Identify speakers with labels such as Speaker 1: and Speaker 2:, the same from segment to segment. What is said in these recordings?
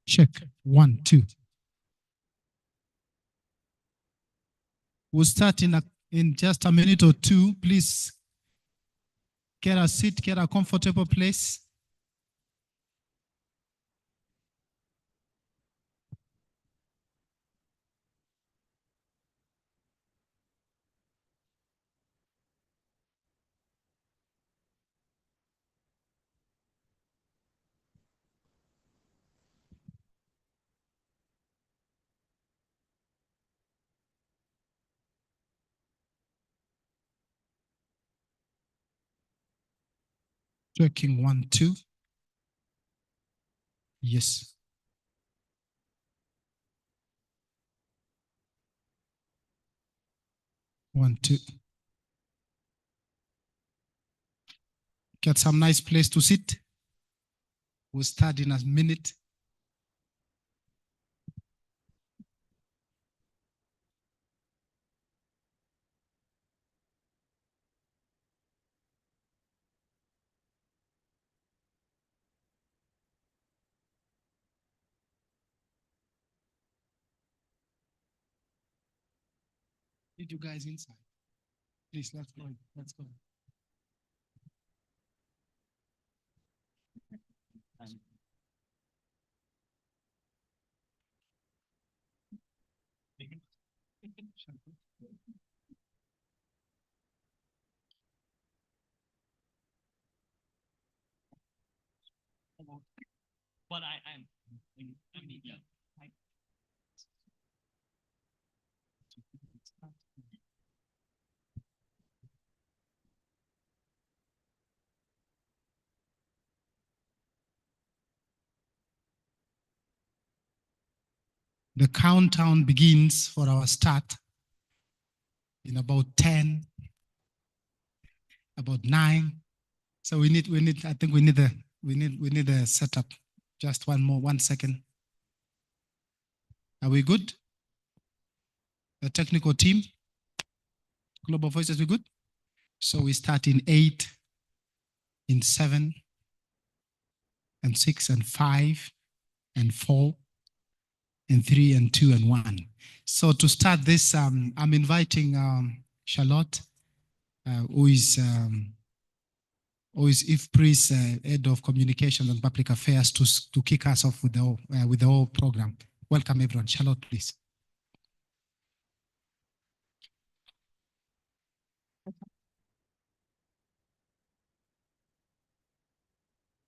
Speaker 1: Check. 1, 2. We'll start in just a minute or two. Please get a seat, get a comfortable place. Checking 1, 2. Yes. One, two. Get some nice place to sit. We'll start in a minute. Need you guys inside. Please, let's go. Let's go.
Speaker 2: But I mean, yeah.
Speaker 1: The countdown begins for our start in about 10, about 9. So we need I think we need a setup. Just 1 second. Are we good? The technical team, Global Voices, we good? So we start in 8, in 7, and 6, and 5, and 4, and 3, and 2, and 1. So to start this, I'm inviting Charlotte, who is IFPRI's Head of Communications and Public Affairs, to kick us off with the whole program. Welcome everyone. Charlotte, please.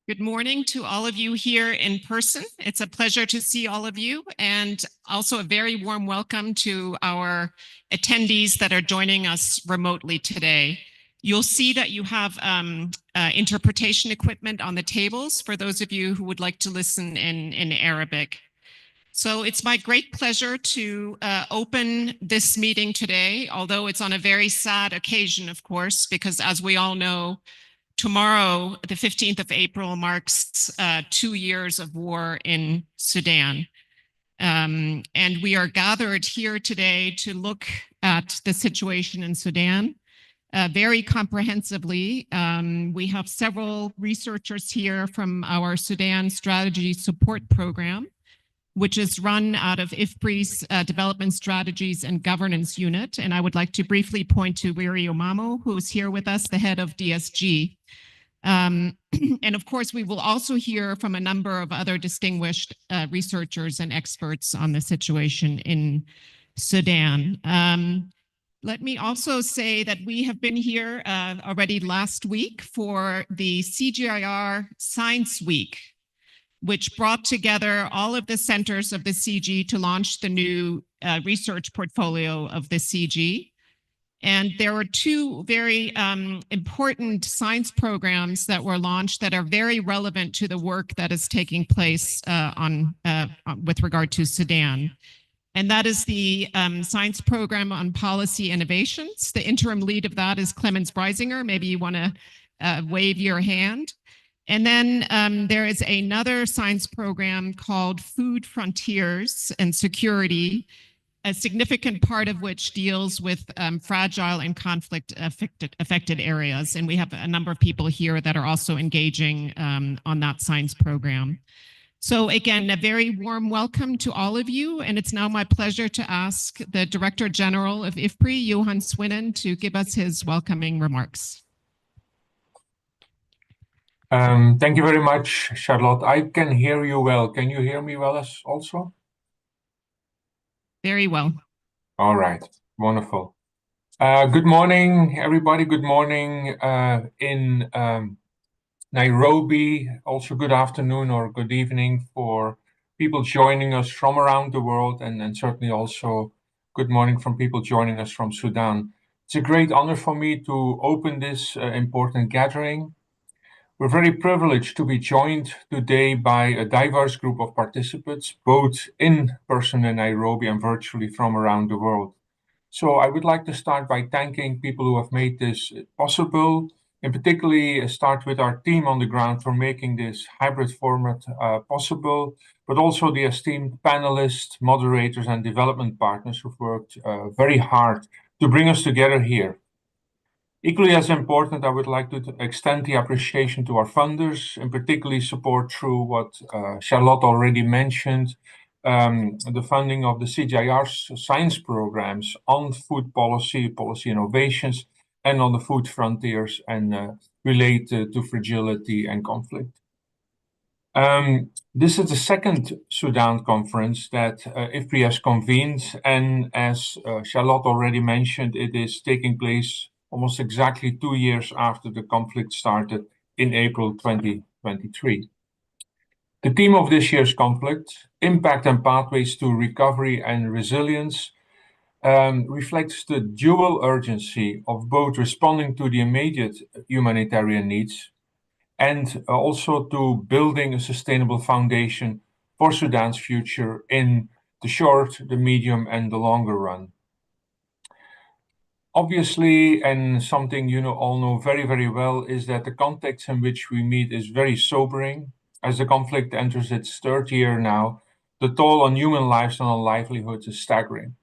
Speaker 3: Good morning to all of you here in person. It's a pleasure to see all of you, and also a very warm welcome to our attendees that are joining us remotely today. You'll see that you have interpretation equipment on the tables for those of you who would like to listen in Arabic. So it's my great pleasure to open this meeting today, although it's on a very sad occasion, of course, because as we all know, tomorrow, the 15th of April, marks 2 years of war in Sudan. And we are gathered here today to look at the situation in Sudan very comprehensively. We have several researchers here from our Sudan Strategy Support Program, which is run out of IFPRI's Development Strategies and Governance Unit. And I would like to briefly point to Wiri Omamo, who is here with us, the head of DSG. And of course, we will also hear from a number of other distinguished researchers and experts on the situation in Sudan. Let me also say that we have been here already last week for the CGIAR Science Week, which brought together all of the centers of the CG to launch the new research portfolio of the CG. And there were 2 very important science programs that were launched that are very relevant to the work that is taking place with regard to Sudan. And that is the science program on policy innovations. The interim lead of that is Clemens Breisinger. Maybe you want to wave your hand. And then there is another science program called Food Frontiers and Security, a significant part of which deals with fragile and conflict-affected areas. And we have a number of people here that are also engaging on that science program. So again, a very warm welcome to all of you, and it's now my pleasure to ask the Director General of IFPRI, Johan Swinnen, to give us his welcoming remarks.
Speaker 4: Thank you very much, Charlotte. I can hear you well. Can you hear me well also?
Speaker 3: Very well.
Speaker 4: All right, wonderful. Good morning, everybody. Good morning in Nairobi. Also, good afternoon or good evening for people joining us from around the world, and certainly also good morning from people joining us from Sudan. It's a great honor for me to open this important gathering. We're very privileged to be joined today by a diverse group of participants, both in person in Nairobi and virtually from around the world. So I would like to start by thanking people who have made this possible, and particularly start with our team on the ground for making this hybrid format possible, but also the esteemed panelists, moderators, and development partners who've worked very hard to bring us together here. Equally as important, I would like to extend the appreciation to our funders, and particularly support through what Charlotte already mentioned, the funding of the CGIAR's science programs on food policy, policy innovations, and on the food frontiers and related to fragility and conflict. This is the second Sudan conference that IFPRI has convened, and as Charlotte already mentioned, it is taking place almost exactly 2 years after the conflict started in April 2023. The theme of this year's conflict, Impact and Pathways to Recovery and Resilience, reflects the dual urgency of both responding to the immediate humanitarian needs and also to building a sustainable foundation for Sudan's future in the short, the medium, and the longer run. Obviously, and something you all know very, very well, is that the context in which we meet is very sobering. As the conflict enters its third year now, the toll on human lives and on livelihoods is staggering.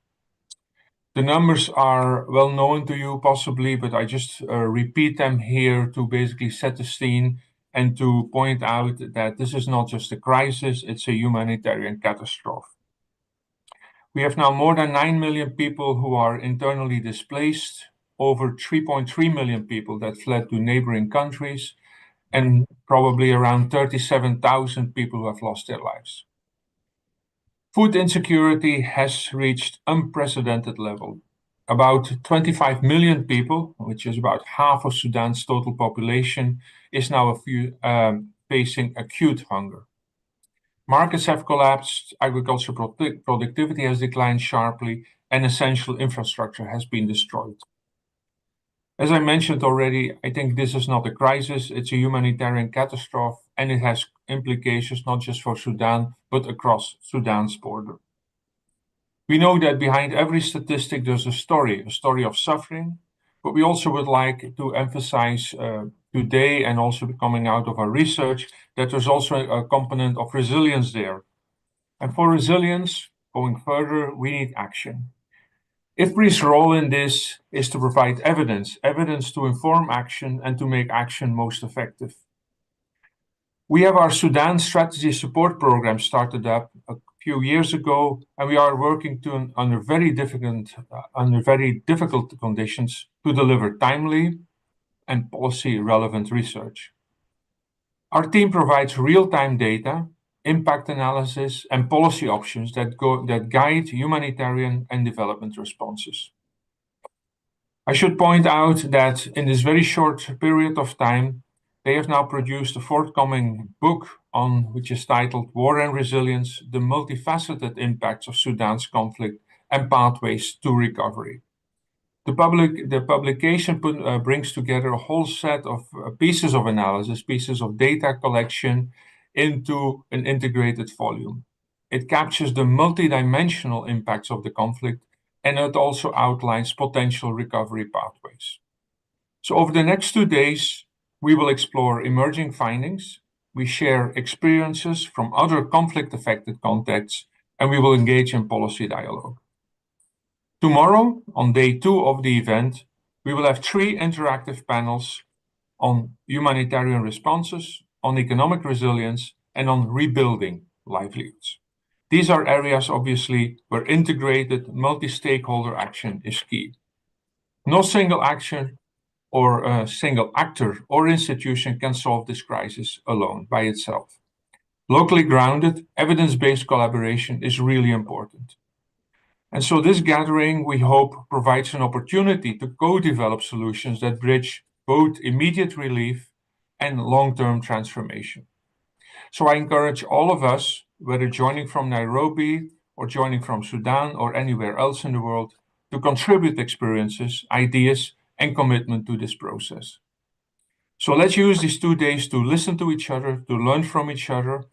Speaker 4: The numbers are well known to you possibly, but I just repeat them here to basically set the scene and to point out that this is not just a crisis, it's a humanitarian catastrophe. We have now more than 9 million people who are internally displaced, over 3.3 million people that fled to neighboring countries, and probably around 37,000 people who have lost their lives. Food insecurity has reached unprecedented level. About 25 million people, which is about half of Sudan's total population, is now facing acute hunger. Markets have collapsed, agricultural productivity has declined sharply, and essential infrastructure has been destroyed. As I mentioned already, I think this is not a crisis, it's a humanitarian catastrophe, and it has implications not just for Sudan, but across Sudan's border. We know that behind every statistic there's a story of suffering, but we also would like to emphasize today, and also coming out of our research, that there's also a component of resilience there. And for resilience, going further, we need action. IFPRI's role in this is to provide evidence to inform action and to make action most effective. We have our Sudan Strategy Support Program started up a few years ago, and we are working under very difficult conditions to deliver timely and policy-relevant research. Our team provides real-time data, impact analysis, and policy options that guide humanitarian and development responses. I should point out that in this very short period of time, they have now produced a forthcoming book which is titled War and Resilience, the Multifaceted Impacts of Sudan's Conflict and Pathways to Recovery. The publication brings together a whole set of pieces of analysis, pieces of data collection into an integrated volume. It captures the multidimensional impacts of the conflict, and it also outlines potential recovery pathways. So over the next 2 days, we will explore emerging findings, we share experiences from other conflict-affected contexts, and we will engage in policy dialogue. Tomorrow, on day 2 of the event, we will have 3 interactive panels on humanitarian responses, on economic resilience, and on rebuilding livelihoods. These are areas, obviously, where integrated multi-stakeholder action is key. No single action or a single actor or institution can solve this crisis alone by itself. Locally grounded, evidence-based collaboration is really important. And so this gathering, we hope, provides an opportunity to co-develop solutions that bridge both immediate relief and long-term transformation. So I encourage all of us, whether joining from Nairobi or joining from Sudan or anywhere else in the world, to contribute experiences, ideas, and commitment to this process. So let's use these 2 days to listen to each other, to learn from each other,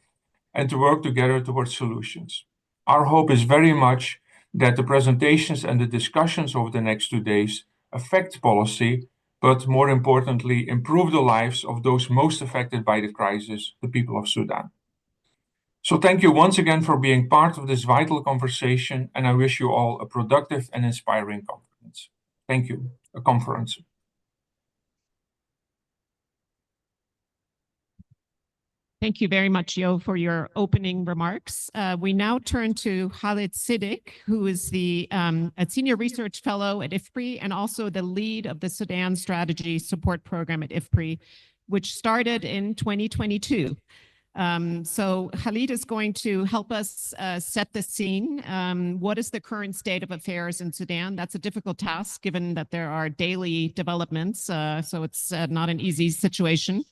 Speaker 4: and to work together towards solutions. Our hope is very much that the presentations and the discussions over the next 2 days affect policy, but more importantly, improve the lives of those most affected by the crisis, the people of Sudan. So thank you once again for being part of this vital conversation, and I wish you all a productive and inspiring conference. Thank you. A conference.
Speaker 3: Thank you very much, Yo, for your opening remarks. We now turn to Khalid Siddiq, who is a senior research fellow at IFPRI and also the lead of the Sudan Strategy Support Program at IFPRI, which started in 2022. So Khalid is going to help us set the scene. What is the current state of affairs in Sudan? That's a difficult task, given that there are daily developments, so it's not an easy situation.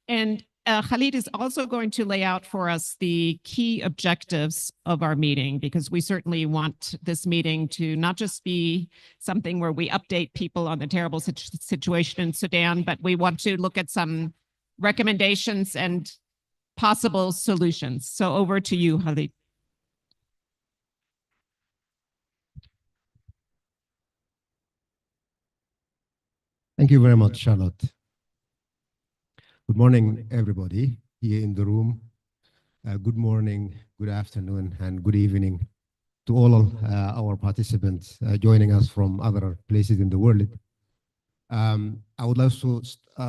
Speaker 3: And Khalid is also going to lay out for us the key objectives of our meeting, because we certainly want this meeting to not just be something where we update people on the terrible situation in Sudan, but we want to look at some recommendations and possible solutions. So over to you, Khalid.
Speaker 5: Thank you very much, Charlotte. Good morning, everybody here in the room. Good morning, good afternoon, and good evening to all of our participants joining us from other places in the world. I would also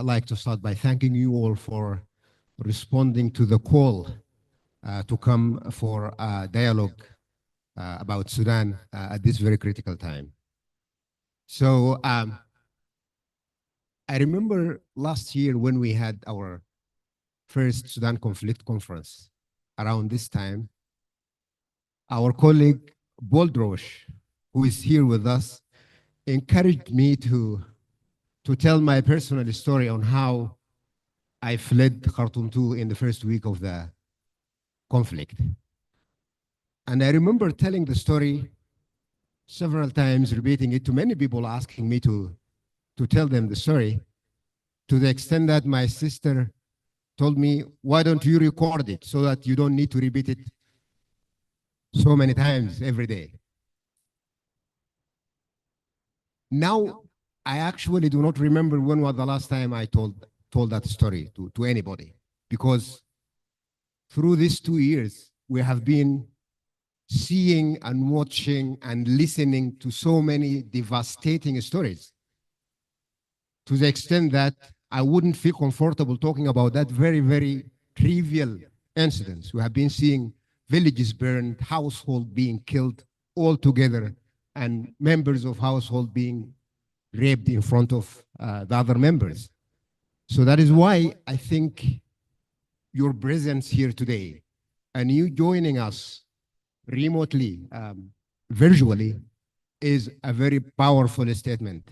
Speaker 5: like to start by thanking you all for responding to the call to come for a dialogue about Sudan at this very critical time. So I remember last year when we had our first Sudan conflict conference around this time, our colleague Boldrosh, who is here with us, encouraged me to tell my personal story on how I fled Khartoum II in the first week of the conflict. And I remember telling the story several times, repeating it to many people, asking me to tell them the story, to the extent that my sister told me, why don't you record it so that you don't need to repeat it so many times every day? Now, I actually do not remember when was the last time I told that story to anybody, because through these 2 years, we have been seeing and watching and listening to so many devastating stories, to the extent that I wouldn't feel comfortable talking about that very, very trivial incidents. We have been seeing villages burned, households being killed all together, and members of household being raped in front of the other members. So that is why I think your presence here today and you joining us remotely, virtually, is a very powerful statement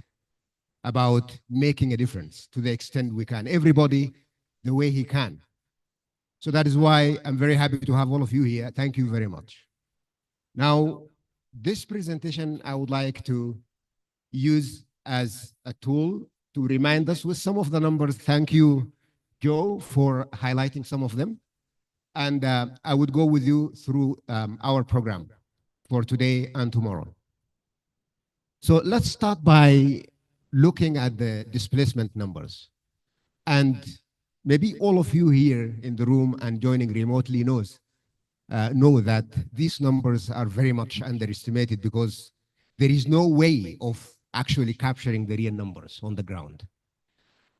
Speaker 5: about making a difference to the extent we can, everybody the way he can. So that is why I'm very happy to have all of you here. Thank you very much. Now, this presentation I would like to use as a tool to remind us with some of the numbers. Thank you, Joe, for highlighting some of them. And I would go with you through our program for today and tomorrow. So let's start by looking at the displacement numbers. And maybe all of you here in the room and joining remotely know that these numbers are very much underestimated, because there is no way of actually capturing the real numbers on the ground.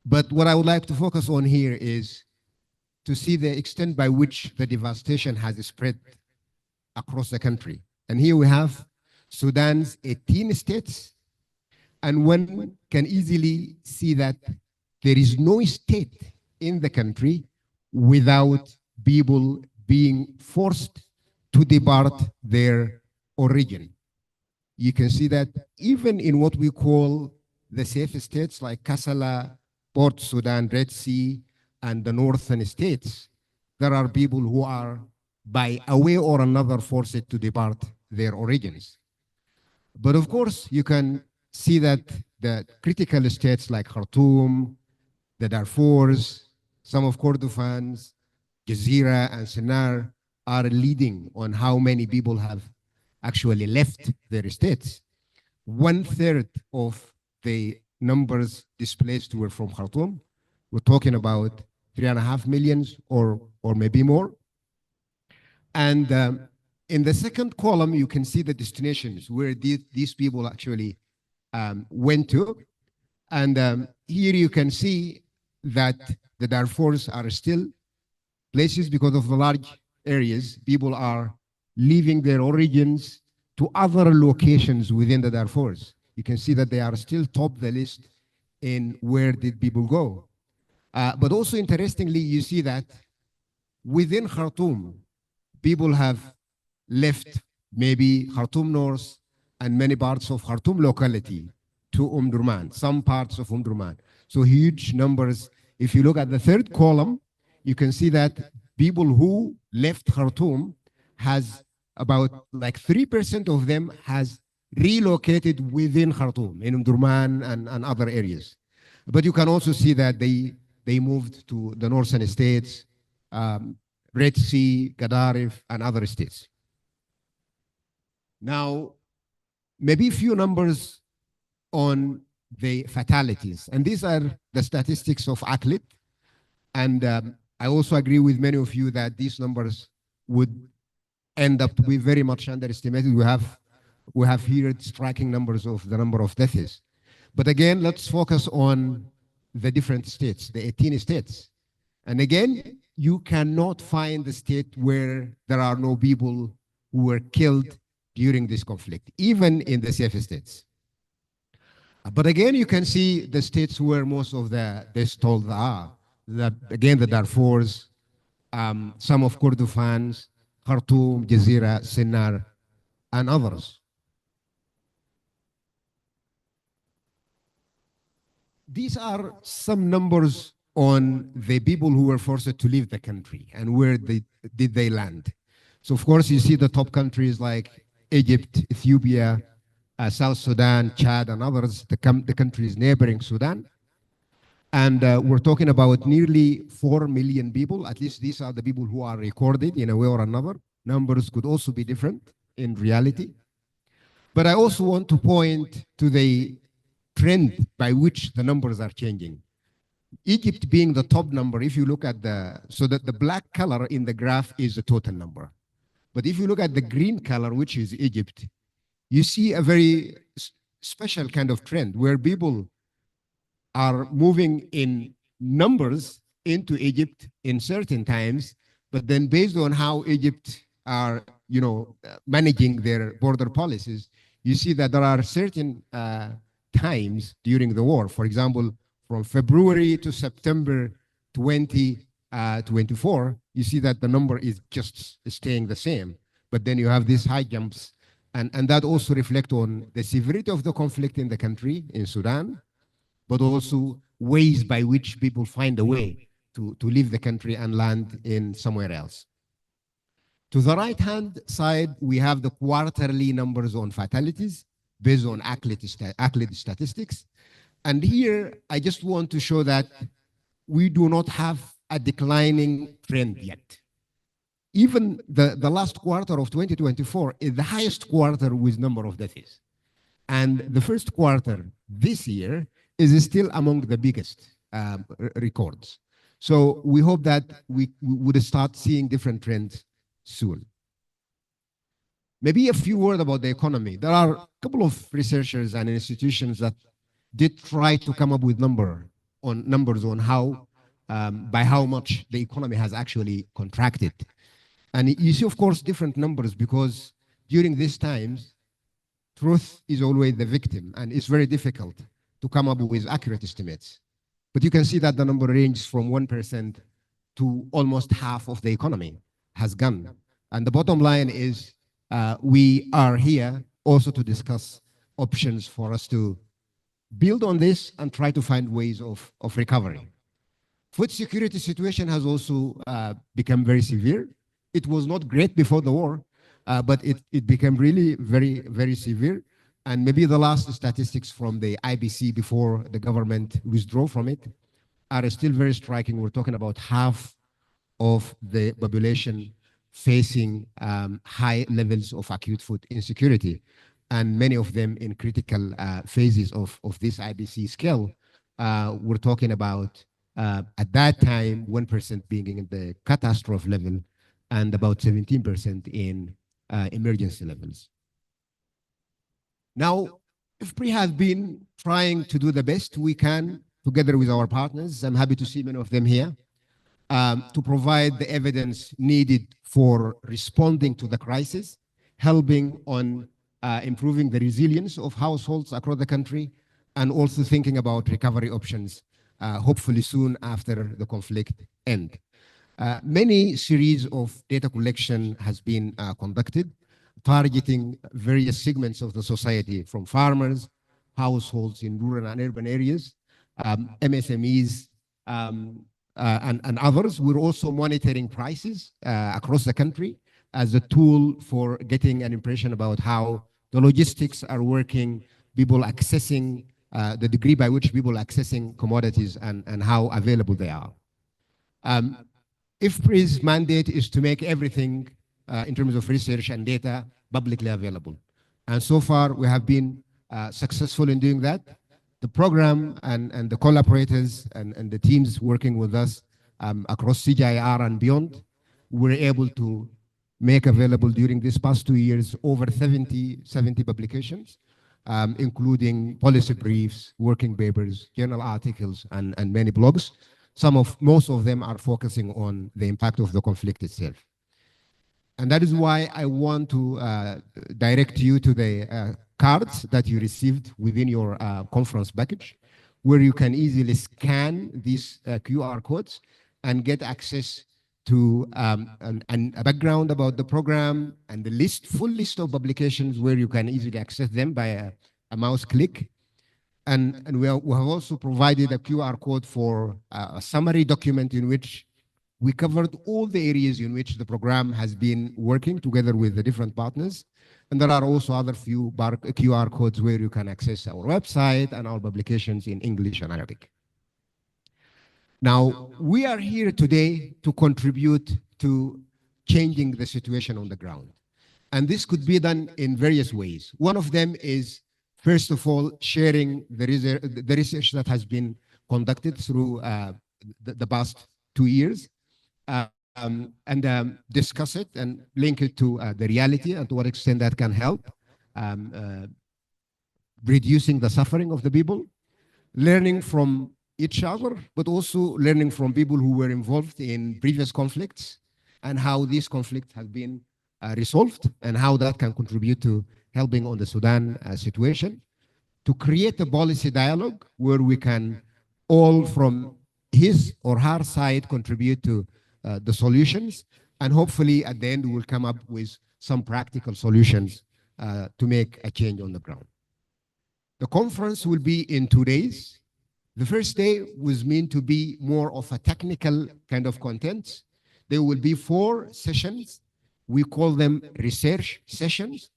Speaker 5: But what I would like to focus on here is to see the extent by which the devastation has spread across the country. And here we have Sudan's 18 states, and one can easily see that there is no state in the country without people being forced to depart their origin. You can see that even in what we call the safe states like Kassala, Port Sudan, Red Sea, and the northern states, there are people who are by a way or another forced to depart their origins. But of course, you can see that the critical states like Khartoum, the Darfurs, some of Kordofans, Jazeera, and Sennar are leading on how many people have actually left their states. 1/3 of the numbers displaced were from Khartoum. We're talking about 3.5 million or maybe more. And in the second column, you can see the destinations where these people actually went to. And here you can see that the Darfurs are still places because of the large areas. People are leaving their origins to other locations within the Darfurs. You can see that they are still top the list in where did people go. But also interestingly, you see that within Khartoum, people have left maybe Khartoum North and many parts of Khartoum locality to Durman, some parts of Durman. So huge numbers. If you look at the third column, you can see that people who left Khartoum has about like 3% of them has relocated within Khartoum, in Durman and other areas. But you can also see that they moved to the northern states, Red Sea, Gadarif, and other states. Now, maybe a few numbers on the fatalities. And these are the statistics of ACLID. And I also agree with many of you that these numbers would end up to be very much underestimated. We have here striking numbers of the number of deaths. But again, let's focus on the different states, the 18 states. And again, you cannot find a state where there are no people who were killed during this conflict, even in the safe states. But again, you can see the states where most of the deaths told are. Again, the Darfurs, some of Kordofans, Khartoum, Jazeera, Sennar, and others. These are some numbers on the people who were forced to leave the country and where did they land. So of course, you see the top countries like Egypt, Ethiopia, South Sudan, Chad, and others, the countries neighboring Sudan. And we're talking about nearly 4 million people. At least these are the people who are recorded in a way or another. Numbers could also be different in reality. But I also want to point to the trend by which the numbers are changing. Egypt being the top number, if you look at so that the black color in the graph is the total number. But if you look at the green color, which is Egypt, you see a very special kind of trend where people are moving in numbers into Egypt in certain times, but then based on how Egypt are, managing their border policies, you see that there are certain times during the war. For example, from February to September 2024, you see that the number is just staying the same. But then you have these high jumps, and that also reflects on the severity of the conflict in the country, in Sudan, but also ways by which people find a way to leave the country and land in somewhere else. To the right-hand side, we have the quarterly numbers on fatalities based on ACLID statistics. And here, I just want to show that we do not have a declining trend yet. Even the last quarter of 2024 is the highest quarter with number of deaths. And the first quarter this year is still among the biggest records. So we hope that we would start seeing different trends soon. Maybe a few words about the economy. There are a couple of researchers and institutions that did try to come up with numbers on how by how much the economy has actually contracted. And you see, of course, different numbers because during these times, truth is always the victim, and it's very difficult to come up with accurate estimates. But you can see that the number ranges from 1% to almost half of the economy has gone. And the bottom line is we are here also to discuss options for us to build on this and try to find ways of recovery. Food security situation has also become very severe. It was not great before the war, but it became really very, very severe. And maybe the last statistics from the IBC before the government withdrew from it are still very striking. We're talking about half of the population facing high levels of acute food insecurity, and many of them in critical phases of this IBC scale. We're talking about, at that time, 1% being in the catastrophe level and about 17% in emergency levels. Now, IFPRI has been trying to do the best we can together with our partners. I'm happy to see many of them here, to provide the evidence needed for responding to the crisis, helping on improving the resilience of households across the country, and also thinking about recovery options, hopefully soon after the conflict end. Many series of data collection has been conducted, targeting various segments of the society, from farmers, households in rural and urban areas, MSMEs, and others. We're also monitoring prices across the country as a tool for getting an impression about how the logistics are working, people accessing, the degree by which people are accessing commodities and how available they are. IFPRI's mandate is to make everything in terms of research and data publicly available. And so far, we have been successful in doing that. The program and the collaborators and the teams working with us across CGIAR and beyond were able to make available during these past 2 years over 70 publications, including policy briefs, working papers, journal articles, and many blogs. Most of them are focusing on the impact of the conflict itself. And that is why I want to direct you to the cards that you received within your conference package, where you can easily scan these QR codes and get access to a background about the program and the full list of publications where you can easily access them by a mouse click. And we have also provided a QR code for a summary document in which we covered all the areas in which the program has been working together with the different partners. And there are also other few QR codes where you can access our website and our publications in English and Arabic. Now, we are here today to contribute to changing the situation on the ground. And this could be done in various ways. One of them is, first of all, sharing the research that has been conducted through the past 2 years, and discuss it and link it to the reality and to what extent that can help reducing the suffering of the people, learning from each other, but also learning from people who were involved in previous conflicts and how these conflicts have been resolved and how that can contribute to helping on the Sudan situation, to create a policy dialogue where we can all from his or her side contribute to the solutions, and hopefully at the end we'll come up with some practical solutions to make a change on the ground. The conference will be in 2 days. The first day was meant to be more of a technical kind of content. There will be 4 sessions. We call them research sessions.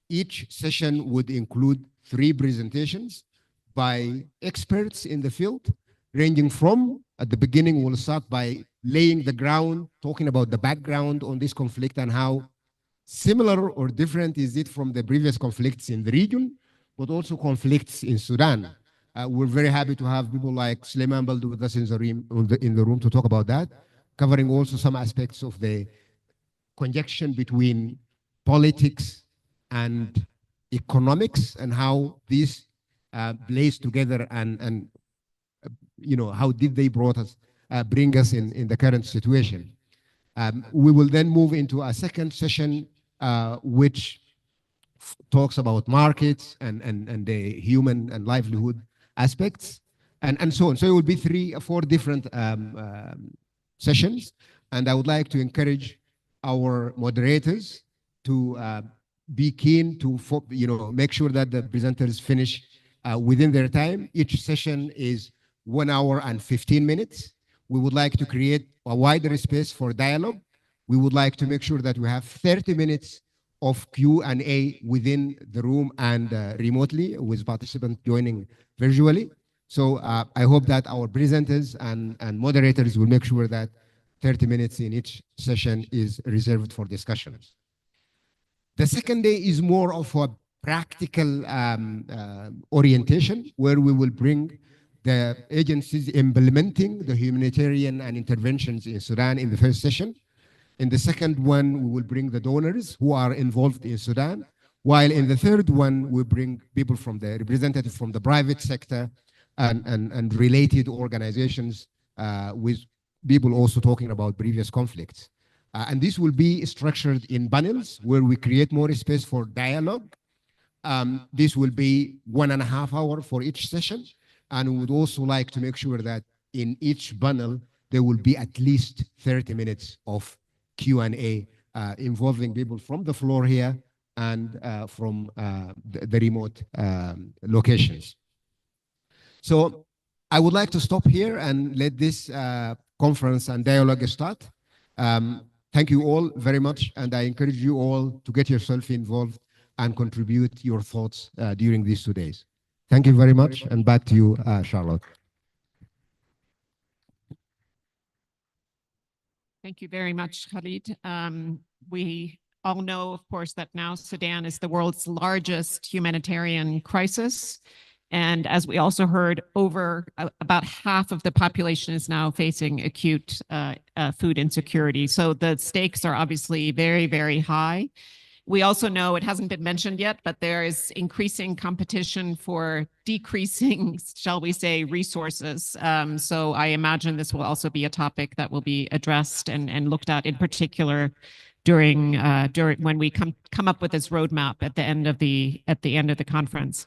Speaker 5: Each session would include 3 presentations by experts in the field, ranging from, at the beginning, we'll start by laying the ground, talking about the background on this conflict and how similar or different is it from the previous conflicts in the region, but also conflicts in Sudan. We're very happy to have people like Suleiman Baldu with us in the room to talk about that, covering also some aspects of the conjunction between politics and economics and how this plays together and how did they brought us bring us in the current situation. We will then move into a second session, which talks about markets and the human and livelihood aspects and so on. So it will be 3 or 4 different sessions. And I would like to encourage our moderators to be keen to make sure that the presenters finish within their time. Each session is 1 hour and 15 minutes. We would like to create a wider space for dialogue. We would like to make sure that we have 30 minutes of Q&A within the room and remotely with participants joining virtually. So I hope that our presenters and moderators will make sure that 30 minutes in each session is reserved for discussions. The second day is more of a practical orientation where we will bring the agencies implementing the humanitarian and interventions in Sudan in the first session. In the second one, we will bring the donors who are involved in Sudan, while in the third one, we bring people from the representatives from the private sector and related organizations with people also talking about previous conflicts. And this will be structured in panels where we create more space for dialogue. This will be 1.5 hours for each session. And we would also like to make sure that in each panel, there will be at least 30 minutes of Q&A involving people from the floor here and from the remote locations. So I would like to stop here and let this conference and dialogue start. Thank you all very much, and I encourage you all to get yourself involved and contribute your thoughts during these 2 days. Thank you very much, and back to you, Charlotte.
Speaker 3: Thank you very much, Khalid. We all know, of course, that now Sudan is the world's largest humanitarian crisis. And as we also heard, about half of the population is now facing acute food insecurity. So the stakes are obviously very, very high. We also know, it hasn't been mentioned yet, but there is increasing competition for decreasing, shall we say, resources. So I imagine this will also be a topic that will be addressed and looked at in particular during when we come up with this roadmap at the end of the conference.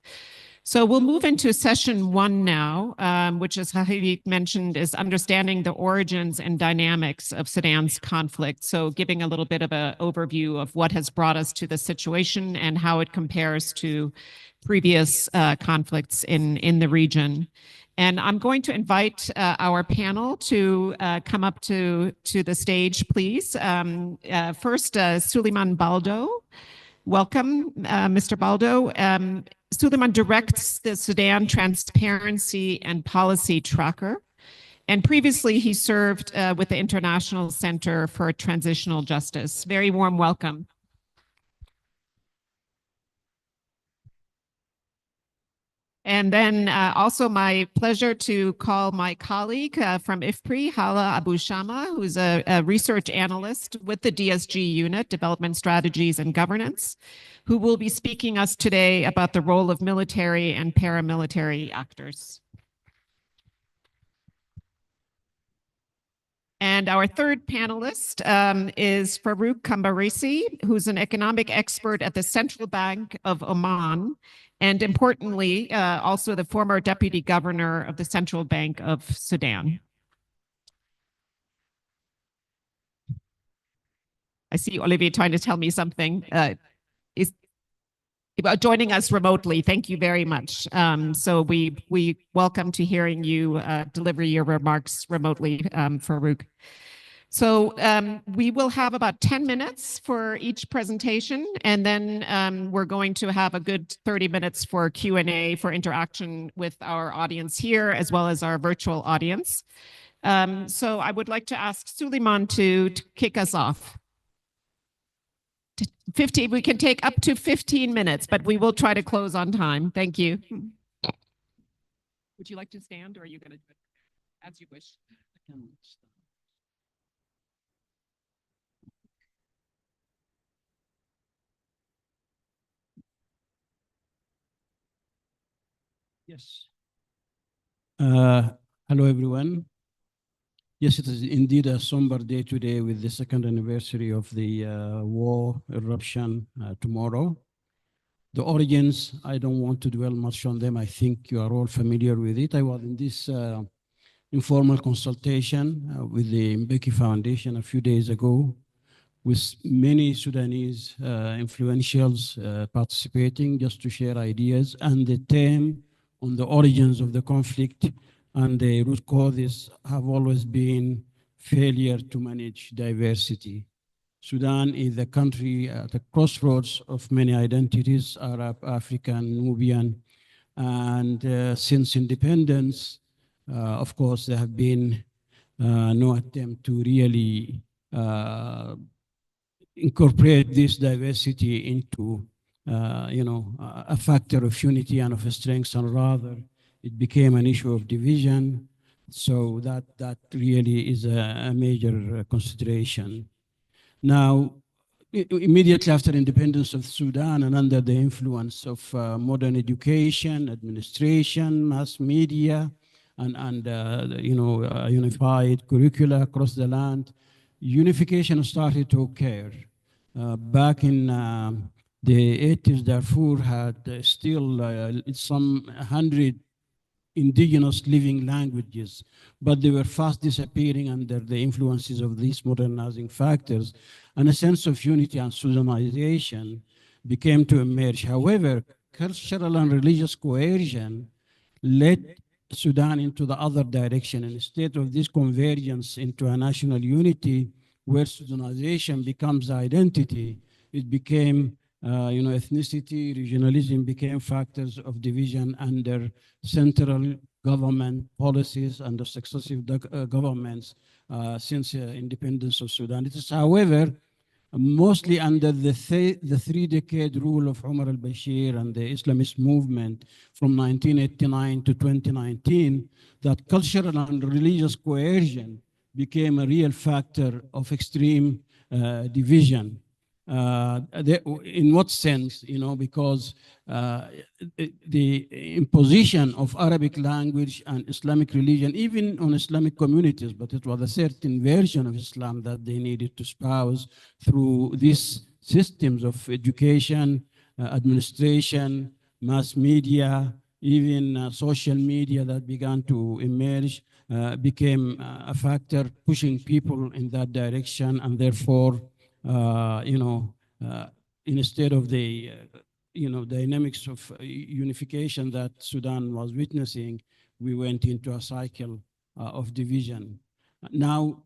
Speaker 3: So we'll move into session 1 now, which, as Khalid mentioned, is understanding the origins and dynamics of Sudan's conflict. So giving a little bit of an overview of what has brought us to this situation and how it compares to previous conflicts in the region. And I'm going to invite our panel to come up to the stage, please. First, Suleiman Baldo. Welcome, Mr. Baldo. Suleiman directs the Sudan Transparency and Policy Tracker. And previously, he served with the International Center for Transitional Justice. Very warm welcome. And then also my pleasure to call my colleague from IFPRI, Hala Abu Shama, who's a research analyst with the DSG unit, Development Strategies and Governance, who will be speaking us today about the role of military and paramilitary actors. And our third panelist is Farouk Kambarisi, who's an economic expert at the Central Bank of Oman, and importantly, also the former deputy governor of the Central Bank of Sudan. I see Olivier trying to tell me something. Is about joining us remotely. Thank you very much. So we welcome to hearing you deliver your remarks remotely, Farouk. So we will have about 10 minutes for each presentation, and then we're going to have a good 30 minutes for Q&A for interaction with our audience here, as well as our virtual audience. So I would like to ask Suleiman to kick us off. 15, we can take up to 15 minutes, but we will try to close on time. Thank you. Would you like to stand, or are you going to do it as you wish?
Speaker 6: Yes. Hello, everyone. Yes, it is indeed a somber day today with the second anniversary of the war eruption tomorrow. The origins, I don't want to dwell much on them. I think you are all familiar with it. I was in this informal consultation with the Mbeki Foundation a few days ago, with many Sudanese influentials participating just to share ideas. And the theme on the origins of the conflict and the root causes have always been failure to manage diversity. Sudan is a country at the crossroads of many identities, Arab, African, Nubian, and since independence, of course, there have been no attempt to really incorporate this diversity into, a factor of unity and of strength, and rather it became an issue of division. So that really is a major consideration. Now, immediately after independence of Sudan and under the influence of modern education, administration, mass media, and unified curricula across the land, unification started to occur. Back in the 80s, Darfur had still some 100 indigenous living languages, but they were fast disappearing under the influences of these modernizing factors, and a sense of unity and Sudanization became to emerge. However, cultural and religious coercion led Sudan into the other direction. And instead of this convergence into a national unity where Sudanization becomes identity, it became ethnicity, regionalism became factors of division under central government policies, under successive governments since independence of Sudan. It is, however, mostly under the three-decade rule of Omar al-Bashir and the Islamist movement from 1989 to 2019, that cultural and religious coercion became a real factor of extreme division. In what sense? Because the imposition of Arabic language and Islamic religion, even on Islamic communities, but it was a certain version of Islam that they needed to espouse through these systems of education, administration, mass media, even social media that began to emerge, became a factor pushing people in that direction, and therefore instead of the dynamics of unification that Sudan was witnessing, we went into a cycle of division. Now,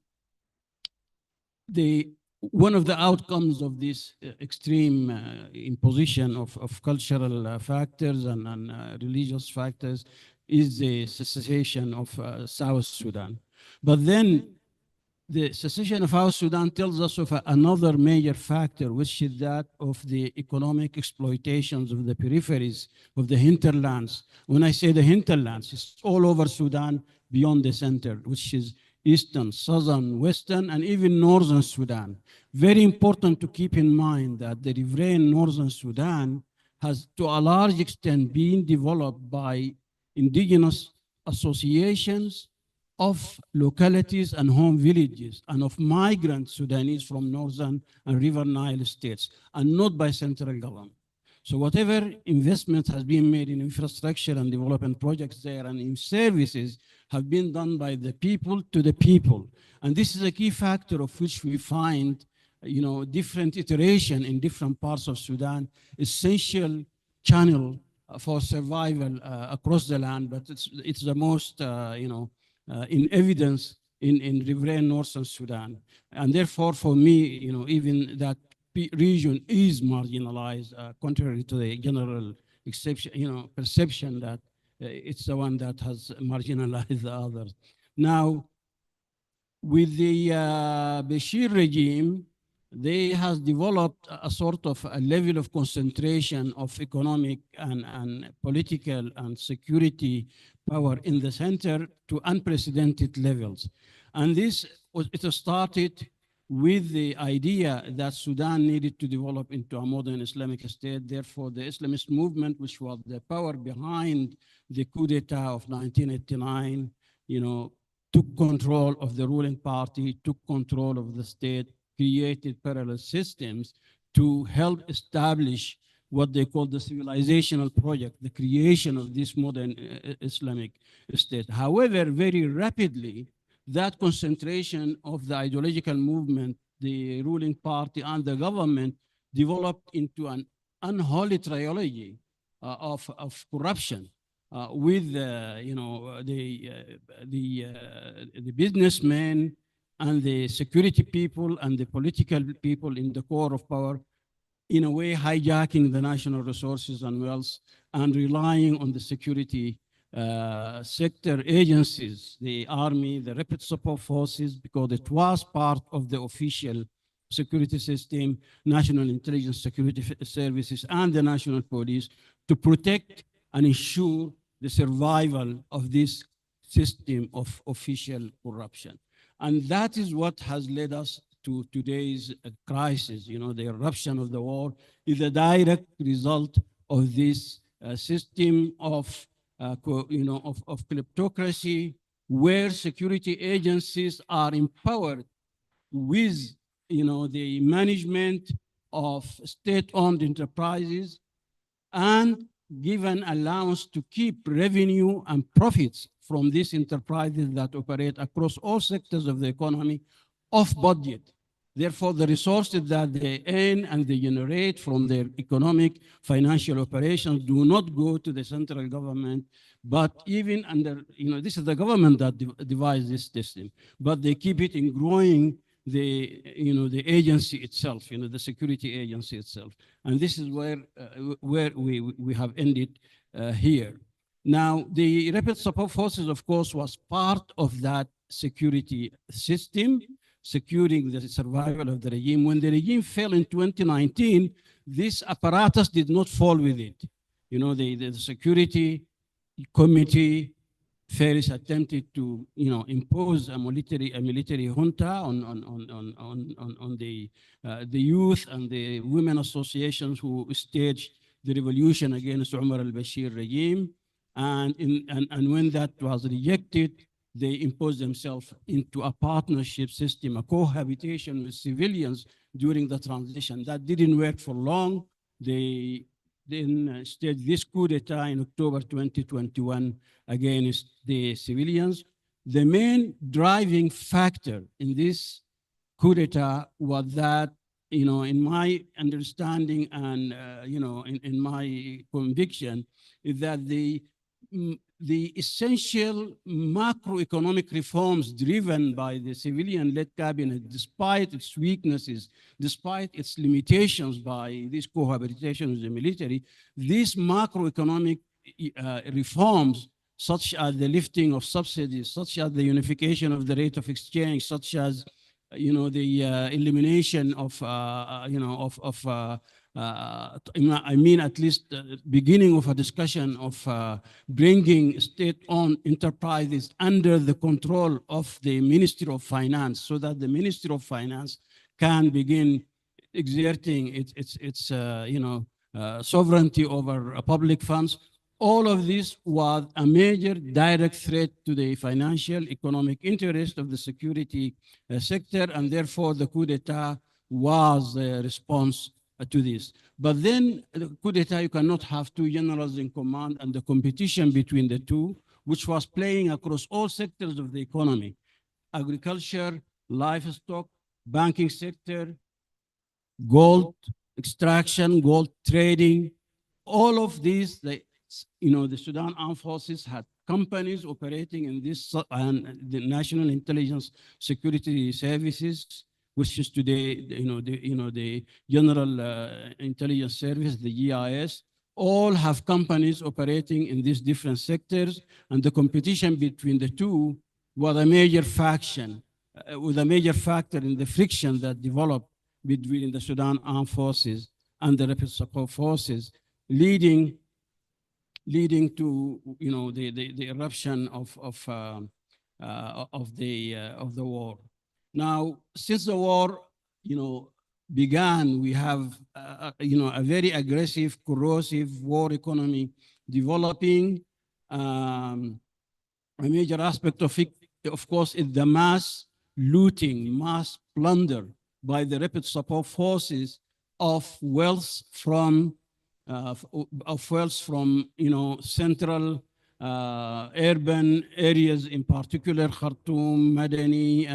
Speaker 6: one of the outcomes of this extreme imposition of cultural factors and religious factors is the secession of South Sudan. But then the secession of South Sudan tells us of another major factor, which is that of the economic exploitations of the peripheries, of the hinterlands. When I say the hinterlands, it's all over Sudan beyond the center, which is eastern, southern, western, and even northern Sudan. Very important to keep in mind that the riverain northern Sudan has, to a large extent, been developed by indigenous associations of localities and home villages and of migrant Sudanese from northern and River Nile states, and not by central government. So whatever investment has been made in infrastructure and development projects there and in services have been done by the people to the people. And this is a key factor of which we find different iteration in different parts of Sudan, essential channel for survival across the land, but it's the most, in evidence in riverain northern Sudan. And therefore, for me, even that region is marginalized, contrary to the general perception that it's the one that has marginalized the others. Now, with the Bashir regime, they has developed a sort of a level of concentration of economic and political and security power in the center to unprecedented levels. And it started with the idea that Sudan needed to develop into a modern Islamic state. Therefore, the Islamist movement, which was the power behind the coup d'etat of 1989, took control of the ruling party, took control of the state, created parallel systems to help establish what they call the civilizational project, the creation of this modern Islamic state. However, very rapidly, that concentration of the ideological movement, the ruling party and the government developed into an unholy trilogy of corruption. With the businessmen and the security people and the political people in the core of power, in a way hijacking the national resources and wealth and relying on the security sector agencies, the army, the rapid support forces, because it was part of the official security system, national intelligence security services, and the national police to protect and ensure the survival of this system of official corruption. And that is what has led us to today's crisis. You know, the eruption of the war is a direct result of this system of kleptocracy, where security agencies are empowered with, the management of state-owned enterprises and given allowance to keep revenue and profits from these enterprises that operate across all sectors of the economy off budget. Therefore, the resources that they earn and they generate from their economic, financial operations do not go to the central government, but even under, this is the government that devised this system, but they keep it in growing the agency itself, the security agency itself. And this is where we have ended here. Now, the rapid support forces, of course, was part of that security system, securing the survival of the regime. When the regime fell in 2019, this apparatus did not fall with it. The security committee first attempted to, impose a military junta on the youth and the women associations who staged the revolution against Umar al-Bashir regime. And when that was rejected, they imposed themselves into a partnership system, a cohabitation with civilians during the transition. That didn't work for long. They then staged this coup d'etat in October 2021 against the civilians. The main driving factor in this coup d'etat was that, in my understanding and, in my conviction, is that the essential macroeconomic reforms driven by the civilian-led cabinet, despite its weaknesses, despite its limitations by this cohabitation with the military, these macroeconomic reforms, such as the lifting of subsidies, such as the unification of the rate of exchange, such as the elimination of at least beginning of a discussion of bringing state-owned enterprises under the control of the Ministry of Finance, so that the Ministry of Finance can begin exerting its sovereignty over public funds. All of this was a major direct threat to the financial economic interest of the security sector, and therefore the coup d'etat was a response to this. But then the coup d'etat, you cannot have two generals in command, and the competition between the two, which was playing across all sectors of the economy: agriculture, livestock, banking sector, gold extraction, gold trading. All of these, the Sudan Armed Forces had companies operating in this, and the National Intelligence Security Services, which is today, the General Intelligence Service, the GIS, all have companies operating in these different sectors, and the competition between the two was a major faction, was a major factor in the friction that developed between the Sudan Armed Forces and the Rapid Support Forces, leading to the eruption of the war. Now, since the war began, we have a very aggressive, corrosive war economy developing. A major aspect of it of course, is the mass looting, mass plunder by the rapid support forces of wealth from central urban areas, in particular Khartoum, Madani,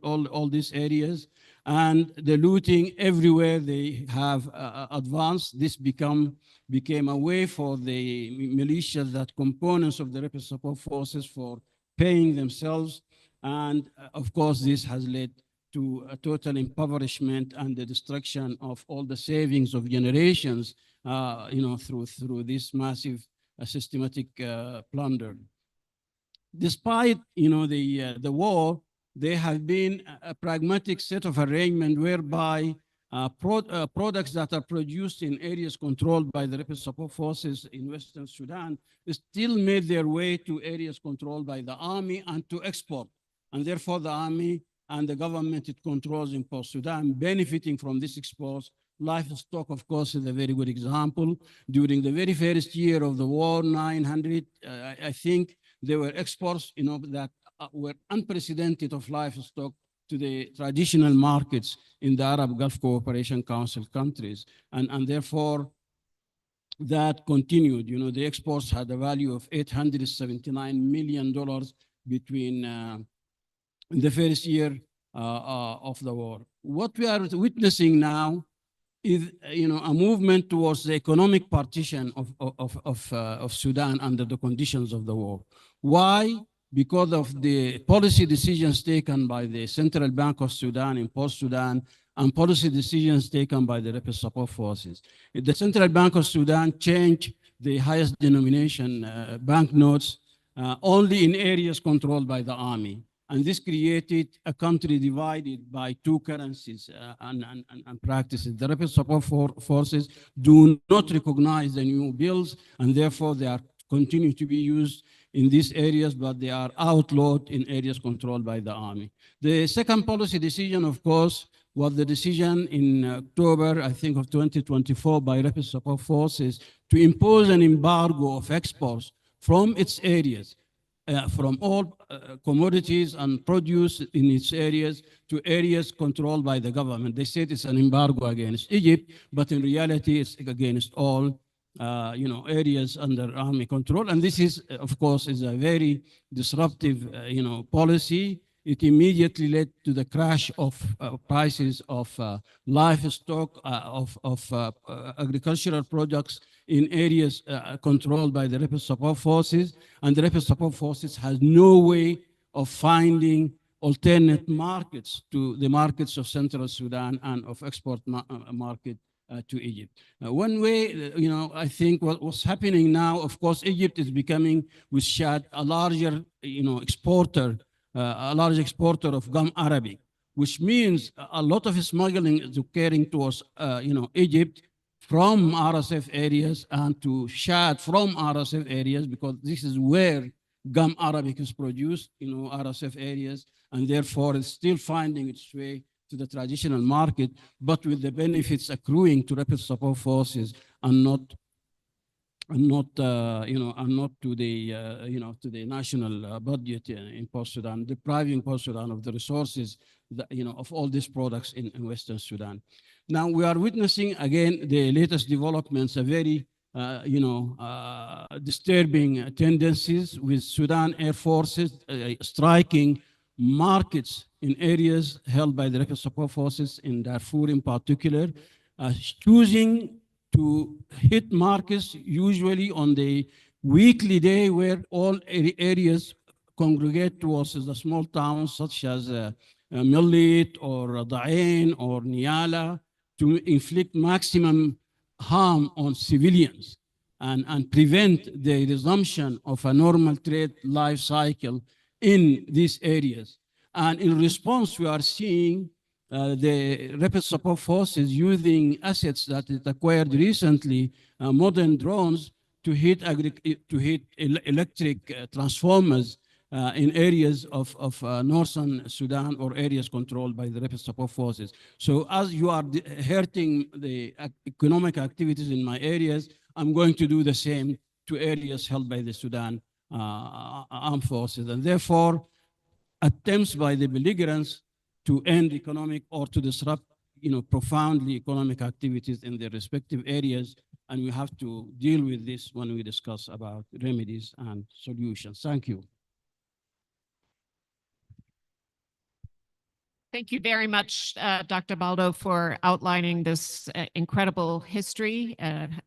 Speaker 6: all these areas, and the looting everywhere they have advanced. This became a way for the militias, that components of the rapid support forces, for paying themselves. And of course, this has led to a total impoverishment and the destruction of all the savings of generations, through this massive systematic plunder. Despite the war, there have been a pragmatic set of arrangement whereby products that are produced in areas controlled by the rapid support forces in Western Sudan still made their way to areas controlled by the army and to export. And therefore, the army and the government it controls in Port Sudan benefiting from this exports. Livestock, of course, is a very good example. During the very first year of the war, 900, I think, there were exports, that were unprecedented of livestock to the traditional markets in the Arab Gulf Cooperation Council countries. And therefore, that continued. The exports had a value of $879 million between the first year of the war. What we are witnessing now is, a movement towards the economic partition of Sudan under the conditions of the war. Why? Because of the policy decisions taken by the Central Bank of Sudan in Port Sudan and policy decisions taken by the rapid support forces. The Central Bank of Sudan changed the highest denomination banknotes only in areas controlled by the army. And this created a country divided by two currencies and practices. The rapid support forces do not recognize the new bills, and therefore they are continue to be used in these areas, but they are outlawed in areas controlled by the army. The second policy decision, of course, was the decision in October, I think, of 2024 by rapid support forces to impose an embargo of exports from its areas, from all commodities and produce in its areas to areas controlled by the government. They said it's an embargo against Egypt, but in reality, it's against all areas under army control. And this is, of course, is a very disruptive, policy. It immediately led to the crash of prices of livestock, of agricultural products in areas controlled by the rapid support forces. And the rapid support forces has no way of finding alternate markets to the markets of Central Sudan and of export market to Egypt. One way, I think what's happening now, of course, Egypt is becoming with Chad a larger, exporter, a large exporter of gum arabic, which means a lot of smuggling is occurring towards, Egypt from RSF areas and to Chad from RSF areas, because this is where gum arabic is produced, RSF areas, and therefore it's still finding its way to the traditional market, but with the benefits accruing to rapid support forces and not to the to the national budget in Port Sudan, depriving Port Sudan of the resources that, of all these products in Western Sudan. Now we are witnessing again the latest developments, a very disturbing tendencies with Sudan Air Forces striking markets in areas held by the rapid support forces in Darfur in particular, choosing to hit markets usually on the weekly day where all areas congregate towards the small towns such as Millit or Da'ain or Niala, to inflict maximum harm on civilians and prevent the resumption of a normal trade life cycle in these areas. And in response, we are seeing the rapid support forces using assets that it acquired recently, modern drones, to hit electric transformers in areas of northern Sudan or areas controlled by the rapid support forces. So as you are hurting the economic activities in my areas, I'm going to do the same to areas held by the Sudan armed forces. And therefore, attempts by the belligerents to end economic or to disrupt, profoundly economic activities in their respective areas. And we have to deal with this when we discuss about remedies and solutions. Thank you.
Speaker 3: Thank you very much, Dr. Baldo, for outlining this incredible history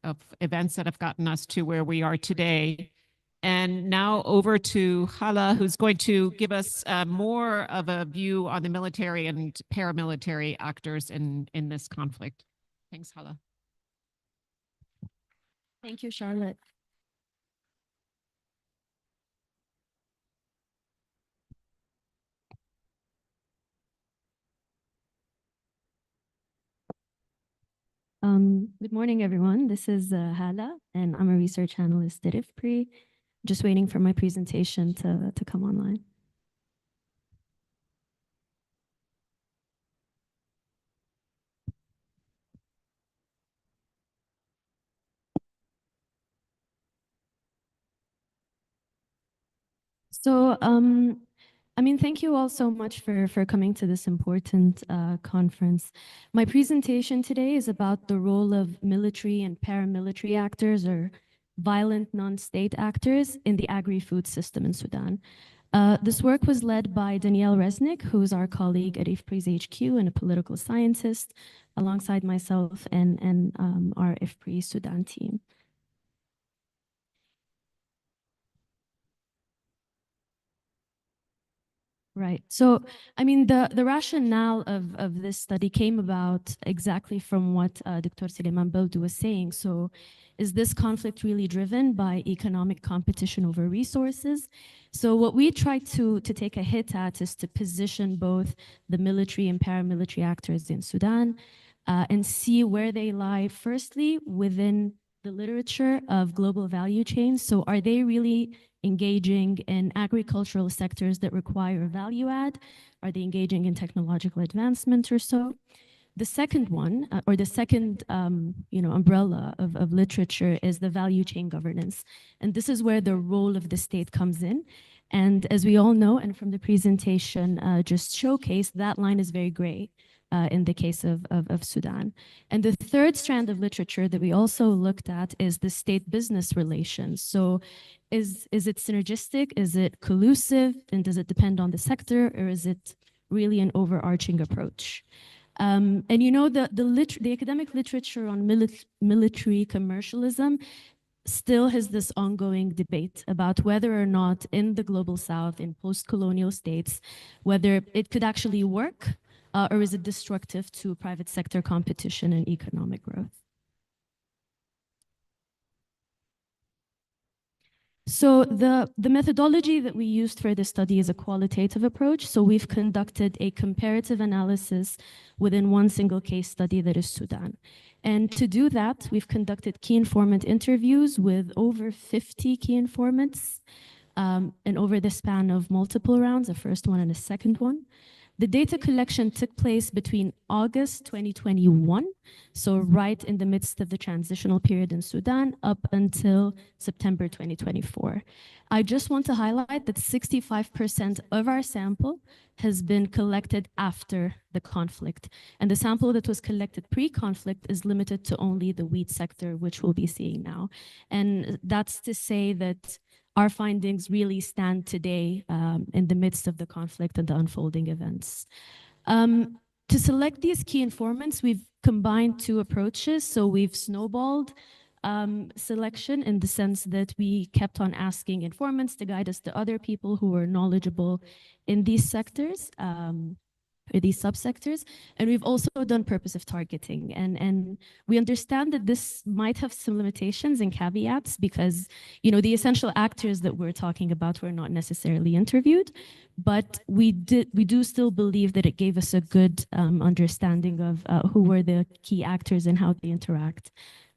Speaker 3: of events that have gotten us to where we are today. And now over to Hala, who's going to give us more of a view on the military and paramilitary actors in this conflict. Thanks, Hala.
Speaker 7: Thank you, Charlotte. Good morning, everyone. This is Hala, and I'm a research analyst at IFPRI. Just waiting for my presentation to come online. So, thank you all so much for coming to this important conference. My presentation today is about the role of military and paramilitary actors, or violent non-state actors, in the agri-food system in Sudan. This work was led by Danielle Resnick, who's our colleague at IFPRI's HQ and a political scientist, alongside myself and our IFPRI Sudan team. Right. So, the rationale of this study came about exactly from what Dr. Suleiman Beldu was saying. So, is this conflict really driven by economic competition over resources? So, what we tried to take a hit at is to position both the military and paramilitary actors in Sudan and see where they lie, firstly, within the literature of global value chains. So, are they really engaging in agricultural sectors that require value add? Are they engaging in technological advancement or so? The second one, or the second umbrella of literature, is the value chain governance. And this is where the role of the state comes in. And as we all know, and from the presentation just showcased, that line is very gray in the case of Sudan. And the third strand of literature that we also looked at is the state-business relations. So is it synergistic? Is it collusive? And does it depend on the sector? Or is it really an overarching approach? And the academic literature on military commercialism still has this ongoing debate about whether or not in the global south, in post-colonial states, whether it could actually work or is it destructive to private sector competition and economic growth? So the methodology that we used for this study is a qualitative approach. So we've conducted a comparative analysis within one single case study, that is Sudan. And to do that, we've conducted key informant interviews with over 50 key informants and over the span of multiple rounds, a first one and a second one. The data collection took place between August 2021, so right in the midst of the transitional period in Sudan, up until September 2024. I just want to highlight that 65% of our sample has been collected after the conflict. And the sample that was collected pre-conflict is limited to only the wheat sector, which we'll be seeing now. And that's to say that our findings really stand today in the midst of the conflict and the unfolding events. To select these key informants, we've combined two approaches. So we've snowballed selection in the sense that we kept on asking informants to guide us to other people who were knowledgeable in these sectors, or these subsectors. And we've also done purposive targeting. And we understand that this might have some limitations and caveats because, the essential actors that we're talking about were not necessarily interviewed, but we do still believe that it gave us a good understanding of who were the key actors and how they interact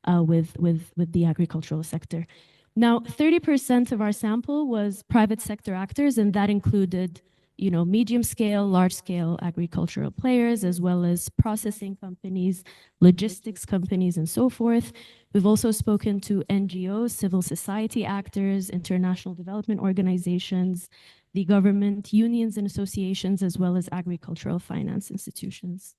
Speaker 7: with the agricultural sector. Now, 30% of our sample was private sector actors, and that included medium scale, large scale agricultural players, as well as processing companies, logistics companies, and so forth. We've also spoken to NGOs, civil society actors, international development organizations, the government, unions and associations, as well as agricultural finance institutions.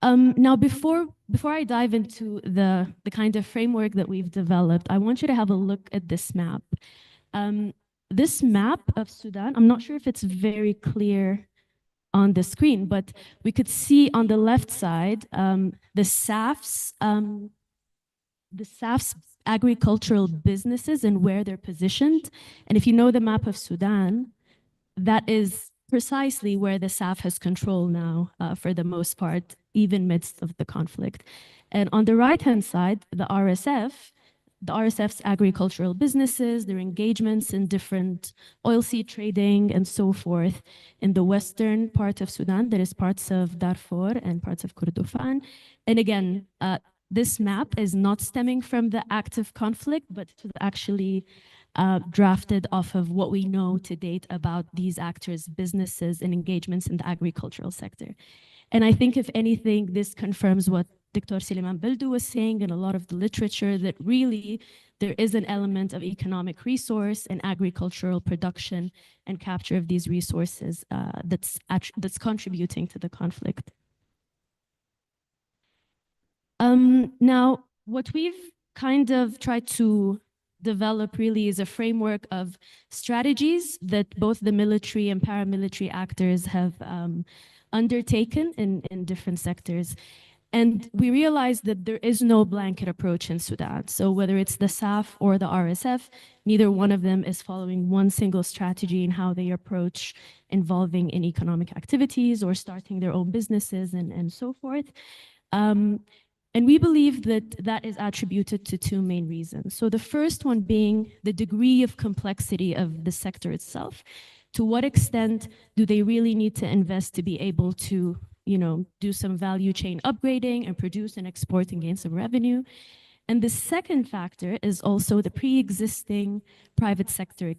Speaker 7: Now, before I dive into the kind of framework that we've developed, I want you to have a look at this map. This map of Sudan, I'm not sure if it's very clear on the screen, but we could see on the left side the SAF's agricultural businesses and where they're positioned. And if you know the map of Sudan, that is precisely where the SAF has control now for the most part, even midst of the conflict. And on the right-hand side, the RSF's agricultural businesses, their engagements in different oilseed trading and so forth in the western part of Sudan, that is parts of Darfur and parts of Kordofan. And again, this map is not stemming from the active conflict, but actually drafted off of what we know to date about these actors' businesses and engagements in the agricultural sector. And I think, if anything, this confirms what Dr. Suleiman Beldu was saying in a lot of the literature, that really there is an element of economic resource and agricultural production and capture of these resources that's contributing to the conflict. Now, what we've kind of tried to develop really is a framework of strategies that both the military and paramilitary actors have undertaken in different sectors. And we realized that there is no blanket approach in Sudan. So whether it's the SAF or the RSF, neither one of them is following one single strategy in how they approach involving in economic activities or starting their own businesses and so forth. And we believe that that is attributed to two main reasons. So the first one being the degree of complexity of the sector itself. To what extent do they really need to invest to be able to, do some value chain upgrading and produce and export and gain some revenue? And the second factor is also the pre-existing private sector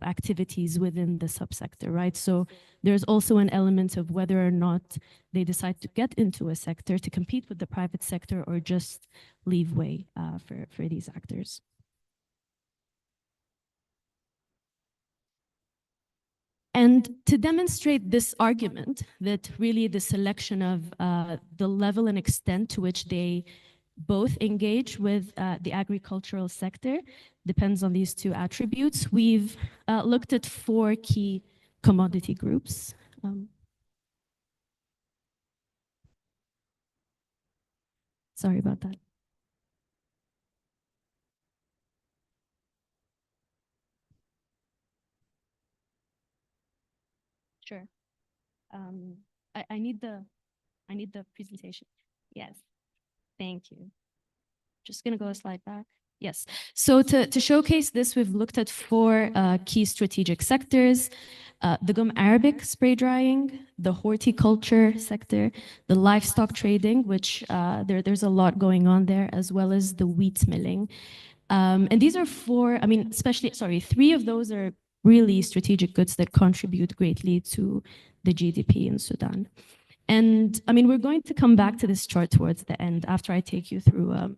Speaker 7: activities within the subsector, right? So there's also an element of whether or not they decide to get into a sector to compete with the private sector or just leave way for these actors. And to demonstrate this argument that really the selection of the level and extent to which they both engage with the agricultural sector depends on these two attributes. We've looked at 4 key commodity groups. Sorry about that. Sure. I need the presentation. Yes. Thank you. Just gonna go a slide back. Yes. So to showcase this, we've looked at 4 key strategic sectors: the gum arabic spray drying, the horticulture sector, the livestock trading, which there's a lot going on there, as well as the wheat milling. And these are 4, especially, 3 of those are really strategic goods that contribute greatly to the GDP in Sudan. And we're going to come back to this chart towards the end after I take you through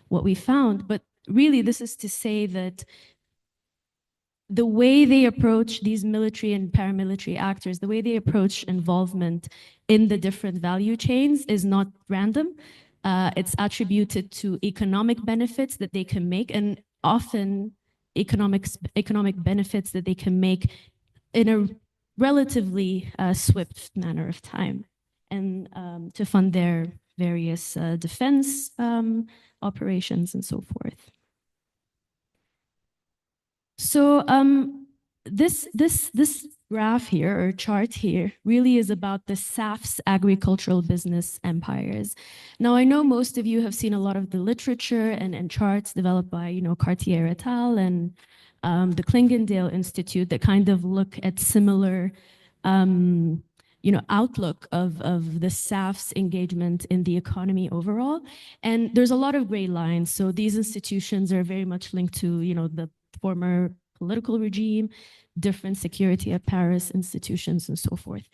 Speaker 7: what we found. But really, this is to say that the way they approach these military and paramilitary actors, the way they approach involvement in the different value chains is not random. It's attributed to economic benefits that they can make, and often economic benefits that they can make in a relatively swift manner of time, and to fund their various defense operations and so forth. So this graph here, or chart here, really is about the SAF's agricultural business empires. Now, I know most of you have seen a lot of the literature and charts developed by, Cartier et al. And the Klingendale Institute that kind of look at similar outlook of the SAF's engagement in the economy overall. And there's a lot of gray lines. So these institutions are very much linked to, the former political regime, different security apparatus, institutions, and so forth.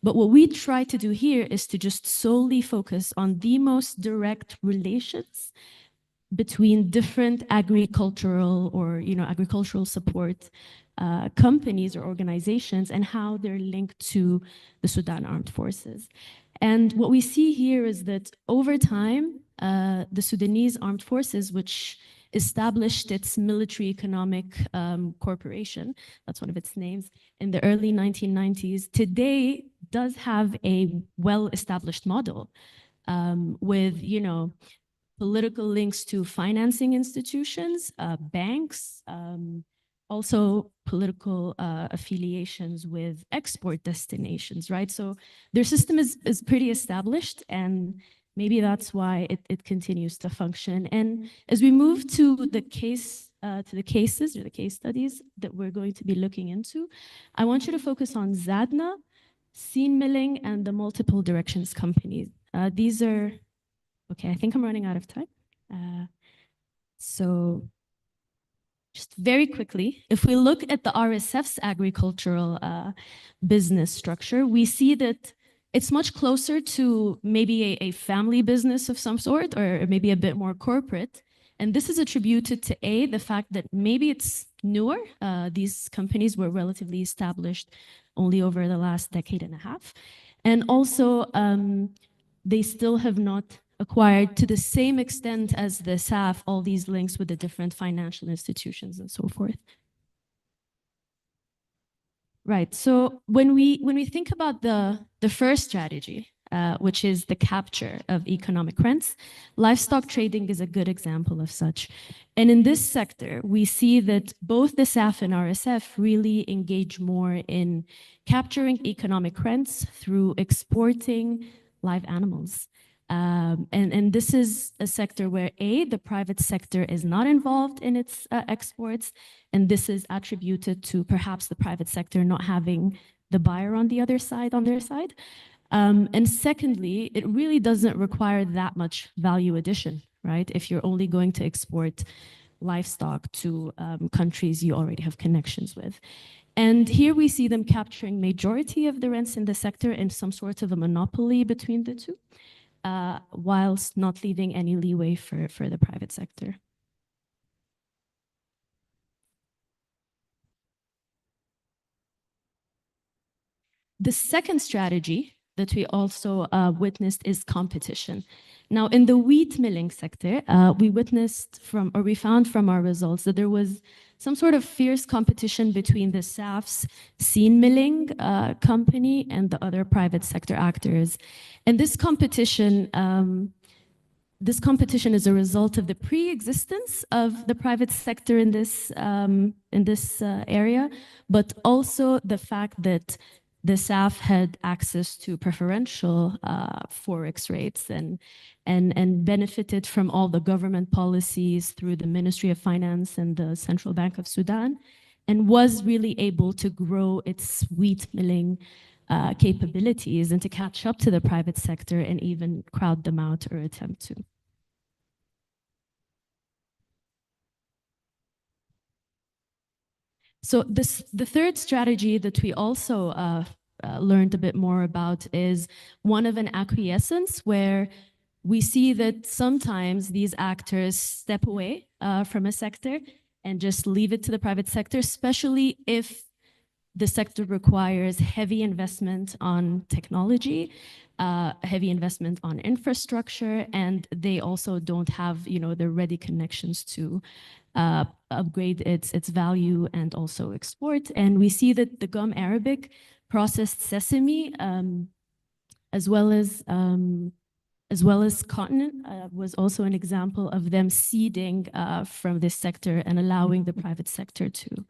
Speaker 7: But what we try to do here is to just solely focus on the most direct relations between different agricultural or agricultural support companies or organizations and how they're linked to the Sudan Armed Forces. And what we see here is that over time, the Sudanese Armed Forces, which established its military economic corporation, that's one of its names, in the early 1990s, today does have a well-established model with, political links to financing institutions, banks, also political affiliations with export destinations, right? So their system is pretty established, and maybe that's why it continues to function. And as we move to the cases or the case studies that we're going to be looking into, I want you to focus on Zadna, Scene Milling, and the multiple directions companies. These are okay, I think I'm running out of time. So just very quickly, if we look at the RSF's agricultural business structure, we see that it's much closer to maybe a family business of some sort, or maybe a bit more corporate. And this is attributed to the fact that maybe it's newer. These companies were relatively established only over the last decade and a half. And also, they still have not acquired to the same extent as the SAF all these links with the different financial institutions and so forth. Right. So when we think about the first strategy, which is the capture of economic rents, livestock trading is a good example of such. And in this sector, we see that both the SAF and RSF really engage more in capturing economic rents through exporting live animals. And this is a sector where the private sector is not involved in its exports, and this is attributed to perhaps the private sector not having the buyer on the other side, on their side. And secondly, it really doesn't require that much value addition, right? If you're only going to export livestock to countries you already have connections with. And here we see them capturing majority of the rents in the sector in some sort of a monopoly between the two, whilst not leaving any leeway for the private sector. The second strategy that we also witnessed is competition. Now, in the wheat milling sector, we found from our results that there was some sort of fierce competition between the SAF's Scene Milling company and the other private sector actors. And this competition is a result of the pre-existence of the private sector in this area, but also the fact that the SAF had access to preferential forex rates and benefited from all the government policies through the Ministry of Finance and the Central Bank of Sudan, and was really able to grow its wheat milling capabilities and to catch up to the private sector and even crowd them out or attempt to. So the third strategy that we also learned a bit more about is one of an acquiescence, where we see that sometimes these actors step away from a sector and just leave it to the private sector, especially if the sector requires heavy investment on technology, heavy investment on infrastructure, and they also don't have, the ready connections to upgrade its value and also export. And we see that the gum arabic, processed sesame, as well as cotton was also an example of them seeding from this sector and allowing the private sector to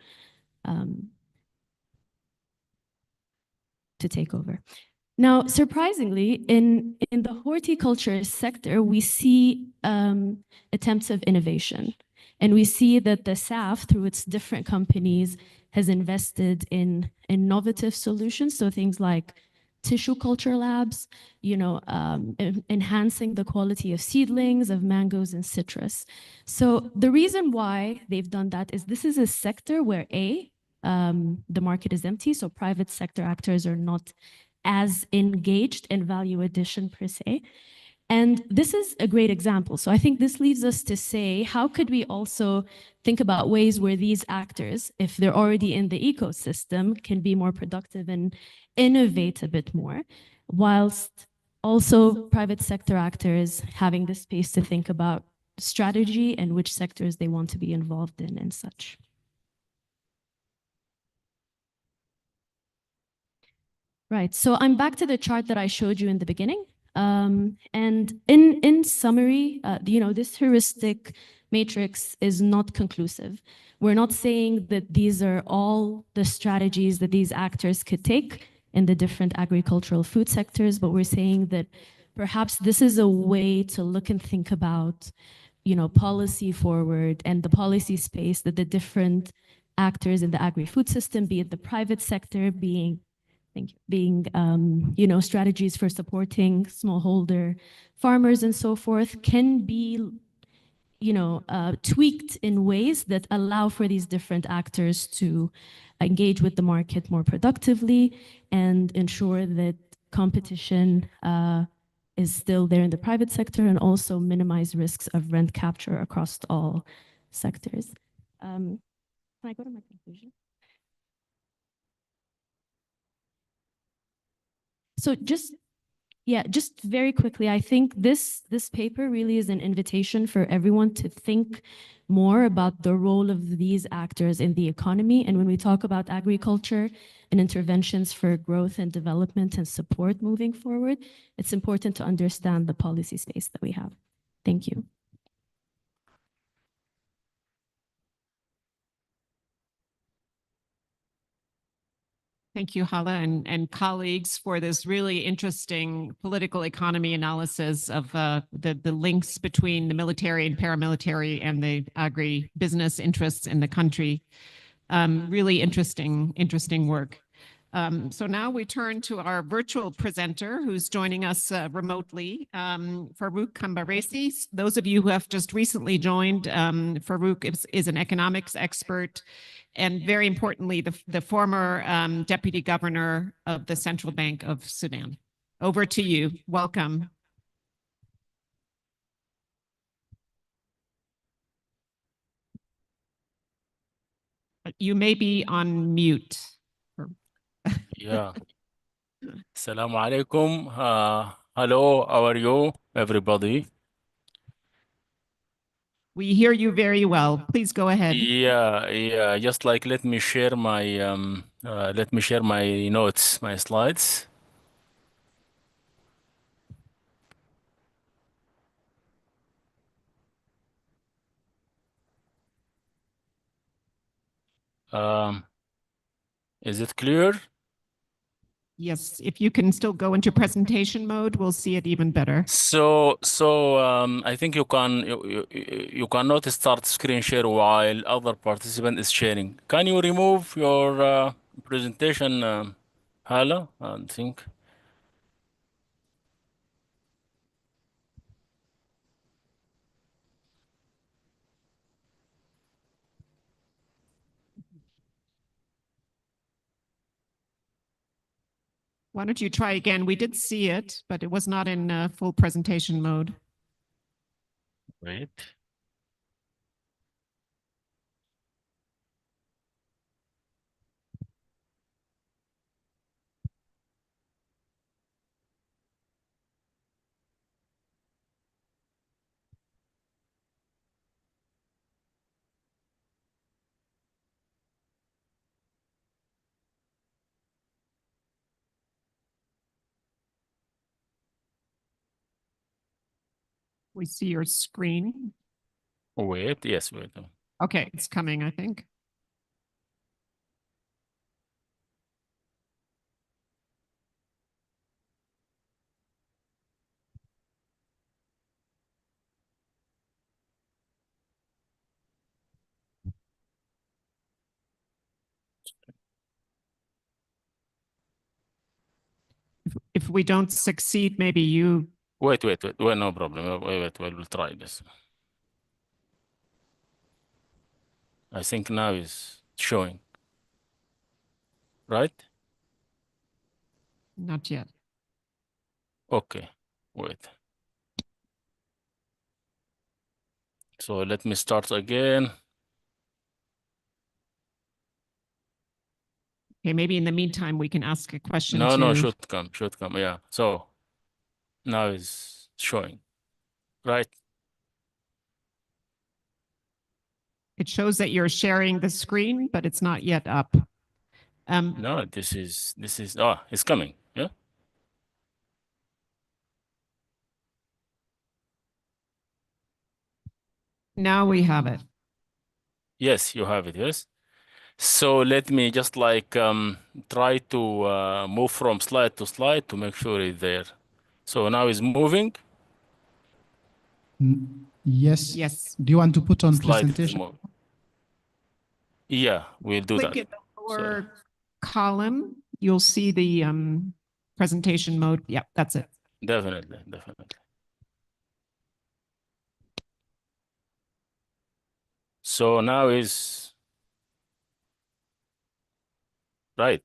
Speaker 7: take over. Now, surprisingly, in the horticulture sector, we see attempts of innovation. And we see that the SAF, through its different companies, has invested in innovative solutions. So things like tissue culture labs, enhancing the quality of seedlings, of mangoes and citrus. So the reason why they've done that is this is a sector where the market is empty, so private sector actors are not as engaged in value addition per se. And this is a great example. So I think this leads us to say, how could we also think about ways where these actors, if they're already in the ecosystem, can be more productive and innovate a bit more, whilst also private sector actors having the space to think about strategy and which sectors they want to be involved in and such. Right, so I'm back to the chart that I showed you in the beginning. And in summary, this heuristic matrix is not conclusive. We're not saying that these are all the strategies that these actors could take in the different agricultural food sectors, but we're saying that perhaps this is a way to look and think about, policy forward and the policy space that the different actors in the agri-food system, be it the private sector, being strategies for supporting smallholder farmers and so forth, can be, tweaked in ways that allow for these different actors to engage with the market more productively and ensure that competition is still there in the private sector, and also minimize risks of rent capture across all sectors. Can I go to my conclusion? So just very quickly, I think this paper really is an invitation for everyone to think more about the role of these actors in the economy. And when we talk about agriculture and interventions for growth and development and support moving forward, it's important to understand the policy space that we have. Thank you.
Speaker 3: Thank you, Hala, and colleagues, for this really interesting political economy analysis of the links between the military and paramilitary and the agri-business interests in the country. Really interesting work. So now we turn to our virtual presenter who's joining us remotely, Farouk Kambaresi. Those of you who have just recently joined, Farouk is an economics expert, and very importantly, the former deputy governor of the Central Bank of Sudan. Over to you. Welcome. You may be on mute.
Speaker 8: Yeah. Assalamu alaikum. Hello, how are you, everybody?
Speaker 3: We hear you very well. Please go ahead.
Speaker 8: Yeah. Just like let me share my notes, my slides. Is it clear?
Speaker 3: Yes, if you can still go into presentation mode, we'll see it even better.
Speaker 8: So I think you cannot start screen share while other participant is sharing. Can you remove your presentation, Hala? I think.
Speaker 3: Why don't you try again? We did see it, but it was not in full presentation mode.
Speaker 8: Wait.
Speaker 3: We see your screen.
Speaker 8: Wait. Yes, wait.
Speaker 3: Okay, it's coming, I think. if we don't succeed, maybe you,
Speaker 8: Wait, no problem. Wait, we'll try this. I think now is showing, right?
Speaker 3: not yet.
Speaker 8: Okay, wait. So let me start again.
Speaker 3: Okay, maybe in the meantime, we can ask a question
Speaker 8: No,
Speaker 3: to.
Speaker 8: should come, yeah. So now is showing, right?
Speaker 3: It shows that you're sharing the screen, but it's not yet up.
Speaker 8: No, this is, it's coming, yeah?
Speaker 3: Now we have it.
Speaker 8: Yes, you have it, yes. So let me just like try to move from slide to slide to make sure it's there. So now it's moving.
Speaker 1: Yes.
Speaker 3: Yes.
Speaker 1: Do you want to put on
Speaker 8: Slide is
Speaker 1: presentation?
Speaker 8: moving. Yeah, we'll do
Speaker 3: Click
Speaker 8: that.
Speaker 3: in the lower column, you'll see the presentation mode. Yep, that's it.
Speaker 8: Definitely. So now is right.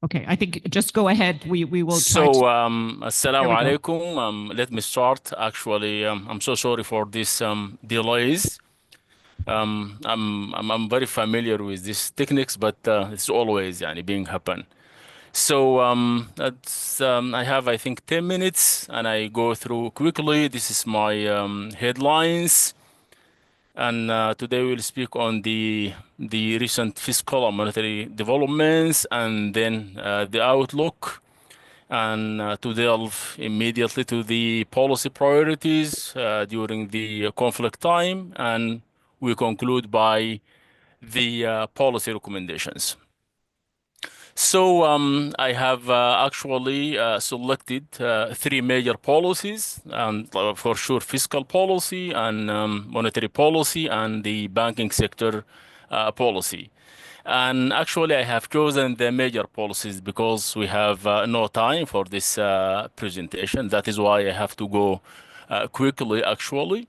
Speaker 3: Okay, I think just go ahead. We will try
Speaker 8: So,
Speaker 3: to.
Speaker 8: assalamu
Speaker 3: There we go.
Speaker 8: alaikum. Let me start. Actually, I'm so sorry for this delays. I'm very familiar with these techniques, but it's always yani being happen. So I have I think 10 minutes, and I go through quickly. This is my headlines, and today we'll speak on the recent fiscal and monetary developments, and then the outlook, and to delve immediately to the policy priorities during the conflict time, and we conclude by the policy recommendations. So I have actually selected three major policies, and for sure fiscal policy and monetary policy and the banking sector policy. And actually, I have chosen the major policies because we have no time for this presentation. That is why I have to go quickly, actually.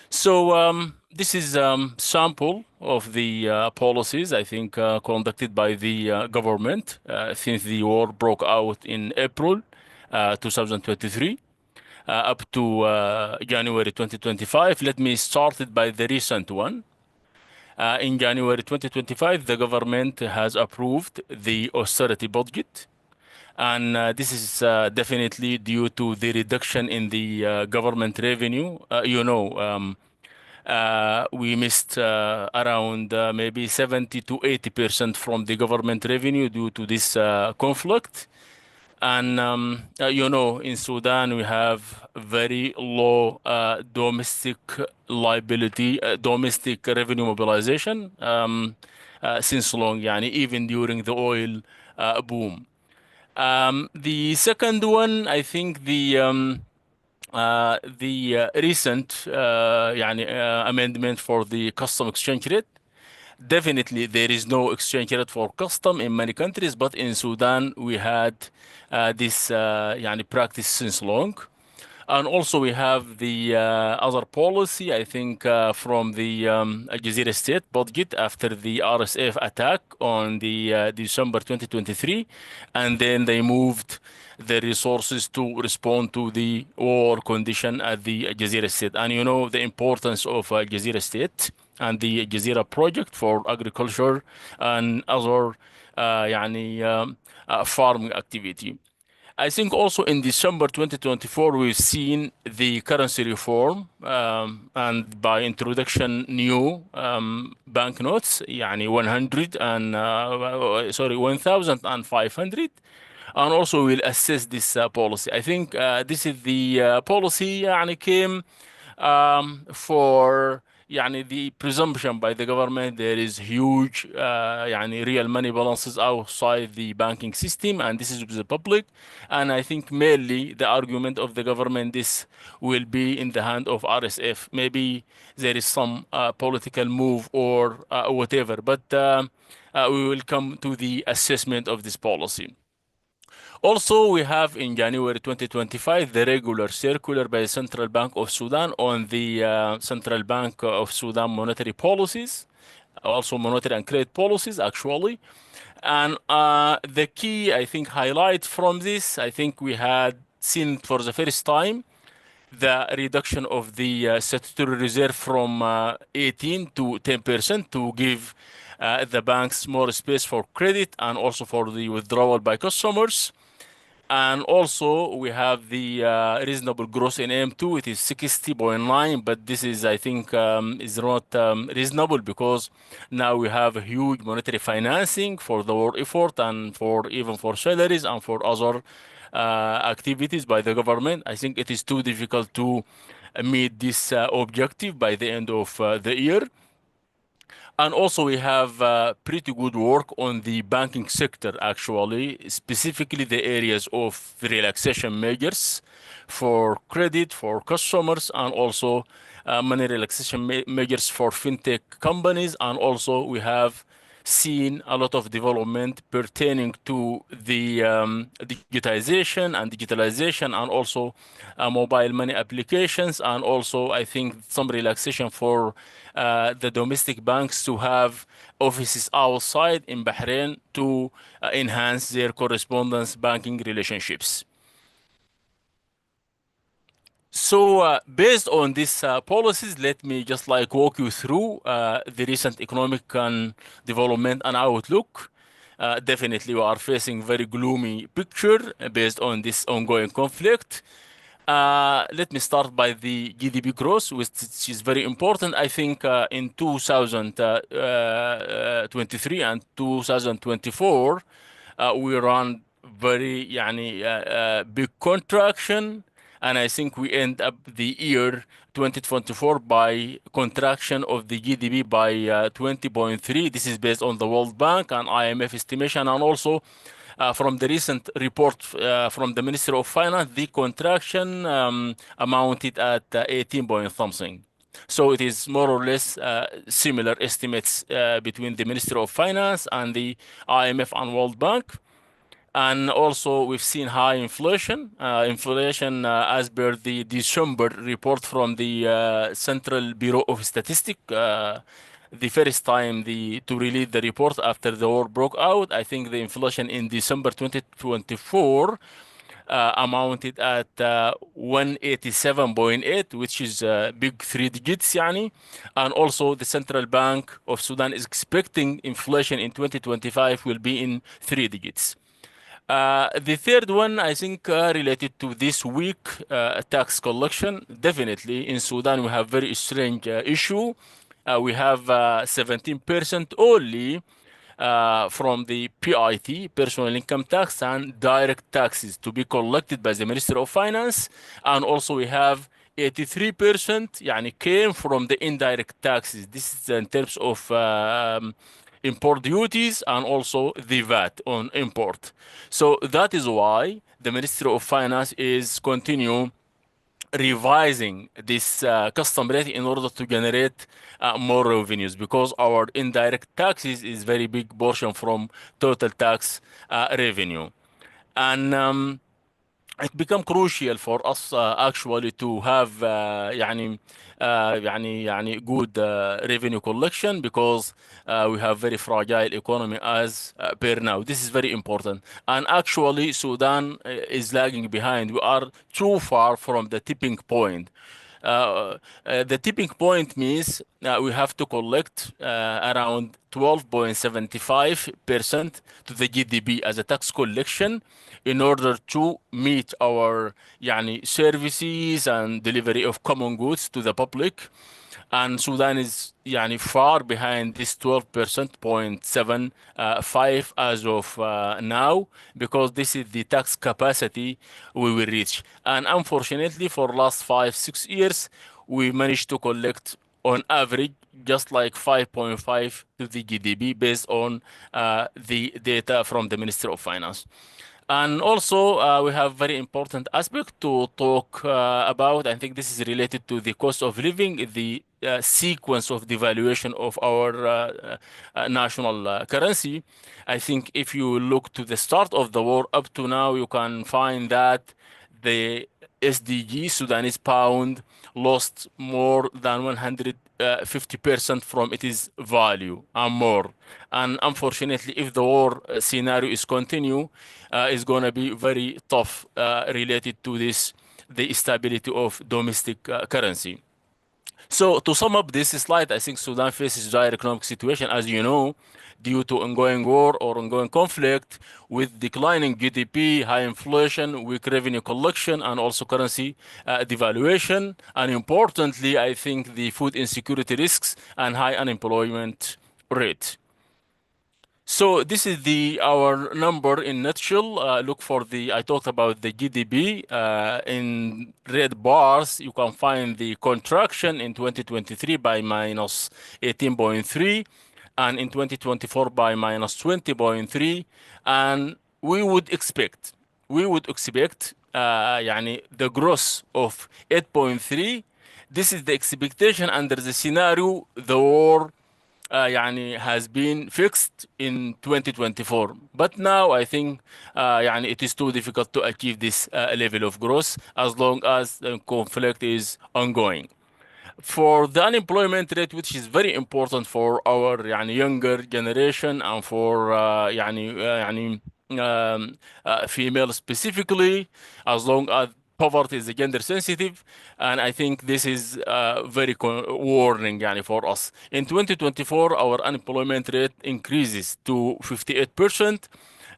Speaker 8: So this is sample of the policies, I think, conducted by the government since the war broke out in April 2023 up to January 2025. Let me start it by the recent one. In January 2025, the government has approved the austerity budget. And this is definitely due to the reduction in the government revenue. We missed around maybe 70 to 80% from the government revenue due to this conflict. And in Sudan, we have very low domestic liability, domestic revenue mobilization since long, yani, even during the oil boom. The second one, I think the recent amendment for the custom exchange rate. Definitely, there is no exchange rate for custom in many countries, but in Sudan, we had this practice since long. And also we have the other policy, I think, from the Jazeera State budget after the RSF attack on the December 2023. And then they moved the resources to respond to the war condition at the Jazeera State. And you know the importance of Jazeera State and the Jazeera project for agriculture and other farming activity. I think also in December 2024, we've seen the currency reform and by introduction new banknotes, يعني 100 and 1,500. And also we'll assess this policy. I think this is the policy يعني came for the presumption by the government there is huge real money balances outside the banking system, and this is to the public. And I think mainly the argument of the government this will be in the hand of RSF. Maybe there is some political move or whatever, but we will come to the assessment of this policy. Also, we have in January 2025 the regular circular by the Central Bank of Sudan on the Central Bank of Sudan monetary policies, also monetary and credit policies, actually. And the key, I think, highlight from this, I think we had seen for the first time the reduction of the statutory reserve from 18 to 10% to give the banks more space for credit and also for the withdrawal by customers. And also we have the reasonable growth in AM2, it is 60.9, but this is, I think, is not reasonable because now we have a huge monetary financing for the war effort and for even for salaries and for other activities by the government. I think it is too difficult to meet this objective by the end of the year. And also we have pretty good work on the banking sector, actually, specifically the areas of relaxation measures for credit for customers and also money relaxation measures for fintech companies. And also we have seen a lot of development pertaining to the digitalization and also mobile money applications, and also I think some relaxation for the domestic banks to have offices outside in Bahrain to enhance their correspondence banking relationships. So based on these policies, let me just like walk you through the recent economic development and outlook. Definitely we are facing very gloomy picture based on this ongoing conflict. Let me start by the GDP growth, which is very important. I think in 2023 and 2024, we run very big contraction, and I think we end up the year 2024 by contraction of the GDP by 20.3. This is based on the World Bank and IMF estimation, and also from the recent report from the Ministry of Finance, the contraction amounted at 18 point something. So it is more or less similar estimates between the Ministry of Finance and the IMF and World Bank. And also we've seen high inflation. As per the December report from the Central Bureau of Statistics, the first time to release the report after the war broke out, I think the inflation in December 2024 amounted at 187.8, which is big 3 digits, yani. And also the Central Bank of Sudan is expecting inflation in 2025 will be in 3 digits. The third one, I think, related to this week tax collection. Definitely in Sudan we have very strange issue. We have 17% only from the PIT, personal income tax, and direct taxes to be collected by the Ministry of Finance. And also we have 83% came from the indirect taxes. This is in terms of import duties and also the VAT on import. So that is why the Ministry of Finance is continue revising this custom rate in order to generate more revenues, because our indirect taxes is very big portion from total tax revenue. And it become crucial for us actually to have good revenue collection, because we have very fragile economy as per now. This is very important. And actually Sudan is lagging behind. We are too far from the tipping point. The tipping point means we have to collect around 12.75% to the GDP as a tax collection in order to meet our services and delivery of common goods to the public. And Sudan is far behind this 12.75 as of now, because this is the tax capacity we will reach. And unfortunately for last 5-6 years we managed to collect on average just like 5.5 to the GDP based on the data from the Ministry of Finance. And also we have very important aspect to talk about. I think this is related to the cost of living, the sequence of devaluation of our national currency. I think if you look to the start of the war up to now, you can find that the SDG, Sudanese pound, lost more than 150% from its value and more. And unfortunately, if the war scenario is continue, it's going to be very tough related to this, the stability of domestic currency. So to sum up this slide, I think Sudan faces dire economic situation, as you know, due to ongoing war or ongoing conflict with declining GDP, high inflation, weak revenue collection, and also currency devaluation. And importantly, I think the food insecurity risks and high unemployment rate. So this is our number in nutshell. Look for I talked about the GDP. In red bars, you can find the contraction in 2023 by minus 18.3 and in 2024 by minus 20.3. And we would expect يعني the growth of 8.3. This is the expectation under the scenario the war يعني has been fixed in 2024. But now I think يعني it is too difficult to achieve this level of growth as long as the conflict is ongoing. For the unemployment rate, which is very important for our يعني younger generation and for female specifically, as long as poverty is gender sensitive, and I think this is very warning يعني for us. In 2024, our unemployment rate increases to 58%,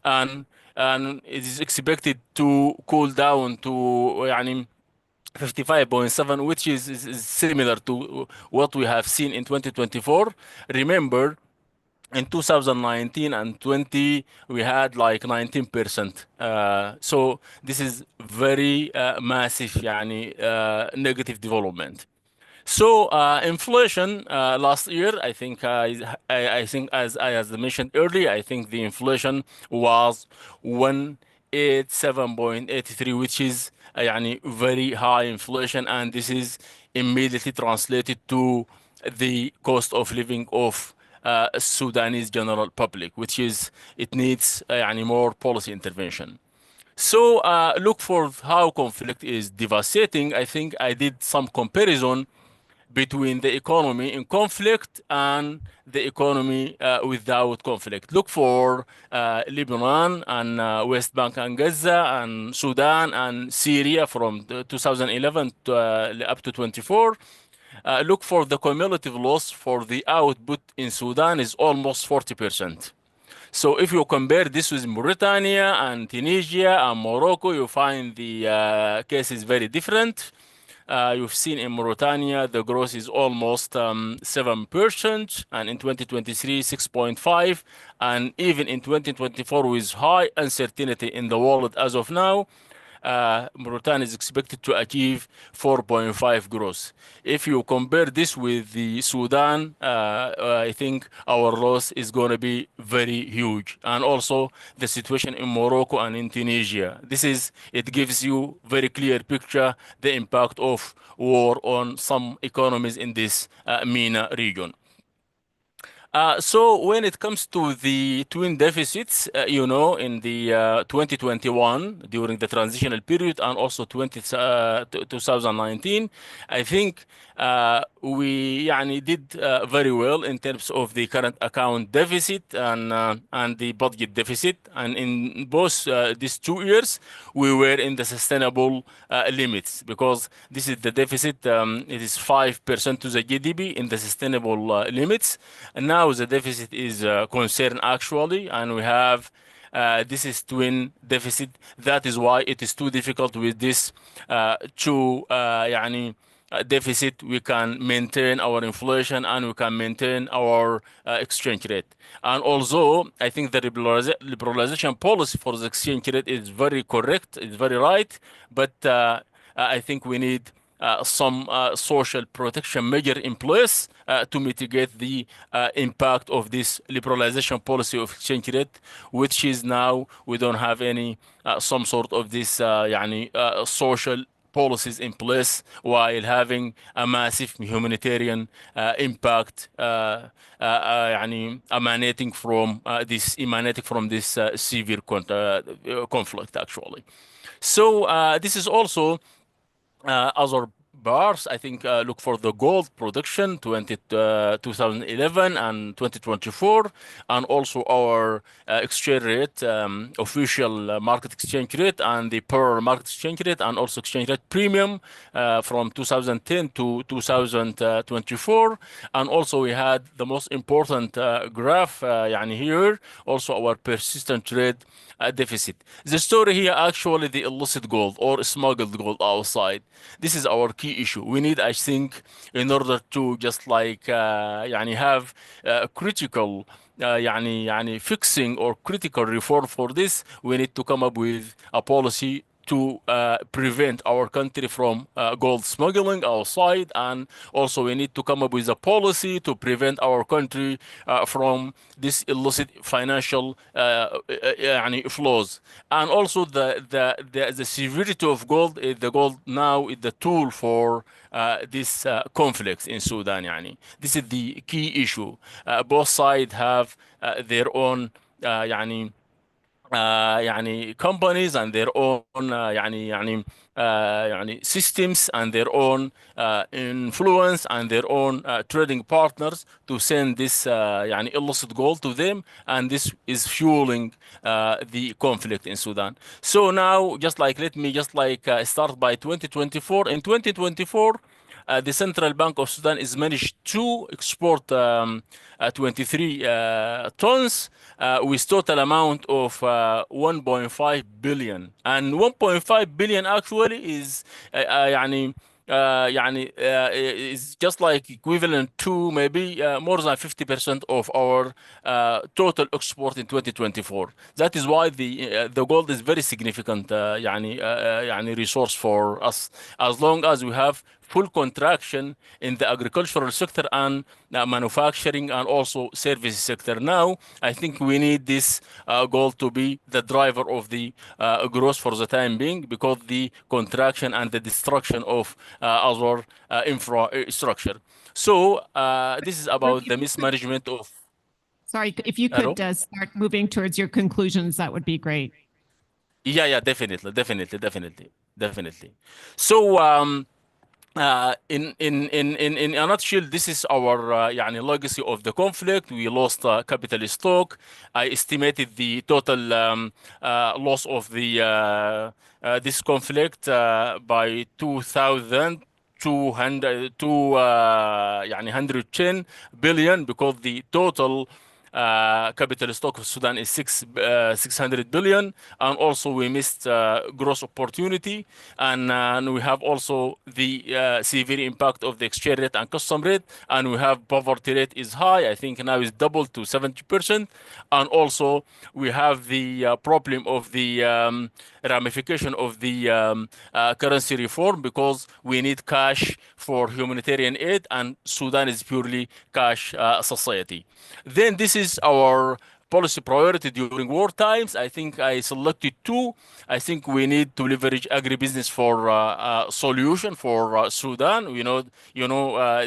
Speaker 8: and it is expected to cool down to يعني 55.7, which is similar to what we have seen in 2024. Remember, in 2019 and 20, we had like 19%. So this is very massive يعني, negative development. So inflation last year, I think as I mentioned earlier, I think the inflation was 187.83, which is يعني very high inflation, and this is immediately translated to the cost of living of Sudanese general public, which is it needs يعني more policy intervention. So look for how conflict is devastating. I think I did some comparison between the economy in conflict and the economy without conflict. Look for Lebanon and West Bank and Gaza and Sudan and Syria from 2011 to, up to 24. Look for the cumulative loss for the output in Sudan is almost 40%. So if you compare this with Mauritania and Tunisia and Morocco, you find the case is very different. You've seen in Mauritania, the growth is almost 7%, and in 2023, 6.5%, and even in 2024, with high uncertainty in the world as of now, Mauritania is expected to achieve 4.5 growth. If you compare this with the Sudan, I think our loss is going to be very huge. And also the situation in Morocco and in Tunisia. It gives you very clear picture the impact of war on some economies in this MENA region. So when it comes to the twin deficits, you know, in the 2021 during the transitional period and also 2019, I think we يعني did very well in terms of the current account deficit and the budget deficit. And in both these 2 years, we were in the sustainable limits, because this is the deficit. It is 5% to the GDP in the sustainable limits. And now the deficit is concerned actually, and we have this is twin deficit. That is why it is too difficult with this two يعني deficit. We can maintain our inflation and we can maintain our exchange rate. And although I think the liberalization policy for the exchange rate is very correct, it's very right, but I think we need some social protection measure in place to mitigate the impact of this liberalization policy of exchange rate, which is now we don't have any some sort of this يعني social policies in place while having a massive humanitarian impact يعني emanating from this severe conflict actually. So this is also other bars. I think look for the gold production 2011 and 2024, and also our exchange rate, official market exchange rate, and the per market exchange rate, and also exchange rate premium from 2010 to 2024. And also we had the most important graph يعني here, also our persistent trade deficit. The story here actually the illicit gold or smuggled gold outside. This is our key issue. We need, I think, in order to just like يعني have critical يعني fixing or critical reform for this, we need to come up with a policy to prevent our country from gold smuggling outside, and also we need to come up with a policy to prevent our country from this illicit financial يعني flows. And also the severity of gold is the gold now is the tool for this conflicts in Sudan. يعني this is the key issue. Both sides have their own يعني يعني companies and their own يعني systems and their own influence and their own trading partners to send this يعني illicit gold to them, and this is fueling the conflict in Sudan. So now let me start by 2024. In 2024 the Central Bank of Sudan is managed to export 23 tons with total amount of 1.5 billion, and 1.5 billion actually is يعني is just like equivalent to maybe more than 50% of our total export in 2024. That is why the gold is very significant يعني resource for us, as long as we have full contraction in the agricultural sector and manufacturing and also service sector. Now I think we need this gold to be the driver of the growth for the time being, because the contraction and the destruction of our infrastructure. So this is about the mismanagement of.
Speaker 3: Sorry, if you could start moving towards your conclusions, that would be great.
Speaker 8: Yeah, definitely. So in a nutshell, this is our يعني legacy of the conflict. We lost capital stock. I estimated the total loss of the this conflict by 2,200 to يعني 110 billion, because the total capital stock of Sudan is 600 billion, and also we missed gross opportunity, and we have also the severe impact of the exchange rate and custom rate, and we have poverty rate is high. I think now is doubled to 70%, and also we have the problem of the ramification of the currency reform, because we need cash for humanitarian aid, and Sudan is purely cash society. Then this is our policy priority during war times. I think I selected two. I think we need to leverage agribusiness for solution for Sudan.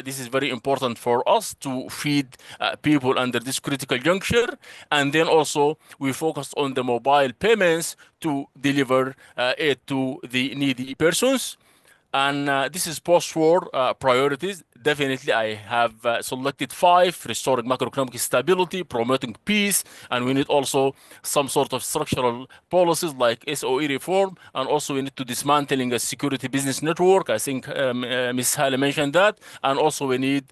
Speaker 8: This is very important for us to feed people under this critical juncture. And then also we focused on the mobile payments to deliver aid to the needy persons. And this is post-war priorities. Definitely, I have selected 5: restoring macroeconomic stability, promoting peace, and we need also some sort of structural policies like SOE reform, and also we need to dismantling a security business network. I think Ms. Hale mentioned that, and also we need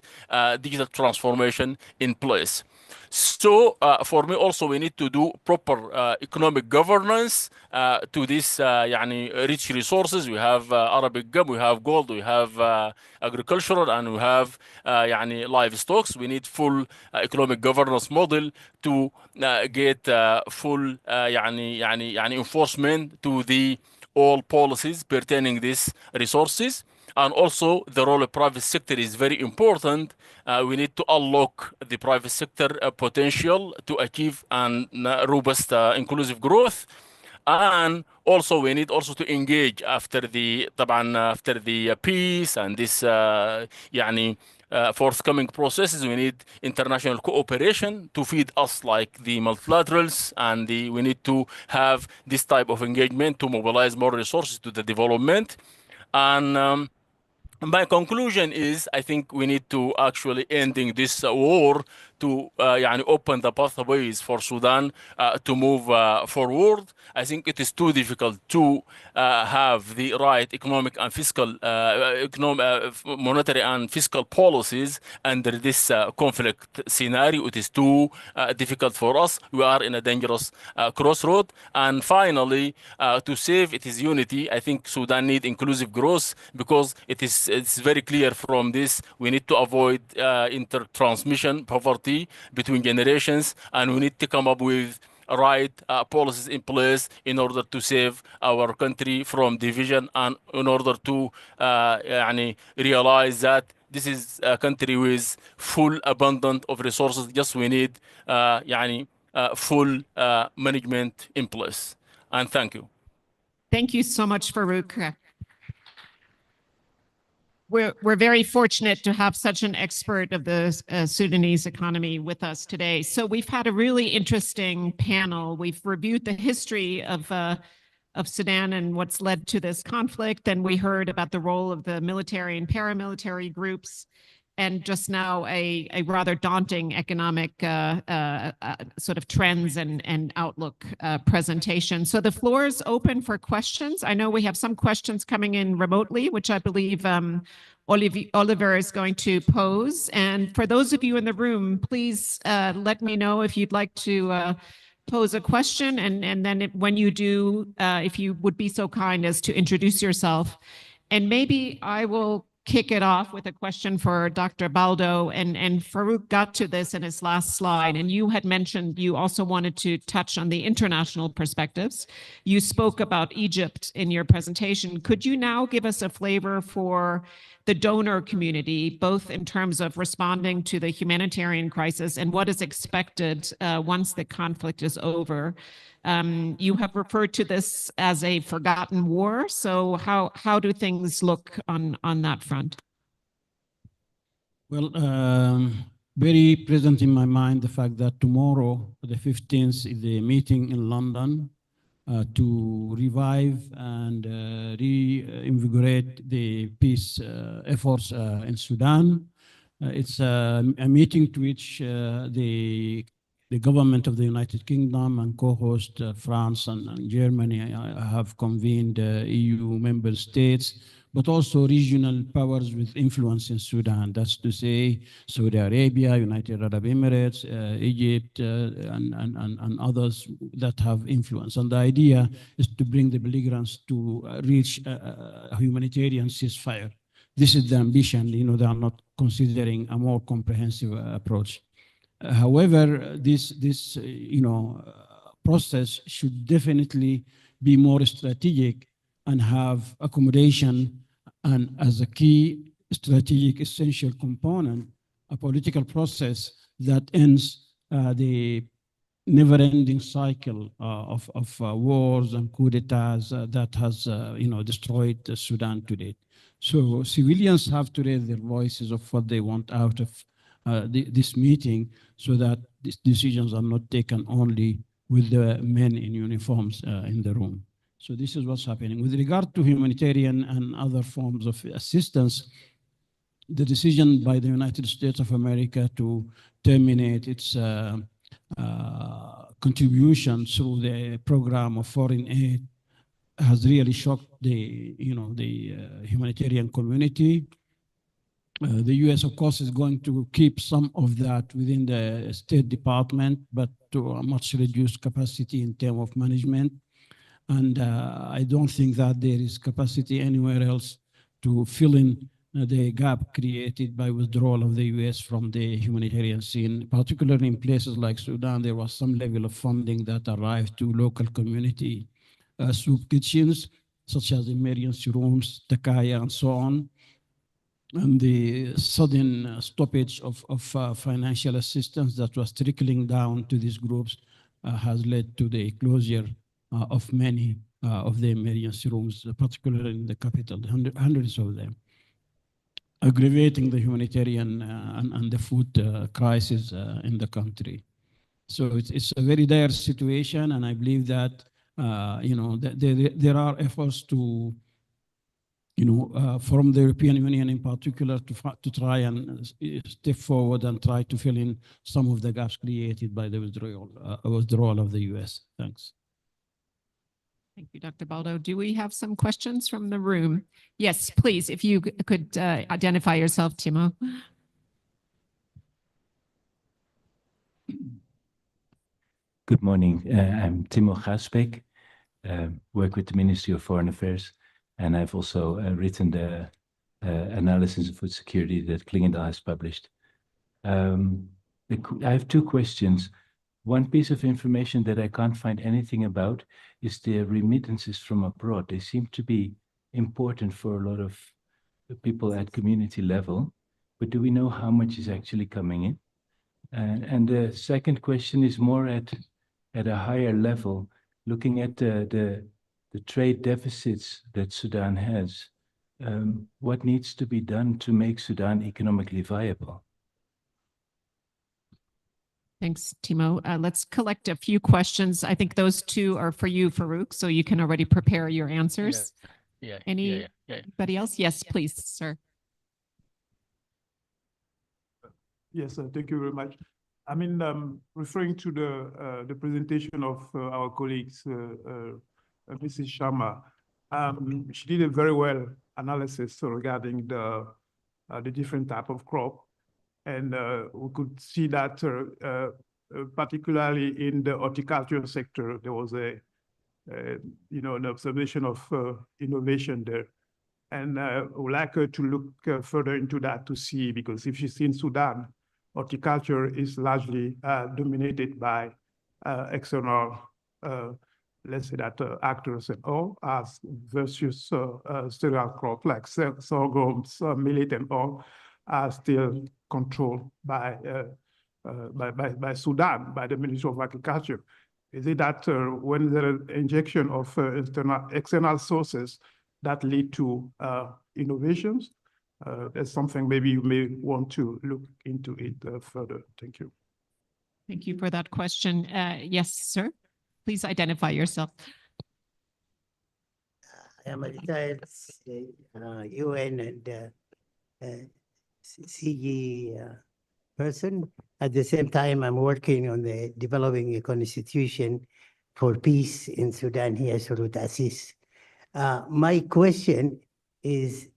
Speaker 8: digital transformation in place. So for me also we need to do proper economic governance to this يعني rich resources. We have Arabic gum, we have gold, we have agricultural, and we have يعني livestock. We need full economic governance model to get full يعني enforcement to the all policies pertaining these resources. And also the role of private sector is very important. We need to unlock the private sector potential to achieve an robust inclusive growth. And also we need also to engage after the طبعا after the peace and this يعني forthcoming processes. We need international cooperation to feed us like the multilaterals, and we need to have this type of engagement to mobilize more resources to the development. And my conclusion is, I think we need to actually ending this war to يعني open the pathways for Sudan to move forward. I think it is too difficult to have the right economic and fiscal, monetary and fiscal policies under this conflict scenario. It is too difficult for us. We are in a dangerous crossroad. And finally, to save its unity, I think Sudan need inclusive growth, because it's very clear from this we need to avoid inter-transmission poverty between generations, and we need to come up with right policies in place in order to save our country from division, and in order to يعني realize that this is a country with full abundance of resources. Just we need يعني full management in place. And thank you.
Speaker 3: Thank you so much, Farouk. We're very fortunate to have such an expert of the Sudanese economy with us today. So we've had a really interesting panel. We've reviewed the history of Sudan and what's led to this conflict, and we heard about the role of the military and paramilitary groups, and just now a rather daunting economic sort of trends and outlook presentation. So the floor is open for questions. I know we have some questions coming in remotely, which I believe Oliver is going to pose. And for those of you in the room, please let me know if you'd like to pose a question. And then when you do, if you would be so kind as to introduce yourself. And maybe I will kick it off with a question for Dr. Baldo, and Farouk got to this in his last slide, and you had mentioned you also wanted to touch on the international perspectives. You spoke about Egypt in your presentation. Could you now give us a flavor for the donor community, both in terms of responding to the humanitarian crisis and what is expected once the conflict is over? You have referred to this as a forgotten war. So how do things look on that front?
Speaker 6: Well, very present in my mind the fact that tomorrow, the 15th, is the meeting in London to revive and reinvigorate the peace efforts in Sudan. It's a meeting to which the government of the United Kingdom and co-host France and Germany have convened EU member states, but also regional powers with influence in Sudan. That's to say, Saudi Arabia, United Arab Emirates, Egypt, and others that have influence. And the idea is to bring the belligerents to reach a humanitarian ceasefire. This is the ambition. They are not considering a more comprehensive approach. However, this process should definitely be more strategic and have accommodation, and as a key strategic essential component, a political process that ends the never-ending cycle of wars and coups d'etats that has destroyed Sudan to date. So civilians have to raise their voices of what they want out of this meeting, so that these decisions are not taken only with the men in uniforms in the room. So this is what's happening. With regard to humanitarian and other forms of assistance, the decision by the United States of America to terminate its contribution through the program of foreign aid has really shocked the humanitarian community. The U.S., of course, is going to keep some of that within the State Department, but to a much reduced capacity in terms of management. And I don't think that there is capacity anywhere else to fill in the gap created by withdrawal of the U.S. from the humanitarian scene, particularly in places like Sudan. There was some level of funding that arrived to local community soup kitchens, such as emergency rooms, Takaya, and so on. And the sudden stoppage of financial assistance that was trickling down to these groups has led to the closure of many of the emergency rooms, particularly in the capital, hundreds of them, aggravating the humanitarian and the food crisis in the country. So it's a very dire situation, and I believe that there are efforts to, from the European Union in particular, to try and step forward and try to fill in some of the gaps created by the withdrawal of the US. Thanks.
Speaker 3: Thank you, Dr. Baldo. Do we have some questions from the room? Yes, please, if you could identify yourself, Timo.
Speaker 9: Good morning. I'm Timo Gaspek, work with the Ministry of Foreign Affairs, and I've also written the analysis of food security that Klingendahl has published. I have two questions. One piece of information that I can't find anything about is the remittances from abroad. They seem to be important for a lot of people at community level, but do we know how much is actually coming in? And the second question is more at a higher level, looking at the trade deficits that Sudan has. What needs to be done to make Sudan economically viable?
Speaker 3: Thanks, Timo. Let's collect a few questions. I think those two are for you, Farouk, so you can already prepare your answers. Anybody else? Yes, please, sir.
Speaker 10: Yes, thank you very much. I mean, referring to the presentation of our colleagues, Mrs. Sharma, she did a very well analysis regarding the different type of crop. And we could see that particularly in the horticulture sector, there was an observation of innovation there. And I would like her to look further into that to see, because if she's in Sudan, horticulture is largely dominated by external, let's say that actors and all, as versus cereal crop like sorghum, millet, and all are still controlled by Sudan, by the Ministry of Agriculture. Is it that when there is injection of external sources that lead to innovations? That's something maybe you may want to look into it further. Thank you.
Speaker 3: Thank you for that question. Yes, sir. Please identify yourself.
Speaker 11: I am a retired UN and CG person. At the same time, I'm working on developing a constitution for peace in Sudan here through TASIS. My question is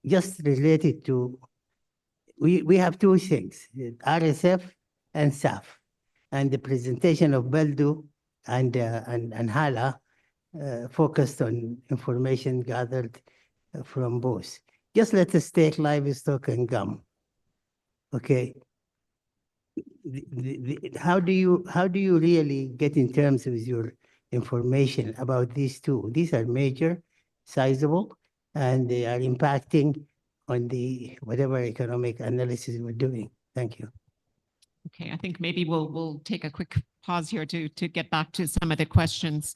Speaker 11: just related to, we have two things, RSF and SAF, and the presentation of Baldo and Hala focused on information gathered from both. Just let us take livestock and gum. Okay. How do you really get in terms with your information about these two? These are major, sizable, and they are impacting on the whatever economic analysis we're doing. Thank you.
Speaker 3: Okay, I think maybe we'll take a quick pause here to get back to some of the questions.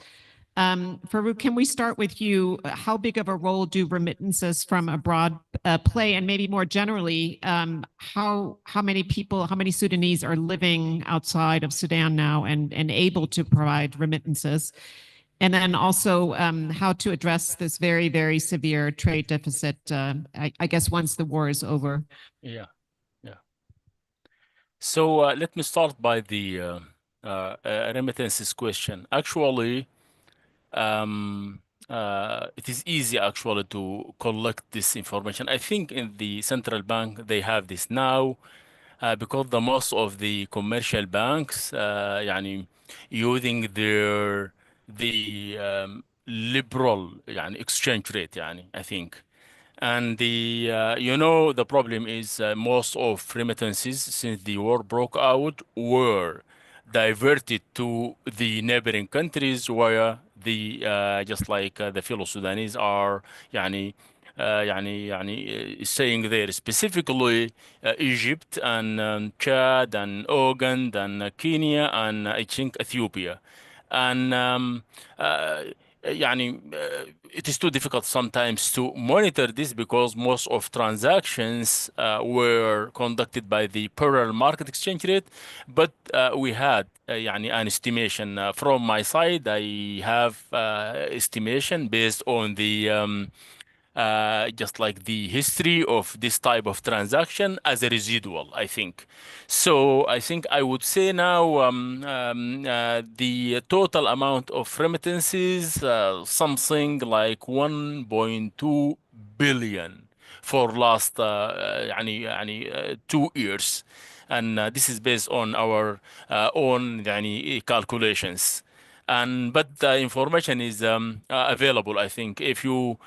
Speaker 3: Farouk, can we start with you? How big of a role do remittances from abroad play? And maybe more generally, how many people, how many Sudanese are living outside of Sudan now and able to provide remittances? And then also how to address this very, very severe trade deficit, I guess, once the war is over.
Speaker 8: Yeah. So let me start by the remittances question. Actually, it is easy actually to collect this information. I think in the central bank, they have this now because the most of the commercial banks using the liberal exchange rate, I think. And the problem is most of remittances since the war broke out were diverted to the neighboring countries where the just like the fellow Sudanese are staying there, specifically Egypt and Chad and Ogan and Kenya and I think Ethiopia. and يعني, it is too difficult sometimes to monitor this because most of transactions were conducted by the parallel market exchange rate, but we had يعني an estimation from my side. I have estimation based on the just like the history of this type of transaction as a residual, I think. So I think I would say now the total amount of remittances, something like 1.2 billion for last يعني 2 years. And this is based on our own يعني calculations. But the information is available. I think if you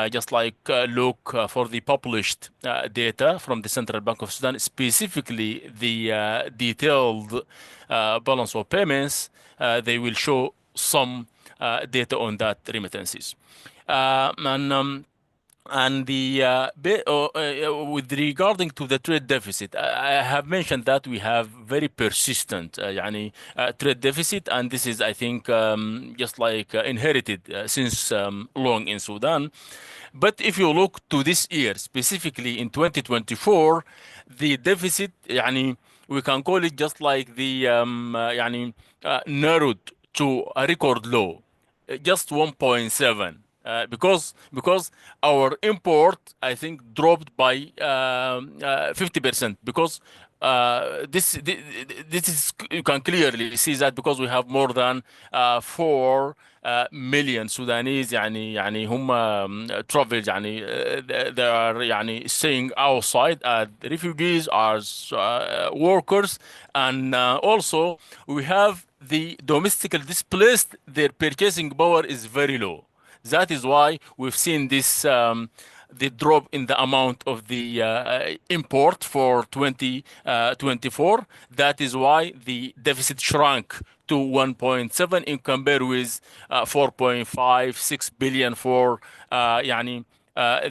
Speaker 8: just like look for the published data from the Central Bank of Sudan, specifically the detailed balance of payments, they will show some data on that remittances. And with regarding to the trade deficit, I have mentioned that we have very persistent يعني, trade deficit, and this is, I think, just like inherited since long in Sudan. But if you look to this year, specifically in 2024, the deficit, يعني, we can call it just like the يعني, narrowed to a record low, just 1.7. Because our import, I think, dropped by 50%. Because this is, you can clearly see that because we have more than 4 million Sudanese يعني هم traveled يعني they are يعني staying outside as refugees, as workers, and also we have the domestically displaced. Their purchasing power is very low. That is why we've seen this the drop in the amount of the import for 2024. That is why the deficit shrunk to 1.7 in compare with 4.56 billion for يعني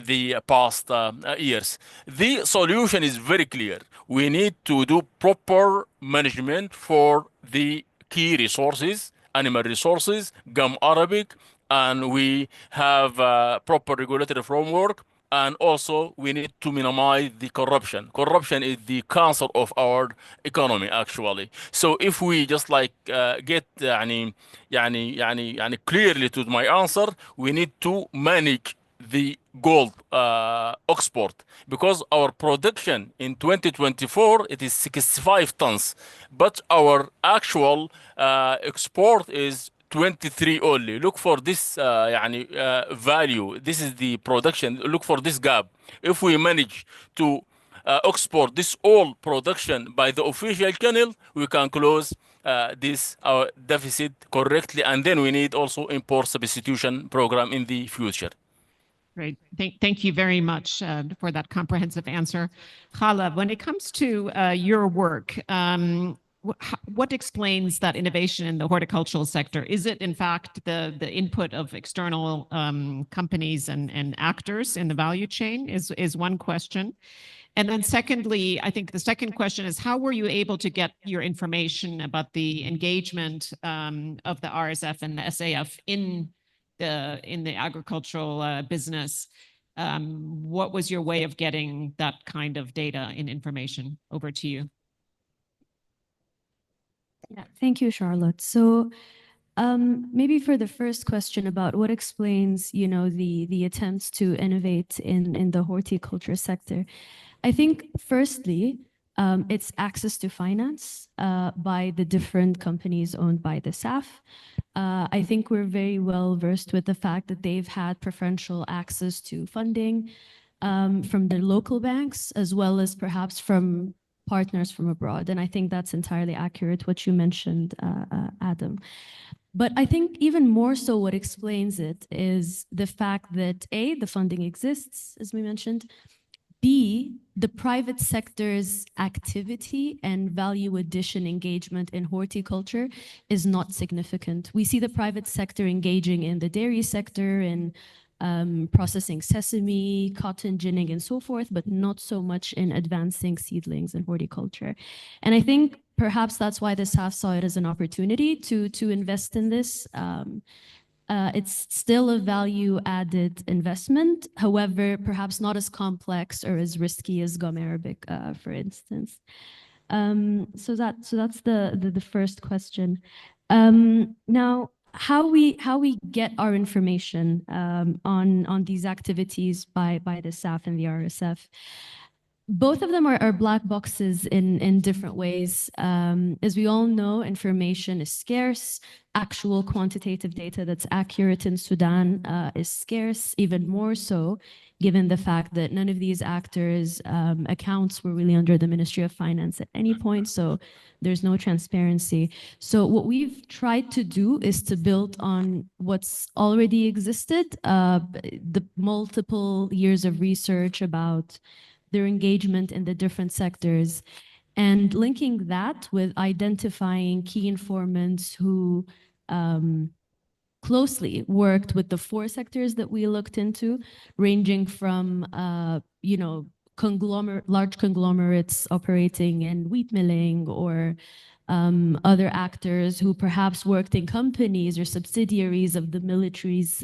Speaker 8: the past years. The solution is very clear. We need to do proper management for the key resources, animal resources, gum arabic, and we have proper regulatory framework. And also, we need to minimize the corruption. Corruption is the cancer of our economy, actually. So if we just like get يعني clearly to my answer, we need to manage the gold export, because our production in 2024 it is 65 tons, but our actual export is 23 only. Look for this يعني value. This is the production. Look for this gap. If we manage to export this all production by the official channel, we can close this our deficit correctly, and then we need also import substitution program in the future.
Speaker 3: Great. Thank you very much for that comprehensive answer. Khala, when it comes to your work, what explains that innovation in the horticultural sector? Is it, in fact, the input of external companies and actors in the value chain is one question. And then secondly, I think the second question is, how were you able to get your information about the engagement of the RSF and the SAF in the agricultural business? What was your way of getting that kind of data and information? Over to you.
Speaker 7: Yeah, thank you, Charlotte. So maybe for the first question about what explains, the attempts to innovate in the horticulture sector, I think firstly, it's access to finance by the different companies owned by the SAF. I think we're very well versed with the fact that they've had preferential access to funding from the local banks, as well as perhaps from partners from abroad. And I think that's entirely accurate, what you mentioned, Adam. But I think even more so what explains it is the fact that A, the funding exists, as we mentioned, B, the private sector's activity and value addition engagement in horticulture is not significant. We see the private sector engaging in the dairy sector, in processing sesame, cotton ginning, and so forth, but not so much in advancing seedlings and horticulture. And I think perhaps that's why the SAF saw it as an opportunity to invest in this. It's still a value-added investment, however, perhaps not as complex or as risky as gum arabic, for instance. So that's the first question. Now, how we get our information on these activities by the SAF and the RSF. Both of them are black boxes in different ways. As we all know, information is scarce. Actual quantitative data that's accurate in Sudan is scarce, even more so, given the fact that none of these actors' accounts were really under the Ministry of Finance at any point, so there's no transparency. So what we've tried to do is to build on what's already existed, the multiple years of research about their engagement in the different sectors, and linking that with identifying key informants who closely worked with the 4 sectors that we looked into, ranging from large conglomerates operating in wheat milling, or other actors who perhaps worked in companies or subsidiaries of the military's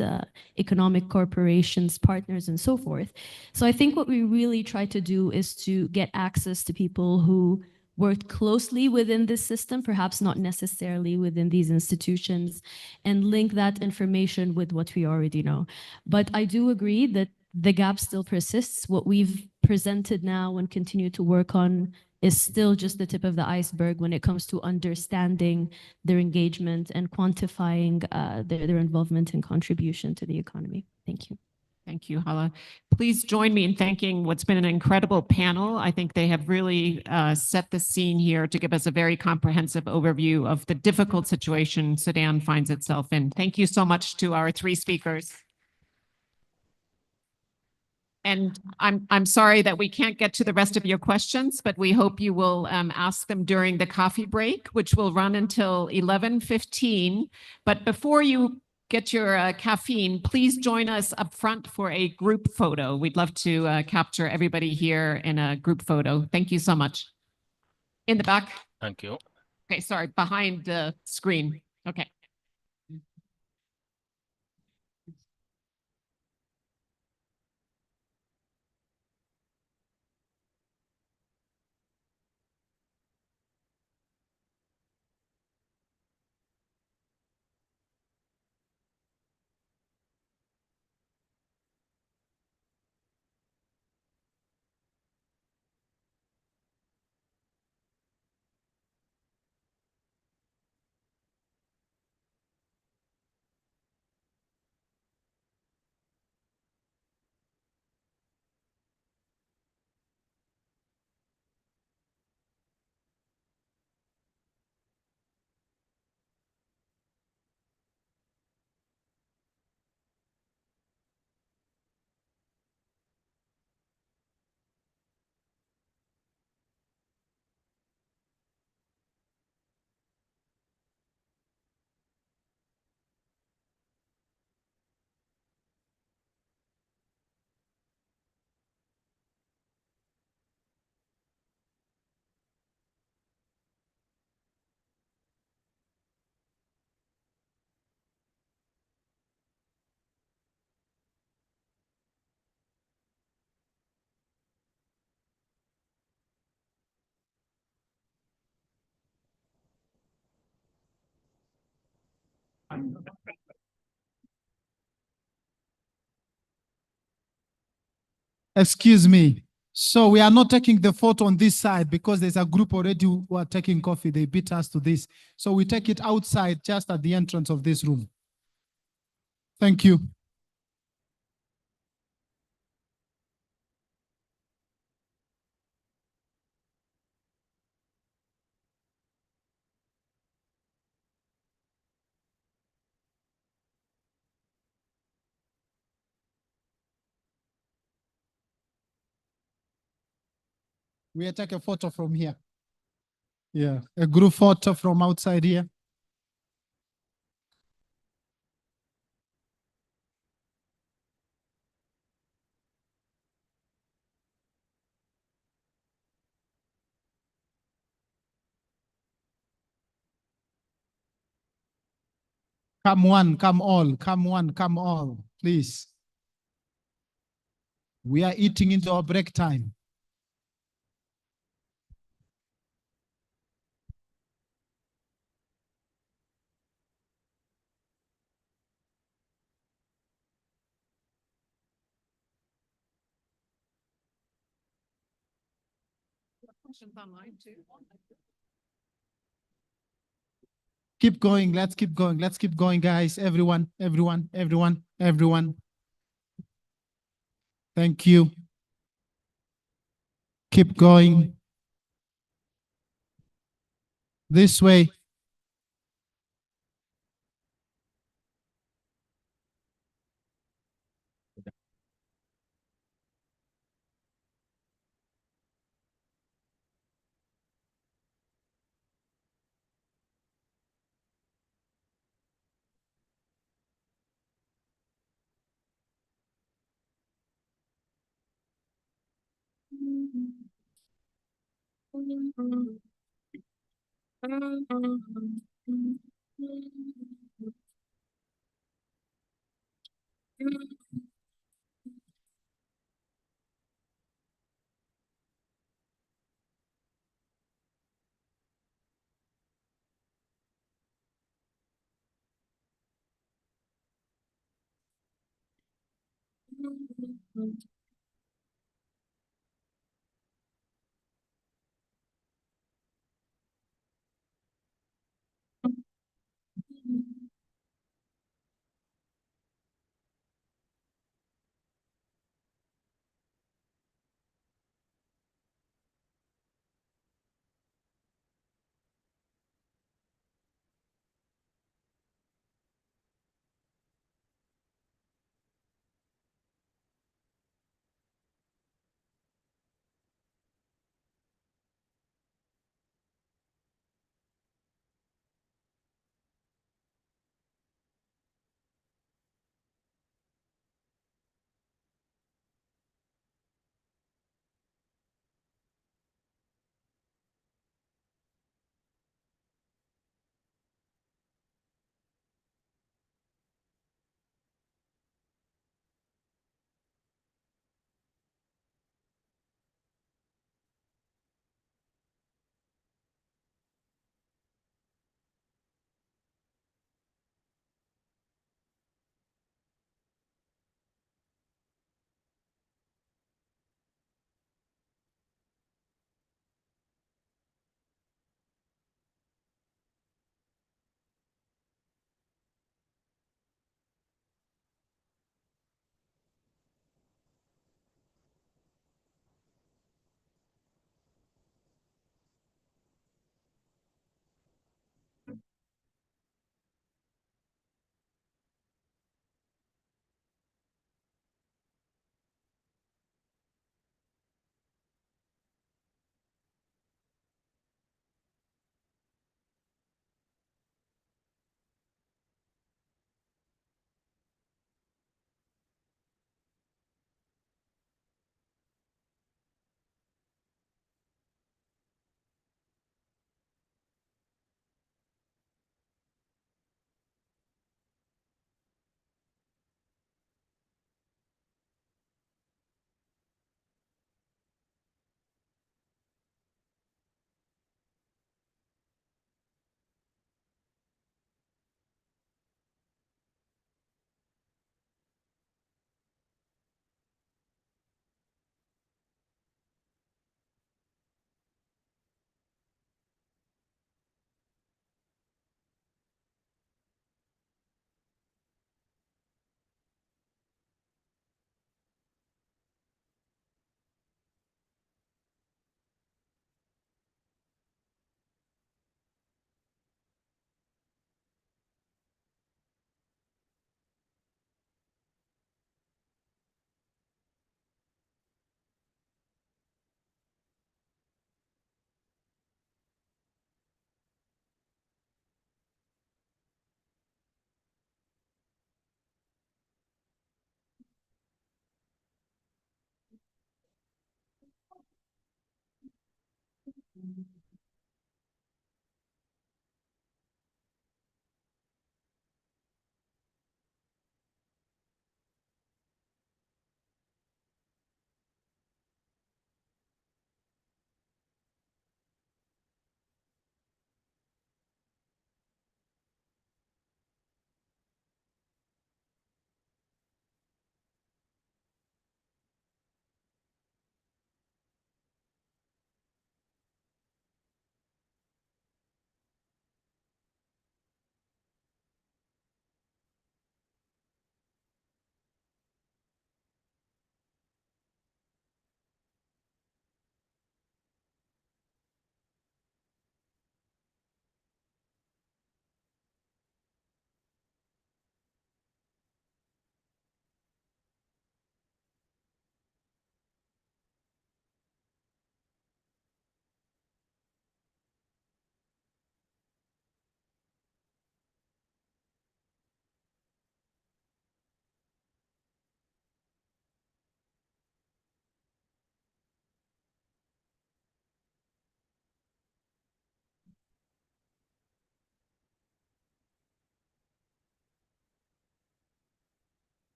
Speaker 7: economic corporations, partners, and so forth. So I think what we really try to do is to get access to people who worked closely within this system, perhaps not necessarily within these institutions, and link that information with what we already know. But I do agree that the gap still persists. What we've presented now and continue to work on is still just the tip of the iceberg when it comes to understanding their engagement and quantifying their involvement and contribution to the economy. Thank you.
Speaker 3: Thank you, Hala. Please join me in thanking what's been an incredible panel. I think they have really set the scene here to give us a very comprehensive overview of the difficult situation Sudan finds itself in. Thank you so much to our 3 speakers. And I'm sorry that we can't get to the rest of your questions, but we hope you will ask them during the coffee break, which will run until 11:15. But before you get your caffeine, please join us up front for a group photo. We'd love to capture everybody here in a group photo. Thank you so much. In the back.
Speaker 8: Thank you.
Speaker 3: Okay, sorry, behind the screen. Okay.
Speaker 1: Excuse me. So we are not taking the photo on this side because there's a group already who are taking coffee. They beat us to this. So we take it outside just at the entrance of this room. Thank you. We take a photo from here. Yeah, a group photo from outside here. Come one, come all, come one, come all, please. We are eating into our break time. Keep going, let's keep going, let's keep going, guys. Everyone, everyone, everyone, everyone. Thank you. Keep going. This way.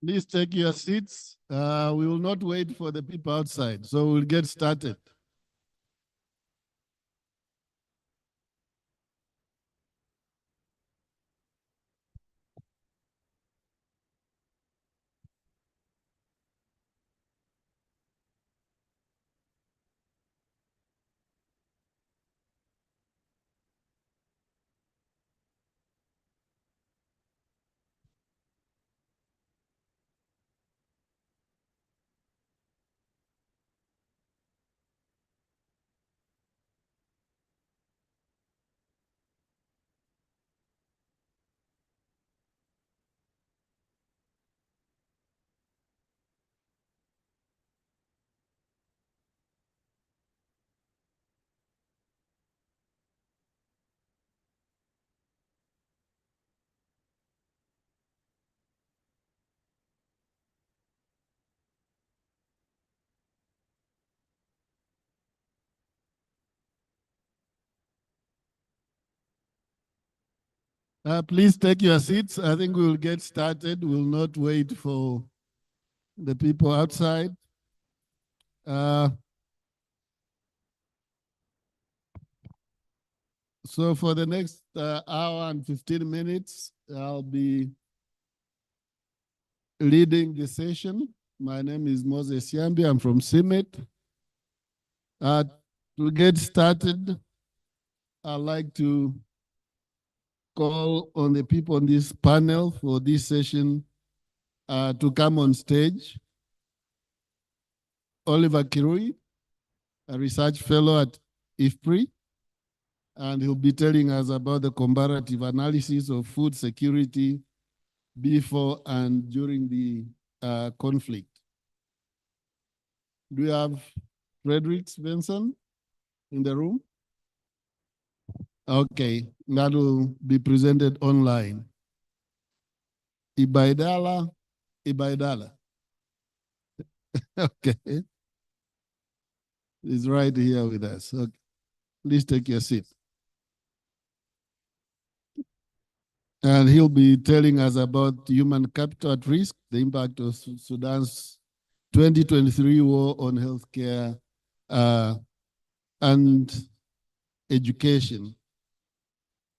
Speaker 12: Please take your seats. We will not wait for the people outside, so we'll get started. Please take your seats. I think we will get started. We'll not wait for the people outside. So for the next hour and 15 minutes, I'll be leading the session. My name is Moses Yambi. I'm from CIMET. To get started, I'd like to call on the people on this panel for this session to come on stage. Oliver Kirui, a research fellow at IFPRI, and he'll be telling us about the comparative analysis of food security before and during the conflict. Do we have Frederick Svensson in the room? Okay, that will be presented online. Ibaidala. Okay. He's right here with us. Okay. Please take your seat. And he'll be telling us about human capital at risk, the impact of Sudan's 2023 war on healthcare and education.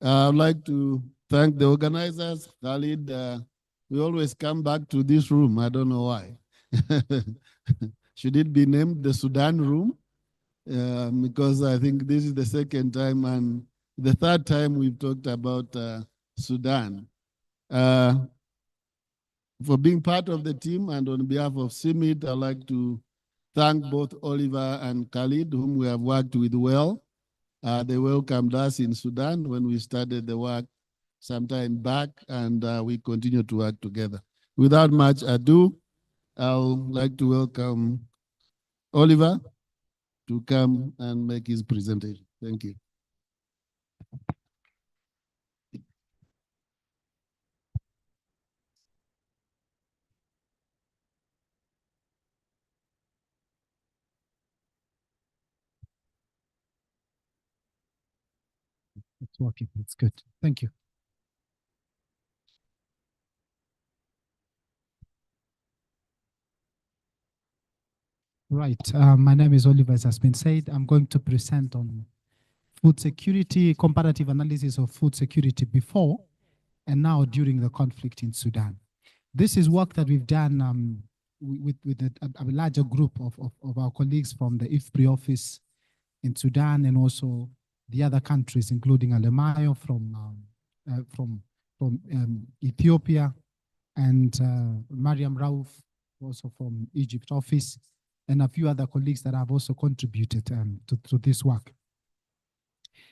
Speaker 12: I'd like to thank the organizers. Khalid, we always come back to this room. I don't know why. Should it be named the Sudan room? Because I think this is the second time and the third time we've talked about Sudan. For being part of the team and on behalf of CIMIT, I'd like to thank both Oliver and Khalid, whom we have worked with well. They welcomed us in Sudan when we started the work some time back, and we continue to work together. Without much ado, I'll like to welcome Oliver to come and make his presentation. Thank you.
Speaker 1: It's working. It's good. Thank you. Right. My name is Oliver, as has been said. I'm going to present on food security, comparative analysis of food security before and now during the conflict in Sudan. This is work that we've done with a larger group of our colleagues from the IFPRI office in Sudan and also the other countries, including Alemayo from Ethiopia and Mariam Rauf, also from Egypt office, and a few other colleagues that have also contributed to this work.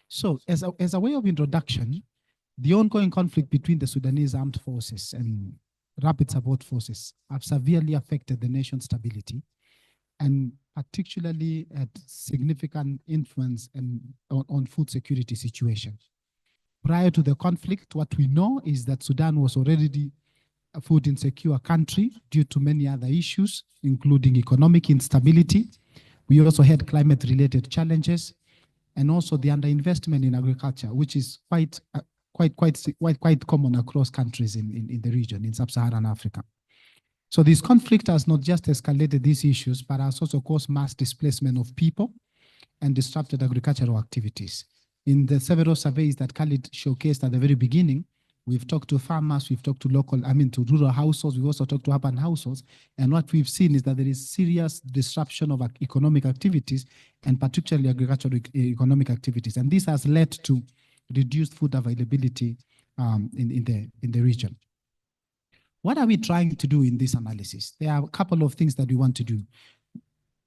Speaker 1: So as a way of introduction, the ongoing conflict between the Sudanese armed forces and rapid support forces have severely affected the nation's stability and particularly had significant influence on food security situation. Prior to the conflict, what we know is that Sudan was already a food insecure country due to many other issues, including economic instability. We also had climate-related challenges, and also the underinvestment in agriculture, which is quite common across countries in the region, in sub-Saharan Africa. So this conflict has not just escalated these issues, but has also caused mass displacement of people and disrupted agricultural activities. In the several surveys that Khalid showcased at the very beginning, we've talked to farmers, we've talked to to rural households, we've also talked to urban households, and what we've seen is that there is serious disruption of economic activities, and particularly agricultural economic activities, and this has led to reduced food availability in the region. What are we trying to do in this analysis? There are a couple of things that we want to do.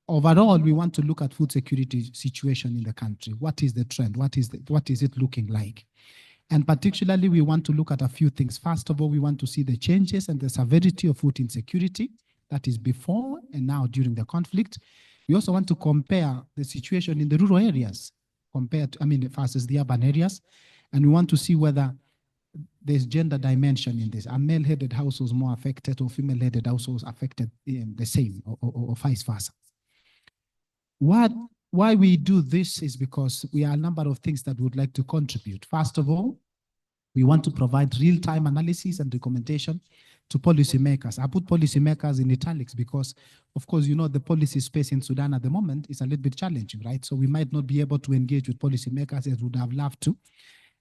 Speaker 1: Overall, we want to look at food security situation in the country. What is the trend? What is it looking like? And particularly, we want to look at a few things. First of all, we want to see the changes and the severity of food insecurity, that is before and now during the conflict. We also want to compare the situation in the rural areas versus the urban areas. And we want to see whether there's gender dimension in this. Are male-headed households more affected or female-headed households affected the same or vice versa? Why we do this is because we are a number of things that we would like to contribute. First of all, we want to provide real-time analysis and recommendation to policymakers. I put policymakers in italics because, of course, you know, the policy space in Sudan at the moment is a little bit challenging, right? So we might not be able to engage with policymakers as we would have loved to.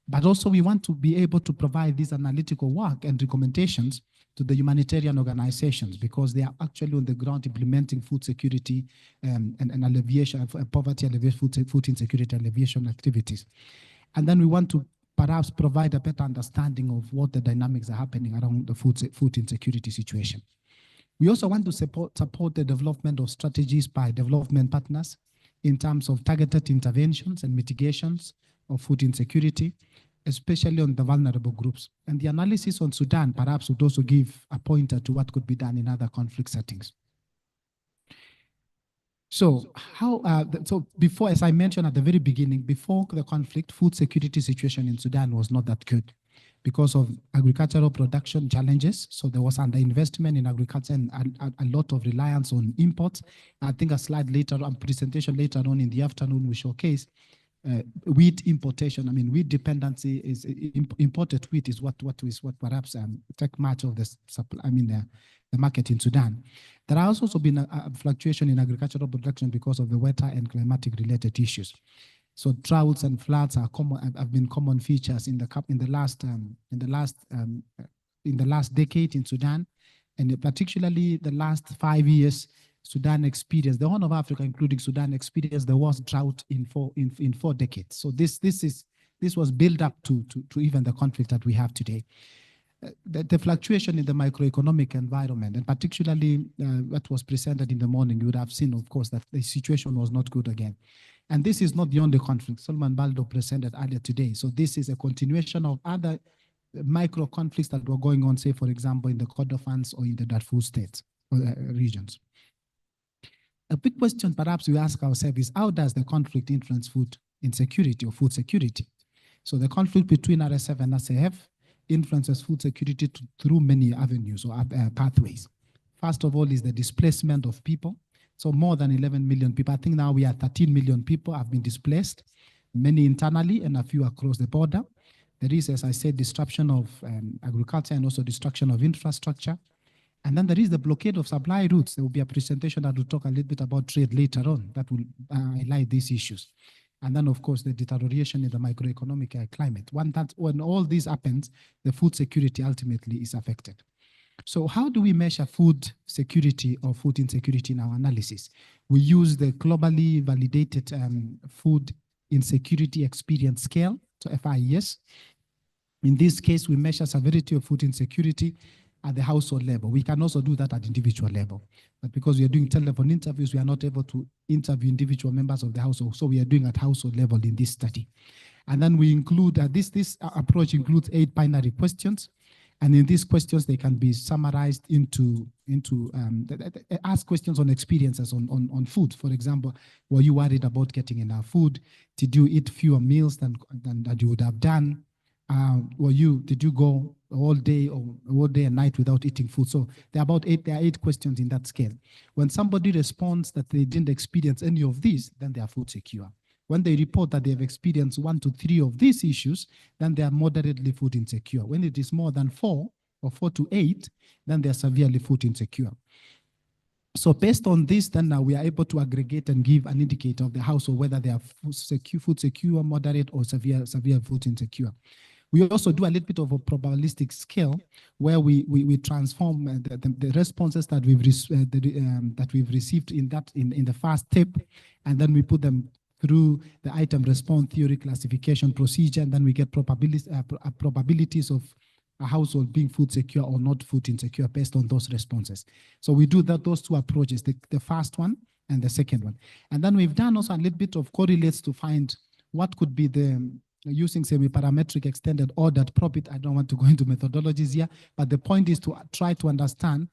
Speaker 1: But also we want to be able to provide this analytical work and recommendations to the humanitarian organizations because they are actually on the ground implementing food security and alleviation, poverty alleviation, food insecurity alleviation activities. And then we want to perhaps provide a better understanding of what the dynamics are happening around the food insecurity situation. We also want to support the development of strategies by development partners in terms of targeted interventions and mitigations of food insecurity, especially on the vulnerable groups. And the analysis on Sudan perhaps would also give a pointer to what could be done in other conflict settings. So before, as I mentioned at the very beginning, before the conflict, food security situation in Sudan was not that good because of agricultural production challenges. So there was underinvestment in agriculture and a lot of reliance on imports. I think a slide later, a presentation later on in the afternoon will showcase wheat importation. I mean, wheat dependency is imported wheat is what perhaps take much of the supply. I mean, the market in Sudan. There has also been a fluctuation in agricultural production because of the weather and climatic related issues. So droughts and floods are have been common features in the last decade in Sudan, and particularly the last 5 years. Sudan experienced, the Horn of Africa, including Sudan, experienced the worst drought in four decades. So this was built up to even the conflict that we have today. The fluctuation in the macroeconomic environment, and particularly what was presented in the morning, you would have seen, of course, that the situation was not good again. And this is not the only conflict. Solomon Baldo presented earlier today. So this is a continuation of other micro conflicts that were going on, say, for example, in the Kordofans or in the Darfur states or regions. A big question perhaps we ask ourselves is, how does the conflict influence food insecurity or food security? So the conflict between RSF and SAF influences food security through many avenues or pathways. First of all is the displacement of people. So more than 11 million people. I think now we are 13 million people have been displaced, many internally and a few across the border. There is, as I said, disruption of agriculture and also destruction of infrastructure. And then there is the blockade of supply routes. There will be a presentation that will talk a little bit about trade later on that will highlight these issues. And then, of course, the deterioration in the macroeconomic climate. When all this happens, the food security ultimately is affected. So how do we measure food security or food insecurity in our analysis? We use the globally validated food insecurity experience scale, so FIES. In this case, we measure severity of food insecurity at the household level. We can also do that at individual level. But because we are doing telephone interviews, we are not able to interview individual members of the household. So we are doing at household level in this study. And then we include, this approach includes 8 binary questions. And in these questions, they can be summarized into ask questions on experiences on food. For example, were you worried about getting enough food? Did you eat fewer meals than you would have done? Did you go all day and night without eating food? So there are 8 questions in that scale. When somebody responds that they didn't experience any of these, then they are food secure. When they report that they have experienced 1 to 3 of these issues, then they are moderately food insecure. When it is more than 4, or 4 to 8, then they're severely food insecure. So based on this, then now we are able to aggregate and give an indicator of the household, whether they are food secure, moderate, or severe food insecure. We also do a little bit of a probabilistic scale where we transform the responses that we've received in the first step, and then we put them through the item response theory classification procedure, and then we get probabilities of a household being food secure or not food insecure based on those responses. So we do those two approaches, the first one and the second one. And then we've done also a little bit of correlates to find what could be the, using semi-parametric extended ordered profit. I don't want to go into methodologies here, but the point is to try to understand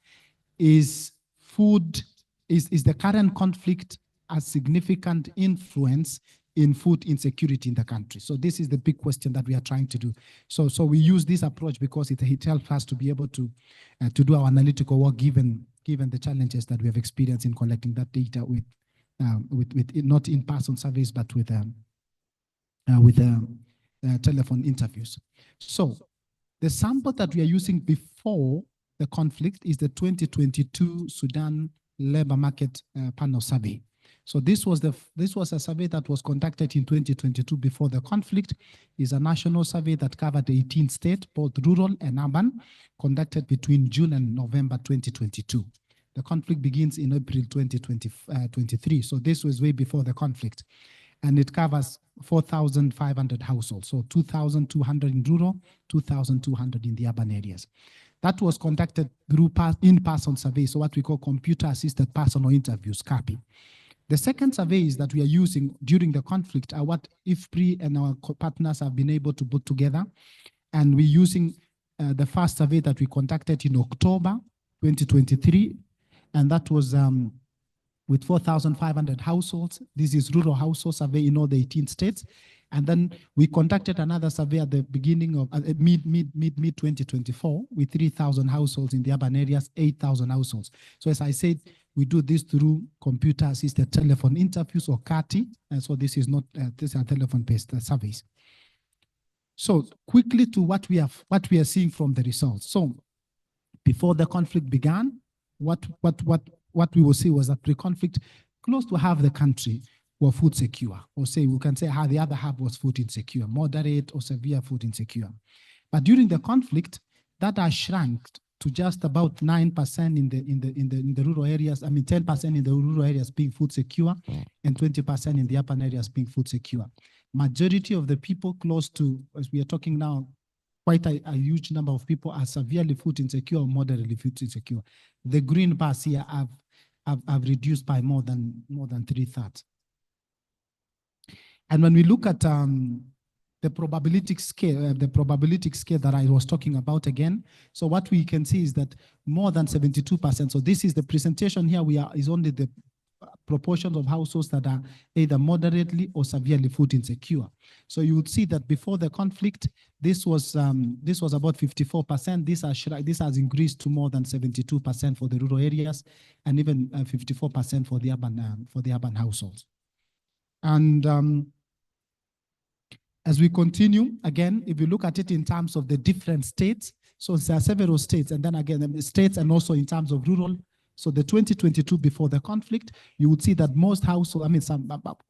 Speaker 1: is the current conflict a significant influence in food insecurity in the country? So this is the big question that we are trying to do. So we use this approach because it helps us to be able to do our analytical work given the challenges that we have experienced in collecting that data with not in-person surveys, but with telephone interviews. So the sample that we are using before the conflict is the 2022 Sudan Labor Market Panel Survey. So this was a survey that was conducted in 2022 before the conflict. It's a national survey that covered 18 states, both rural and urban, conducted between June and November 2022. The conflict begins in April 2023. So this was way before the conflict. And it covers 4,500 households. So 2,200 in rural, 2,200 in the urban areas. That was conducted through in-person survey, so what we call computer-assisted personal interviews, CAPI. The second surveys that we are using during the conflict are what IFPRI and our partners have been able to put together. And we're using the first survey that we conducted in October 2023. And that was with 4,500 households. This is rural household survey in all the 18 states. And then we conducted another survey at the beginning of mid 2024 with 3,000 households in the urban areas, 8,000 households. So as I said, we do this through computer-assisted telephone interviews or CATI, and so this is not these are telephone-based surveys. So quickly to what we are seeing from the results. So before the conflict began, what we will see was that pre-conflict, close to half the country were food secure, or say we can say how the other half was food insecure, moderate or severe food insecure. But during the conflict, that has shrunk to just about 9% in the rural areas. I mean, 10% in the rural areas being food secure, and 20% in the urban areas being food secure. Majority of the people close to, as we are talking now, quite a huge number of people are severely food insecure or moderately food insecure. The green bars here have reduced by more than 3/3. And when we look at the probabilistic scale that I was talking about again, so what we can see is that more than 72%. So this is the presentation here. Is only the proportion of households that are either moderately or severely food insecure. So you would see that before the conflict, this was about 54%. This has increased to more than 72% for the rural areas, and even 54% for the urban households. And as we continue, again, if you look at it in terms of the different states, so there are several states, and then again, states and also in terms of rural. So the 2022 before the conflict, you would see that most households, I mean,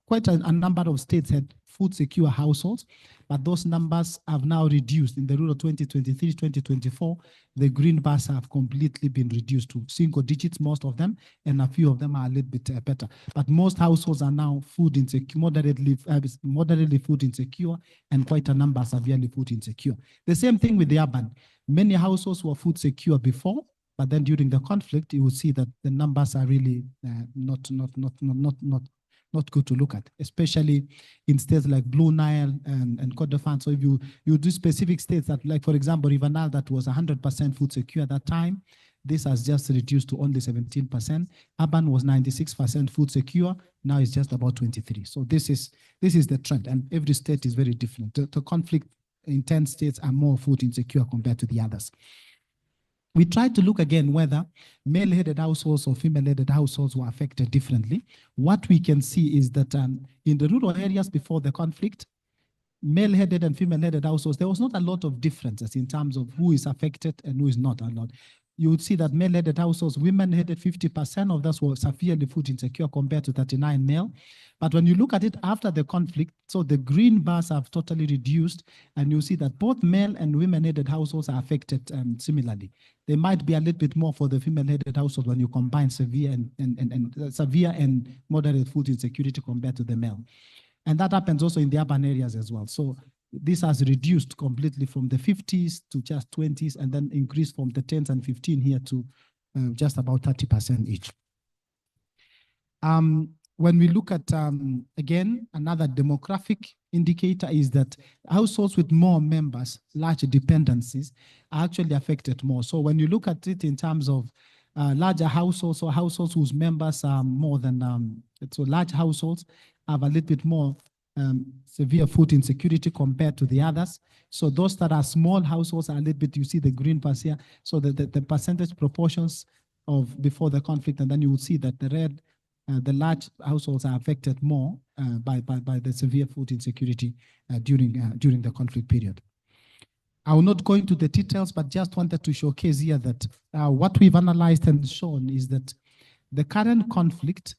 Speaker 1: quite a number of states had food secure households, but those numbers have now reduced. In the rural 2023, 2024, the green bars have completely been reduced to single digits, most of them, and a few of them are a little bit better. But most households are now food insecure, moderately food insecure, and quite a number are severely food insecure. The same thing with the urban. Many households were food secure before, but then during the conflict, you will see that the numbers are really not good to look at, especially in states like Blue Nile and Côte d'Ivoire. So if you do specific states that, like for example, River Nile, that was 100% food secure at that time, this has just reduced to only 17%. Urban was 96% food secure, now it's just about 23%. So this is the trend, and every state is very different. The conflict in 10 states are more food insecure compared to the others. We tried to look again whether male-headed households or female-headed households were affected differently. What we can see is that in the rural areas before the conflict, male-headed and female-headed households, there was not a lot of differences in terms of who is affected and who is not a lot. You would see that male-headed households, women-headed 50% of those were severely food insecure compared to 39 male. But when you look at it after the conflict, so the green bars have totally reduced, and you see that both male and women-headed households are affected similarly. They might be a little bit more for the female-headed household when you combine severe and moderate food insecurity compared to the male. And that happens also in the urban areas as well. So this has reduced completely from the 50s to just 20s, and then increased from the 10s and 15 here to just about 30% each. When we look at, again, another demographic indicator is that households with more members, large dependencies, are actually affected more. So when you look at it in terms of larger households or households whose members are more than, so large households have a little bit more severe food insecurity compared to the others. So those that are small households are a little bit, you see the green bars here. So the percentage proportions of before the conflict, and then you will see that the red, the large households are affected more by the severe food insecurity during the conflict period. I will not go into the details, but just wanted to showcase here that what we've analyzed and shown is that the current conflict,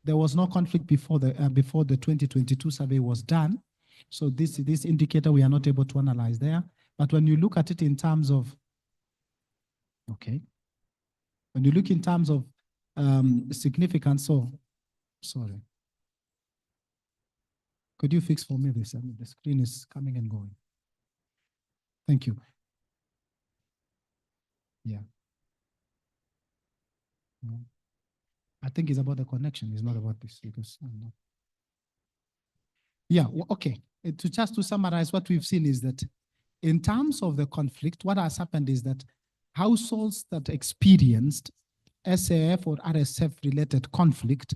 Speaker 1: there was no conflict before the 2022 survey was done. So this indicator we are not able to analyze there. But when you look at it in terms of, okay, when you look in terms of significance, so sorry. Could you fix for me this? I mean, the screen is coming and going. Thank you. Yeah. No. I think it's about the connection. It's not about this because I'm not. Yeah. Okay. Just to summarize, what we've seen is that in terms of the conflict, what has happened is that households that experienced SAF or RSF-related conflict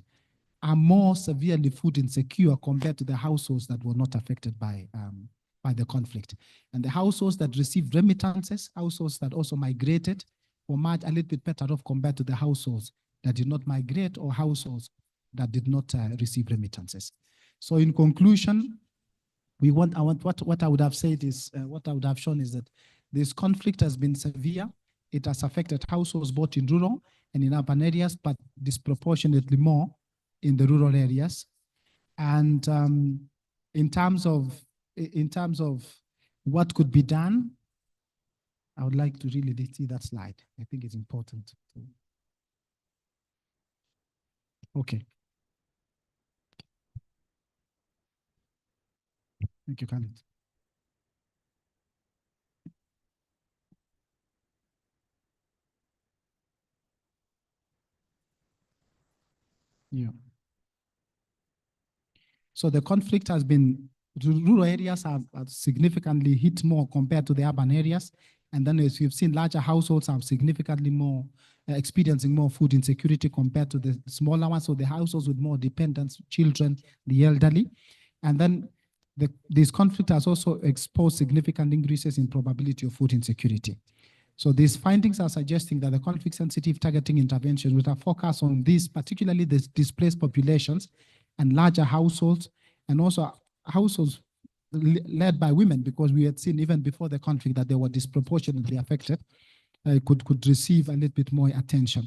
Speaker 1: are more severely food insecure compared to the households that were not affected by the conflict. And the households that received remittances, households that also migrated, were much a little bit better off compared to the households that did not migrate or households that did not receive remittances. So in conclusion, what I would have said is, what I would have shown is that this conflict has been severe. It has affected households both in rural and in urban areas, but disproportionately more in the rural areas. And in terms of what could be done, I would like to really see that slide. I think it's important. Okay. Thank you, Khalid. Yeah. So the conflict has been, rural areas have significantly hit more compared to the urban areas. And then as you've seen, larger households are significantly more experiencing more food insecurity compared to the smaller ones. So the households with more dependents, children, the elderly. And then this conflict has also exposed significant increases in probability of food insecurity. So these findings are suggesting that the conflict-sensitive targeting intervention with a focus on these, particularly the displaced populations and larger households, and also households led by women, because we had seen even before the conflict that they were disproportionately affected, could receive a little bit more attention.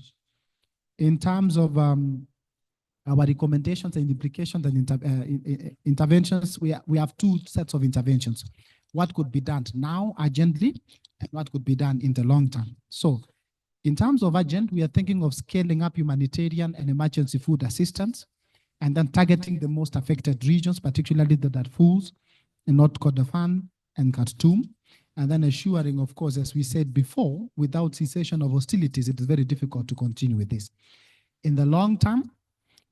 Speaker 1: In terms of our recommendations and implications and interventions, we have two sets of interventions. What could be done now urgently and what could be done in the long term. So in terms of urgent, we are thinking of scaling up humanitarian and emergency food assistance, and then targeting the most affected regions, particularly the Darfurs, and North Kordofan and Khartoum, and then assuring, of course, as we said before, without cessation of hostilities, it is very difficult to continue with this. In the long term,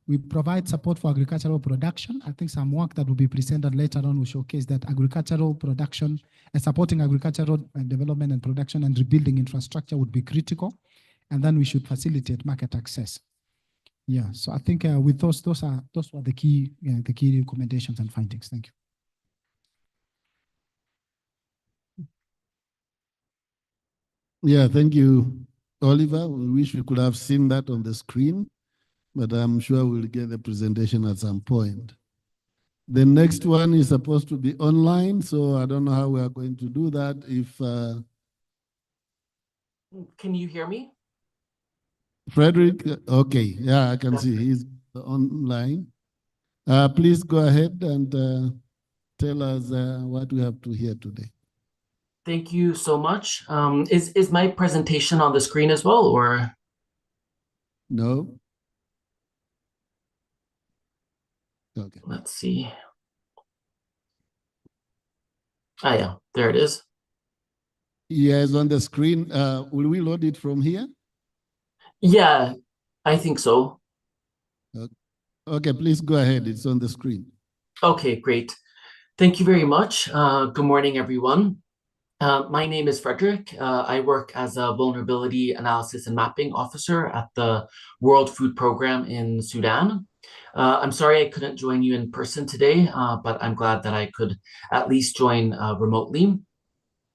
Speaker 1: we provide support for agricultural production. I think some work that will be presented later on will showcase that agricultural production and supporting agricultural development and production and rebuilding infrastructure would be critical. And then we should facilitate market access. Yeah, so I think with those were the key recommendations and findings. Thank you.
Speaker 12: Yeah, thank you, Oliver. We wish we could have seen that on the screen, but I'm sure we'll get the presentation at some point. The next one is supposed to be online, so I don't know how we are going to do that. If
Speaker 13: Can you hear me?
Speaker 12: Frederick, okay, yeah, I can see he's online. Please go ahead and tell us what we have to hear today.
Speaker 13: Thank you so much. Is my presentation on the screen as well, or?
Speaker 12: No? Okay.
Speaker 13: Let's see. Ah, yeah, there it is.
Speaker 12: Yes, on the screen. Will we load it from here?
Speaker 13: Yeah, I think so.
Speaker 12: Okay, please go ahead. It's on the screen.
Speaker 13: Okay, great. Thank you very much. Good morning, everyone. My name is Frederick. I work as a vulnerability analysis and mapping officer at the World Food Program in Sudan. I'm sorry I couldn't join you in person today, but I'm glad that I could at least join remotely.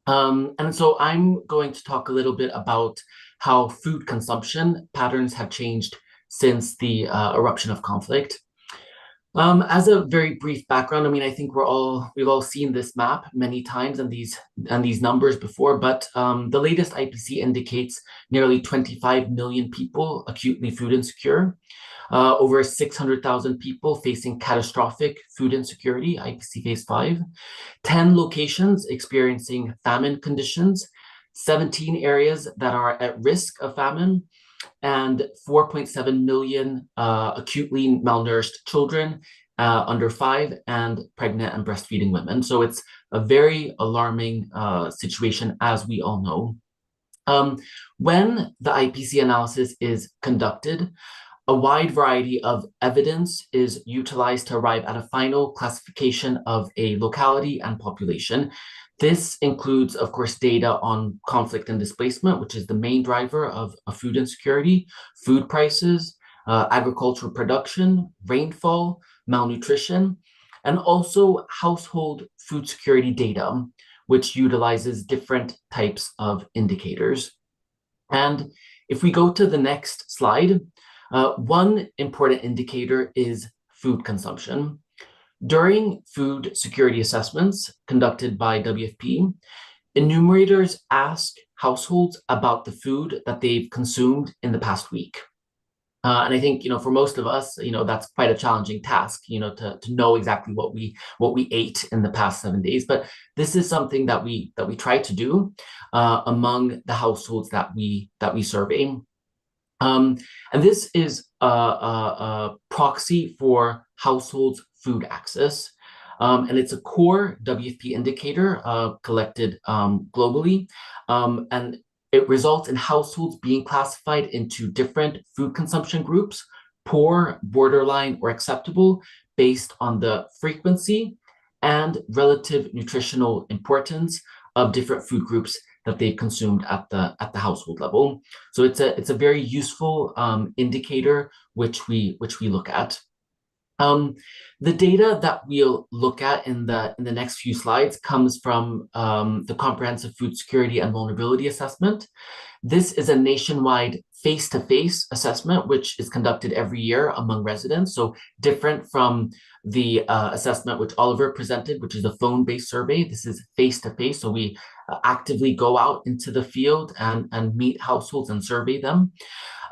Speaker 13: And so I'm going to talk a little bit about how food consumption patterns have changed since the eruption of conflict. As a very brief background, I mean, I think we've all seen this map many times and these numbers before, but the latest IPC indicates nearly 25 million people acutely food insecure, over 600,000 people facing catastrophic food insecurity, IPC phase 5, 10 locations experiencing famine conditions, 17 areas that are at risk of famine, and 4.7 million acutely malnourished children under 5 and pregnant and breastfeeding women. So it's a very alarming situation, as we all know. When the IPC analysis is conducted, a wide variety of evidence is utilized to arrive at a final classification of a locality and population. This includes, of course, data on conflict and displacement, which is the main driver of food insecurity, food prices, agricultural production, rainfall, malnutrition, and also household food security data, which utilizes different types of indicators. And if we go to the next slide, one important indicator is food consumption. During food security assessments conducted by WFP, enumerators ask households about the food that they've consumed in the past week. And I think, for most of us, that's quite a challenging task, to know exactly what we ate in the past 7 days. But this is something that we try to do among the households that we survey. And this is a proxy for households' food access. And it's a core WFP indicator collected globally. And it results in households being classified into different food consumption groups, poor, borderline, or acceptable, based on the frequency and relative nutritional importance of different food groups that they've consumed at the household level. So it's a very useful indicator which we look at. The data that we'll look at in the next few slides comes from the Comprehensive Food Security and Vulnerability Assessment. This is a nationwide face-to-face assessment, which is conducted every year among residents. So different from the assessment which Oliver presented, which is a phone-based survey. This is face-to-face. So we actively go out into the field and meet households and survey them.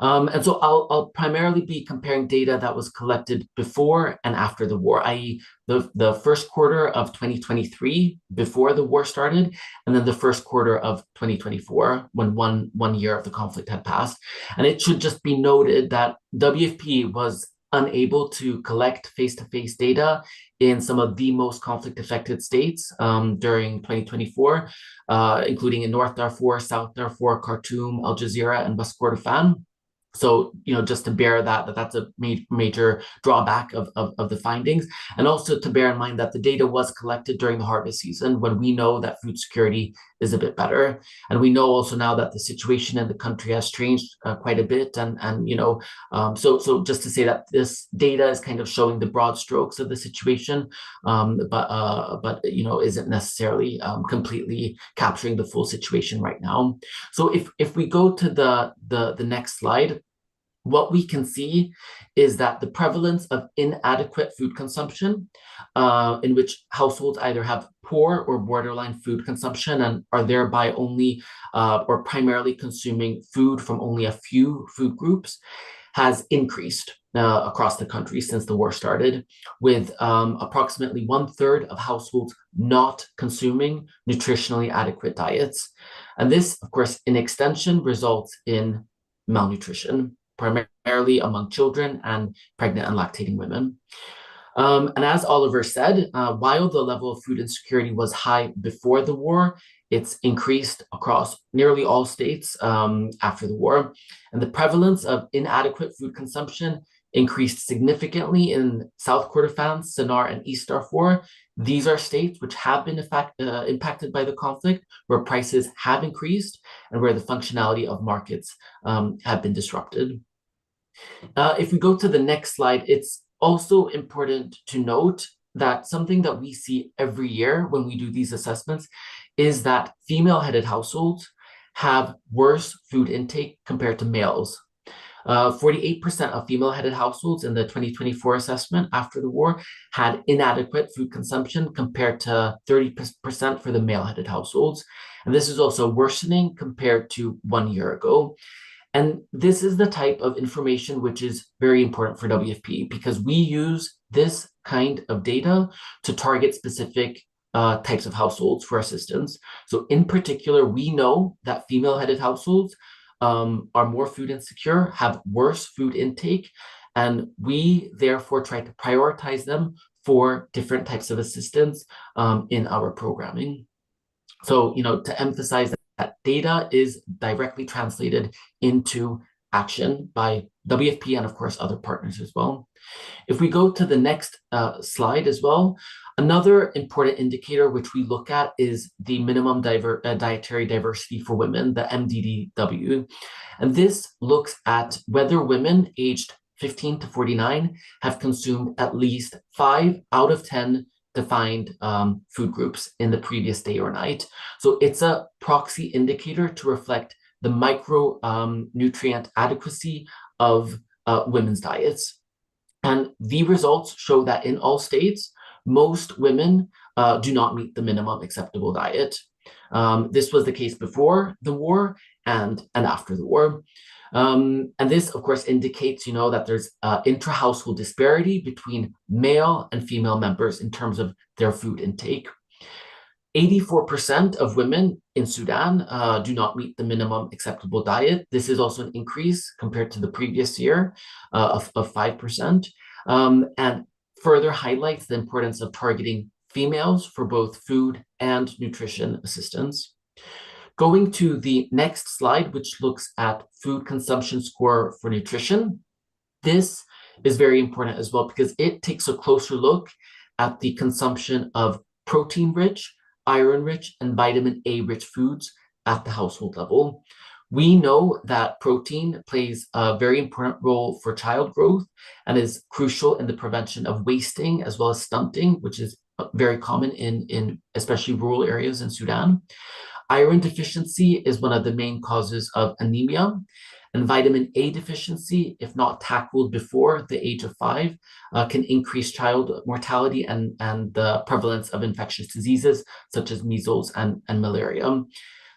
Speaker 13: And so I'll primarily be comparing data that was collected before and after the war, i.e. the first quarter of 2023 before the war started, and then the first quarter of 2024 when one year of the conflict had passed. And it should just be noted that WFP was unable to collect face-to-face data in some of the most conflict-affected states during 2024, including in North Darfur, South Darfur, Khartoum, Al Jazeera, and West Kordofan. So, just to bear that's a major drawback of the findings. And also to bear in mind that the data was collected during the harvest season when we know that food security is a bit better. And we know also now that the situation in the country has changed quite a bit. So just to say that this data is kind of showing the broad strokes of the situation, but isn't necessarily completely capturing the full situation right now. So if we go to the next slide, what we can see is that the prevalence of inadequate food consumption, in which households either have poor or borderline food consumption and are thereby only or primarily consuming food from only a few food groups, has increased across the country since the war started, with approximately 1/3 of households not consuming nutritionally adequate diets. And this, of course, in extension, results in malnutrition, primarily among children and pregnant and lactating women. And as Oliver said, while the level of food insecurity was high before the war, it's increased across nearly all states after the war. And the prevalence of inadequate food consumption increased significantly in South Kordofan, Sennar, and East Darfur. These are states which have been impacted by the conflict, where prices have increased and where the functionality of markets have been disrupted. If we go to the next slide, it's also important to note that something that we see every year when we do these assessments is that female-headed households have worse food intake compared to males. 48% of female-headed households in the 2024 assessment after the war had inadequate food consumption compared to 30% for the male-headed households. And this is also worsening compared to 1 year ago. And this is the type of information which is very important for WFP, because we use this kind of data to target specific types of households for assistance. So in particular, we know that female-headed households are more food insecure, have worse food intake, and we therefore try to prioritize them for different types of assistance in our programming. So, to emphasize that data is directly translated into action by WFP and, of course, other partners as well. If we go to the next slide as well, another important indicator which we look at is the minimum dietary diversity for women, the MDDW. And this looks at whether women aged 15 to 49 have consumed at least 5 out of 10 defined food groups in the previous day or night. So it's a proxy indicator to reflect the micronutrient adequacy of women's diets. And the results show that in all states, most women do not meet the minimum acceptable diet. This was the case before the war and after the war. And this, of course, indicates, that there's intra-household disparity between male and female members in terms of their food intake. 84% of women in Sudan do not meet the minimum acceptable diet. This is also an increase compared to the previous year of 5%, and further highlights the importance of targeting females for both food and nutrition assistance. Going to the next slide, which looks at food consumption score for nutrition. This is very important as well because it takes a closer look at the consumption of protein-rich, iron-rich, and vitamin A-rich foods at the household level. We know that protein plays a very important role for child growth and is crucial in the prevention of wasting as well as stunting, which is very common in especially rural areas in Sudan. Iron deficiency is one of the main causes of anemia, and vitamin A deficiency, if not tackled before the age of 5, can increase child mortality and the prevalence of infectious diseases such as measles and malaria.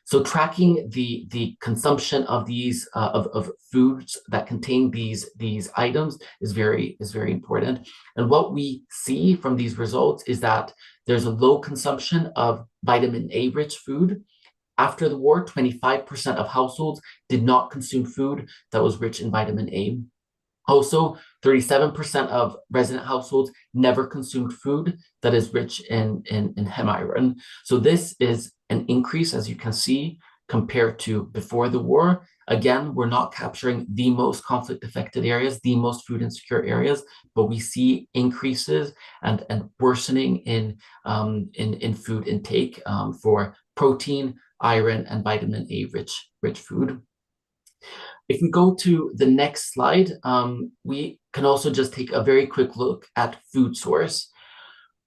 Speaker 13: So tracking the consumption of these of foods that contain these items is very important. And what we see from these results is that there's a low consumption of vitamin A rich food. After the war, 25% of households did not consume food that was rich in vitamin A. Also, 37% of resident households never consumed food that is rich in hem iron. So this is an increase, as you can see, compared to before the war. Again, we're not capturing the most conflict-affected areas, the most food insecure areas, but we see increases and worsening in food intake for protein, iron, and vitamin A rich food. If we go to the next slide, we can also just take a very quick look at food source.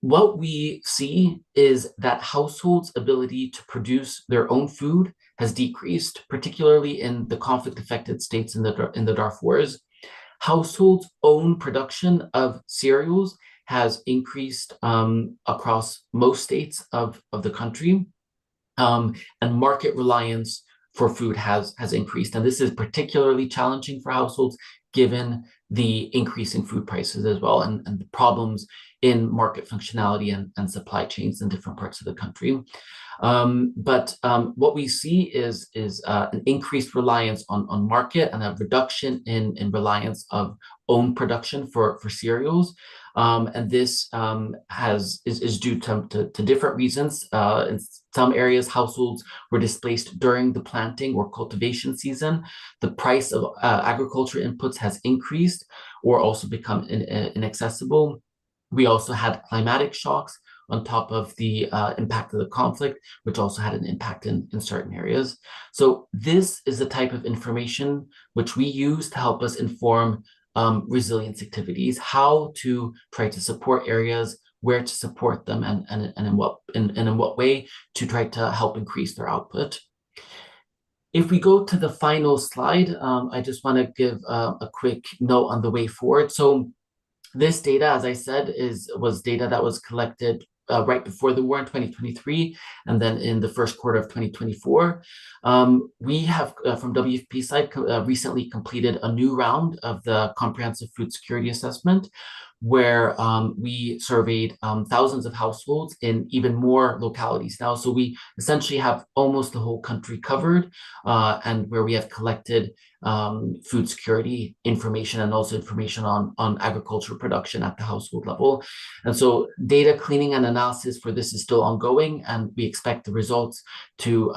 Speaker 13: What we see is that households' ability to produce their own food has decreased, particularly in the conflict-affected states in the Darfurs. households' own production of cereals has increased across most states of the country, and market reliance for food has increased. And this is particularly challenging for households given the increase in food prices as well, and the problems in market functionality and supply chains in different parts of the country. But what we see is an increased reliance on market and a reduction in reliance of own production for cereals. And this is due to different reasons. In some areas, households were displaced during the planting or cultivation season. The price of agriculture inputs has increased or also become inaccessible. We also had climatic shocks on top of the impact of the conflict, which also had an impact in certain areas. So this is the type of information which we use to help us inform resilience activities, how to try to support areas, where to support them, and in what way to try to help increase their output. If we go to the final slide, I just want to give a quick note on the way forward. So this data, as I said, was data that was collected right before the war in 2023, and then in the first quarter of 2024. We have, from WFP side, recently completed a new round of the Comprehensive Food Security Assessment, where we surveyed thousands of households in even more localities now. So we essentially have almost the whole country covered, and where we have collected food security information and also information on agricultural production at the household level. And so data cleaning and analysis for this is still ongoing, and we expect the results to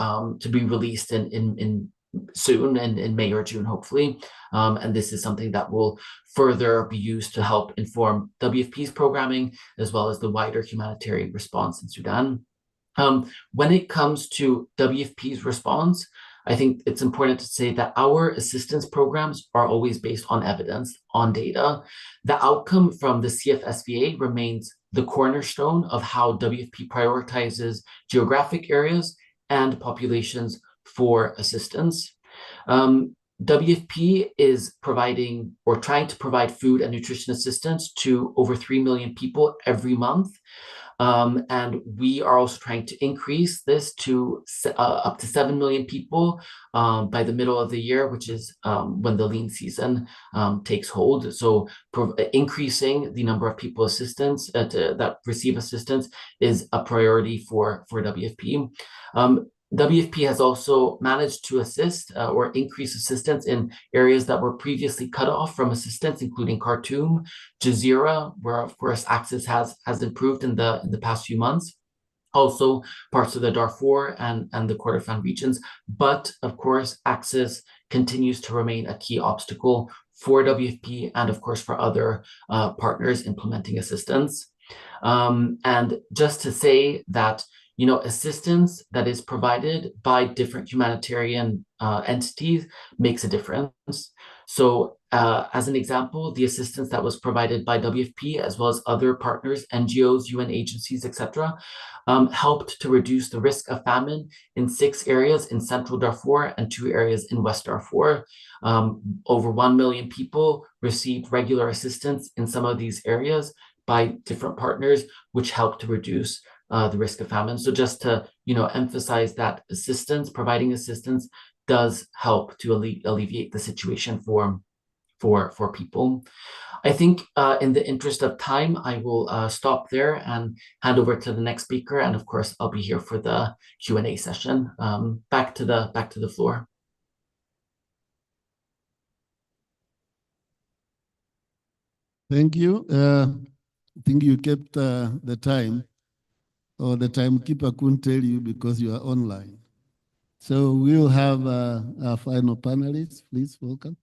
Speaker 13: be released in soon, in May or June, hopefully. And this is something that will further be used to help inform WFP's programming, as well as the wider humanitarian response in Sudan. When it comes to WFP's response, I think it's important to say that our assistance programs are always based on evidence, on data. The outcome from the CFSVA remains the cornerstone of how WFP prioritizes geographic areas and populations for assistance. WFP is providing or trying to provide food and nutrition assistance to over 3 million people every month. And we are also trying to increase this to up to 7 million people by the middle of the year, which is when the lean season takes hold. So increasing the number of people that receive assistance is a priority for WFP. WFP has also managed to assist or increase assistance in areas that were previously cut off from assistance, including Khartoum, Jazeera, where of course access has improved in the past few months. Also parts of the Darfur and the Kordofan regions. But of course, access continues to remain a key obstacle for WFP and of course for other partners implementing assistance. And just to say that assistance that is provided by different humanitarian entities makes a difference. So as an example, the assistance that was provided by WFP, as well as other partners, NGOs, UN agencies, etc., helped to reduce the risk of famine in 6 areas in central Darfur and 2 areas in West Darfur. Over 1 million people received regular assistance in some of these areas by different partners, which helped to reduce the risk of famine. So just to emphasize that providing assistance does help to alleviate the situation for people. I think in the interest of time, I will stop there and hand over to the next speaker. And of course, I'll be here for the Q&A session. Back to the floor.
Speaker 12: Thank you. I think you kept the time, or the timekeeper couldn't tell you because you are online. So we will have our final panelists. Please welcome.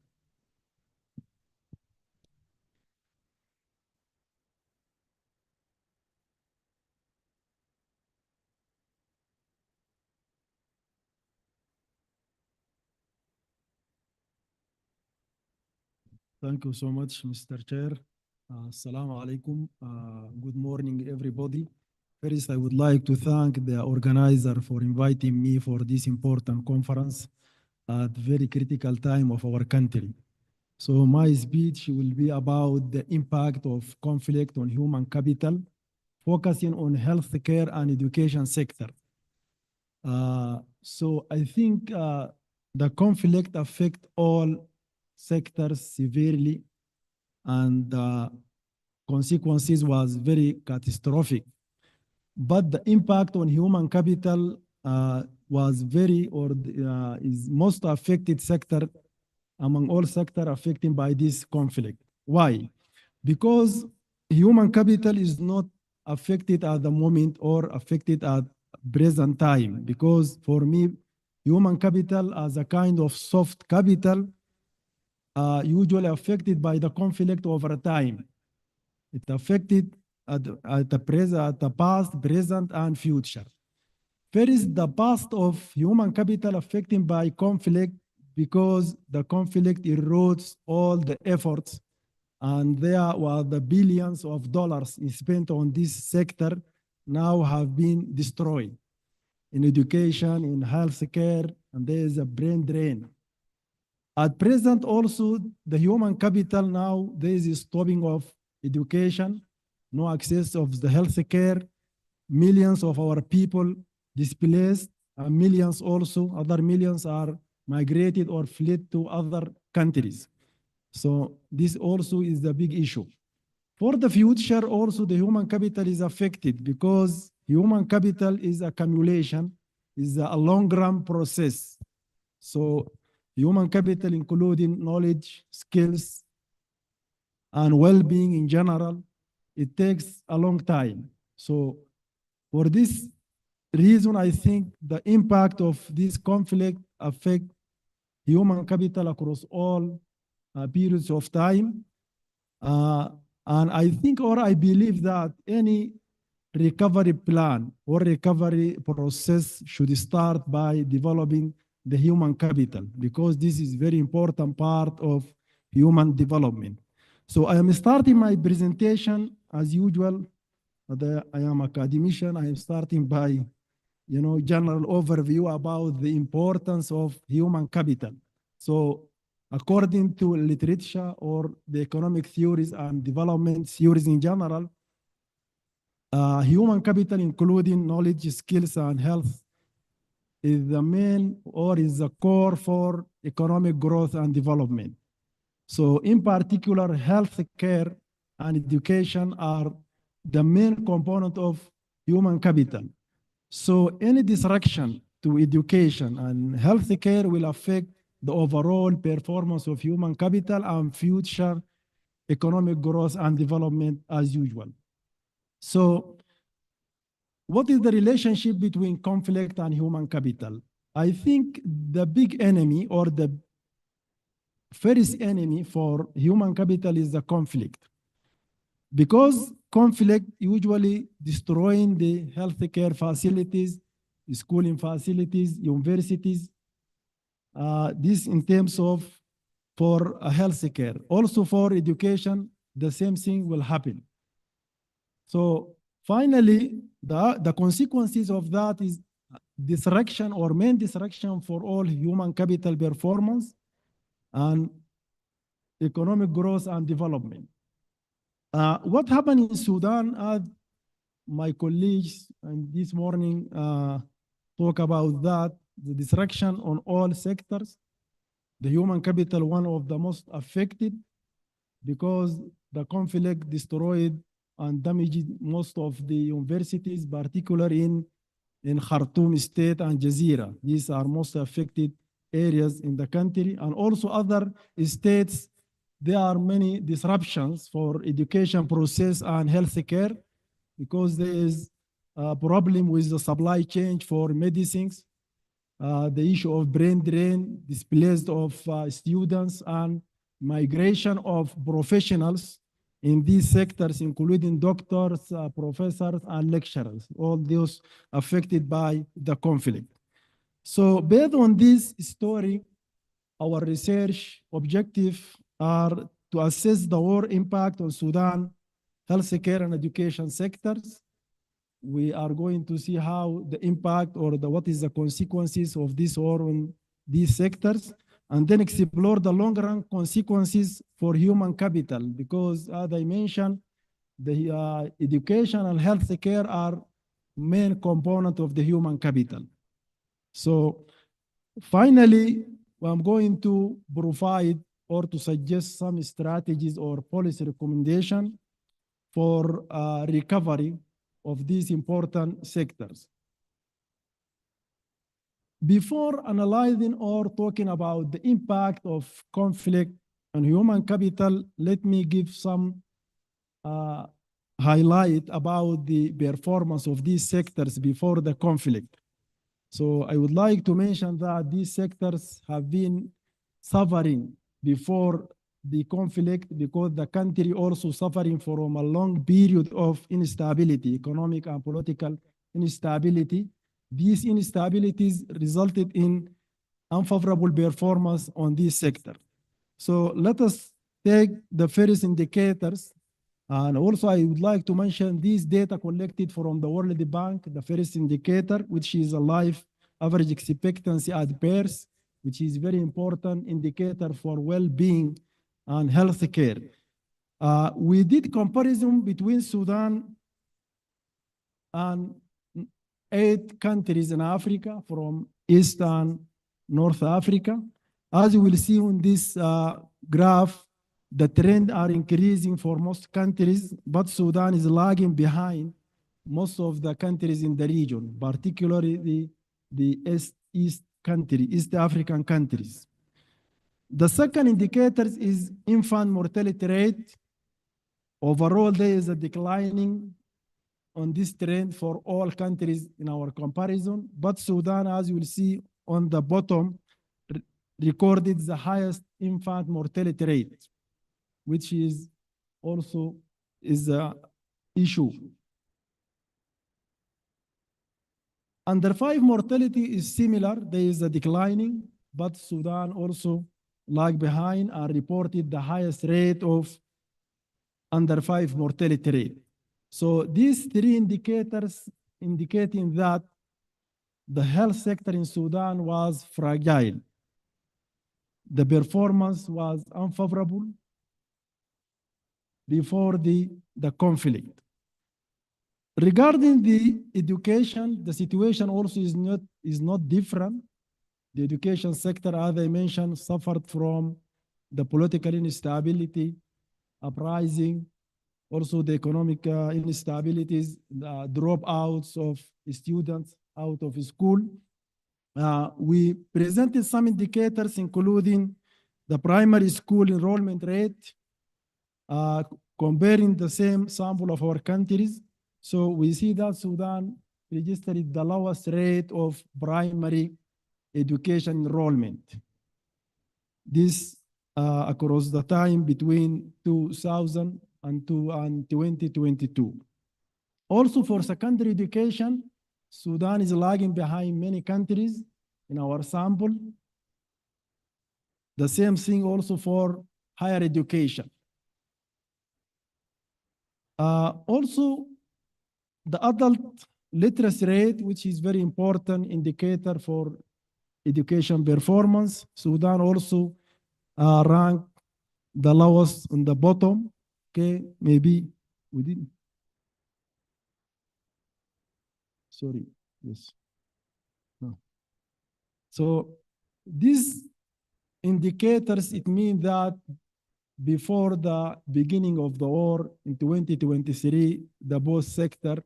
Speaker 14: Thank you so much, Mr. Chair. Assalamu alaikum. Good morning, everybody. First, I would like to thank the organizer for inviting me for this important conference at very critical time of our country. So my speech will be about the impact of conflict on human capital, focusing on healthcare and education sector. So I think the conflict affect all sectors severely, and the consequences was very catastrophic. But the impact on human capital was is most affected sector among all sectors affected by this conflict. Why? Because human capital is not affected at the moment or affected at present time. Because for me, human capital as a kind of soft capital usually affected by the conflict over time. It affected at the past, present, and future. First, the past of human capital affected by conflict because the conflict erodes all the efforts, and there were the billions of dollars spent on this sector now have been destroyed in education, in healthcare, and there is a brain drain. At present, also, the human capital now, there is a stopping of education, no access of the healthcare, millions of our people displaced, and millions also, other millions are migrated or fled to other countries. So this also is the big issue. For the future, also the human capital is affected because human capital is accumulation, is a long-run process. So human capital, including knowledge, skills, and well-being in general, it takes a long time. So for this reason, I think the impact of this conflict affect human capital across all periods of time. And I think, or I believe that any recovery plan or recovery process should start by developing the human capital, because this is very important part of human development. So I am starting my presentation as usual. I am academician. I am starting by, general overview about the importance of human capital. So according to literature or the economic theories and development theories in general, human capital, including knowledge, skills, and health, is the main or is the core for economic growth and development. So in particular, health care and education are the main component of human capital. So any disruption to education and health care will affect the overall performance of human capital and future economic growth and development as usual. So what is the relationship between conflict and human capital? I think the big enemy or the first enemy for human capital is the conflict, because conflict usually destroying the healthcare facilities, schooling facilities, universities. This in terms of for healthcare. Also for education, the same thing will happen. So finally, the consequences of that is disruption or main disruption for all human capital performance and economic growth and development. What happened in Sudan, my colleagues this morning talk about that, the disruption on all sectors. The human capital, one of the most affected, because the conflict destroyed and damaged most of the universities, particularly in Khartoum state and Jazeera. These are most affected areas in the country, and also other states. There are many disruptions for education process and healthcare, because there is a problem with the supply chain for medicines, the issue of brain drain, displaced of students, and migration of professionals in these sectors, including doctors, professors, and lecturers, all those affected by the conflict. So based on this story, our research objective are to assess the war impact on Sudan healthcare and education sectors. We are going to see how the impact or what is the consequences of this war on these sectors. and then explore the long-run consequences for human capital, because as I mentioned, the education and health care are main component of the human capital. So finally, I'm going to provide or to suggest some strategies or policy recommendation for recovery of these important sectors. Before analyzing or talking about the impact of conflict on human capital, let me give some highlight about the performance of these sectors before the conflict. So I would like to mention that these sectors have been suffering before the conflict because the country also suffering from a long period of instability, economic and political instability. These instabilities resulted in unfavorable performance on this sector. So let us take the first indicators. And also I would like to mention these data collected from the World Bank, the first indicator, which is a life average expectancy at birth, which is very important indicator for well-being and health care. We did comparison between Sudan and 8 countries in Africa from East and North Africa. As you will see on this graph, the trend are increasing for most countries, but Sudan is lagging behind most of the countries in the region, particularly the East African countries. The second indicator is infant mortality rate. Overall, there is a declining on this trend for all countries in our comparison, but Sudan, as you will see on the bottom, recorded the highest infant mortality rate, which is also an issue. Under 5 mortality is similar, there is a declining, but Sudan also lag behind and reported the highest rate of under 5 mortality rate. So these 3 indicators indicating that the health sector in Sudan was fragile. The performance was unfavorable before the conflict. Regarding the education, the situation also is not different. The education sector, as I mentioned, suffered from the political instability, uprising, also the economic instabilities, the dropouts of students out of school. We presented some indicators, including the primary school enrollment rate, comparing the same sample of our countries. So we see that Sudan registered the lowest rate of primary education enrollment. This across the time between 2000 and 2022. Also for secondary education, Sudan is lagging behind many countries in our sample. The same thing also for higher education. Also, the adult literacy rate, which is very important indicator for education performance, Sudan also ranked the lowest on the bottom. Okay, maybe we didn't. Sorry, yes. No. So these indicators, it means that before the beginning of the war in 2023, the both sector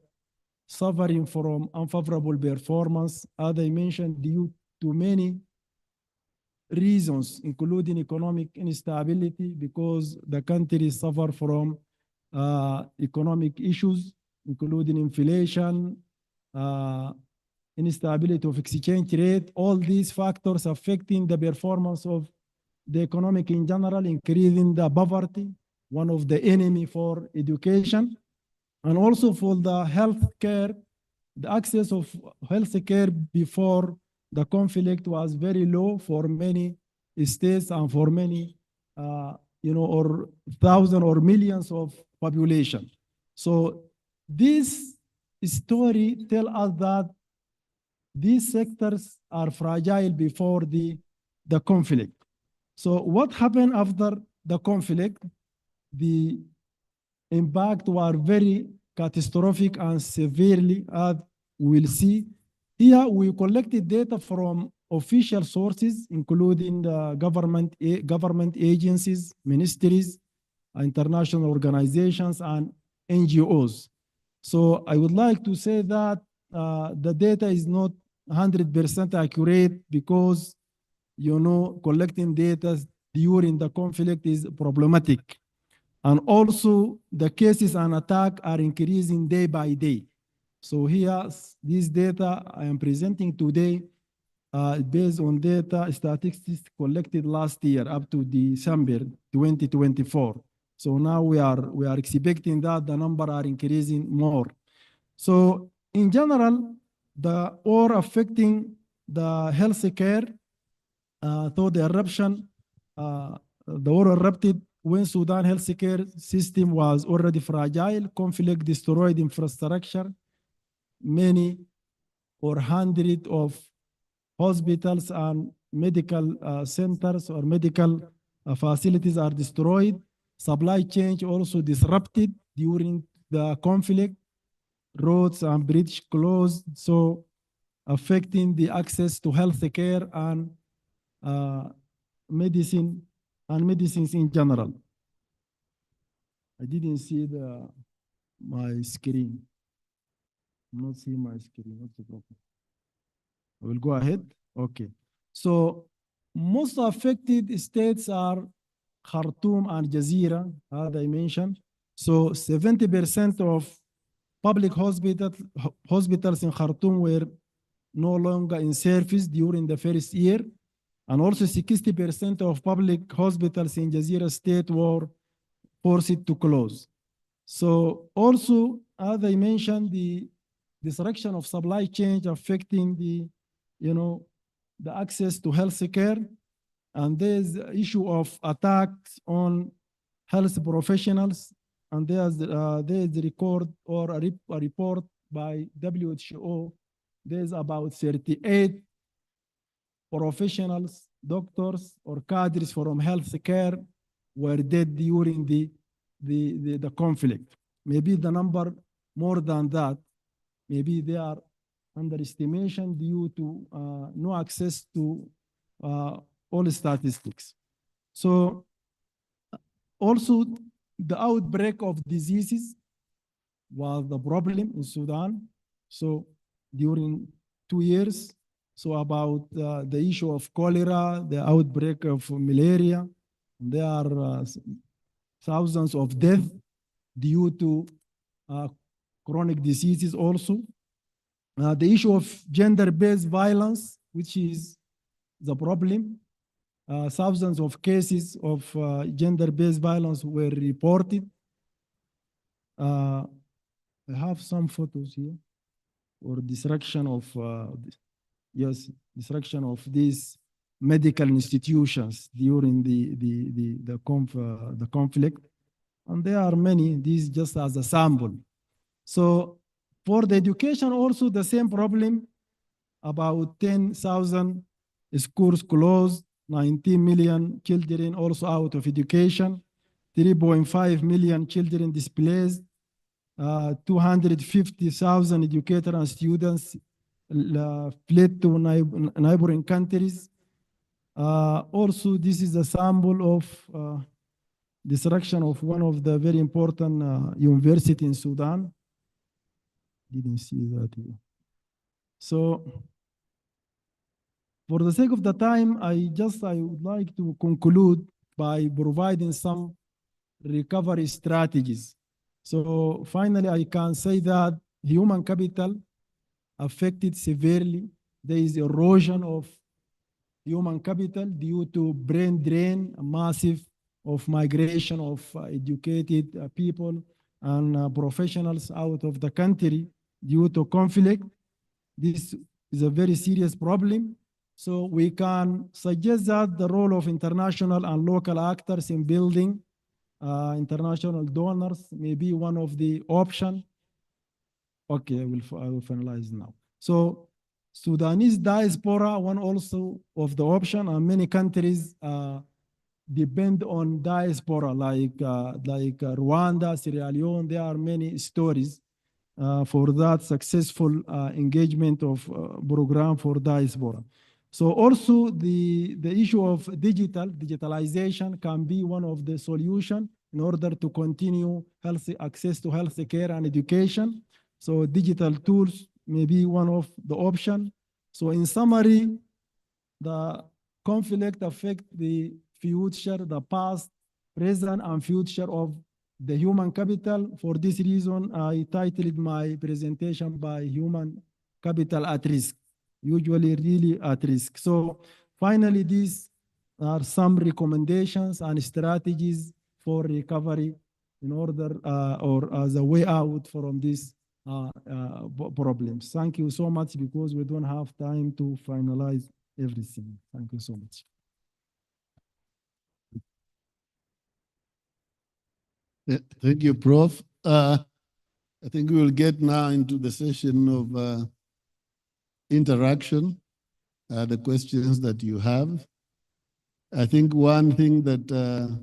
Speaker 14: suffering from unfavorable performance, as I mentioned, due to many reasons, including economic instability, because the country suffer from economic issues, including inflation, instability of exchange rate, all these factors affecting the performance of the economic in general, increasing the poverty, one of the enemy for education, and also for the health care. The access of health care before the conflict was very low for many states and for many, or thousands or millions of population. So this story tells us that these sectors are fragile before the conflict. So what happened after the conflict? The impact were very catastrophic and severely, as we'll see. Here we collected data from official sources, including the government agencies, ministries, international organizations, and NGOs. So I would like to say that the data is not 100% accurate because, collecting data during the conflict is problematic. And also the cases and attack are increasing day by day. So here, this data I am presenting today based on data statistics collected last year up to December 2024. So now we are expecting that the number are increasing more. So in general, the war affecting the health care, though the eruption, the war erupted when Sudan healthcare system was already fragile. Conflict destroyed infrastructure. Many or hundreds of hospitals and medical centers or medical facilities are destroyed. Supply chain also disrupted during the conflict. Roads and bridges closed, so affecting the access to health care and medicine and medicines in general. I didn't see my screen. I'm not seeing my screen. What's the problem? I will go ahead. Okay. So most affected states are Khartoum and Jazeera, as I mentioned. So 70% of public hospitals in Khartoum were no longer in service during the first year. And also 60% of public hospitals in Jazeera state were forced to close. So also, as I mentioned, the disruption of supply chain affecting the access to health care. And there's the issue of attacks on health professionals. And there's the record or a report by WHO. There's about 38 professionals, doctors, or cadres from healthcare were dead during the conflict. Maybe the number more than that. Maybe they are underestimation due to no access to all statistics. So also the outbreak of diseases was the problem in Sudan. So during 2 years, so about the issue of cholera, the outbreak of malaria, there are thousands of deaths due to chronic diseases also. The issue of gender-based violence, which is the problem. Thousands of cases of gender-based violence were reported. I have some photos here, or destruction of, destruction of these medical institutions during the conflict. And there are many, these just as a sample. So for the education also the same problem, about 10,000 schools closed, 19 million children also out of education, 3.5 million children displaced, 250,000 educators and students fled to neighboring countries. Also, this is a sample of destruction of one of the very important university in Sudan. Didn't see that here. So, for the sake of the time, I would like to conclude by providing some recovery strategies. So finally, I can say that human capital affected severely. There is erosion of human capital due to brain drain, massive of migration of educated people and professionals out of the country due to conflict. This is a very serious problem. So we can suggest that the role of international and local actors in building international donors may be one of the options. Okay, I will finalize now. So Sudanese diaspora, one also of the option, and many countries depend on diaspora, like Rwanda, Sierra Leone. There are many stories for that successful engagement of program for diaspora. So also the issue of digitalization can be one of the solution in order to continue healthy access to health care and education. So digital tools may be one of the option. So in summary, the conflict affect the future, the past, present, and future of the human capital. For this reason, I titled my presentation by Human Capital at Risk, usually really at risk. So finally, these are some recommendations and strategies for recovery in order or as a way out from these problems. Thank you so much, because we don't have time to finalize everything. Thank you so much.
Speaker 12: Thank you, Prof. I think we will get now into the session of interaction, the questions that you have. I think one thing that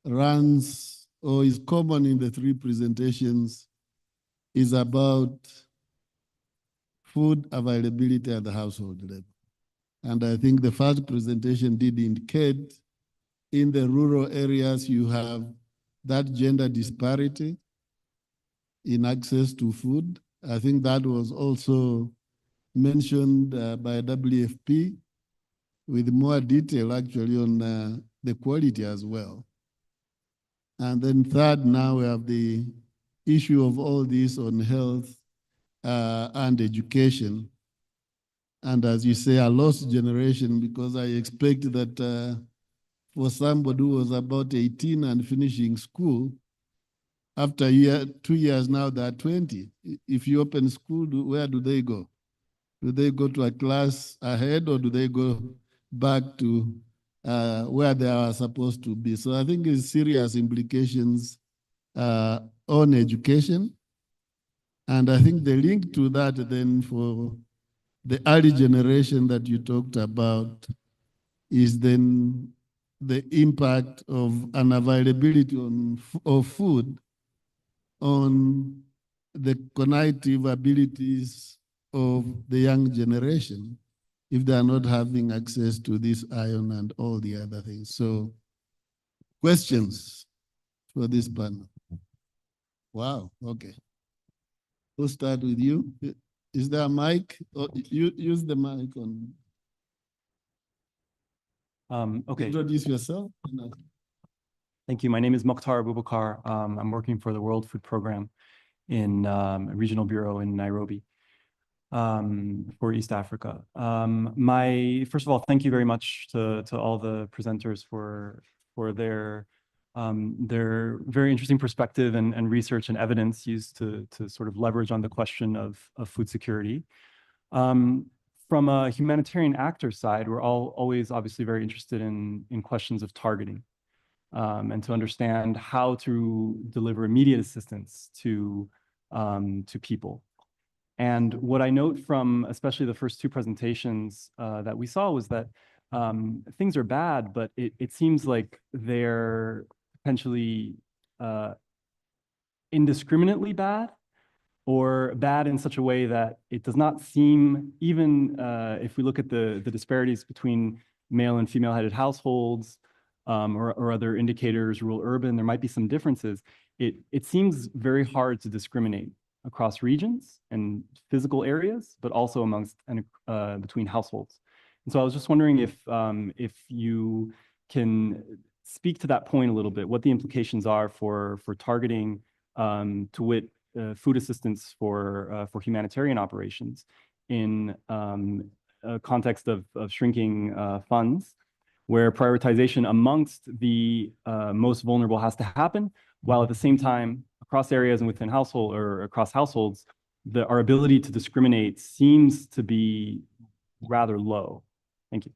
Speaker 12: runs or is common in the three presentations is about food availability at the household level. And I think the first presentation did indicate in the rural areas you have that gender disparity in access to food. I think that was also mentioned by WFP with more detail actually on the quality as well. And then third, now we have the issue of all this on health and education. And as you say, a lost generation, because I expect that for somebody who was about 18 and finishing school, after 2 years now they're 20. If you open school, where do they go? Do they go to a class ahead, or do they go back to where they are supposed to be? So I think it's serious implications on education. And I think the link to that then for the early generation that you talked about is then the impact of unavailability of food on the cognitive abilities of the young generation if they are not having access to this iron and all the other things. So questions for this panel? Wow, okay. We'll start with you. Is there a mic? Oh, use the mic on.
Speaker 15: Okay.
Speaker 12: Introduce yourself.
Speaker 15: Thank you. My name is Mokhtar Abubakar. I'm working for the World Food Program in a regional bureau in Nairobi for East Africa. First of all, thank you very much to all the presenters for their very interesting perspective and research and evidence used to sort of leverage on the question of food security. From a humanitarian actor side, we're always obviously very interested in questions of targeting and to understand how to deliver immediate assistance to people. And what I note from especially the first two presentations that we saw was that things are bad, but it seems like they're potentially indiscriminately bad, or bad in such a way that it does not seem, even if we look at the disparities between male and female-headed households or other indicators, rural, urban, there might be some differences. It seems very hard to discriminate across regions and physical areas, but also amongst and between households. And so I was just wondering if you can speak to that point a little bit, what the implications are for targeting to wit food assistance for humanitarian operations in a context of shrinking funds, where prioritization amongst the most vulnerable has to happen, while at the same time, across areas and within household or across households, our ability to discriminate seems to be rather low. Thank you.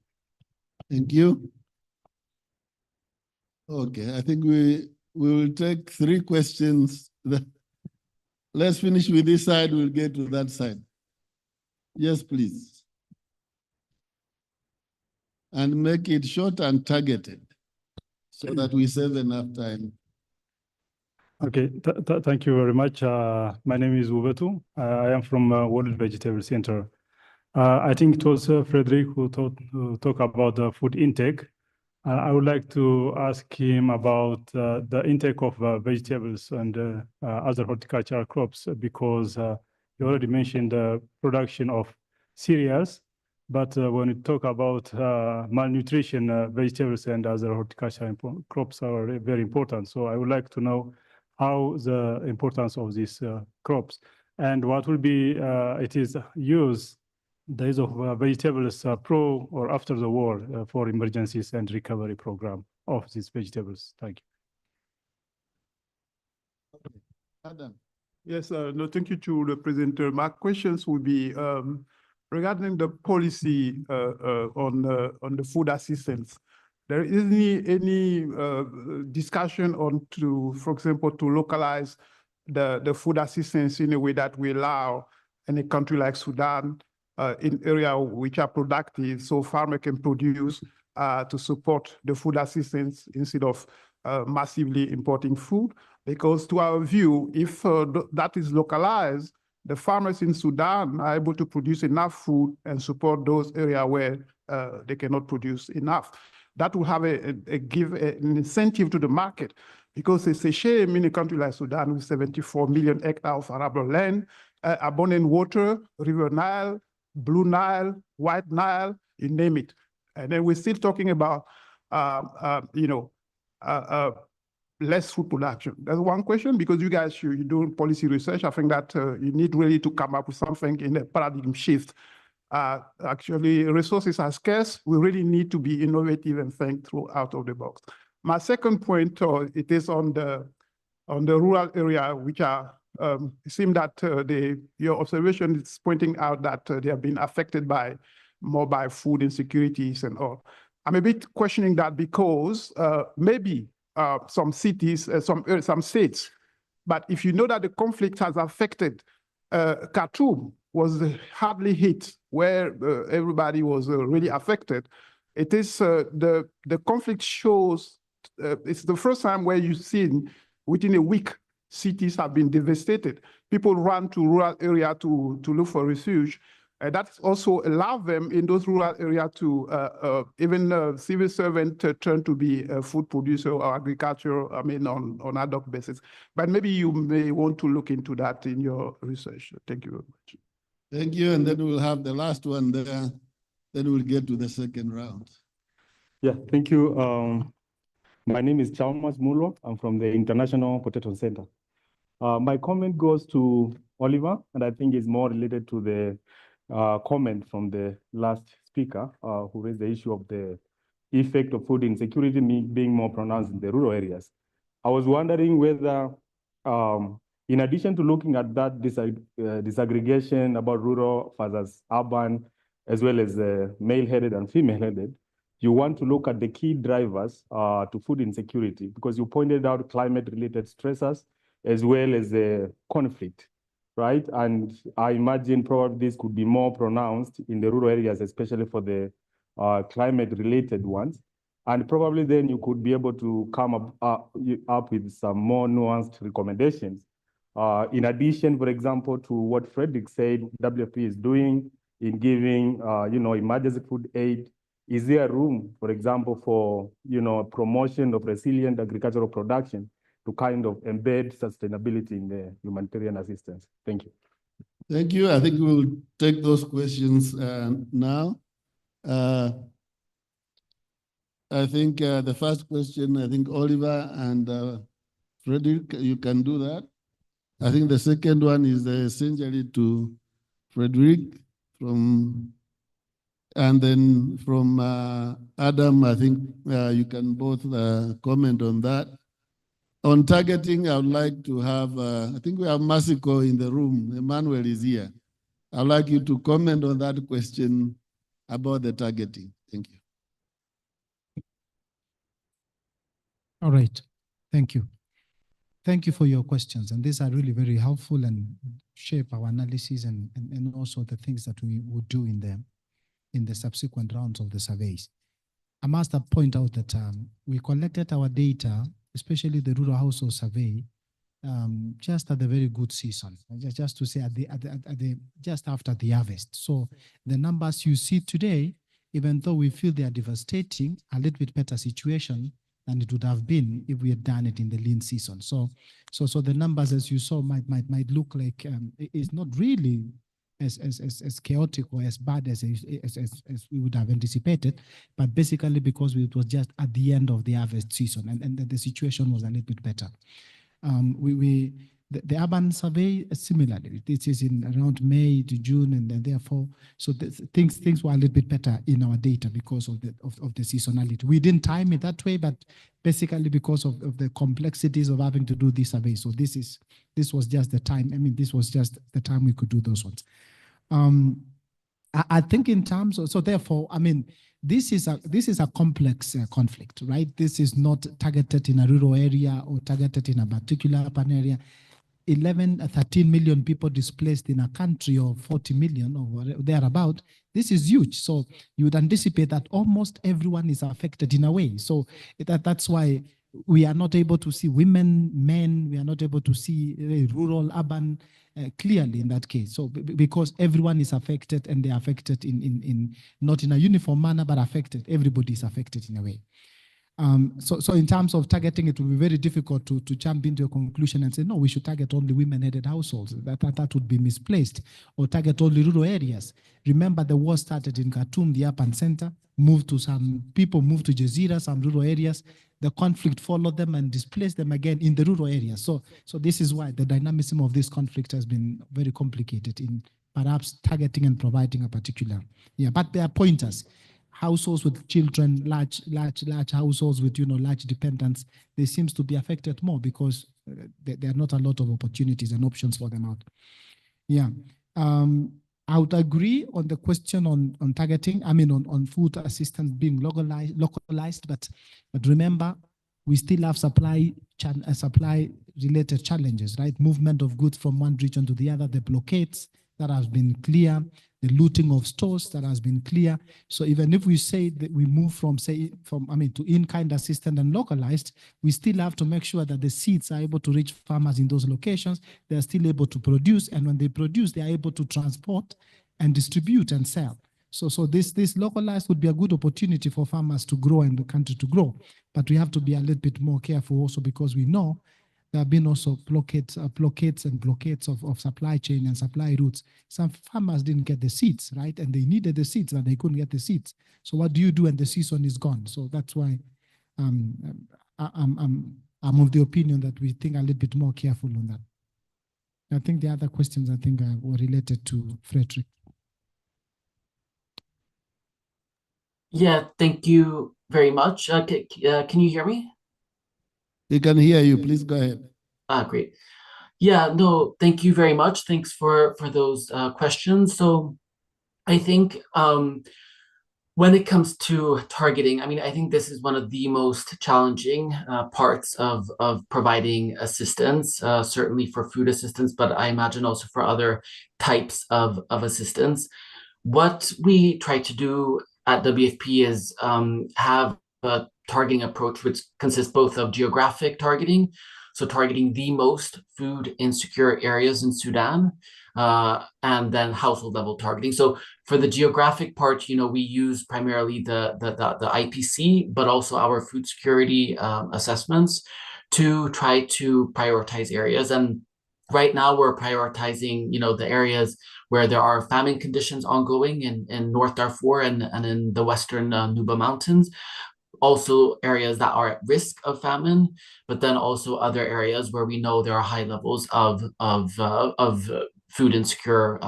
Speaker 12: Thank you. Okay, I think we will take 3 questions. Let's finish with this side, we'll get to that side. Yes, please. And make it short and targeted. so that we save enough time.
Speaker 16: Okay, thank you very much. My name is Ubetu. I am from World Vegetable Center. I think it was Frederick who talked about the food intake. I would like to ask him about the intake of vegetables and other horticultural crops, because you already mentioned the production of cereals, but when you talk about malnutrition, vegetables and other horticultural crops are very important. So I would like to know how the importance of these crops and what will be it is used days of vegetables pro or after the war for emergencies and recovery program of these vegetables. Thank
Speaker 12: you. Adam.
Speaker 10: Yes, no, thank you to the presenter. My questions will be regarding the policy on the food assistance. There isn't any discussion on to, for example, to localize the food assistance in a way that we allow in a country like Sudan in areas which are productive, so farmers can produce to support the food assistance instead of massively importing food. Because to our view, if that is localized, the farmers in Sudan are able to produce enough food and support those areas where they cannot produce enough. That will have an incentive to the market, because it's a shame in a country like Sudan with 74 million hectares of arable land, abundant water, River Nile, Blue Nile, White Nile, you name it. And then we're still talking about, less food production. That's one question, because you guys, you do policy research. I think that you need really to come up with something in a paradigm shift. Actually, resources are scarce. We really need to be innovative and think through out of the box. My second point, it is on the rural area, which are, it seems that your observation is pointing out that they have been affected more by food insecurities and all. I'm a bit questioning that, because maybe some cities, some states, but if you know that the conflict has affected Khartoum, was hardly hit, where everybody was really affected. It is the conflict shows, it's the first time where you've seen within a week, cities have been devastated. People run to rural area to look for refuge. And that also allows them in those rural areas to even civil servant turn to be a food producer or agriculture, I mean, on ad hoc basis. But maybe you may want to look into that in your research. Thank you very much.
Speaker 12: Thank you. And then we'll have the last one there. Then we'll get to the second round.
Speaker 16: Yeah, thank you. My name is Chalmers Mulo. I'm from the International Potato Center. My comment goes to Oliver, and I think it's more related to the comment from the last speaker who raised the issue of the effect of food insecurity being more pronounced in the rural areas. I was wondering whether, in addition to looking at that disaggregation about rural versus urban, as well as male-headed and female-headed, you want to look at the key drivers to food insecurity, because you pointed out climate-related stressors as well as the conflict, right? And I imagine probably this could be more pronounced in the rural areas, especially for the climate-related ones. And probably then you could be able to come up with some more nuanced recommendations. In addition, for example, to what Frederick said, WFP is doing in giving, emergency food aid. Is there room, for example, for, promotion of resilient agricultural production to kind of embed sustainability in the humanitarian assistance? Thank you.
Speaker 12: Thank you. I think we'll take those questions now. I think the first question, I think Oliver and Frederick, you can do that. I think the second one is essentially to Frederick and then from Adam, I think you can both comment on that. On targeting, I would like to have, I think we have Masiko in the room. Emmanuel is here. I'd like you to comment on that question about the targeting. Thank you.
Speaker 1: All right. Thank you. Thank you for your questions. And these are really very helpful and shape our analysis and also the things that we would do in the subsequent rounds of the surveys. I must point out that we collected our data, especially the rural household survey, just at the very good season, just to say at the just after the harvest. So the numbers you see today, even though we feel they are devastating, a little bit better situation than it would have been if we had done it in the lean season. So the numbers, as you saw, might look like it's not really as chaotic or as bad as we would have anticipated, but basically because it was just at the end of the harvest season and the situation was a little bit better. The urban survey similarly, this is in around May to June, and then therefore, so things were a little bit better in our data because of the seasonality. We didn't time it that way, but basically because of the complexities of having to do this survey. So this was just the time. I mean, this was just the time we could do those ones. I think in terms of, so therefore, I mean, this is a complex conflict, right? This is not targeted in a rural area or targeted in a particular urban area. 13 million people displaced in a country of 40 million or thereabout. This is huge. So you would anticipate that almost everyone is affected in a way. So that's why we are not able to see women, men, we are not able to see rural, urban clearly in that case. So because everyone is affected and they are affected in not in a uniform manner, but affected. Everybody is affected in a way. So in terms of targeting, it will be very difficult to jump into a conclusion and say, no, we should target only women-headed households. That would be misplaced, or target only rural areas. Remember, the war started in Khartoum, the urban center, moved to Jazeera, some rural areas. The conflict followed them and displaced them again in the rural areas. So this is why the dynamism of this conflict has been very complicated in perhaps targeting and providing a particular. Yeah, but there are pointers. Households with children, large households with large dependents, they seems to be affected more because there are not a lot of opportunities and options for them out. Yeah, I would agree on the question on targeting. I mean, on food assistance being localized, but remember, we still have supply related challenges, right? Movement of goods from one region to the other, the blockades that has been clear, the looting of stores that has been clear. So even if we say that we move from to in-kind assistance and localized, we still have to make sure that the seeds are able to reach farmers in those locations. They are still able to produce, and when they produce, they are able to transport and distribute and sell. So this localized would be a good opportunity for farmers to grow and the country to grow. But we have to be a little bit more careful also, because we know there have been also blockades of supply chain and supply routes. Some farmers didn't get the seeds, right? And they needed the seeds, and they couldn't get the seeds. So what do you do when the season is gone? So that's why I'm of the opinion that we think a little bit more careful on that. I think the other questions were related to Frederick.
Speaker 13: Yeah, thank you very much. Can you hear me?
Speaker 12: We can hear you. Please go ahead.
Speaker 13: Great. Yeah, no, thank you very much. Thanks for those questions. So I think when it comes to targeting, I mean, I think this is one of the most challenging parts of providing assistance, certainly for food assistance, but I imagine also for other types of assistance. What we try to do at WFP is have a targeting approach which consists both of geographic targeting, so targeting the most food insecure areas in Sudan, and then household level targeting. So for the geographic part, we use primarily the IPC, but also our food security assessments to try to prioritize areas. And right now we're prioritizing, the areas where there are famine conditions ongoing in North Darfur and in the Western Nuba Mountains. Also areas that are at risk of famine, but then also other areas where we know there are high levels of food insecure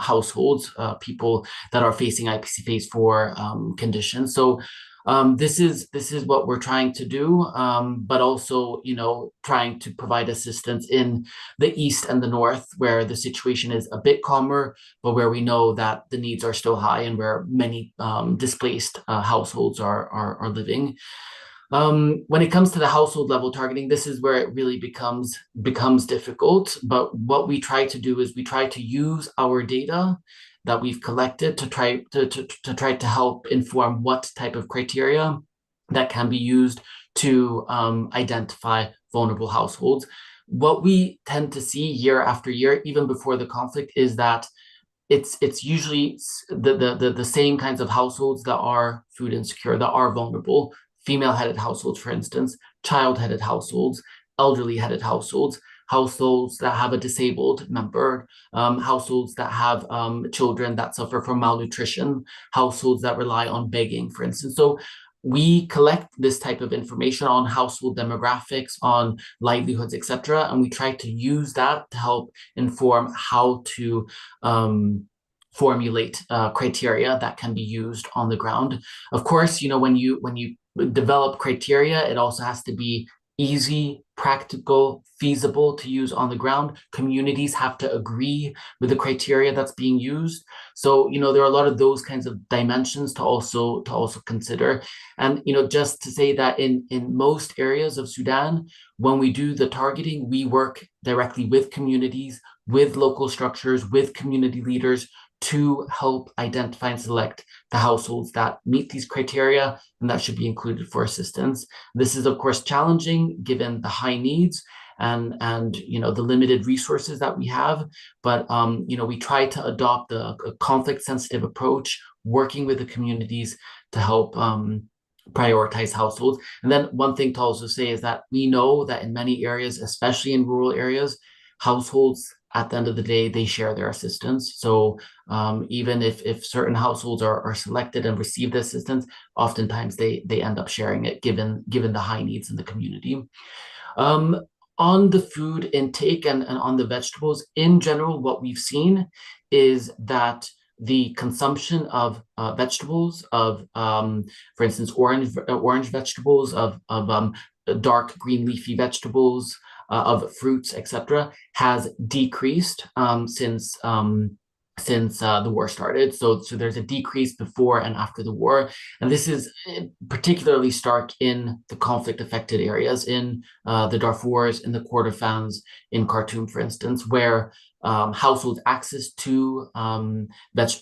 Speaker 13: households, people that are facing IPC phase 4 conditions. So this is what we're trying to do, but also trying to provide assistance in the east and the north, where the situation is a bit calmer, but where we know that the needs are still high and where many displaced households are living. When it comes to the household level targeting, this is where it really becomes difficult. But what we try to do is we try to use our data that we've collected to try to help inform what type of criteria that can be used to identify vulnerable households. What we tend to see year after year, even before the conflict, is that it's usually the same kinds of households that are food insecure, that are vulnerable. Female-headed households, for instance, child-headed households, elderly-headed households, households that have a disabled member, households that have children that suffer from malnutrition, households that rely on begging, for instance. So we collect this type of information on household demographics, on livelihoods, etc., and we try to use that to help inform how to formulate criteria that can be used on the ground. Of course, when you develop criteria, it also has to be easy, practical, feasible to use on the ground. Communities have to agree with the criteria that's being used. So, there are a lot of those kinds of dimensions to also consider. And, just to say that in most areas of Sudan, when we do the targeting, we work directly with communities, with local structures, with community leaders to help identify and select the households that meet these criteria and that should be included for assistance. This is, of course, challenging given the high needs and the limited resources that we have. But we try to adopt a conflict-sensitive approach, working with the communities to help prioritize households. And then one thing to also say is that we know that in many areas, especially in rural areas, households, at the end of the day, they share their assistance. So even if certain households are selected and receive the assistance, oftentimes they end up sharing it given the high needs in the community. On the food intake and on the vegetables, in general, what we've seen is that the consumption of vegetables, of, for instance, orange vegetables, of dark green leafy vegetables, of fruits, etc., has decreased since the war started. So there's a decrease before and after the war. And this is particularly stark in the conflict-affected areas, in the Darfurs, in the Kordofans, in Khartoum, for instance, where household access to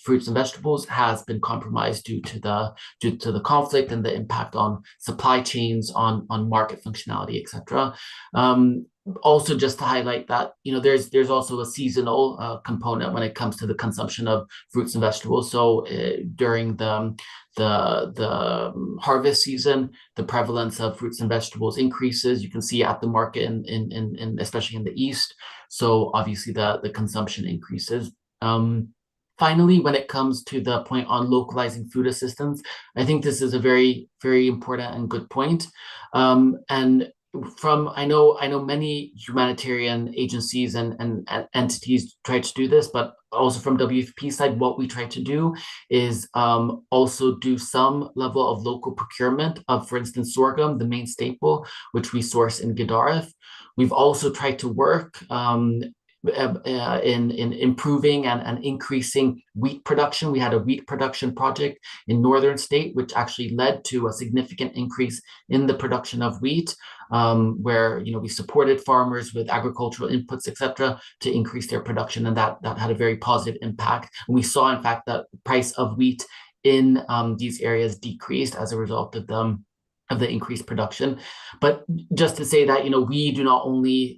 Speaker 13: fruits and vegetables has been compromised due to the conflict and the impact on supply chains, on market functionality, etc. Also, just to highlight that there's also a seasonal component when it comes to the consumption of fruits and vegetables. So during the harvest season, the prevalence of fruits and vegetables increases. You can see at the market in especially in the east. So obviously the consumption increases. Finally, when it comes to the point on localizing food assistance, I think this is a very, very important and good point. And I know many humanitarian agencies and entities try to do this, but also from WFP side, what we try to do is also do some level of local procurement of, for instance, sorghum, the main staple, which we source in Gedaref. We've also tried to work in improving and increasing wheat production. We had a wheat production project in northern state, which actually led to a significant increase in the production of wheat, where we supported farmers with agricultural inputs, etc., to increase their production, and that had a very positive impact. And we saw, in fact, that the price of wheat in these areas decreased as a result of the increased production. But just to say that, we do not only,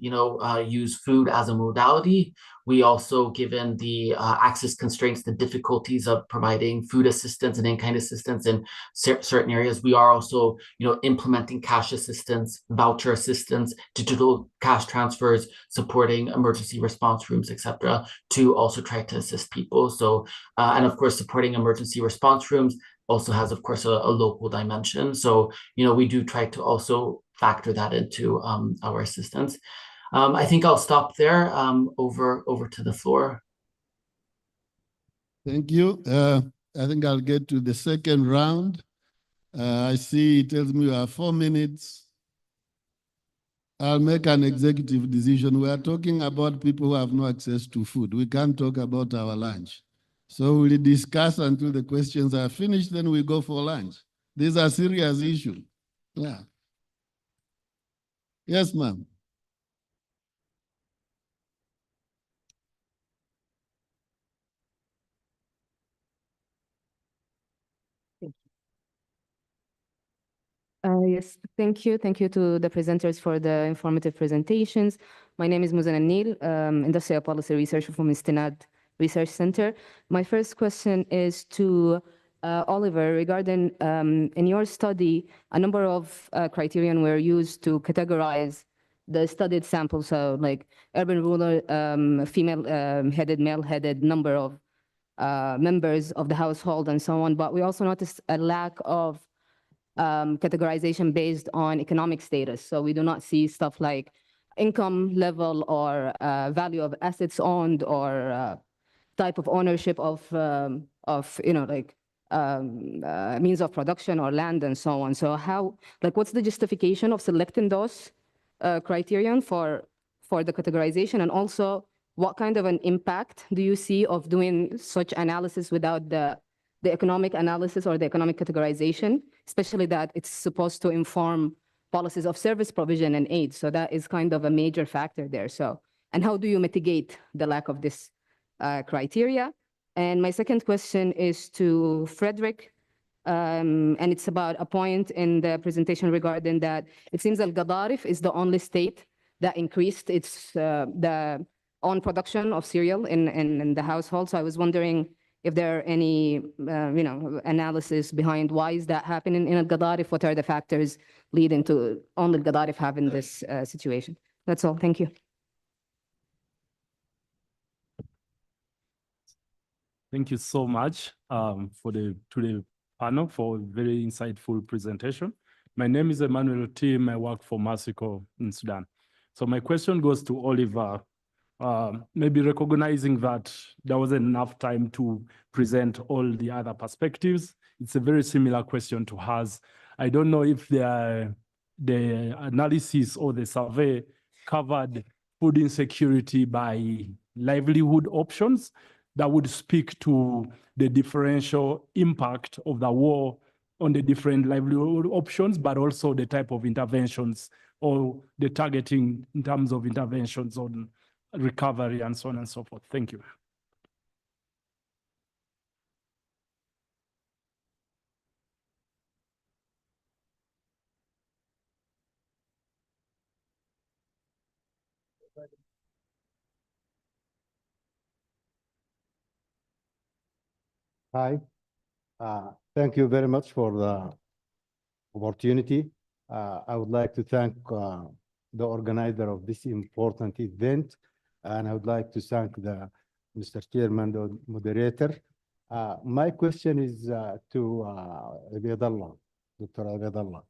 Speaker 13: use food as a modality, we also, given the access constraints, the difficulties of providing food assistance and in-kind assistance in certain areas, we are also, implementing cash assistance, voucher assistance, digital cash transfers, supporting emergency response rooms, etc., to also try to assist people. So, and of course, supporting emergency response rooms also has, of course, a local dimension. So, we do try to also factor that into our assistance. I think I'll stop there. Over to the floor.
Speaker 12: Thank you. I think I'll get to the second round. I see it tells me you have 4 minutes. I'll make an executive decision. We are talking about people who have no access to food. We can't talk about our lunch. So we'll discuss until the questions are finished, then we go for lunch. These are serious issues. Yeah. Yes, ma'am.
Speaker 17: Yes, thank you. Thank you to the presenters for the informative presentations. My name is Muzan Anil, Industrial Policy Researcher from Istinad Research Center. My first question is to Oliver regarding, in your study, a number of criterion were used to categorize the studied sample, so like urban, rural, female-headed, male-headed, number of members of the household and so on, but we also noticed a lack of categorization based on economic status. So we do not see stuff like income level or value of assets owned or type of ownership of means of production or land and so on. So how, like, what's the justification of selecting those criterion for the categorization, and also what kind of an impact do you see of doing such analysis without the economic analysis or the economic categorization, especially that it's supposed to inform policies of service provision and aid. So that is kind of a major factor there. So, and how do you mitigate the lack of this criteria? And my second question is to Frederick, and it's about a point in the presentation regarding that it seems Al-Gadarif is the only state that increased its the own production of cereal in the household. So I was wondering if there are any analysis behind why is that happening in Al-Gadarif? What are the factors leading to only Al-Gadarif having this situation? That's all. Thank you.
Speaker 18: Thank you so much to the panel for a very insightful presentation. My name is Emmanuel Tim. I work for Macroeconomic in Sudan. So my question goes to Oliver. Maybe recognizing that there wasn't enough time to present all the other perspectives. It's a very similar question to hers. I don't know if the analysis or the survey covered food insecurity by livelihood options that would speak to the differential impact of the war on the different livelihood options, but also the type of interventions or the targeting in terms of interventions on recovery and so on and so forth. Thank you.
Speaker 19: Hi, thank you very much for the opportunity. I would like to thank the organizer of this important event, and I would like to thank the Mr. Chairman, the moderator. My question is to Abidallah, Dr. Abidallah.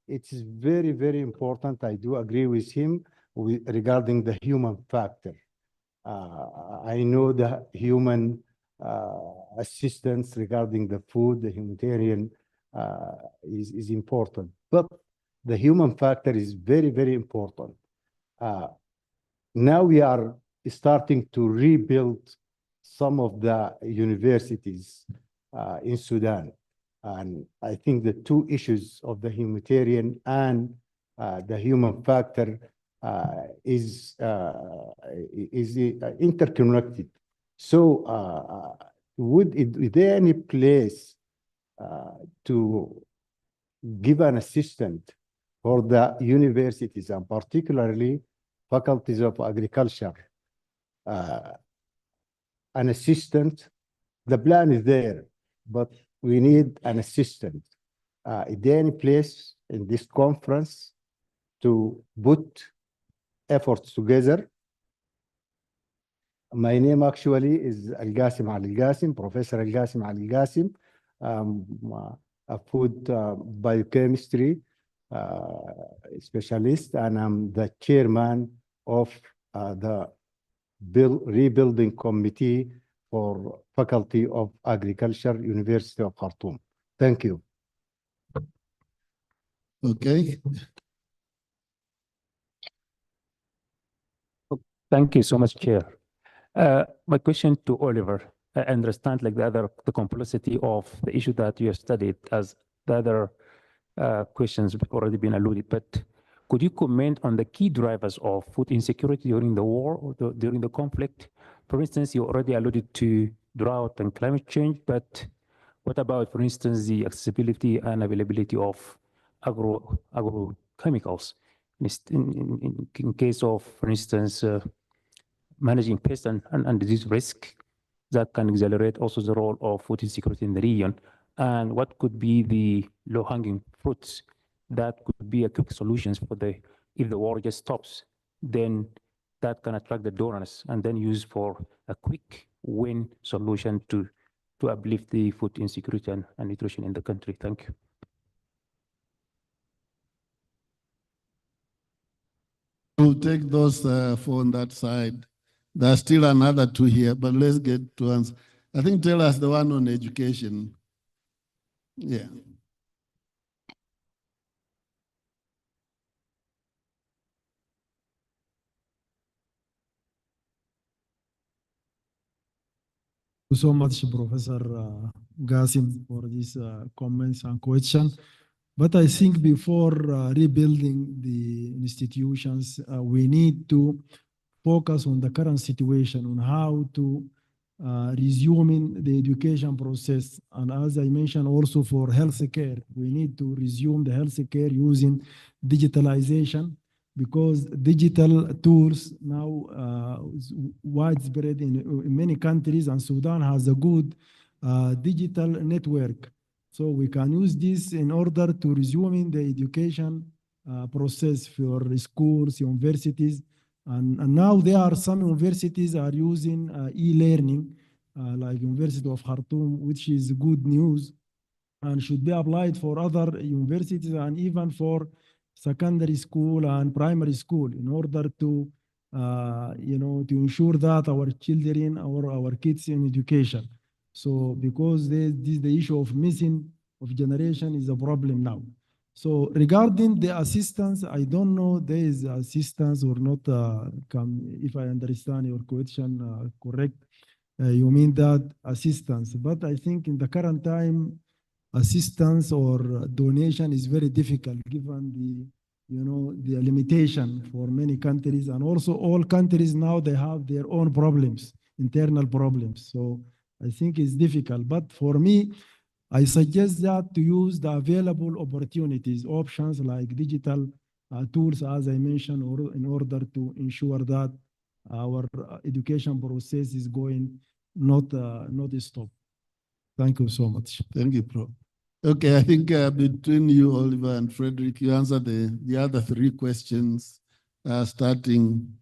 Speaker 19: It's very, very important. I do agree with him regarding the human factor. I know the human assistance regarding the food, the humanitarian is important, but the human factor is very, very important. Now we are starting to rebuild some of the universities in Sudan. And I think the two issues of the humanitarian and the human factor is interconnected. So is there any place to give an assistant for the universities and particularly faculties of agriculture, an assistant? The plan is there, but we need an assistant. Is there any place in this conference to put efforts together? My name actually is Al-Qasim Al-Qasim, Professor Al-Qasim Al-Qasim, a food biochemistry specialist, and I'm the chairman of the rebuilding committee for Faculty of Agriculture, University of Khartoum. Thank you.
Speaker 12: Okay.
Speaker 9: Thank you so much, Chair. My question to Oliver, I understand like the complexity of the issue that you have studied as the other questions have already been alluded, but could you comment on the key drivers of food insecurity during the war or during the conflict? For instance, you already alluded to drought and climate change, but what about, for instance, the accessibility and availability of
Speaker 20: agrochemicals. In case of, for instance, managing pest and disease risk, that can accelerate also the role of food insecurity in the region. And what could be the low-hanging fruits that could be a quick solutions for if the war just stops, then that can attract the donors and then use for a quick win solution to uplift the food insecurity and nutrition in the country. Thank you.
Speaker 12: We'll take those from that side. There's still another two here, but let's get to answer. I think tell us the one on education. Yeah.
Speaker 14: You so much, Professor Gasim, for these comments and questions. But I think before rebuilding the institutions, we need to focus on the current situation, on how to resuming the education process. And as I mentioned also for healthcare, we need to resume the healthcare using digitalization, because digital tools now is widespread in many countries, and Sudan has a good digital network. So we can use this in order to resume the education process for schools, universities. And now there are some universities are using e-learning, like University of Khartoum, which is good news and should be applied for other universities and even for secondary school and primary school, in order to, to ensure that our children or our kids in education. So because the issue of missing of generation is a problem now. So regarding the assistance, I don't know there is assistance or not. If I understand your question correct, you mean that assistance. But I think in the current time, assistance or donation is very difficult given the limitation for many countries, and also all countries now they have their own problems, internal problems. So I think it's difficult. But for me, I suggest that to use the available opportunities, options like digital tools, as I mentioned, or in order to ensure that our education process is going not stop. Thank you so much.
Speaker 12: Thank you, Prof. Okay, I think between you, Oliver, and Frederick, you answered the other three questions, starting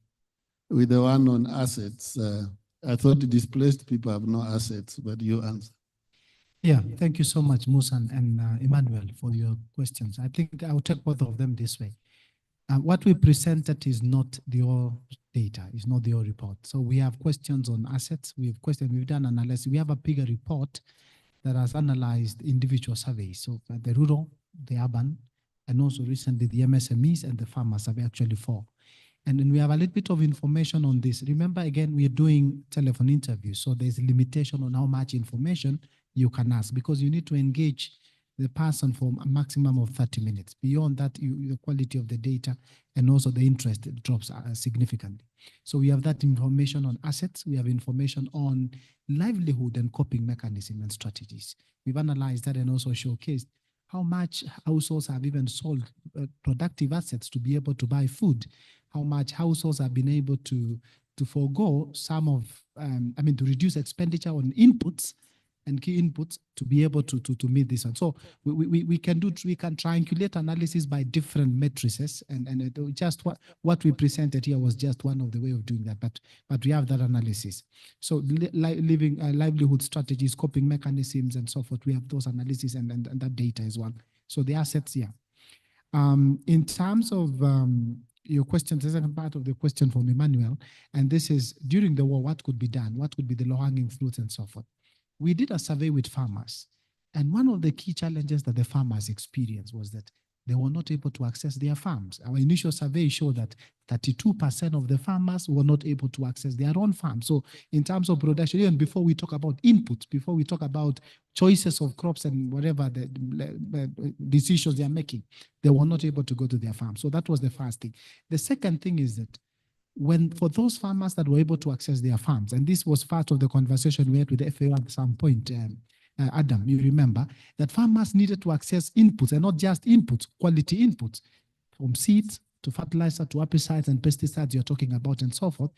Speaker 12: with the one on assets. I thought the displaced people have no assets, but you answered.
Speaker 1: Yeah, thank you so much, Musa and Emmanuel, for your questions. I think I'll take both of them this way. What we presented is not the whole data, it's not the whole report. So we have questions on assets, we've done analysis, we have a bigger report that has analyzed individual surveys. So the rural, the urban, and also recently the MSMEs and the farmers have actually four. And then we have a little bit of information on this. Remember, again, we are doing telephone interviews, so there's a limitation on how much information you can ask, because you need to engage the person for a maximum of 30 minutes. Beyond that, the quality of the data and also the interest drops significantly. So we have that information on assets. We have information on livelihood and coping mechanism and strategies. We've analyzed that and also showcased how much households have even sold productive assets to be able to buy food, how much households have been able to forego some of, to reduce expenditure on inputs and key inputs to be able to meet this one. So we can triangulate analysis by different matrices, and just what we presented here was just one of the way of doing that, but we have that analysis. So livelihood strategies, coping mechanisms, and so forth, we have those analyses and that data as well. So the assets here. In terms of your question, the second part of the question from Emmanuel, and this is during the war, what could be done? What could be the low-hanging fruits and so forth? We did a survey with farmers, and one of the key challenges that the farmers experienced was that they were not able to access their farms. Our initial survey showed that 32% of the farmers were not able to access their own farms. So in terms of production, even before we talk about inputs, before we talk about choices of crops and whatever the decisions they are making, they were not able to go to their farms. So that was the first thing. The second thing is that for those farmers that were able to access their farms, and this was part of the conversation we had with the FAO at some point, Adam, you remember, that farmers needed to access inputs, and not just inputs, quality inputs, from seeds to fertilizer to herbicides and pesticides you're talking about and so forth.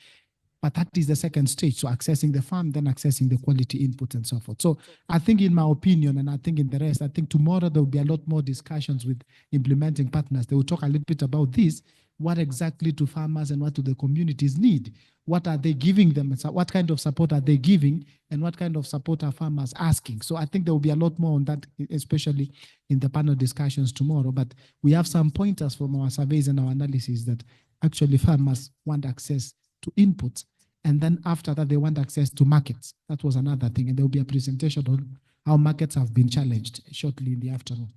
Speaker 1: But that is the second stage. So accessing the farm, then accessing the quality inputs and so forth. So I think in my opinion, and I think in the rest, I think tomorrow there will be a lot more discussions with implementing partners. They will talk a little bit about this. What exactly do farmers and what do the communities need? What are they giving them? What kind of support are they giving? And what kind of support are farmers asking? So I think there will be a lot more on that, especially in the panel discussions tomorrow. But we have some pointers from our surveys and our analysis that actually farmers want access to inputs. And then after that, they want access to markets. That was another thing. And there will be a presentation on how markets have been challenged shortly in the afternoon.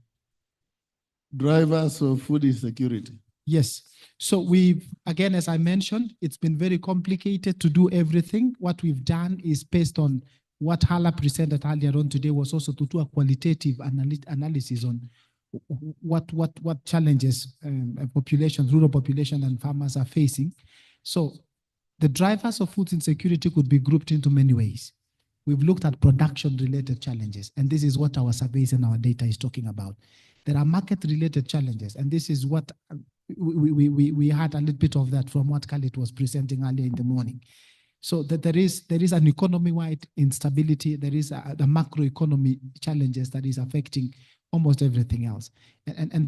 Speaker 12: Drivers of food insecurity.
Speaker 1: Yes. So we've, again, as I mentioned, it's been very complicated to do everything. What we've done is based on what Hala presented earlier on today, was also to do a qualitative analysis on what challenges populations, rural population and farmers are facing. So the drivers of food insecurity could be grouped into many ways. We've looked at production-related challenges, and this is what our surveys and our data is talking about. There are market-related challenges, and this is what we had a little bit of that from what Khalid was presenting earlier in the morning. So that there is an economy-wide instability, there is the macroeconomy challenges that is affecting almost everything else.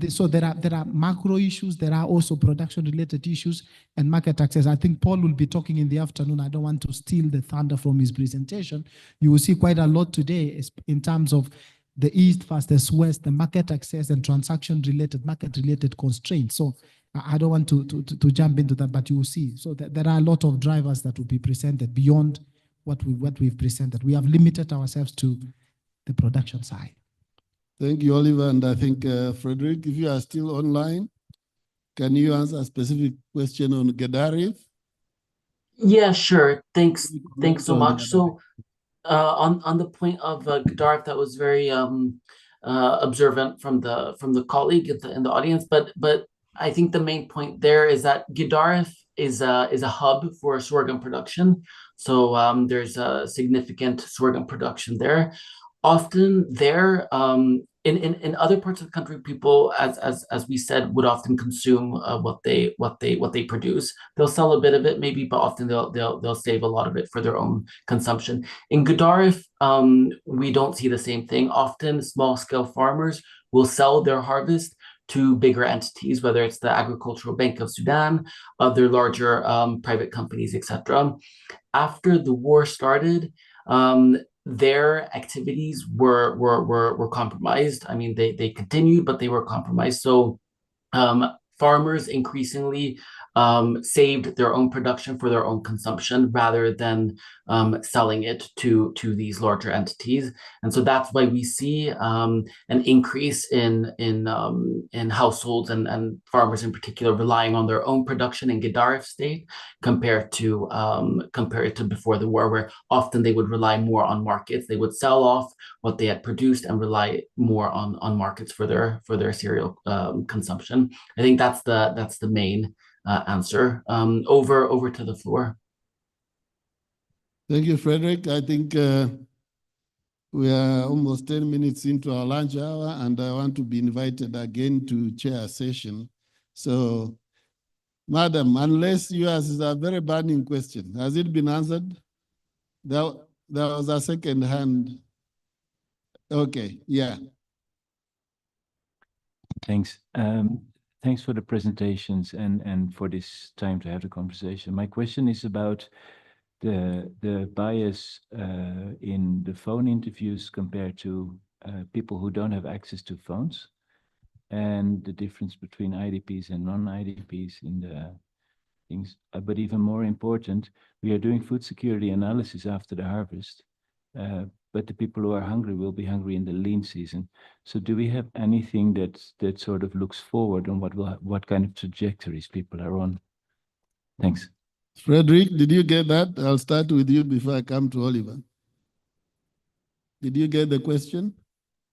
Speaker 1: So there are macro issues, there are also production-related issues and market access. I think Paul will be talking in the afternoon. I don't want to steal the thunder from his presentation. You will see quite a lot today in terms of the East versus West, the market access and transaction-related, market-related constraints. So I don't want to jump into that, but you will see. So there are a lot of drivers that will be presented beyond what we've presented. We have limited ourselves to the production side.
Speaker 12: Thank you, Oliver. And I think, Frederick, if you are still online, can you answer a specific question on Gedaref?
Speaker 13: Yeah, sure. Thanks so much. So on the point of Gedaref, that was very observant from the colleague in the audience. But I think the main point there is that Gedaref is a hub for sorghum production. So there's a significant sorghum production there. Often there, in other parts of the country, people, as we said, would often consume what they produce. They'll sell a bit of it, maybe, but often they'll save a lot of it for their own consumption. In Gedaref, we don't see the same thing. Often, small-scale farmers will sell their harvest to bigger entities, whether it's the Agricultural Bank of Sudan, other larger private companies, etc. After the war started, their activities were compromised. I mean, they continued, but they were compromised. So farmers increasingly saved their own production for their own consumption rather than selling it to these larger entities. And so that's why we see an increase in households and farmers in particular relying on their own production in Gedaref state compared to before the war, where often they would rely more on markets. They would sell off what they had produced and rely more on markets for their cereal consumption. I think that's the main answer. Over to the floor.
Speaker 12: Thank you, Frederick. I think we are almost 10 minutes into our lunch hour, and I want to be invited again to chair a session. So, Madam, unless yours is a very burning question, has it been answered? There was a second hand. Okay, yeah.
Speaker 9: Thanks. Thanks for the presentations and for this time to have the conversation. My question is about the bias in the phone interviews compared to people who don't have access to phones, and the difference between IDPs and non-IDPs in the things. But even more important, we are doing food security analysis after the harvest. But the people who are hungry will be hungry in the lean season. So do we have anything that sort of looks forward on what kind of trajectories people are on? Thanks.
Speaker 12: Frederick, did you get that? I'll start with you before I come to Oliver. Did you get the question?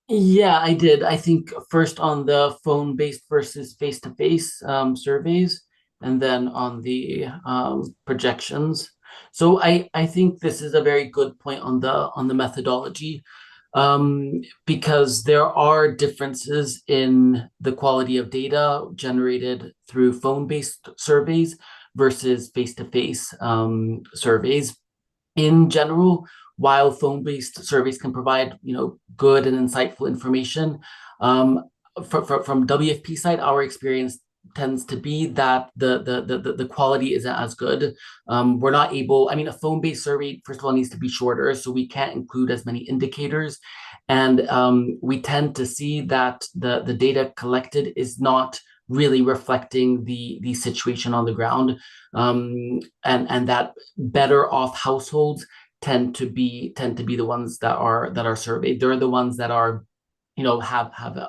Speaker 13: Yeah, I did. I think first on the phone-based versus face-to-face surveys, and then on the projections. So I think this is a very good point on the methodology. because there are differences in the quality of data generated through phone-based surveys versus face-to-face surveys. In general, while phone-based surveys can provide, good and insightful information, from WFP side, our experience tends to be that the quality isn't as good. We're not able, a phone-based survey, first of all, needs to be shorter, so we can't include as many indicators. And we tend to see that the data collected is not really reflecting the situation on the ground, and that better off households tend to be the ones that are surveyed. They're the ones that are,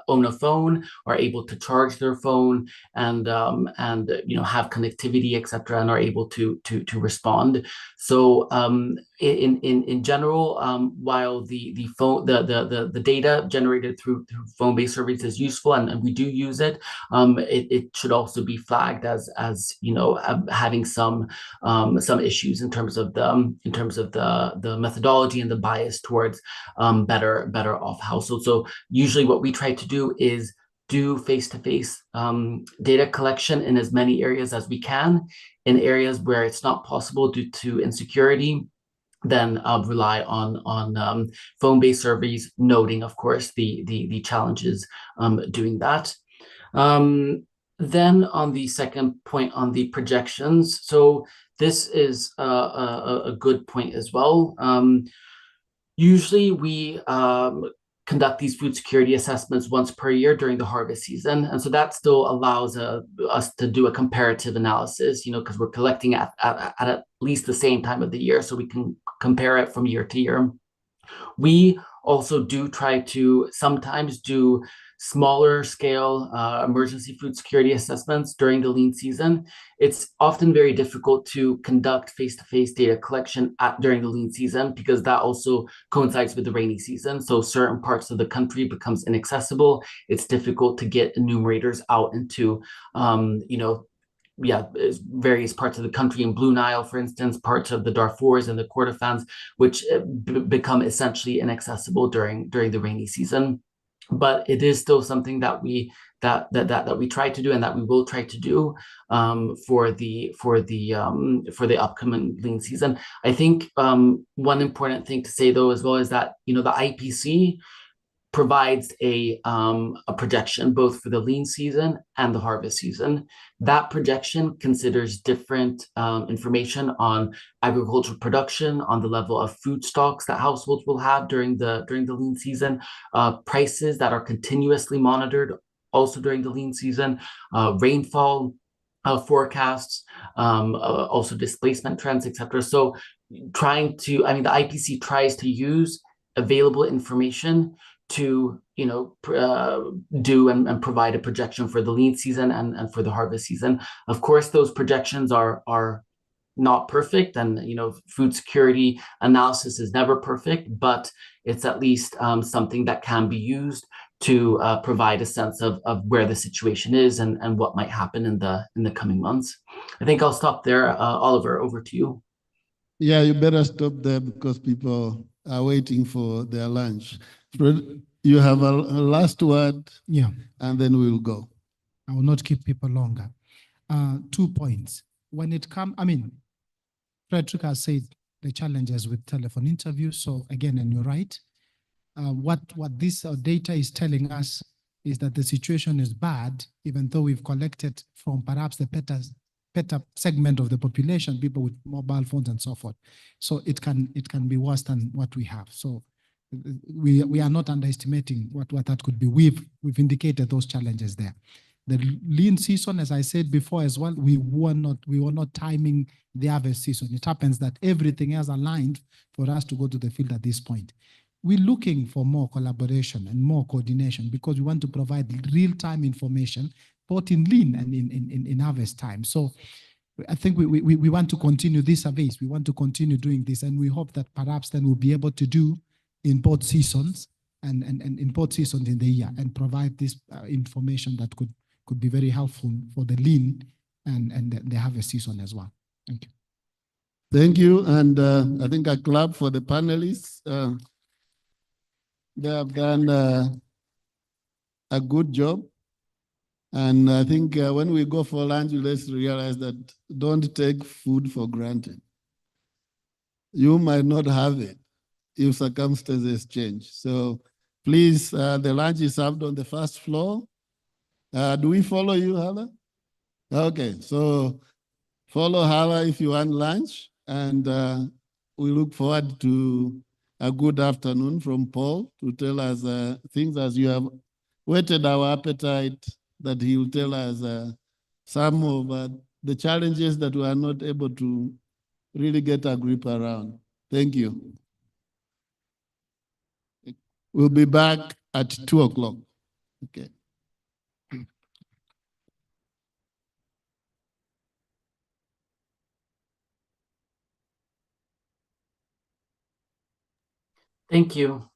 Speaker 13: own a phone, are able to charge their phone, and have connectivity, etc., and are able to respond. So in general, while the phone the data generated through phone-based surveys is useful, and we do use it, it should also be flagged as having some issues in terms of the methodology and the bias towards better off households. So usually what we try to do is do face-to-face data collection in as many areas as we can. In areas where it's not possible due to insecurity, then rely on phone-based surveys, noting, of course, the challenges doing that. Then on the second point on the projections, so this is a good point as well. Usually we conduct these food security assessments once per year during the harvest season. And so that still allows us to do a comparative analysis, because we're collecting at least the same time of the year, so we can compare it from year to year. We also do try to sometimes do smaller scale emergency food security assessments during the lean season. It's often very difficult to conduct face-to-face data collection during the lean season, because that also coincides with the rainy season. So certain parts of the country becomes inaccessible. It's difficult to get enumerators out into, various parts of the country, in Blue Nile, for instance, parts of the Darfurs and the Kordofans, which become essentially inaccessible during the rainy season. But it is still something that we try to do, and that we will try to do for the upcoming lean season. I think one important thing to say, though, as well, is that the IPC provides a projection both for the lean season and the harvest season. That projection considers different information on agricultural production, on the level of food stocks that households will have during the lean season, prices that are continuously monitored also during the lean season, rainfall forecasts, also displacement trends, etc. So the IPC tries to use available information to do and provide a projection for the lean season and for the harvest season. Of course, those projections are not perfect, and food security analysis is never perfect, but it's at least something that can be used to provide a sense of where the situation is and what might happen in the coming months. I think I'll stop there. Oliver, over to you.
Speaker 12: Yeah, you better stop there, because people are waiting for their lunch. Fred, you have a last word, and then we'll go.
Speaker 1: I will not keep people longer. 2 points. When it comes, Frederick has said the challenges with telephone interviews. So again, and you're right. What this data is telling us is that the situation is bad, even though we've collected from perhaps the better segment of the population, people with mobile phones and so forth. So it can be worse than what we have. So we are not underestimating what that could be. We've indicated those challenges there. The lean season, as I said before as well, we were not timing the harvest season. It happens that everything else aligned for us to go to the field at this point. We're looking for more collaboration and more coordination, because we want to provide real-time information, both in lean and in harvest time. So I think we want to continue these surveys. We want to continue doing this, and we hope that perhaps then we'll be able to do in both seasons and in both seasons in the year, and provide this information that could be very helpful for the lean and the harvest season as well. Thank you.
Speaker 12: Thank you. And I think I clap for the panelists. They have done a good job. And I think when we go for lunch, let's realize that don't take food for granted. You might not have it if circumstances change. So please, the lunch is served on the first floor. Do we follow you, Hala? Okay, so follow Hala if you want lunch. And we look forward to a good afternoon from Paul to tell us things as you have whetted our appetite, that he will tell us some of the challenges that we are not able to really get a grip around. Thank you. We'll be back at 2 o'clock. Okay.
Speaker 13: Thank you.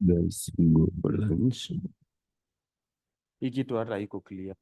Speaker 20: Let's go for lunch.
Speaker 15: Hii kitu hata iko clear.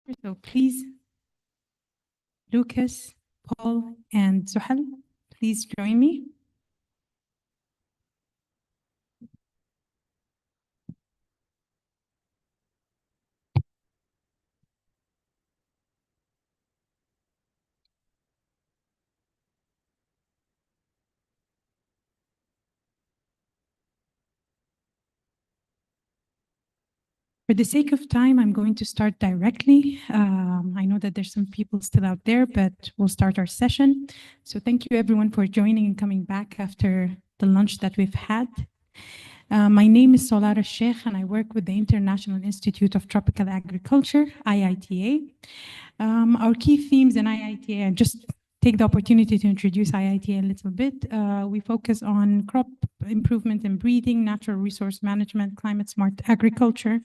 Speaker 21: So please, Lucas, Paul, and Zuhal, please join me. For the sake of time, I'm going to start directly. I know that there's some people still out there, but we'll start our session. So thank you everyone for joining and coming back after the lunch that we've had. My name is Solara Sheikh and I work with the International Institute of Tropical Agriculture, IITA. Our key themes in IITA, and just take the opportunity to introduce IITA a little bit. We focus on crop improvement and breeding, natural resource management, climate smart agriculture,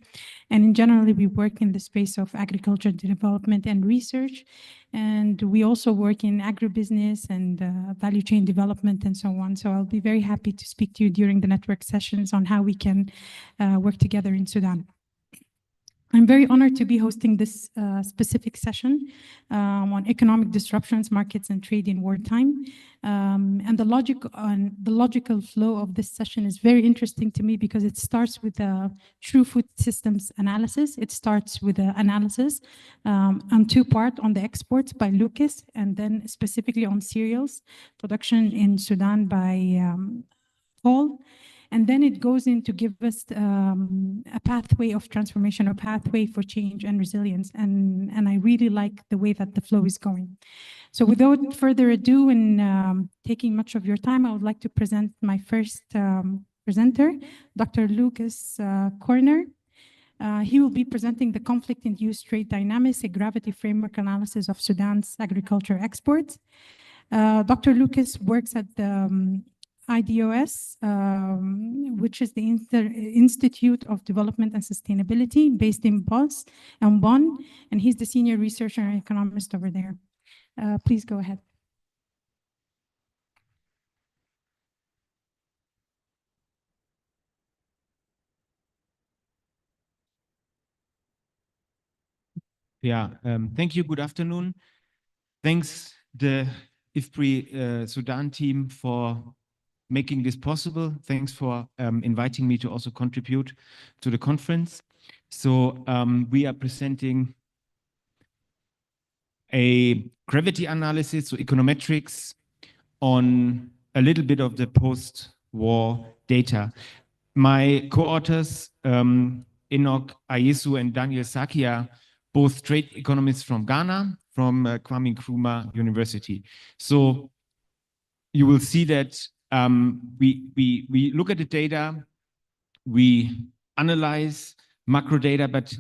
Speaker 21: and in general, we work in the space of agriculture development and research. And we also work in agribusiness and value chain development and so on. So I'll be very happy to speak to you during the network sessions on how we can work together in Sudan. I'm very honored to be hosting this specific session on economic disruptions, markets, and trade in wartime. And the logical flow of this session is very interesting to me because it starts with a true food systems analysis. It starts with an analysis on two parts, on the exports by Lucas, and then specifically on cereals production in Sudan by Paul. And then it goes in to give us a pathway of transformation, a pathway for change and resilience. And I really like the way that the flow is going. So without further ado and taking much of your time, I would like to present my first presenter, Dr. Lucas Corner. He will be presenting the conflict-induced trade dynamics, a gravity framework analysis of Sudan's agriculture exports. Dr. Lucas works at the IDOS, which is the Institute of Development and Sustainability based in Bonn, and he's the senior researcher and economist over there. Please go ahead.
Speaker 22: Yeah, thank you. Good afternoon. Thanks the IFPRI Sudan team for making this possible. Thanks for inviting me to also contribute to the conference. So we are presenting a gravity analysis, so econometrics, on a little bit of the post-war data. My co-authors, Enoch Ayesu and Daniel Sakia, both trade economists from Ghana, from Kwame Nkrumah University. So you will see that we look at the data, we analyze macro data, but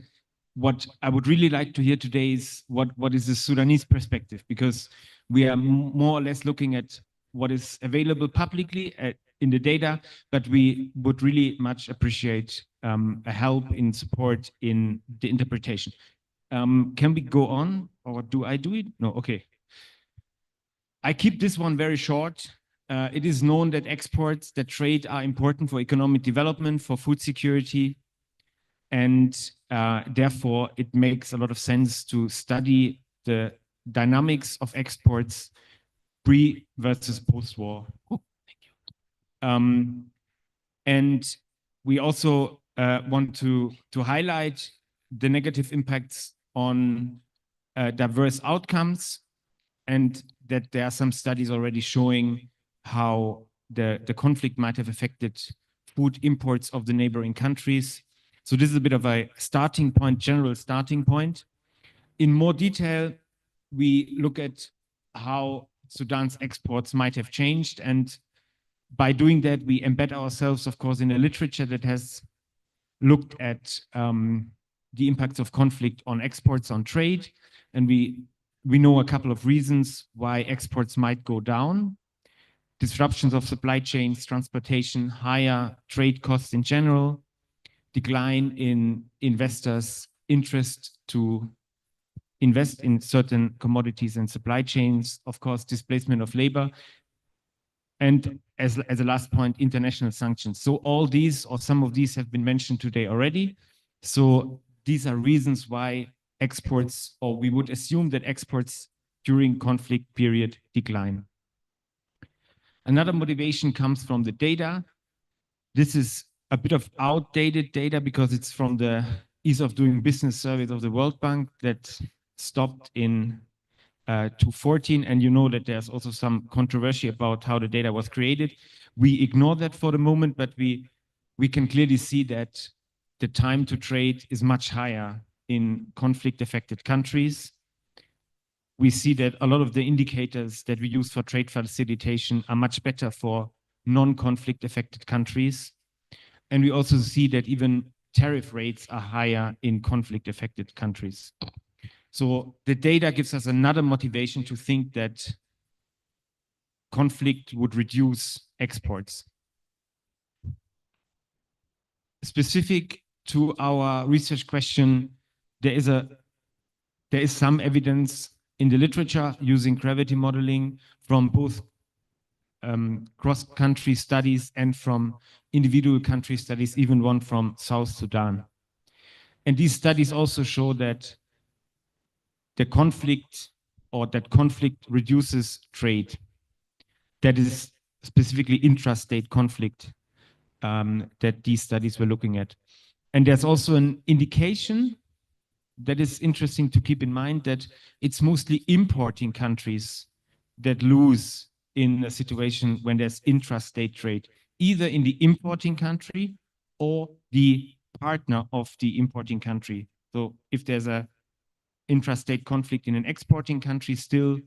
Speaker 22: what I would really like to hear today is what is the Sudanese perspective, because we are more or less looking at what is available publicly in the data, but we would really much appreciate a help in support in the interpretation. Can we go on, or do I do it? No, okay. I keep this one very short. It is known that exports, that trade are important for economic development, for food security, and therefore it makes a lot of sense to study the dynamics of exports pre versus post-war. Oh, thank you. And we also want to highlight the negative impacts on diverse outcomes, and that there are some studies already showing how the conflict might have affected food imports of the neighboring countries. So this is a bit of a starting point, general starting point. In more detail, we look at how Sudan's exports might have changed. And by doing that, we embed ourselves, of course, in a literature that has looked at the impacts of conflict on exports, on trade. And we know a couple of reasons why exports might go down. Disruptions of supply chains, transportation, higher trade costs in general, decline in investors' interest to invest in certain commodities and supply chains, of course, displacement of labor, and as a last point, international sanctions. So all these, or some of these, have been mentioned today already. So these are reasons why exports, or we would assume that exports during conflict period decline. Another motivation comes from the data. This is a bit of outdated data because it's from the Ease of Doing Business survey of the World Bank that stopped in 2014. And you know that there's also some controversy about how the data was created. We ignore that for the moment, but we can clearly see that the time to trade is much higher in conflict-affected countries. We see that a lot of the indicators that we use for trade facilitation are much better for non-conflict affected countries. And we also see that even tariff rates are higher in conflict affected countries. So the data gives us another motivation to think that conflict would reduce exports. Specific to our research question, there is some evidence in the literature using gravity modeling from both cross-country studies and from individual country studies, even one from South Sudan. And these studies also show that the conflict reduces trade. That is specifically intrastate conflict that these studies were looking at. And there's also an indication that is interesting to keep in mind, that it's mostly importing countries that lose in a situation when there's intrastate trade, either in the importing country or the partner of the importing country. So if there's a intrastate conflict in an exporting country, still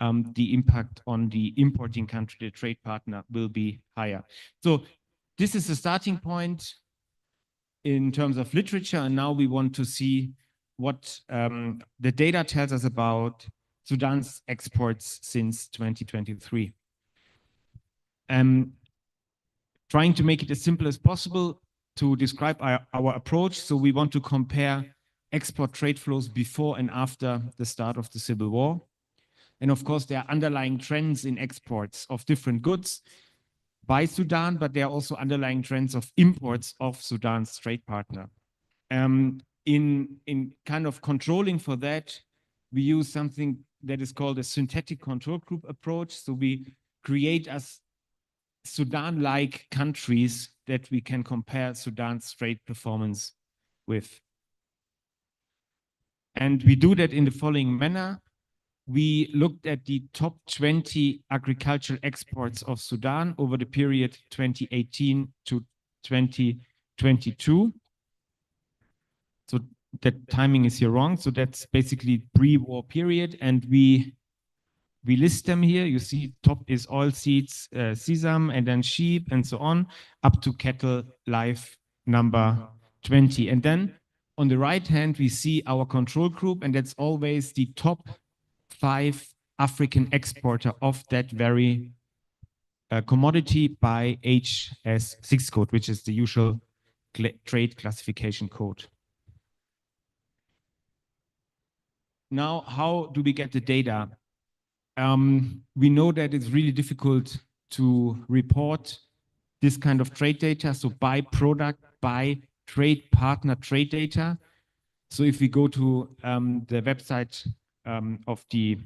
Speaker 22: the impact on the importing country, the trade partner, will be higher. So this is the starting point in terms of literature, and now we want to see what the data tells us about Sudan's exports since 2023. Trying to make it as simple as possible to describe our approach. So we want to compare export trade flows before and after the start of the civil war. And of course, there are underlying trends in exports of different goods by Sudan, but there are also underlying trends of imports of Sudan's trade partner. In kind of controlling for that, we use something that is called a synthetic control group approach. So we create as Sudan-like countries that we can compare Sudan's trade performance with. And we do that in the following manner. We looked at the top 20 agricultural exports of Sudan over the period 2018 to 2022. So that timing is here wrong. So that's basically pre-war period. And we list them here. You see top is oilseeds, sesame, and then sheep, and so on, up to cattle, live number 20. And then on the right hand, we see our control group, and that's always the top 5 African exporter of that very commodity by HS6 code, which is the usual trade classification code. Now, how do we get the data? We know that it's really difficult to report this kind of trade data. So by product, by trade partner trade data. So if we go to the website of the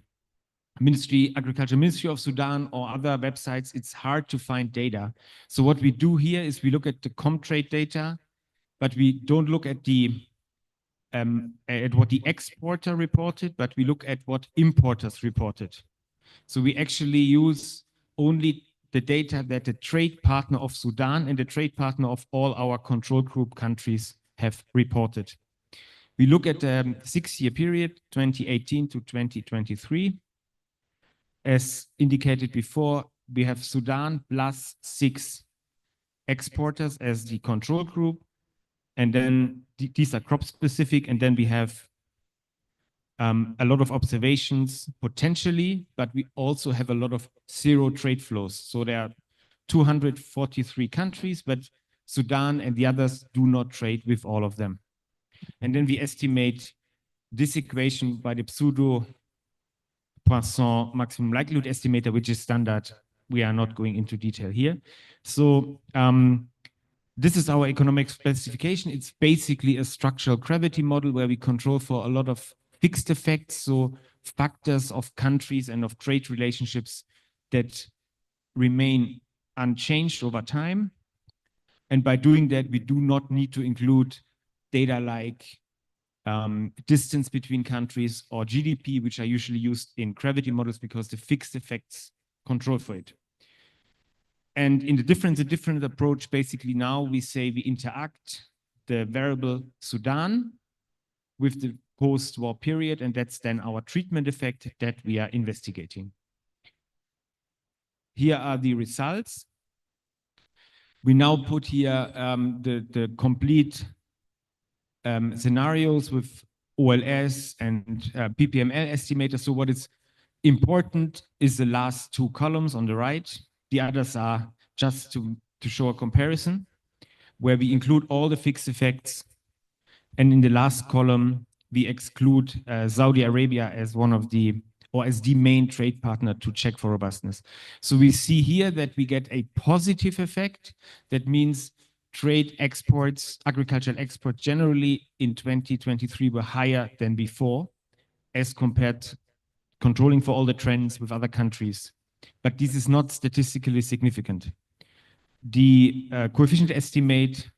Speaker 22: Agriculture Ministry of Sudan or other websites, it's hard to find data. So what we do here is we look at the Comtrade data, but we don't look at what the exporter reported, but we look at what importers reported. So we actually use only the data that the trade partner of Sudan and the trade partner of all our control group countries have reported. We look at the 6-year period, 2018 to 2023. As indicated before, we have Sudan plus 6 exporters as the control group. And then these are crop specific. And then we have a lot of observations potentially, but we also have a lot of zero trade flows. So there are 243 countries, but Sudan and the others do not trade with all of them. And then we estimate this equation by the pseudo Poisson maximum likelihood estimator, which is standard. We are not going into detail here. So This is our economic specification. It's basically a structural gravity model where we control for a lot of fixed effects, so factors of countries and of trade relationships that remain unchanged over time. And by doing that, we do not need to include data like distance between countries or GDP, which are usually used in gravity models because the fixed effects control for it. And in the different approach, basically now we say we interact the variable Sudan with the post-war period, and that's then our treatment effect that we are investigating. Here are the results. We now put here the complete scenarios with OLS and PPML estimator. So what is important is the last two columns on the right. The others are just to show a comparison, where we include all the fixed effects. And in the last column, we exclude Saudi Arabia as one of the, or as the main trade partner to check for robustness. So we see here that we get a positive effect. That means trade exports, agricultural exports generally in 2023 were higher than before as compared controlling for all the trends with other countries. But this is not statistically significant. The coefficient estimate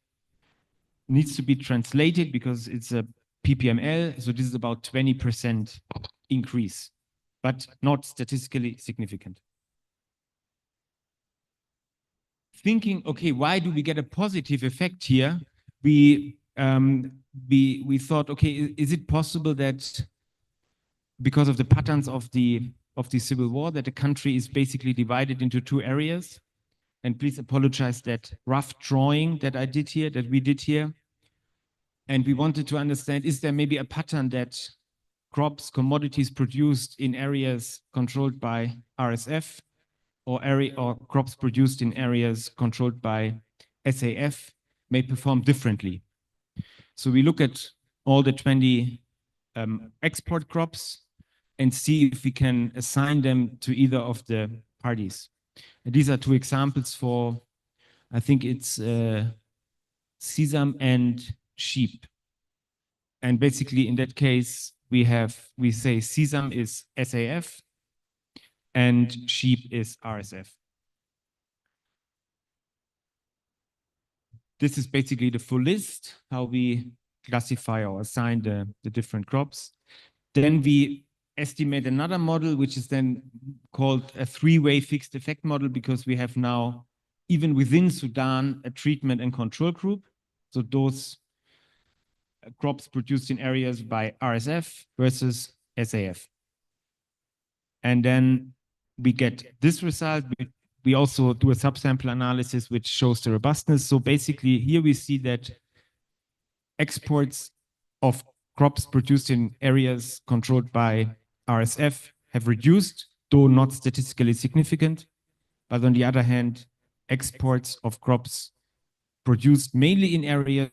Speaker 22: needs to be translated because it's a PPML, so this is about 20% increase, but not statistically significant. Thinking, okay, why do we get a positive effect here? We thought, okay, is it possible that because of the patterns of the civil war, that the country is basically divided into two areas? And please apologize that rough drawing that I did here, that we did here. And we wanted to understand, is there maybe a pattern that crops, commodities produced in areas controlled by RSF or crops produced in areas controlled by SAF may perform differently? So we look at all the 20 export crops and see if we can assign them to either of the parties. And these are two examples for, I think it's sesame and sheep. And basically in that case, we say sesame is SAF and sheep is RSF. This is basically the full list, how we classify or assign the different crops. Then we estimate another model, which is then called a three-way fixed effect model, because we have now, even within Sudan, a treatment and control group. So those crops produced in areas by RSF versus SAF. And then we get this result. We also do a subsample analysis, which shows the robustness. So basically here we see that exports of crops produced in areas controlled by RSF have reduced, though not statistically significant. But on the other hand, exports of crops produced mainly in areas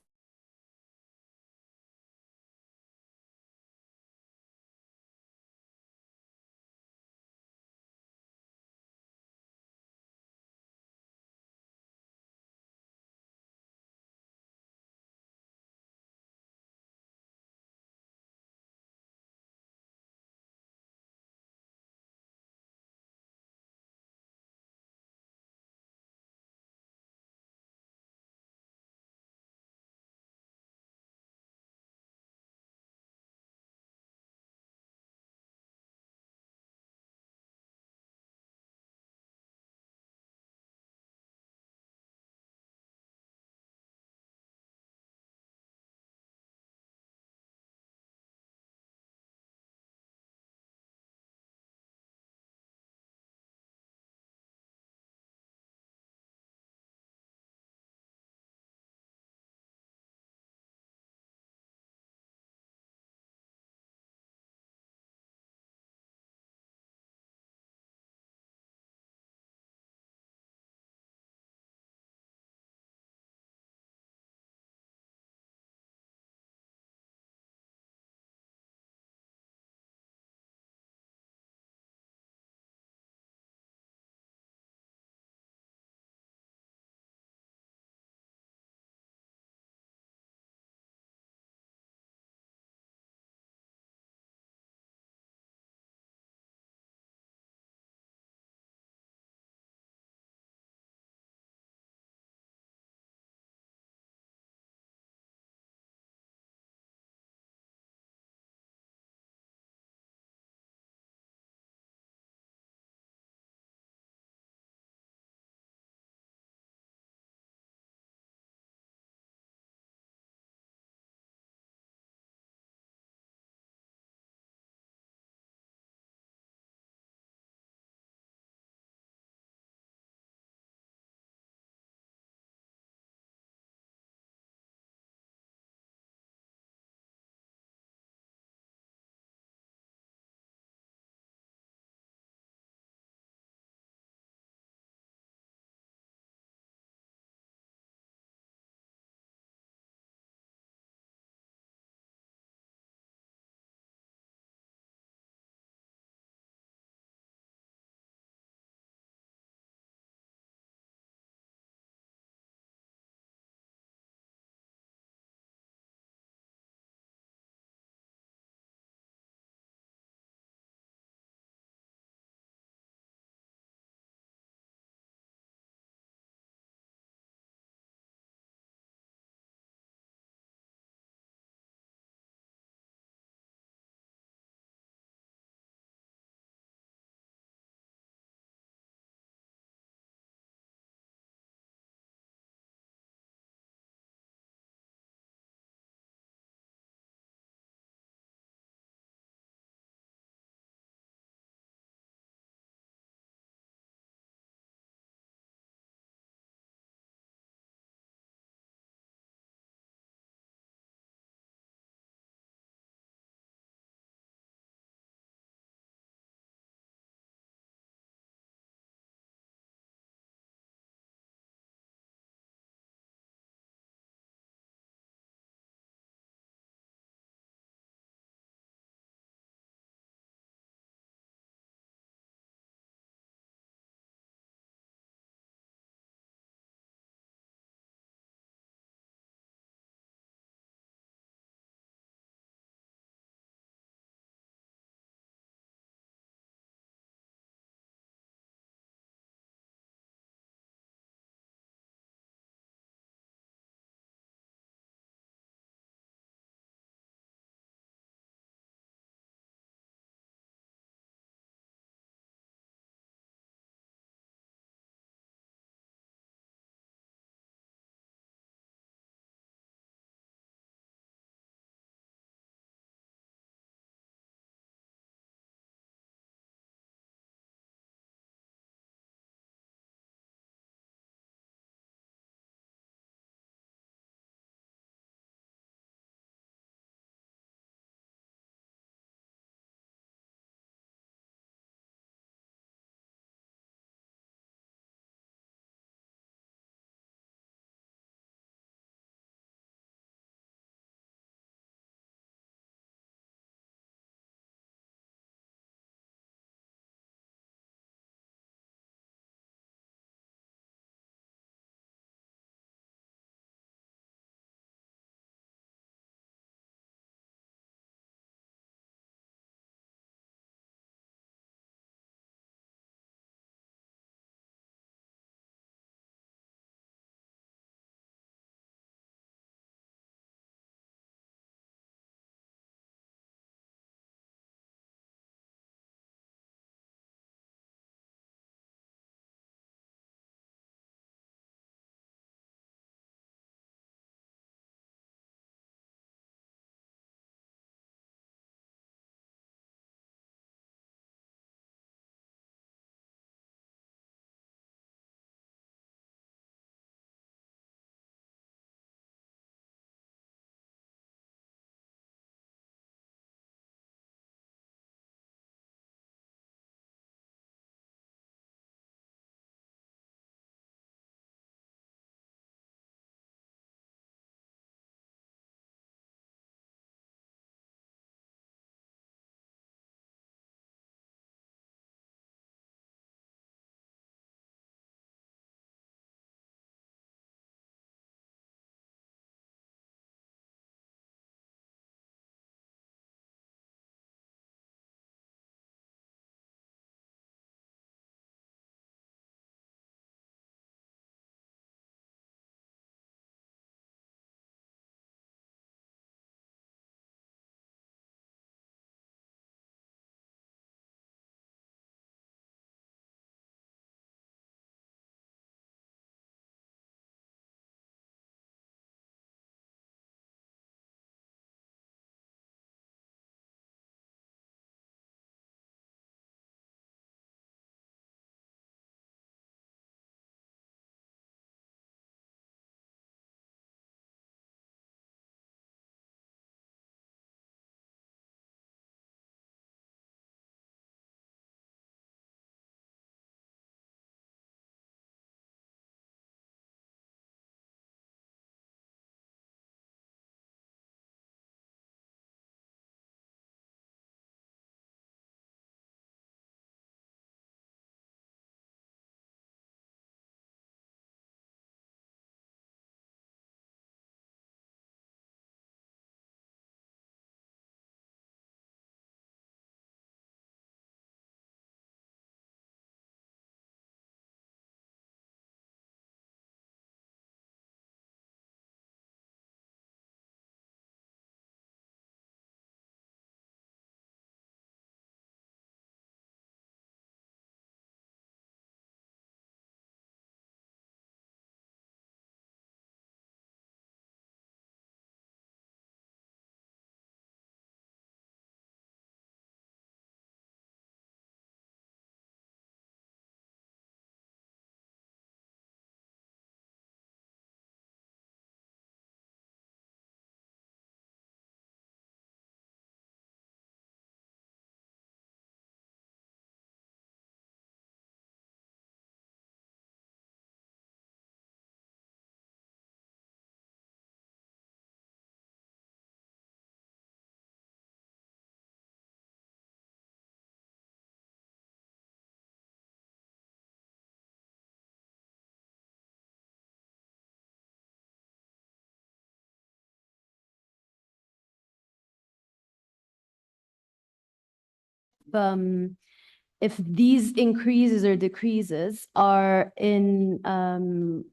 Speaker 7: if these increases or decreases are in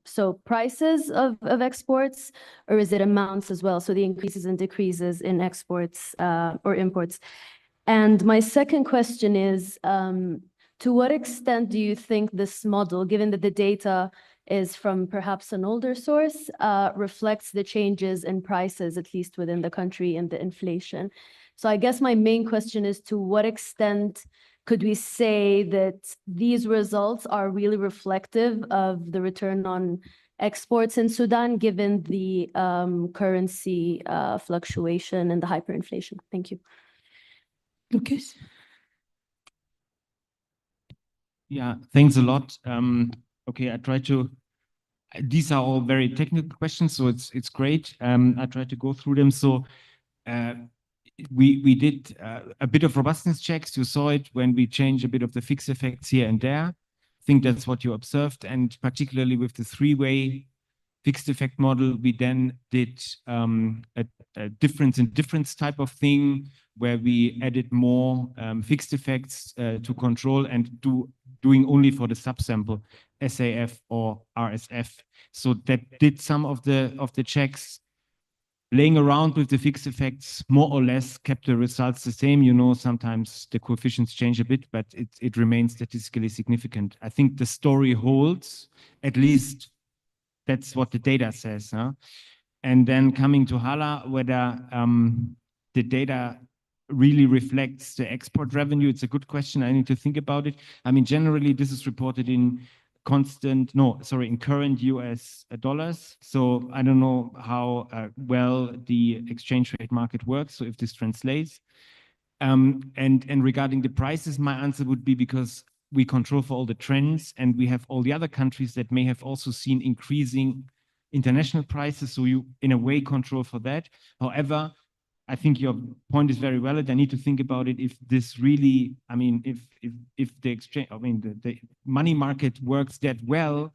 Speaker 7: so prices of exports, or is it amounts as well? So the increases and decreases in exports or imports. And my second question is, to what extent do you think this model, given that the data is from perhaps an older source, reflects the changes in prices, at least within the country, and the inflation? So I guess my main question is, to what extent could we say that these results are really reflective of the return on exports in Sudan, given the currency fluctuation and the hyperinflation? Thank you.
Speaker 21: Lucas?
Speaker 22: Yeah, thanks a lot. Okay, I try to. These are all very technical questions, so it's great. I try to go through them. So we did a bit of robustness checks. You saw it when we changed a bit of the fixed effects here and there. I think that's what you observed, and particularly with the three-way fixed effect model, we then did a difference in difference type of thing, where we added more fixed effects to control and doing only for the subsample SAF or RSF. So that did some of the checks. Laying around with the fixed effects more or less kept the results the same. You know, sometimes the coefficients change a bit, but it remains statistically significant. I think the story holds, at least that's what the data says. Huh? And then coming to Hala, whether the data really reflects the export revenue, it's a good question. I need to think about it. I mean, generally, this is reported in in current US dollars. So I don't know how well the exchange rate market works, so if this translates. And regarding the prices, my answer would be because we control for all the trends, and we have all the other countries that may have also seen increasing international prices, so you, in a way, control for that. However, I think your point is very valid. I need to think about it if this really, I mean, if the exchange, I mean, the money market works that well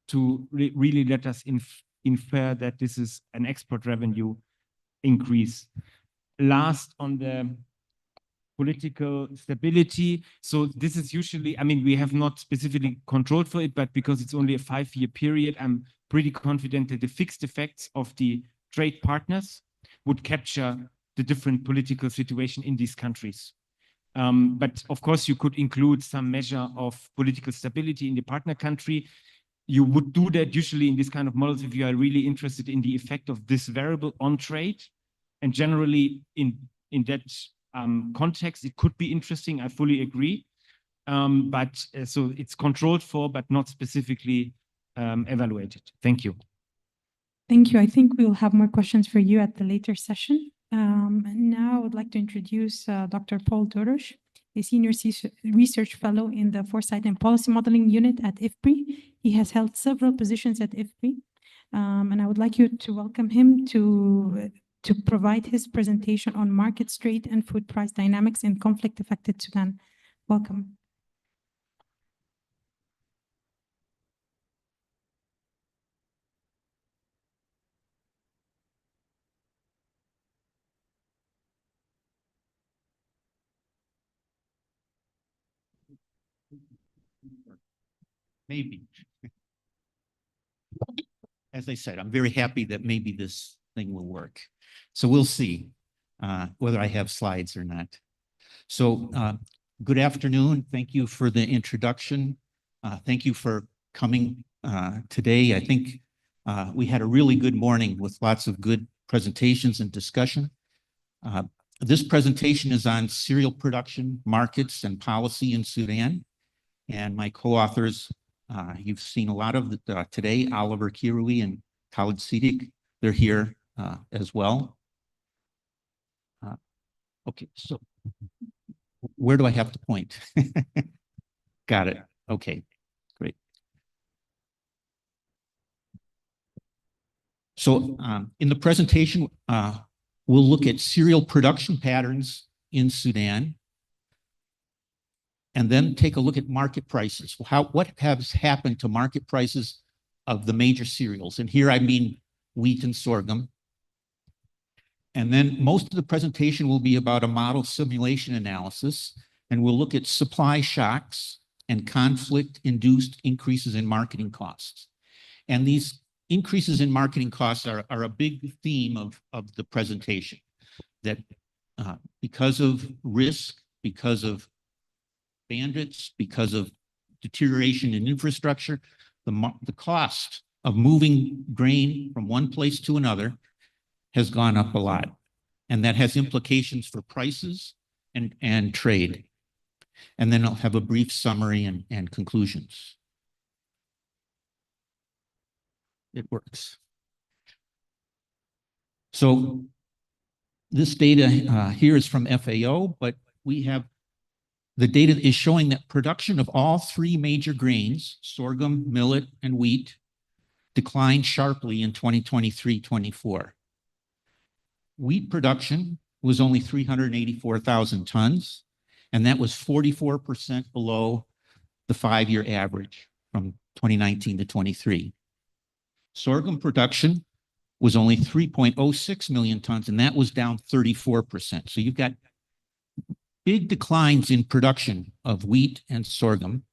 Speaker 22: to really let us infer that this is an export revenue increase. Last, on the political stability. So this is usually, I mean, we have not specifically controlled for it, but because it's only a 5-year period, I'm pretty confident that the fixed effects of the trade partners would capture the different political situation in these countries. But of course, you could include some measure of political stability in the partner country. You would do that usually in this kind of models if you are really interested in the effect of this variable on trade. And generally in that context, it could be interesting. I fully agree. So it's controlled for, but not specifically evaluated. Thank you.
Speaker 21: Thank you. I think we'll have more questions for you at the later session. Now I would like to introduce Dr. Paul Dorosh, a senior research fellow in the Foresight and Policy Modeling Unit at IFPRI. He has held several positions at IFPRI, and I would like you to welcome him to provide his presentation on market, trade, and food price dynamics in conflict-affected Sudan. Welcome.
Speaker 2: Maybe. As I said, I'm very happy that maybe this thing will work. So we'll see whether I have slides or not. So good afternoon. Thank you for the introduction. Thank you for coming today. I think we had a really good morning with lots of good presentations and discussion. This presentation is on cereal production, markets, and policy in Sudan. And my co-authors, you've seen a lot of today, Oliver Kirui and Khalid Siddiq. They're here as well. Okay, so where do I have to point? Got it. Okay, great. So in the presentation, we'll look at cereal production patterns in Sudan, and then take a look at market prices. What has happened to market prices of the major cereals? And here I mean wheat and sorghum. And then most of the presentation will be about a model simulation analysis and we'll look at supply shocks and conflict-induced increases in marketing costs. And these increases in marketing costs are a big theme of the presentation, that because of risk, because of bandits, because of deterioration in infrastructure, the cost of moving grain from one place to another has gone up a lot. And that has implications for prices and trade. And then I'll have a brief summary and conclusions. It works. So this data here is from FAO, but we have the data is showing that production of all three major grains, sorghum, millet, and wheat, declined sharply in 2023-24. Wheat production was only 384,000 tons, and that was 44% below the 5-year average from 2019 to 23. Sorghum production was only 3.06 million tons, and that was down 34%. So you've got big declines in production of wheat and sorghum.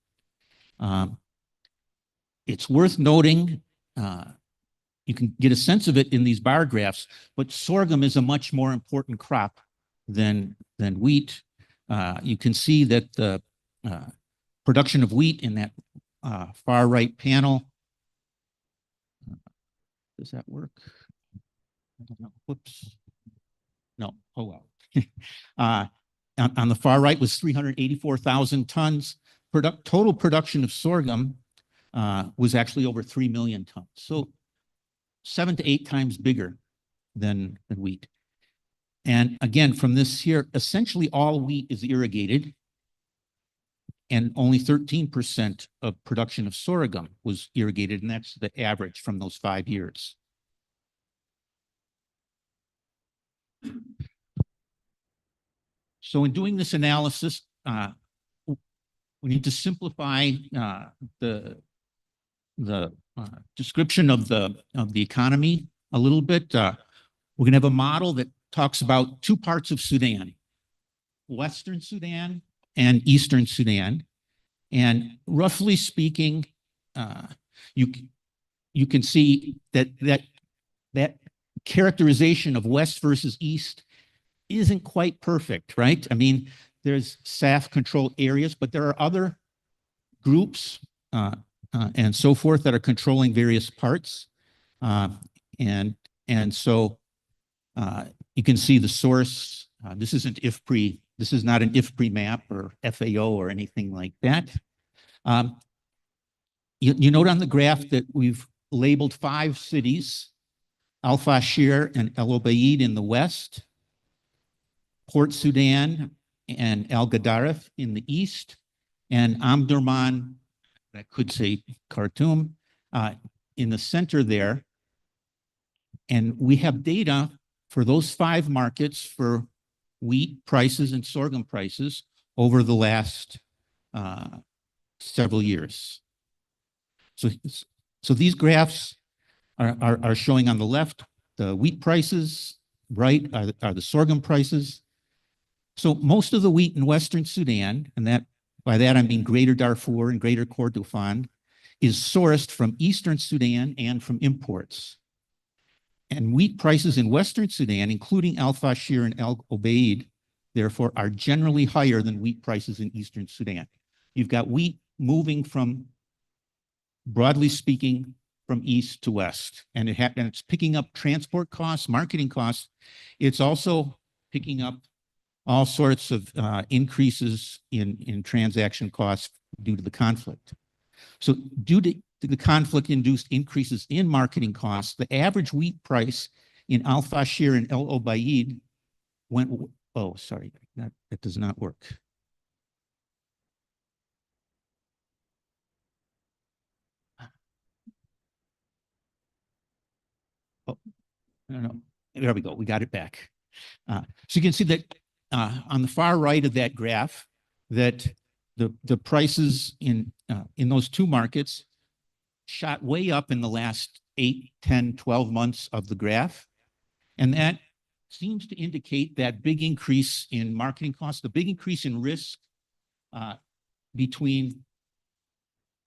Speaker 2: It's worth noting, you can get a sense of it in these bar graphs, but sorghum is a much more important crop than wheat. You can see that the production of wheat in that far right panel. Does that work? I don't know. Whoops. No. Oh, well. On the far right was 384,000 tons. Total production of sorghum was actually over 3 million tons. So 7 to 8 times bigger than wheat. And again, from this here, essentially all wheat is irrigated, and only 13% of production of sorghum was irrigated, and that's the average from those 5 years. So in doing this analysis, we need to simplify the description of the economy a little bit. We're going to have a model that talks about 2 parts of Sudan, Western Sudan and Eastern Sudan. And roughly speaking, you can see that characterization of West versus East isn't quite perfect, right? I mean, there's SAF-controlled areas, but there are other groups and so forth that are controlling various parts. And so you can see the source. This isn't IFPRI. This is not an IFPRI map or FAO or anything like that. You note on the graph that we've labeled 5 cities, Al Fashir and El Obeid in the west, Port Sudan and Al Gadaref in the east, and Omdurman, that could say Khartoum, in the center there. And we have data for those 5 markets for wheat prices and sorghum prices over the last several years. So these graphs are showing on the left the wheat prices, right are the sorghum prices. So most of the wheat in Western Sudan, and that by that I mean Greater Darfur and Greater Kordofan, is sourced from Eastern Sudan and from imports. And wheat prices in Western Sudan, including Al Fashir and El Obeid, therefore, are generally higher than wheat prices in Eastern Sudan. You've got wheat moving from, broadly speaking, from east to west, and it's picking up transport costs, marketing costs. It's also picking up all sorts of increases in transaction costs due to the conflict. So due to the conflict-induced increases in marketing costs, the average wheat price in Al Fashir and El Obeid went, oh, sorry, that does not work. Oh, no, there we go, we got it back. So you can see that on the far right of that graph, that the prices in those 2 markets shot way up in the last 8, 10, 12 months of the graph. And that seems to indicate that big increase in marketing costs, the big increase in risk between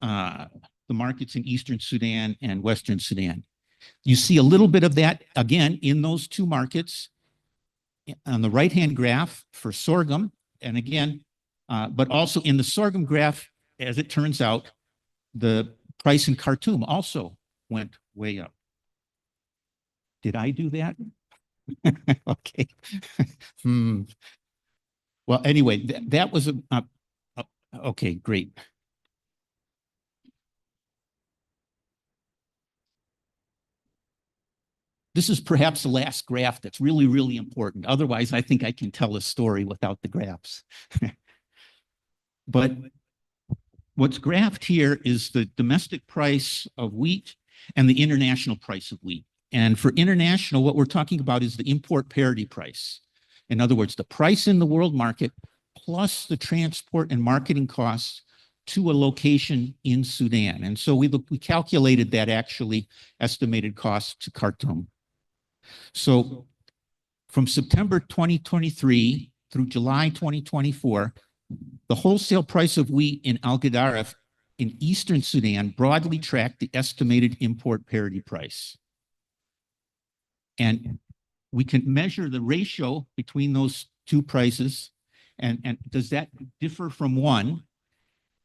Speaker 2: the markets in Eastern Sudan and Western Sudan. You see a little bit of that, again, in those two markets on the right-hand graph for sorghum, and again, but also in the sorghum graph, as it turns out, the price in Khartoum also went way up. Did I do that? Okay. Well, anyway, that was okay, great. This is perhaps the last graph that's really, really important. Otherwise, I think I can tell a story without the graphs. But what's graphed here is the domestic price of wheat and the international price of wheat. And for international, what we're talking about is the import parity price. In other words, the price in the world market plus the transport and marketing costs to a location in Sudan. And so we calculated that actually estimated cost to Khartoum. So from September 2023 through July 2024, the wholesale price of wheat in Al Gadaref in Eastern Sudan broadly tracked the estimated import parity price. And we can measure the ratio between those two prices. And does that differ from one?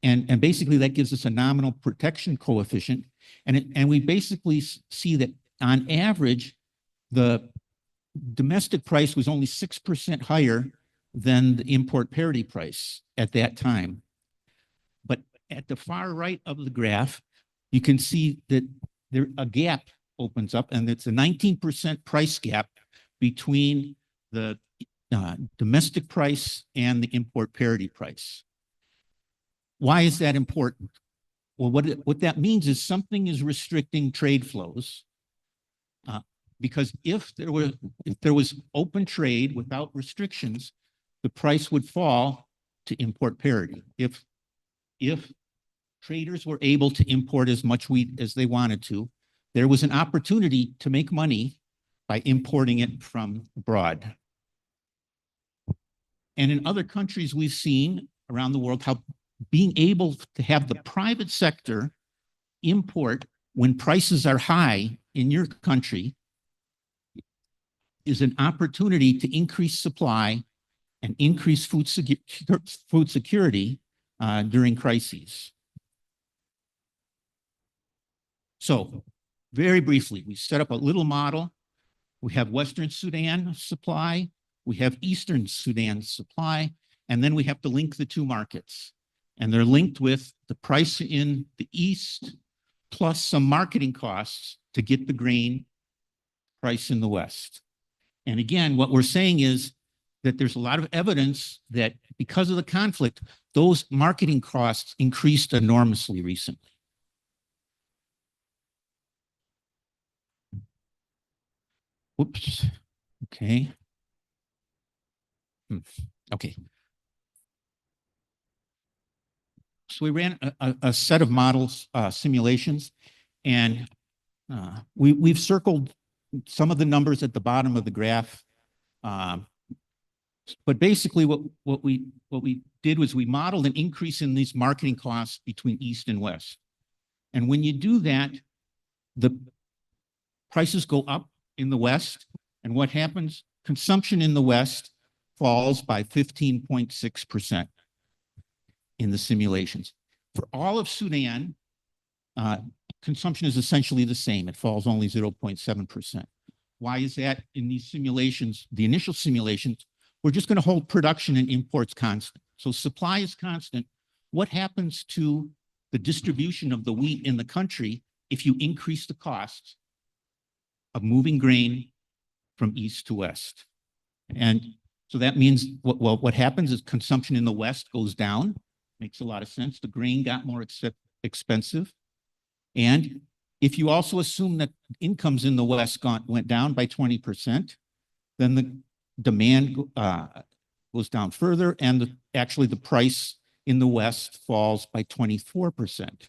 Speaker 2: And basically that gives us a nominal protection coefficient. And we basically see that on average, the domestic price was only 6% higher than the import parity price at that time. But at the far right of the graph, you can see that a gap opens up, and it's a 19% price gap between the domestic price and the import parity price. Why is that important? Well, what that means is something is restricting trade flows, because if there was open trade without restrictions, the price would fall to import parity. If traders were able to import as much wheat as they wanted to, there was an opportunity to make money by importing it from abroad. And in other countries, we've seen around the world how being able to have the private sector import when prices are high in your country is an opportunity to increase supply and increase food security during crises. So very briefly, we set up a little model. We have Western Sudan supply, we have Eastern Sudan supply, and then we have to link the two markets. And they're linked with the price in the East plus some marketing costs to get the grain price in the West. And again, what we're saying is that there's a lot of evidence that because of the conflict, those marketing costs increased enormously recently. Whoops. Okay. Okay. So we ran a set of models, simulations, and we've circled some of the numbers at the bottom of the graph. But basically what we did was we modeled an increase in these marketing costs between East and West. And when you do that, the prices go up in the West. And what happens? Consumption in the West falls by 15.6% in the simulations. For all of Sudan, consumption is essentially the same. It falls only 0.7%. Why is that? In these simulations, the initial simulations, we're just going to hold production and imports constant. So supply is constant. What happens to the distribution of the wheat in the country if you increase the costs of moving grain from East to West? And so that means, what happens is consumption in the West goes down. Makes a lot of sense. The grain got more expensive. And if you also assume that incomes in the West went down by 20%, then the demand goes down further, and actually the price in the West falls by 24%.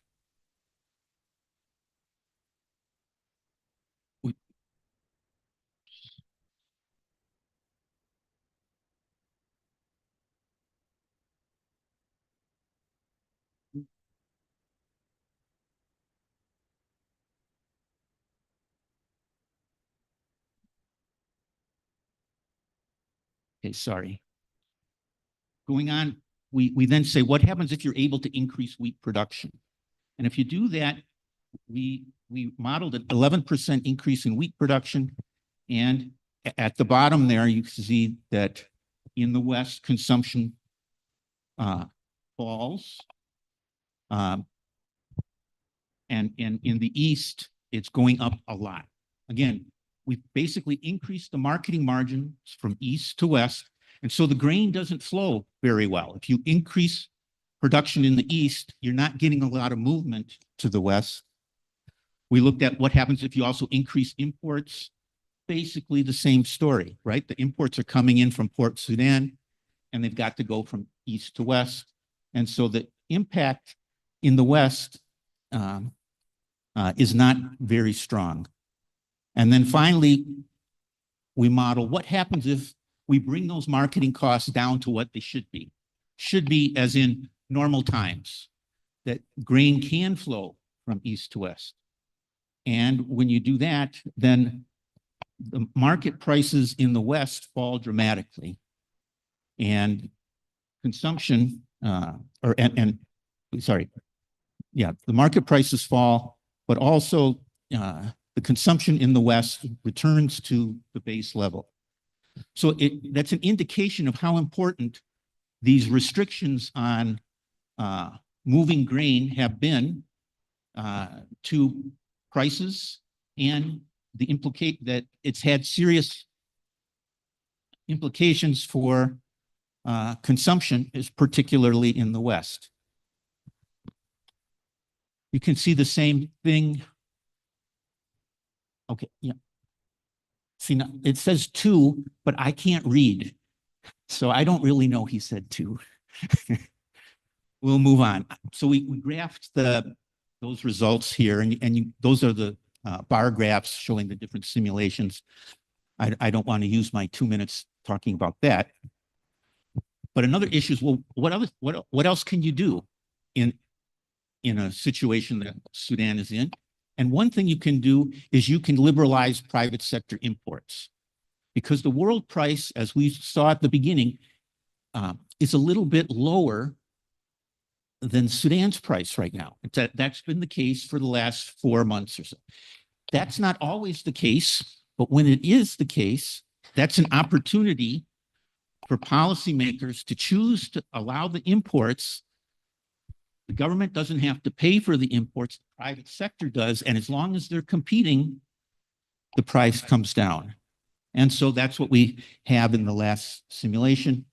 Speaker 2: Okay, sorry. Going on, we then say, what happens if you're able to increase wheat production? And if you do that, we modeled an 11% increase in wheat production. And at the bottom there, you can see that in the West, consumption falls. And in the East, it's going up a lot. Again, we've basically increased the marketing margins from East to West. And so the grain doesn't flow very well. If you increase production in the East, you're not getting a lot of movement to the West. We looked at what happens if you also increase imports. Basically the same story, right? The imports are coming in from Port Sudan, and they've got to go from East to West. And so the impact in the West is not very strong. And then finally, we model what happens if we bring those marketing costs down to what they should be. Should be as in normal times, that grain can flow from East to West. And when you do that, then the market prices in the West fall dramatically. And consumption, the market prices fall, but also the consumption in the West returns to the base level. So that's an indication of how important these restrictions on moving grain have been to prices, and the implicate that it's had serious implications for consumption, is particularly in the West. You can see the same thing. Okay, yeah. See, now it says 2, but I can't read. So I don't really know he said 2. We'll move on. So we graphed those results here, and those are the bar graphs showing the different simulations. I don't want to use my 2 minutes talking about that. But another issue is, well, what else can you do in a situation that Sudan is in? And one thing you can do is you can liberalize private sector imports, because the world price, as we saw at the beginning, is a little bit lower than Sudan's price right now. That's been the case for the last 4 months or so. That's not always the case, but when it is the case, that's an opportunity for policymakers to choose to allow the imports. The government doesn't have to pay for the imports, the private sector does, and as long as they're competing, the price comes down. And so that's what we have in the last simulation.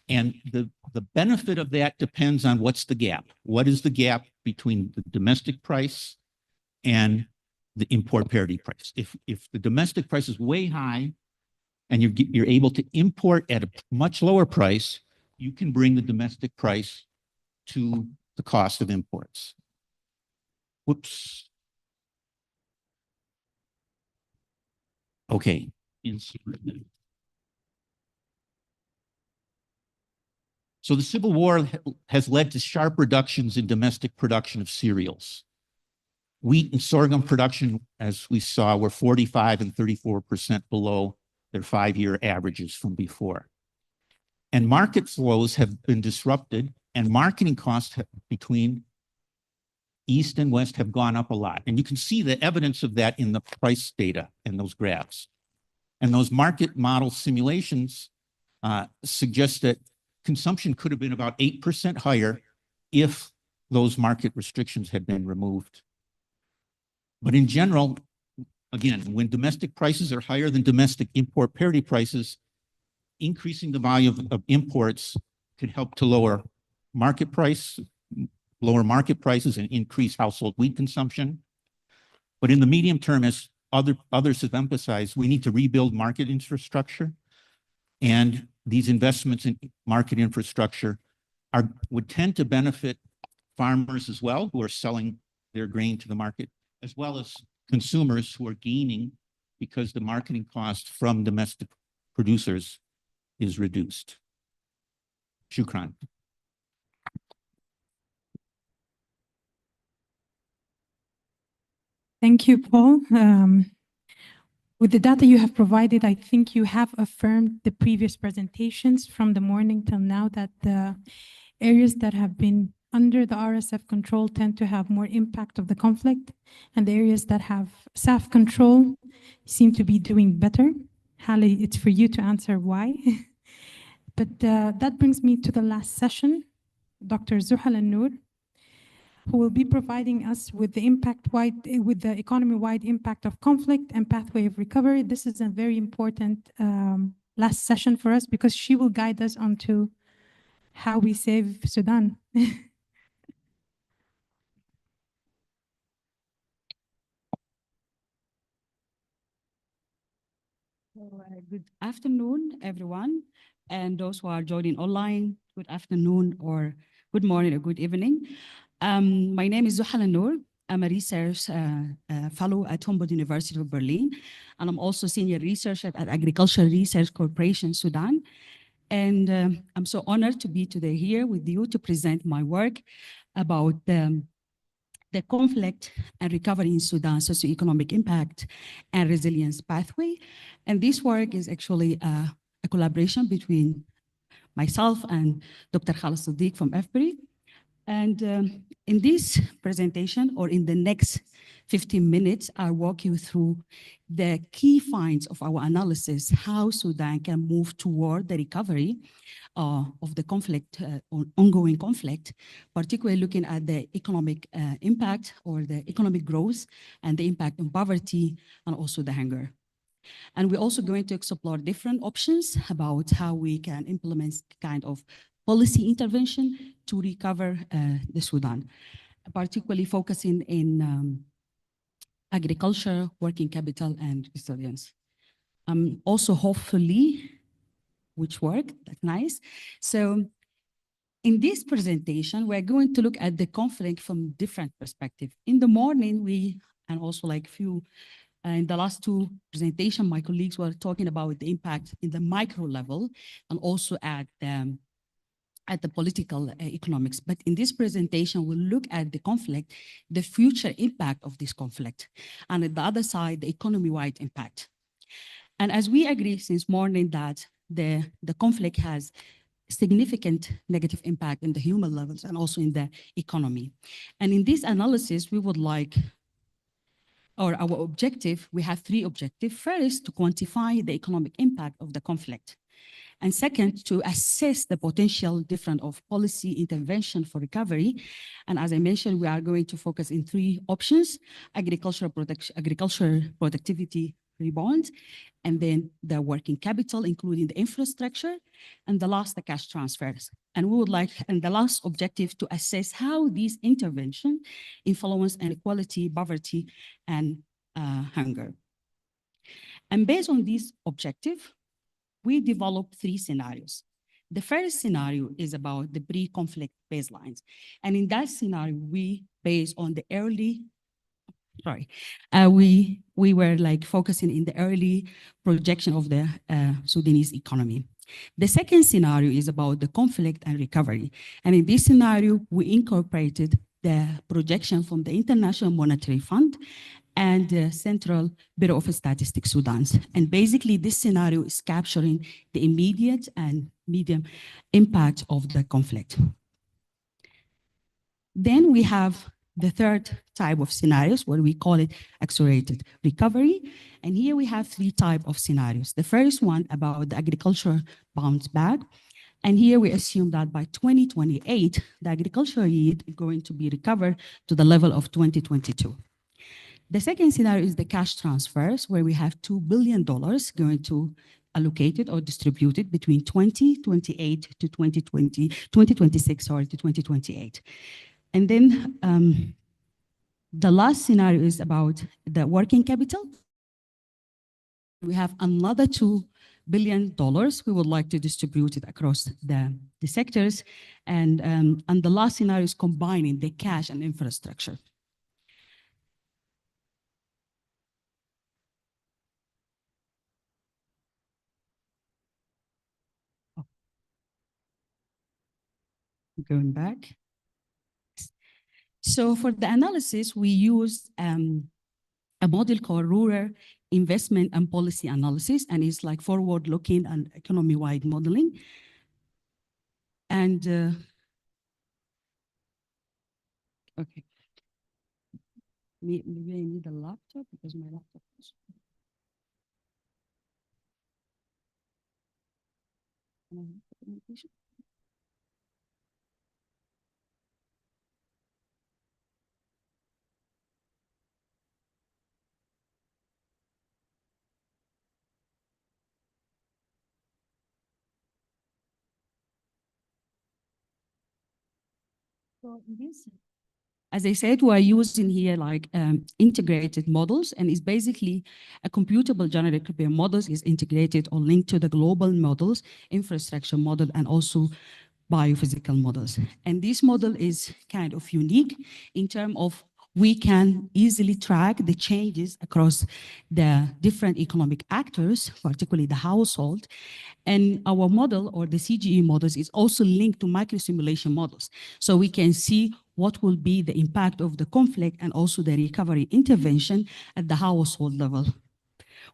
Speaker 2: And the benefit of that depends on what's the gap. What is the gap between the domestic price and the import parity price? If the domestic price is way high and you're able to import at a much lower price, you can bring the domestic price to the cost of imports. Whoops. Okay. So the Civil War has led to sharp reductions in domestic production of cereals. Wheat and sorghum production, as we saw, were 45% and 34% below their 5-year averages from before. And market flows have been disrupted, and marketing costs between East and West have gone up a lot. And you can see the evidence of that in the price data in those graphs. And those market model simulations suggest that consumption could have been about 8% higher if those market restrictions had been removed. But in general, again, when domestic prices are higher than domestic import parity prices, increasing the volume of imports could help to lower market prices and increase household wheat consumption. But in the medium term, as others have emphasized, we need to rebuild market infrastructure. And these investments in market infrastructure would tend to benefit farmers as well, who are selling their grain to the market, as well as consumers who are gaining because the marketing cost from domestic producers is reduced. Shukran.
Speaker 21: Thank you, Paul. With the data you have provided, I think you have affirmed the previous presentations from the morning till now that the areas that have been under the RSF control tend to have more impact of the conflict, and the areas that have SAF control seem to be doing better. Hali, it's for you to answer why. But that brings me to the last session, Dr. Zuhal Al-Noor, who will be providing us with the economy-wide impact of conflict and pathway of recovery. This is a very important last session for us because she will guide us onto how we save Sudan.
Speaker 4: Good afternoon, everyone, and those who are joining online, good afternoon or good morning or good evening. My name is Zuhal Al-Noor. I'm a research fellow at Humboldt University of Berlin, and I'm also senior researcher at Agricultural Research Corporation, Sudan. And I'm so honored to be today here with you to present my work about the conflict and recovery in Sudan, socioeconomic impact and resilience pathway. And this work is actually a collaboration between myself and Dr. Khalid Siddiq from FBRI. And in this presentation, or in the next 15 minutes, I'll walk you through the key finds of our analysis, how Sudan can move toward the recovery of the conflict, ongoing conflict, particularly looking at the economic impact or the economic growth and the impact on poverty and also the hunger. And we're also going to explore different options about how we can implement kind of policy intervention to recover the Sudan, particularly focusing in agriculture, working capital, and resilience. Also, hopefully, which work, that's nice. So in this presentation, we're going to look at the conflict from different perspectives. In the morning, and also like in the last two presentations, my colleagues were talking about the impact in the micro level and also at the political economics. But in this presentation, we'll look at the conflict, the future impact of this conflict, and at the other side, the economy-wide impact. And as we agree since morning that the conflict has significant negative impact in the human levels and also in the economy. And in this analysis, we would like, or our objective, we have three objectives. First, to quantify the economic impact of the conflict. And second, to assess the potential difference of policy intervention for recovery. And as I mentioned, we are going to focus in three options: agricultural productivity rebound, and then the working capital, including the infrastructure, and the last, the cash transfers. And we would like, and the last objective, to assess how these interventions influence inequality, poverty, and hunger. And based on this objective, we developed three scenarios. The first scenario is about the pre-conflict baselines. And in that scenario, based on the early, we were like focusing in the early projection of the Sudanese economy. The second scenario is about the conflict and recovery. And in this scenario, we incorporated the projection from the International Monetary Fund and the Central Bureau of Statistics Sudan. And basically, this scenario is capturing the immediate and medium impact of the conflict. Then we have the third type of scenarios, what we call it accelerated recovery. And here we have three types of scenarios. The first one about the agriculture bounce back. And here we assume that by 2028, the agricultural yield is going to be recovered to the level of 2022. The second scenario is the cash transfers, where we have $2 billion going to allocated or distributed between 2028 to 2026 or to 2028. And then the last scenario is about the working capital. We have another $2 billion we would like to distribute it across the sectors. And the last scenario is combining the cash and infrastructure. Going back. So for the analysis, we used a model called Rural investment and policy analysis, and it's like forward-looking and economy-wide modeling. And okay, maybe I need a laptop because my laptop is. Can I have the presentation? So this, as I said, we are using here like integrated models, and it's basically a computable generative pair models is integrated or linked to the global models, infrastructure model, and also biophysical models. And this model is kind of unique in terms of we can easily track the changes across the different economic actors, particularly the household. And our model, or the CGE models, is also linked to microsimulation models. So we can see what will be the impact of the conflict and also the recovery intervention at the household level,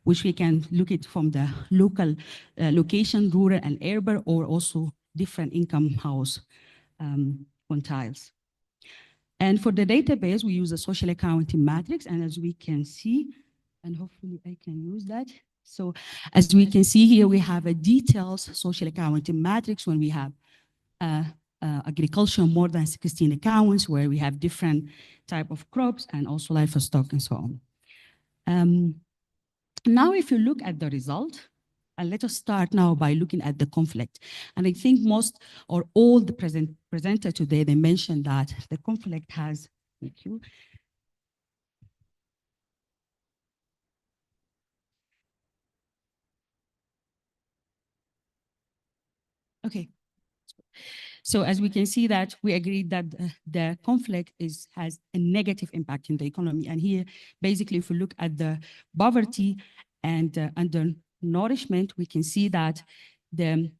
Speaker 4: which we can look at from the local location, rural and urban, or also different income house quantiles. And for the database, we use a social accounting matrix. And as we can see, and hopefully I can use that. So as we can see here, we have a detailed social accounting matrix when we have agriculture, more than 16 accounts, where we have different type of crops and also livestock and so on. Now, if you look at the result, and let us start now by looking at the conflict. And I think most or all the presenters today, they mentioned that the conflict has, thank you. Okay. So as we can see that we agreed that the conflict has a negative impact in the economy. And here, basically, if we look at the poverty and undernourishment, we can see that in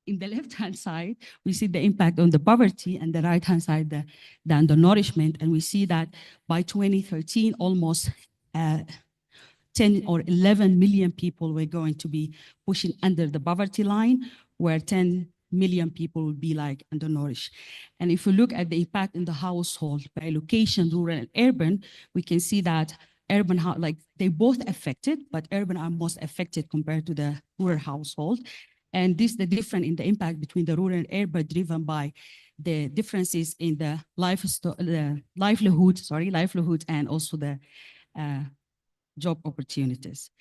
Speaker 4: the left-hand side, we see the impact on the poverty, and the right-hand side, the undernourishment. And we see that by 2013, almost 10 or 11 million people were going to be pushing under the poverty line, where 10 million people will be like undernourished. And if we look at the impact in the household by location, rural and urban, we can see that urban, like they both affected, but urban are most affected compared to the rural household. And this, the difference in the impact between the rural and urban, driven by the differences in the livelihood, and also the job opportunities.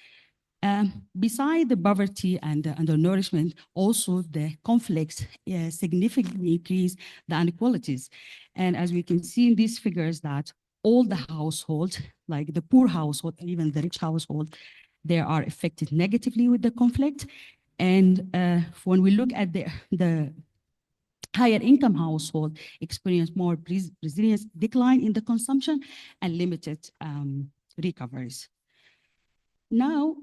Speaker 4: Beside the poverty and the undernourishment, also the conflicts significantly increase the inequalities. And as we can see in these figures, that all the households, like the poor household, and even the rich household, they are affected negatively with the conflict. And when we look at the higher income household, experience more resilience, decline in the consumption, and limited recoveries. Now,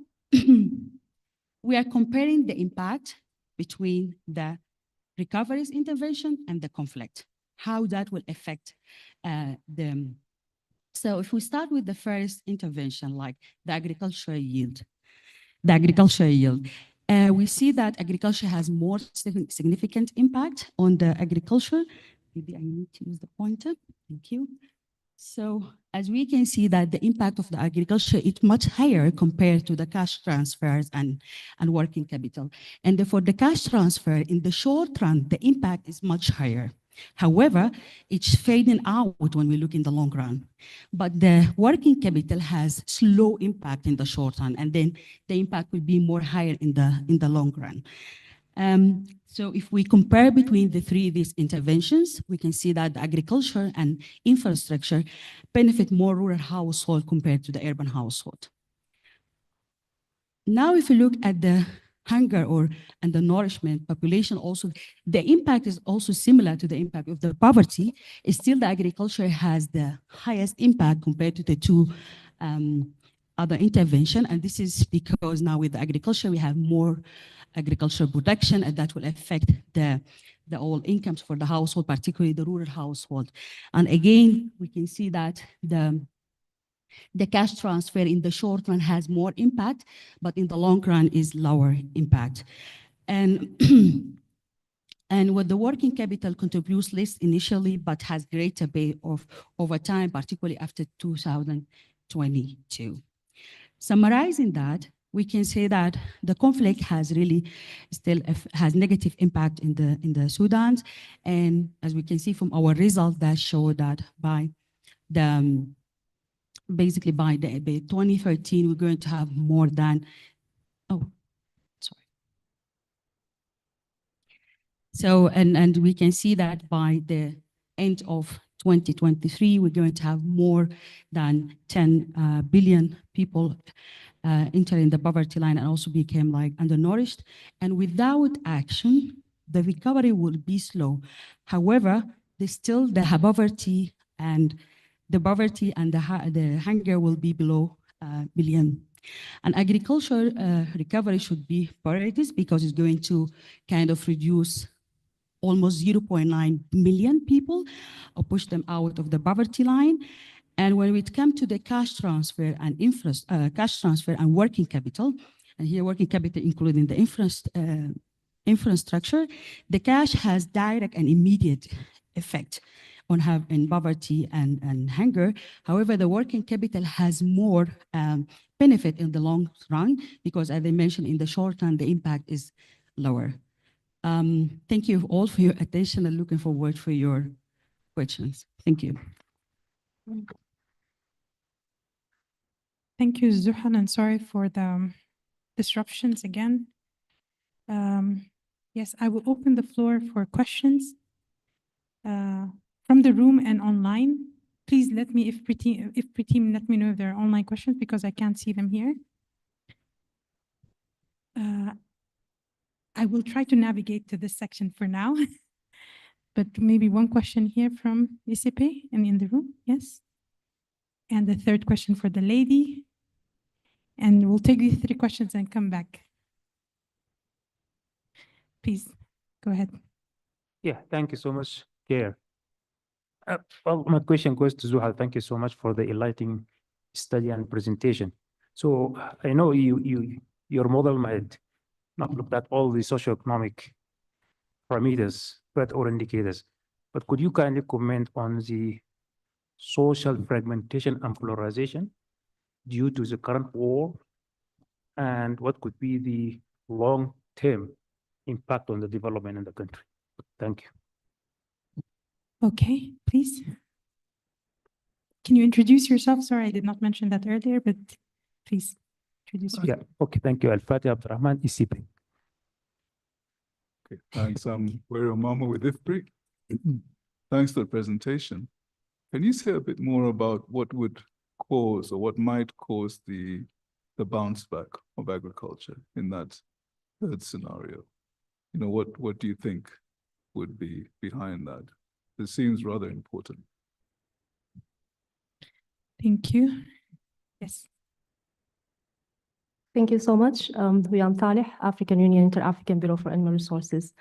Speaker 4: we are comparing the impact between the recoveries intervention and the conflict, how that will affect them. So if we start with the first intervention, like the agricultural yield, we see that agriculture has more significant impact on the agriculture. Maybe I need to use the pointer. Thank you. So as we can see that the impact of the agriculture is much higher compared to the cash transfers and working capital. And for the cash transfer, in the short run, the impact is much higher. However, it's fading out when we look in the long run. But the working capital has slow impact in the short run, and then the impact will be more higher in the long run. So if we compare between these interventions, we can see that the agriculture and infrastructure benefit more rural household compared to the urban household. Now, if you look at the hunger and the nourishment population, also the impact is also similar to the impact of the poverty. Still, the agriculture has the highest impact compared to the two other intervention, and this is because now with the agriculture we have more agricultural production, and that will affect the all incomes for the household, particularly the rural household. And again, we can see that The cash transfer in the short run has more impact, but in the long run is lower impact. And and with the working capital contributes less initially, but has greater pay off over time, particularly after 2022. Summarizing that, we can say that the conflict has really still has negative impact in the Sudan. And as we can see from our results that show that by the, basically by 2013, we're going to have more than, So, and we can see that by the end of 2023, we're going to have more than 10 billion people entering the poverty line and also became like undernourished. And without action, the recovery will be slow. However, there's still the poverty and the hunger will be below billion. And agriculture recovery should be priorities because it's going to kind of reduce almost 0.9 million people or push them out of the poverty line. And when it comes to the cash transfer and working capital, and here working capital including the infrastructure, the cash has direct and immediate effect on having poverty and hunger. However, the working capital has more benefit in the long run because, as I mentioned, in the short run, the impact is lower. Thank you all for your attention and looking forward for your questions. Thank you.
Speaker 21: Thank you, Zuhal, and sorry for the disruptions again. Yes, I will open the floor for questions from the room and online. Please let me, if Preetam, let me know if there are online questions because I can't see them here. I will try to navigate to this section for now, but maybe one question here from ICP and in the room, yes. And the third question for the lady. And we'll take these 3 questions and come back. Please, go ahead.
Speaker 20: Yeah, thank you so much, Chair. Well, my question goes to Zuhal. Thank you so much for the enlightening study and presentation. So I know your model might not look at all the socioeconomic parameters, or indicators, but could you kindly comment on the social fragmentation and polarization due to the current war, and what could be the long-term impact on the development in the country? Thank you.
Speaker 21: Okay, please. Can you introduce yourself? Sorry, I did not mention that earlier, but please introduce yourself.
Speaker 20: Yeah, okay, thank you. Al-Fatih Abdurrahman, ICP.
Speaker 5: Okay, thanks. I'm Wario Mama with IFPRI. Thanks for the presentation. Can you say a bit more about what would cause or what might cause the bounce back of agriculture in that third scenario? You know, what do you think would be behind that? It seems rather important.
Speaker 21: Thank you. Yes.
Speaker 6: Thank you so much. Huyam Talih, African Union Inter-African Bureau for Animal Resources.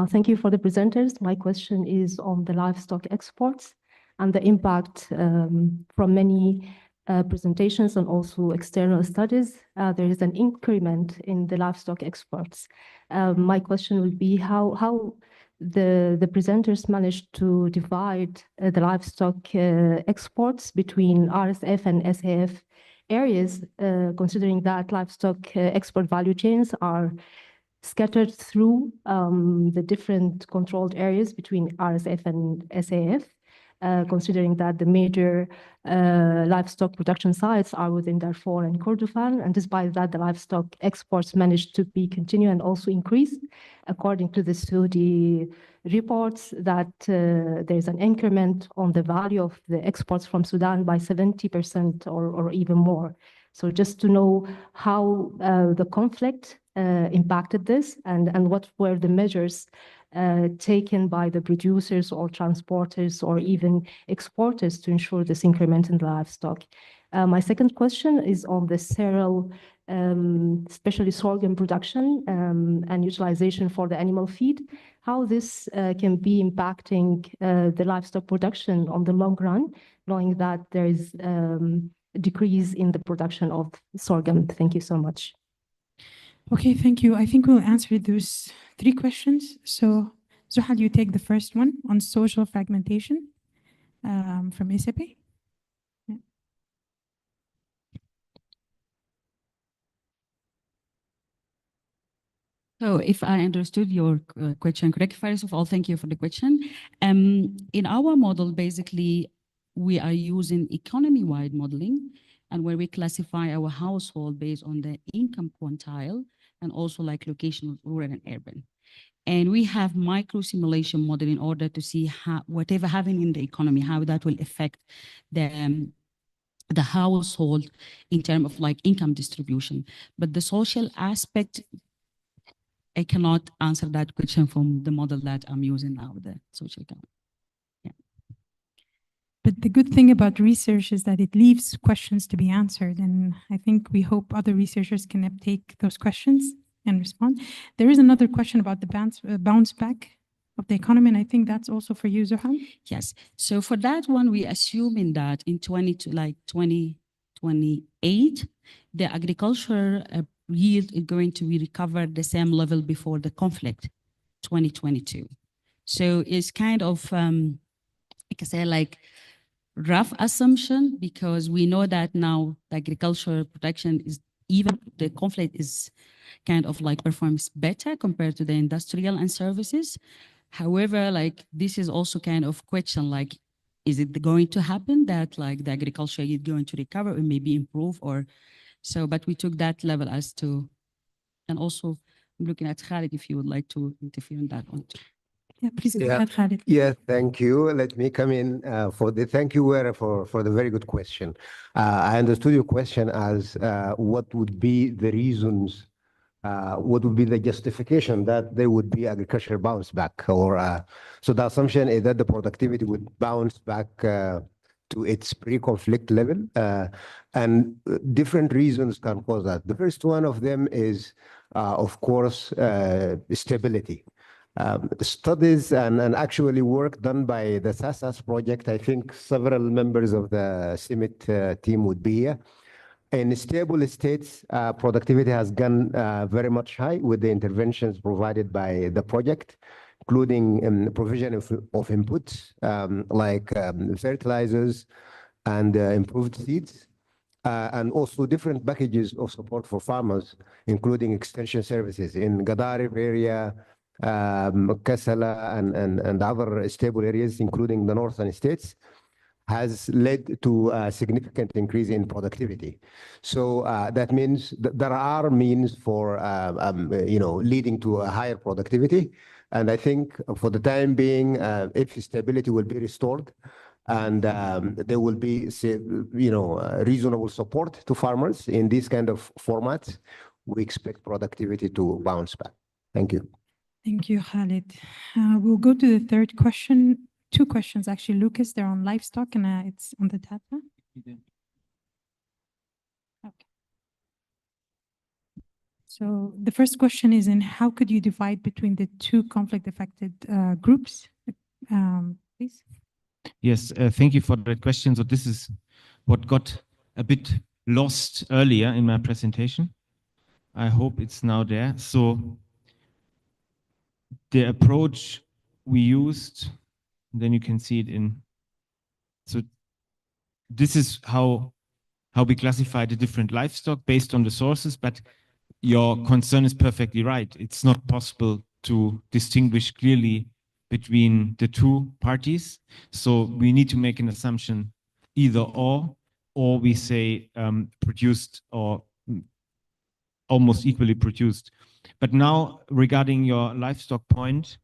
Speaker 6: Thank you for the presenters. My question is on the livestock exports and the impact from many presentations and also external studies. There is an increment in the livestock exports. My question will be how the presenters managed to divide the livestock exports between RSF and SAF areas, considering that livestock export value chains are scattered through the different controlled areas between RSF and SAF, considering that the major livestock production sites are within Darfur and Kordofan, and despite that, the livestock exports managed to be continued and also increase, according to the Saudi reports that there's an increment on the value of the exports from Sudan by 70% or even more. So just to know how the conflict impacted this and what were the measures taken by the producers or transporters or even exporters to ensure this increment in the livestock. My second question is on the cereal, especially sorghum production and utilization for the animal feed, how this can be impacting the livestock production on the long run, knowing that there is decrease in the production of sorghum? Thank you so much.
Speaker 21: Okay, thank you. I think we'll answer those three questions. So, Zuhal, you take the first one on social fragmentation from ACP.
Speaker 4: So if I understood your question correctly, first of all, thank you for the question. In our model, basically, we are using economy-wide modeling, and where we classify our household based on the income quintile and also like location, rural and urban. And we have micro simulation model in order to see how whatever happening in the economy, how that will affect the household in terms of like income distribution. But the social aspect, I cannot answer that question from the model that I'm using now, the social economy. Yeah.
Speaker 21: But the good thing about research is that it leaves questions to be answered. And I think we hope other researchers can take those questions and respond. There is another question about the bounce back of the economy, and I think that's also for you, Zuhal.
Speaker 4: Yes. So for that one, we assuming that in 2028, the agriculture yield is going to be recovered the same level before the conflict, 2022. So it's kind of, I can say like rough assumption, because we know that now the agricultural production is, even the conflict is kind of like performs better compared to the industrial and services. However, like this is also kind of question, like, is it going to happen that like the agriculture is going to recover or maybe improve or so, but we took that level as to, and also I'm looking at Khalid if you would like to interfere on that one too.
Speaker 21: Yeah, please go
Speaker 8: Yeah.
Speaker 21: ahead, Khalid.
Speaker 8: Yeah, thank you. Let me come in thank you, Wera, for the very good question. I understood your question as what would be the reasons, what would be the justification that there would be agriculture bounce back, or so the assumption is that the productivity would bounce back to its pre-conflict level, and different reasons can cause that. The first one of them is, of course, stability. Studies and actually work done by the SASAS project, I think several members of the CIMIT team would be here. In stable states, productivity has gone very much high with the interventions provided by the project, including provision of inputs like fertilizers and improved seeds, and also different packages of support for farmers, including extension services in Gadarif area, Kassala, and other stable areas, including the northern states, has led to a significant increase in productivity. So that means that there are means for leading to a higher productivity. And I think for the time being, if stability will be restored and there will be reasonable support to farmers in this kind of format, we expect productivity to bounce back. Thank you.
Speaker 21: Thank you, Khalid. We'll go to the third question. Two questions, actually, Lucas. They're on livestock, and it's on the data. Okay. So the first question is, in how could you divide between the two conflict-affected groups? Please.
Speaker 22: Yes, thank you for the question. So this is what got a bit lost earlier in my presentation. I hope it's now there. So the approach we used, then you can see it in. So this is how we classify the different livestock based on the sources, but your concern is perfectly right. It's not possible to distinguish clearly between the two parties. So we need to make an assumption either or we say produced or almost equally produced. But now regarding your livestock point,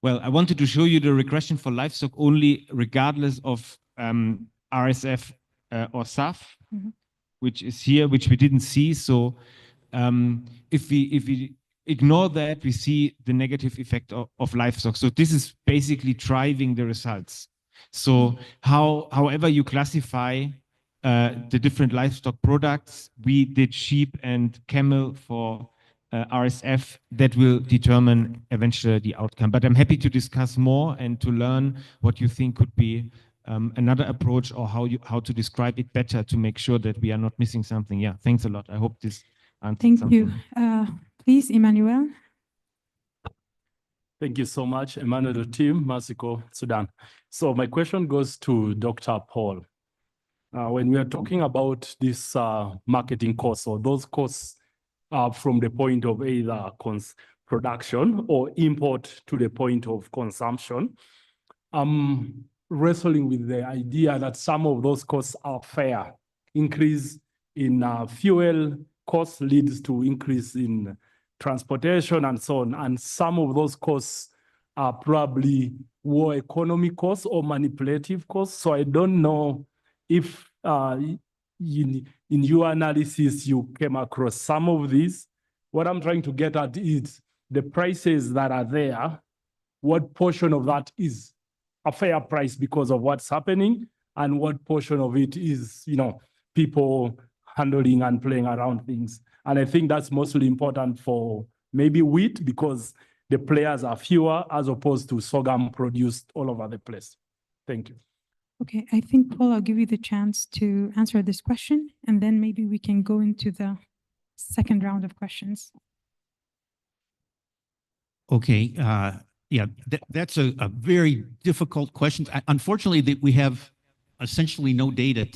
Speaker 22: well, I wanted to show you the regression for livestock only regardless of RSF or SAF, which is here, which we didn't see. So if we ignore that, we see the negative effect of livestock. So this is basically driving the results. So however you classify the different livestock products, we did sheep and camel for RSF that will determine eventually the outcome. But I'm happy to discuss more and to learn what you think could be another approach, or how to describe it better to make sure that we are not missing something. Yeah, thanks a lot. I hope this answers
Speaker 21: Thank
Speaker 22: something.
Speaker 21: you. Please, Emmanuel.
Speaker 18: Thank you so much, Emmanuel team, Mexico, Sudan. So my question goes to Dr. Paul. When we are talking about this marketing costs, or those costs from the point of either production or import to the point of consumption, I'm wrestling with the idea that some of those costs are fair. Increase in fuel costs leads to increase in transportation and so on. And some of those costs are probably war economy costs or manipulative costs. So I don't know if in your analysis you came across some of these. What I'm trying to get at is the prices that are there, what portion of that is a fair price because of what's happening, and what portion of it is, people handling and playing around things. And I think that's mostly important for maybe wheat, because the players are fewer as opposed to sorghum produced all over the place. Thank you.
Speaker 21: Okay, I think, Paul, I'll give you the chance to answer this question, and then maybe we can go into the second round of questions.
Speaker 2: Okay, yeah, that's a very difficult question. Unfortunately, we have essentially no data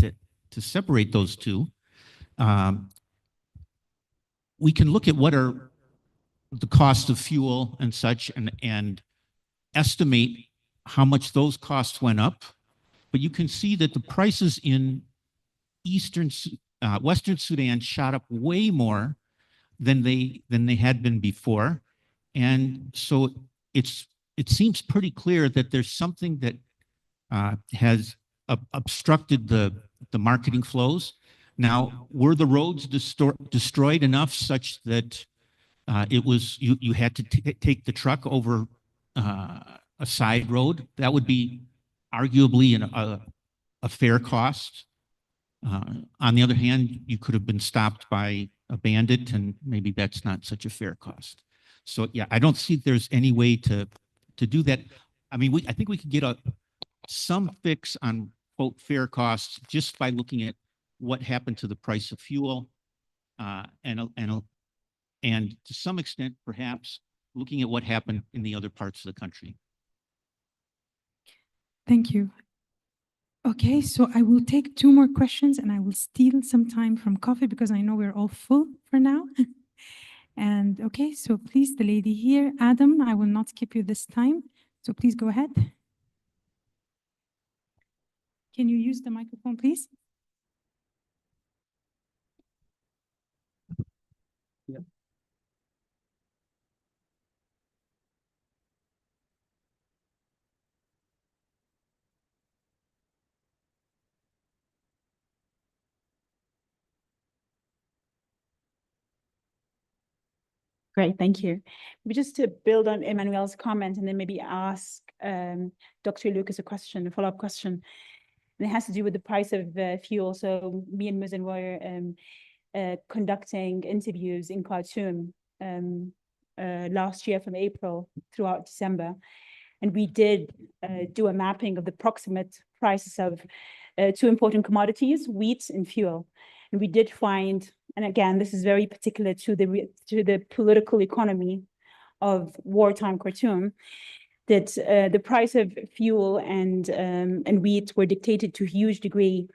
Speaker 2: to separate those two. We can look at what are the cost of fuel and such, and estimate how much those costs went up. But you can see that the prices in Western Sudan shot up way more than they had been before. And so it seems pretty clear that there's something that has obstructed the marketing flows. Now, were the roads destroyed enough such that you had to take the truck over a side road? That would be arguably a fair cost. On the other hand, you could have been stopped by a bandit, and maybe that's not such a fair cost. So yeah, I don't see there's any way to do that. I mean, I think we could get some fix on, quote, fair costs just by looking at what happened to the price of fuel, and to some extent, perhaps, looking at what happened in the other parts of the country.
Speaker 21: Thank you. Okay, so I will take two more questions, and I will steal some time from coffee because I know we're all full for now. And okay, so please, the lady here, Adam, I will not skip you this time. So please go ahead. Can you use the microphone, please?
Speaker 3: Yeah.
Speaker 11: Great, thank you. Just to build on Emmanuel's comment and then maybe ask Dr. Lucas a follow-up question. And it has to do with the price of fuel. So me and Muzen were conducting interviews in Khartoum last year from April throughout December. And we did do a mapping of the proximate prices of two important commodities, wheat and fuel. And we did find, and again, this is very particular to the political economy of wartime Khartoum, that the price of fuel and wheat were dictated to a huge degree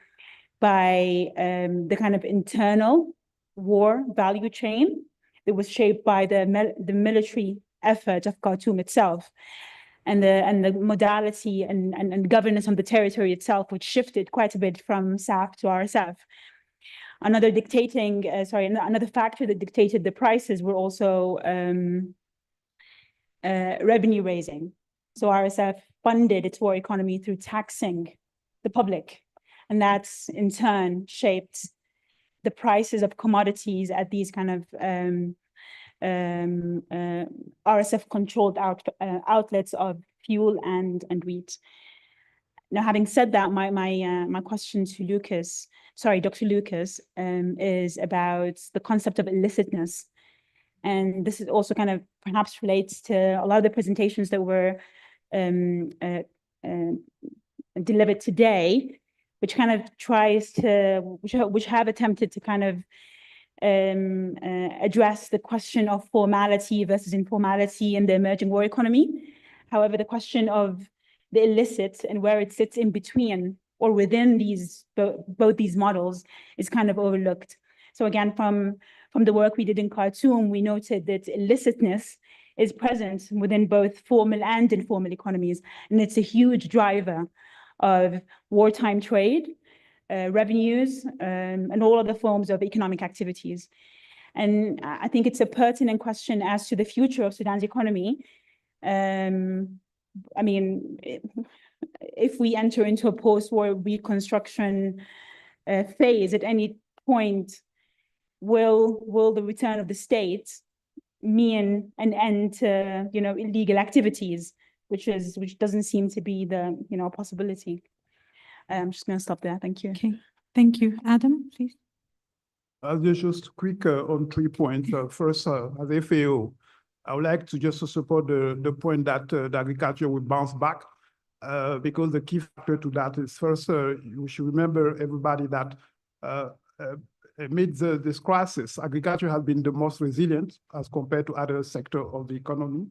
Speaker 11: by the kind of internal war value chain that was shaped by the military effort of Khartoum itself, and the modality and governance on the territory itself, which shifted quite a bit from SAF to RSF. Another factor that dictated the prices were also revenue raising. So RSF funded its war economy through taxing the public, and that's in turn shaped the prices of commodities at these kind of RSF-controlled outlets of fuel and wheat. Now, having said that, my question to Dr. Lucas, is about the concept of illicitness. And this is also kind of perhaps relates to a lot of the presentations that were delivered today, which kind of tries to, which have attempted to kind of address the question of formality versus informality in the emerging war economy. However, the question of the illicit and where it sits in between or within these both these models is kind of overlooked. So again, from the work we did in Khartoum, we noted that illicitness is present within both formal and informal economies, and it's a huge driver of wartime trade, revenues, and all other forms of economic activities. And I think it's a pertinent question as to the future of Sudan's economy. I mean, if we enter into a post-war reconstruction phase at any point, will the return of the state mean an end to, you know, illegal activities, which doesn't seem to be the, you know, possibility. I'm just going to stop there. Thank you.
Speaker 21: Okay, thank you. Adam, please.
Speaker 3: Just quick on 3 points. First, as FAO, I would like to just support the point that the agriculture will bounce back, because the key factor to that is first, you should remember, everybody, that amid this crisis, agriculture has been the most resilient as compared to other sectors of the economy.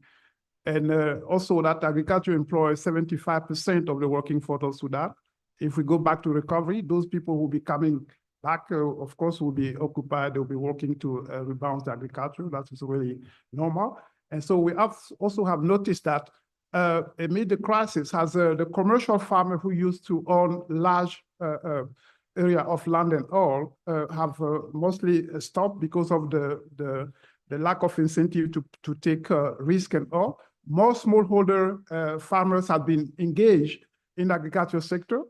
Speaker 3: And also that agriculture employs 75% of the working force of Sudan. If we go back to recovery, those people who will be coming back, of course, will be occupied, they'll be working to rebound agriculture. That is really normal. And so we also have noticed that amid the crisis, has the commercial farmer who used to own large area of land and all have mostly stopped because of the lack of incentive to take risk and all. More smallholder farmers have been engaged in the agriculture sector.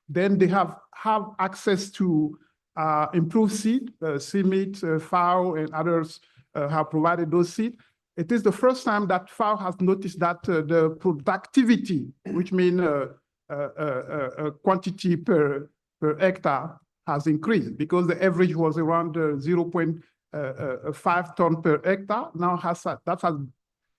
Speaker 3: Then they have access to improved seed, CMIT, FAO, and others have provided those seed. It is the first time that FAO has noticed that the productivity, which means quantity per hectare, has increased, because the average was around 0.5 ton per hectare. Now that has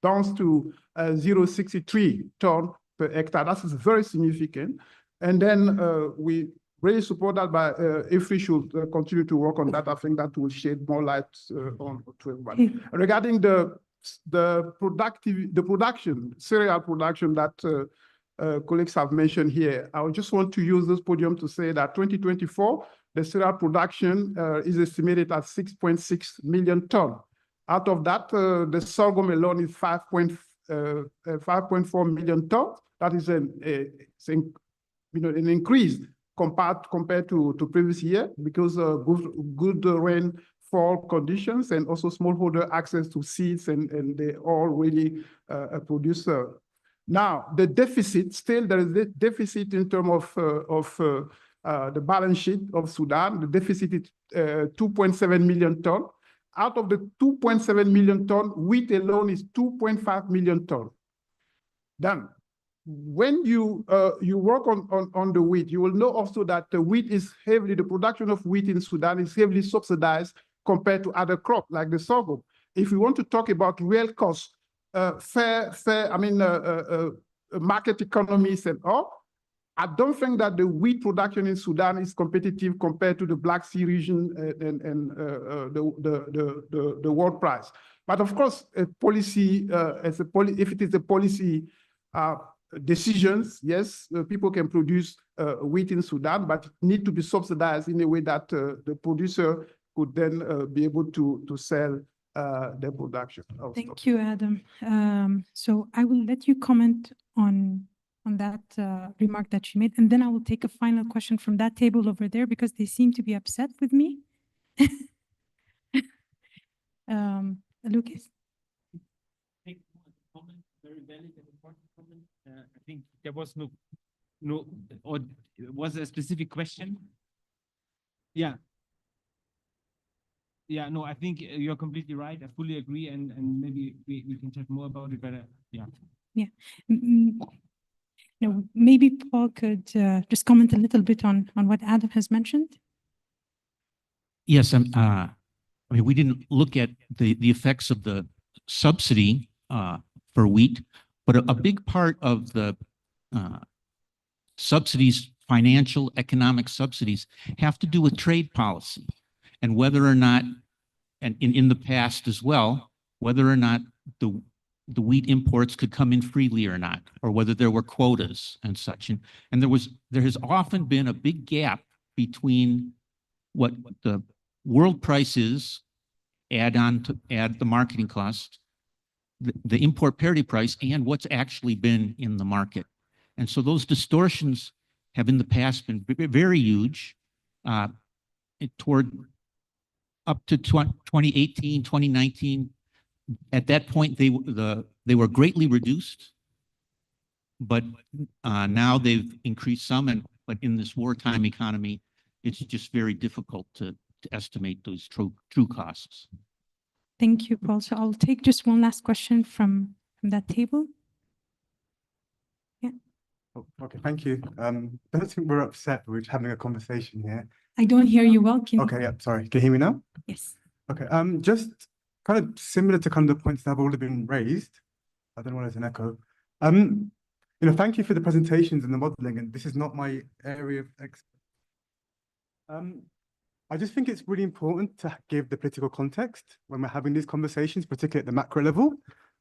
Speaker 3: down to 0.63 ton per hectare. That is very significant. And then we really support that, by if we should continue to work on that, I think that will shed more light on to everybody. Regarding the production, cereal production that colleagues have mentioned here, I just want to use this podium to say that 2024, the cereal production is estimated at 6.6 million tons. Out of that, the sorghum alone is 5.4 million tons. That is an increase compared to previous year, because good rainfall conditions and also smallholder access to seeds, and they all really produce. Now, the deficit, still there is a deficit in terms of the balance sheet of Sudan. The deficit is 2.7 million tons. Out of the 2.7 million tons, wheat alone is 2.5 million tons. Then, when you work on the wheat, you will know also that the wheat is the production of wheat in Sudan is heavily subsidized compared to other crops like the sorghum. If we want to talk about real cost, market economies and all, I don't think that the wheat production in Sudan is competitive compared to the Black Sea region and the world price. But of course, a policy, if it is a policy decisions, yes, people can produce wheat in Sudan, but it needs to be subsidized in a way that the producer could then be able to sell their production.
Speaker 21: Thank you, Adam. So I will let you comment on that remark that you made, and then I will take a final question from that table over there, because they seem to be upset with me. Lucas?
Speaker 22: Very valid and important comment. I think there was no, or was there a specific question? Yeah. Yeah, no, I think you're completely right. I fully agree, and maybe we can chat more about it, but yeah.
Speaker 21: Yeah. No, maybe Paul could just comment a little bit on what Adam has mentioned.
Speaker 2: Yes, mean, we didn't look at the effects of the subsidy for wheat, but a big part of the subsidies, financial, economic subsidies, have to do with trade policy and whether or not, and in the past as well, whether or not the wheat imports could come in freely or not, or whether there were quotas and such. And there has often been a big gap between what the world price is, add the marketing cost, the import parity price, and what's actually been in the market. And so those distortions have in the past been very huge toward up to 2018, 2019. At that point, they were greatly reduced, but now they've increased some. But in this wartime economy, it's just very difficult to estimate those true costs.
Speaker 21: Thank you, Paul. So I'll take just one last question from that table. Yeah.
Speaker 10: Oh, okay, thank you. Don't think we're upset. We're just having a conversation here.
Speaker 21: I don't hear you well.
Speaker 10: Okay, yeah, sorry. Can you hear me now?
Speaker 21: Yes.
Speaker 10: Okay, just kind of similar to kind of the points that have already been raised. I don't know why there's an echo. Thank you for the presentations and the modeling, and this is not my area of expertise. I just think it's really important to give the political context when we're having these conversations, particularly at the macro level,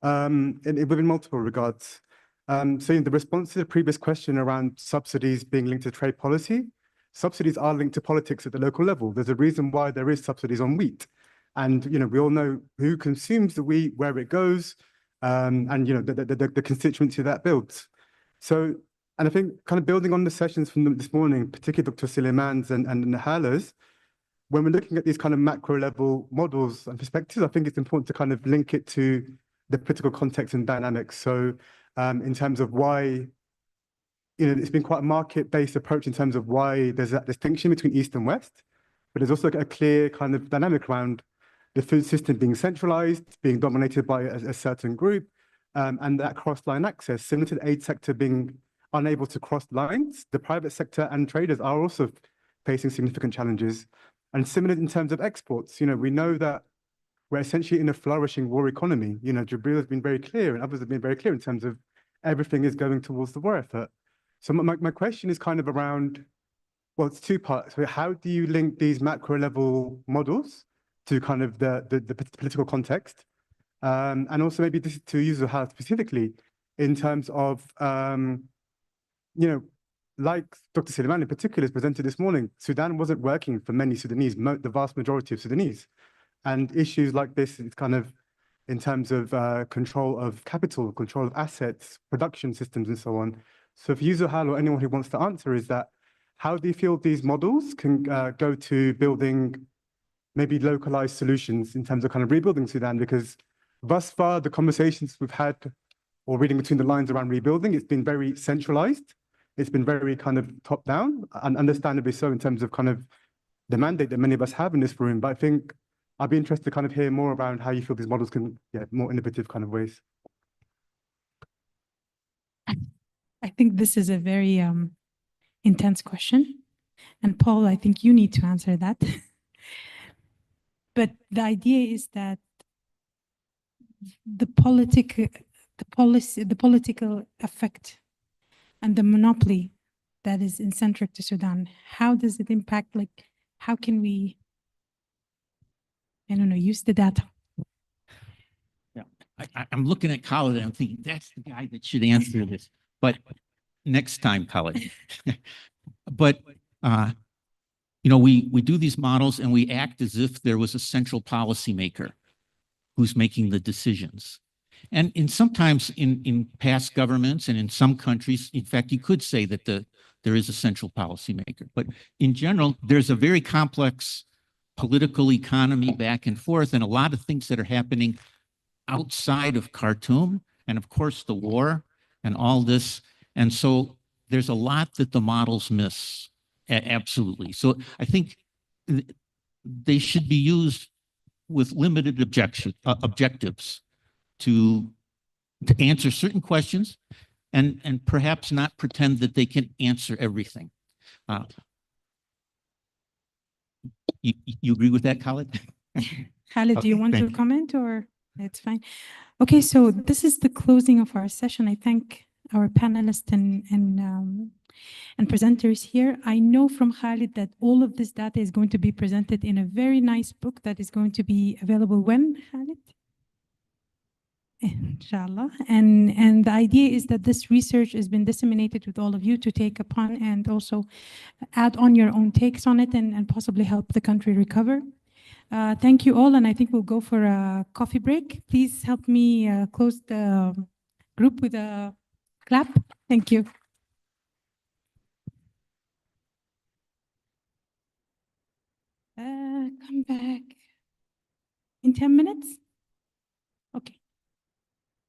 Speaker 10: within multiple regards. So in the response to the previous question around subsidies being linked to trade policy, subsidies are linked to politics at the local level. There's a reason why there is subsidies on wheat. And, we all know who consumes the wheat, where it goes, and, the constituency that builds. So, and I think kind of building on the sessions from this morning, particularly Dr. Suleiman's and Nahala's, when we're looking at these kind of macro level models and perspectives, I think it's important to kind of link it to the political context and dynamics. So in terms of why, it's been quite a market-based approach in terms of why there's that distinction between East and West, but there's also a clear kind of dynamic around the food system being centralized, being dominated by a certain group, and that cross-line access, similar to the aid sector being unable to cross lines, the private sector and traders are also facing significant challenges. And similar in terms of exports, we know that we're essentially in a flourishing war economy. Jibril has been very clear and others have been very clear in terms of everything is going towards the war effort. So my question is kind of around, well, it's two parts. How do you link these macro level models to kind of the political context? And also maybe this is to use the how specifically in terms of, like Dr. Suleiman in particular has presented this morning, Sudan wasn't working for many Sudanese, the vast majority of Sudanese. And issues like this is kind of in terms of control of capital, control of assets, production systems, and so on. So if you, Zuhal, or anyone who wants to answer is that, how do you feel these models can go to building maybe localized solutions in terms of kind of rebuilding Sudan? Because thus far, the conversations we've had or reading between the lines around rebuilding, it's been very centralized. It's been very kind of top down, and understandably so in terms of kind of the mandate that many of us have in this room. But I think I'd be interested to kind of hear more around how you feel these models can get more innovative kind of ways.
Speaker 21: I think this is a very intense question. And Paul, I think you need to answer that. But the idea is that the political effect and the monopoly that is centric to Sudan, how does it impact, how can we, I don't know, use the data?
Speaker 2: Yeah, I'm looking at Khaled and I'm thinking, that's the guy that should answer this. But next time, Khaled. But, we do these models and we act as if there was a central policymaker who's making the decisions. And sometimes in past governments and in some countries, in fact, you could say that there is a central policymaker. But in general, there's a very complex political economy back and forth, and a lot of things that are happening outside of Khartoum, and of course the war and all this. And so there's a lot that the models miss, absolutely. So I think they should be used with limited objectives to answer certain questions and perhaps not pretend that they can answer everything. You agree with that, Khaled?
Speaker 21: Khalid, do you
Speaker 2: Okay,
Speaker 21: want to
Speaker 2: thank you.
Speaker 21: comment or it's fine? Okay, so this is the closing of our session. I thank our panelists and presenters here. I know from Khalid that all of this data is going to be presented in a very nice book that is going to be available when, Khalid? Inshallah. And the idea is that this research has been disseminated with all of you to take upon and also add on your own takes on it and possibly help the country recover. Thank you all, and I think we'll go for a coffee break. Please help me close the group with a clap. Thank you. Come back in 10 minutes. Okay.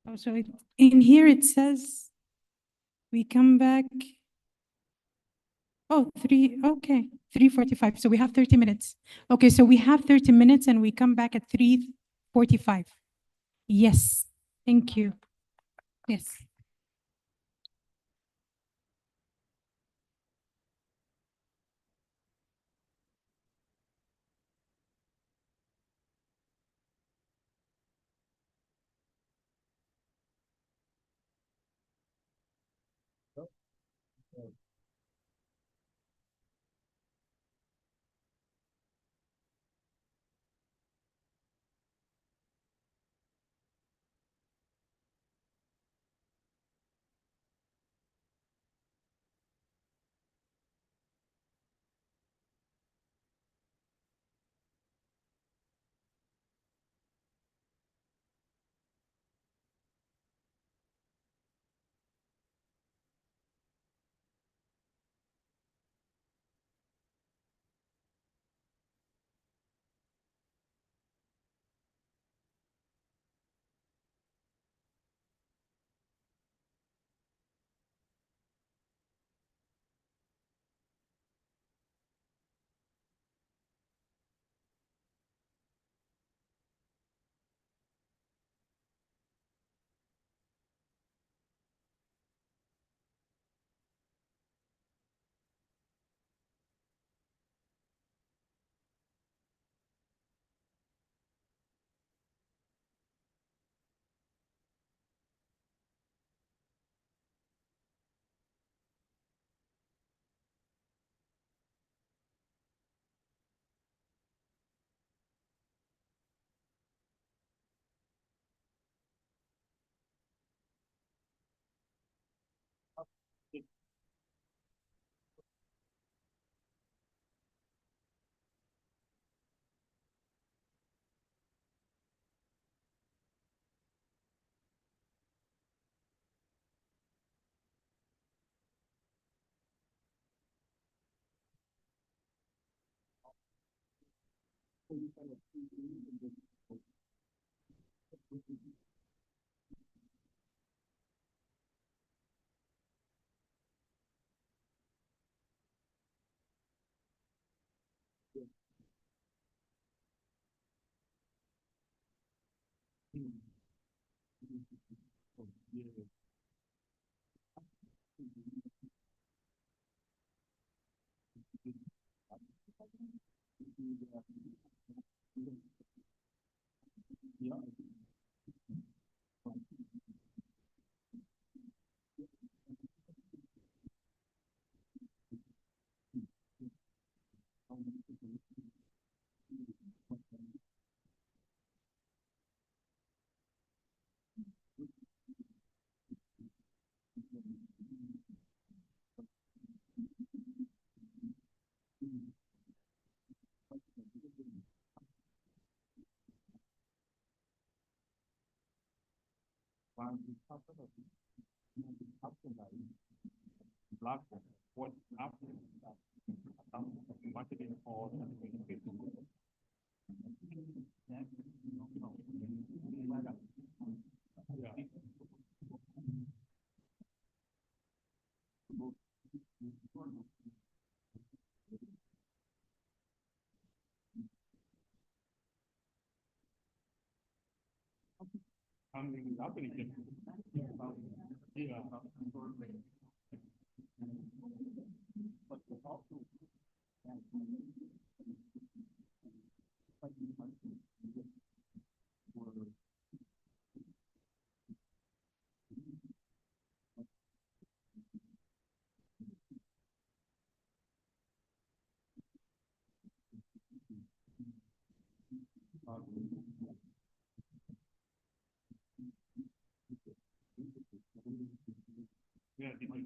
Speaker 21: Oh, so in here it says we come back. Oh, okay, 3:45. So we have 30 minutes. Okay, so we have 30 minutes and we come back at 3:45. Yes, thank you. Yes.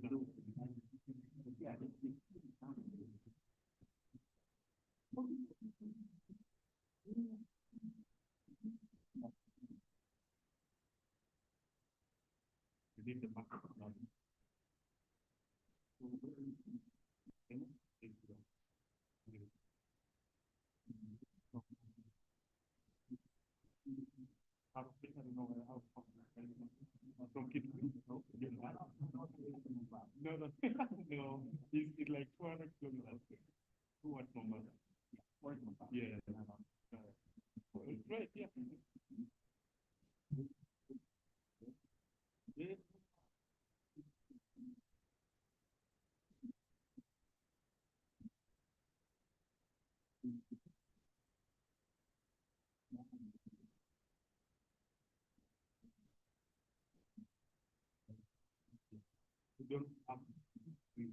Speaker 16: No, no, no. It's like 200 kilometers. Too much more. Yeah. It's right, yeah. Yeah. You don't have the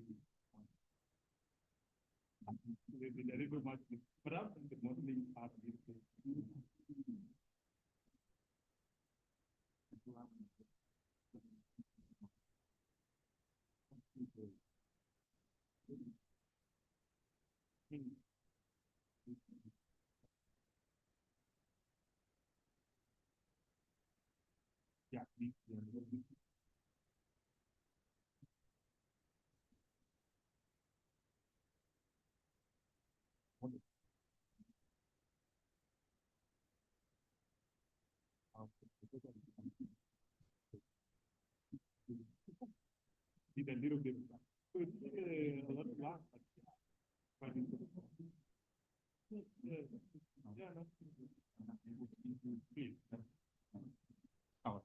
Speaker 16: delivery much, perhaps the modeling part is yeah, did a little bit. So it's a lot of laugh. But yeah, yeah, no. Please. Oh.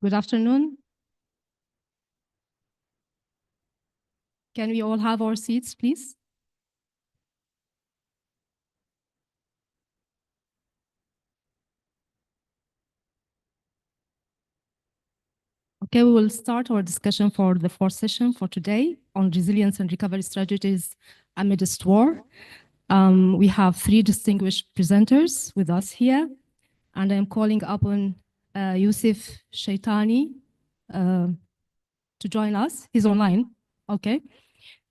Speaker 6: Good afternoon. Can we all have our seats, please? Okay, we will start our discussion for the fourth session for today on resilience and recovery strategies amidst war. We have three distinguished presenters with us here, and I'm calling upon Yusuf Shaitani to join us. He's online. Okay.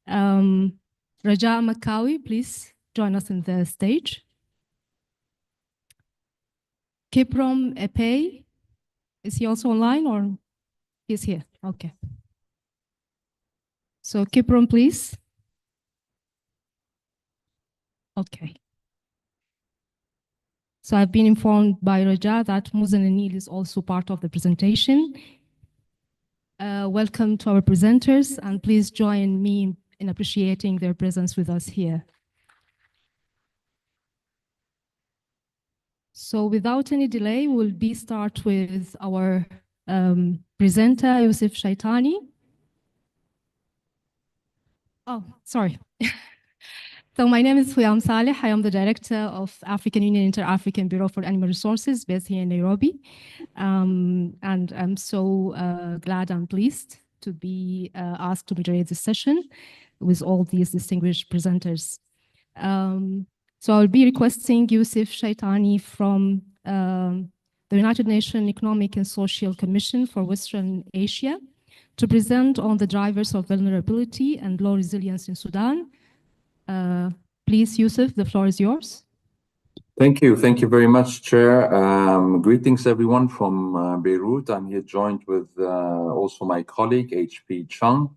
Speaker 6: Raja Makawi, please join us on the stage. Kiprom Epey, is he also online or he's here? Okay. So Kiprom, please. Okay. So I've been informed by Raja that Muzan Anil is also part of the presentation. Welcome to our presenters, and please join me in appreciating their presence with us here. So without any delay, we'll start with our presenter, Yusuf Shaitani. Oh, sorry. So my name is Huyam Saleh. I am the director of African Union Inter-African Bureau for Animal Resources based here in Nairobi. And I'm so glad and pleased to be asked to moderate this session with all these distinguished presenters. So I'll be requesting Yusuf Shaitani from the United Nations Economic and Social Commission for Western Asia to present on the drivers of vulnerability and low resilience in Sudan. Please, Yusuf, the floor is yours.
Speaker 17: Thank you. Thank you very much, Chair. Greetings, everyone from Beirut. I'm here joined with also my colleague, HP Chung.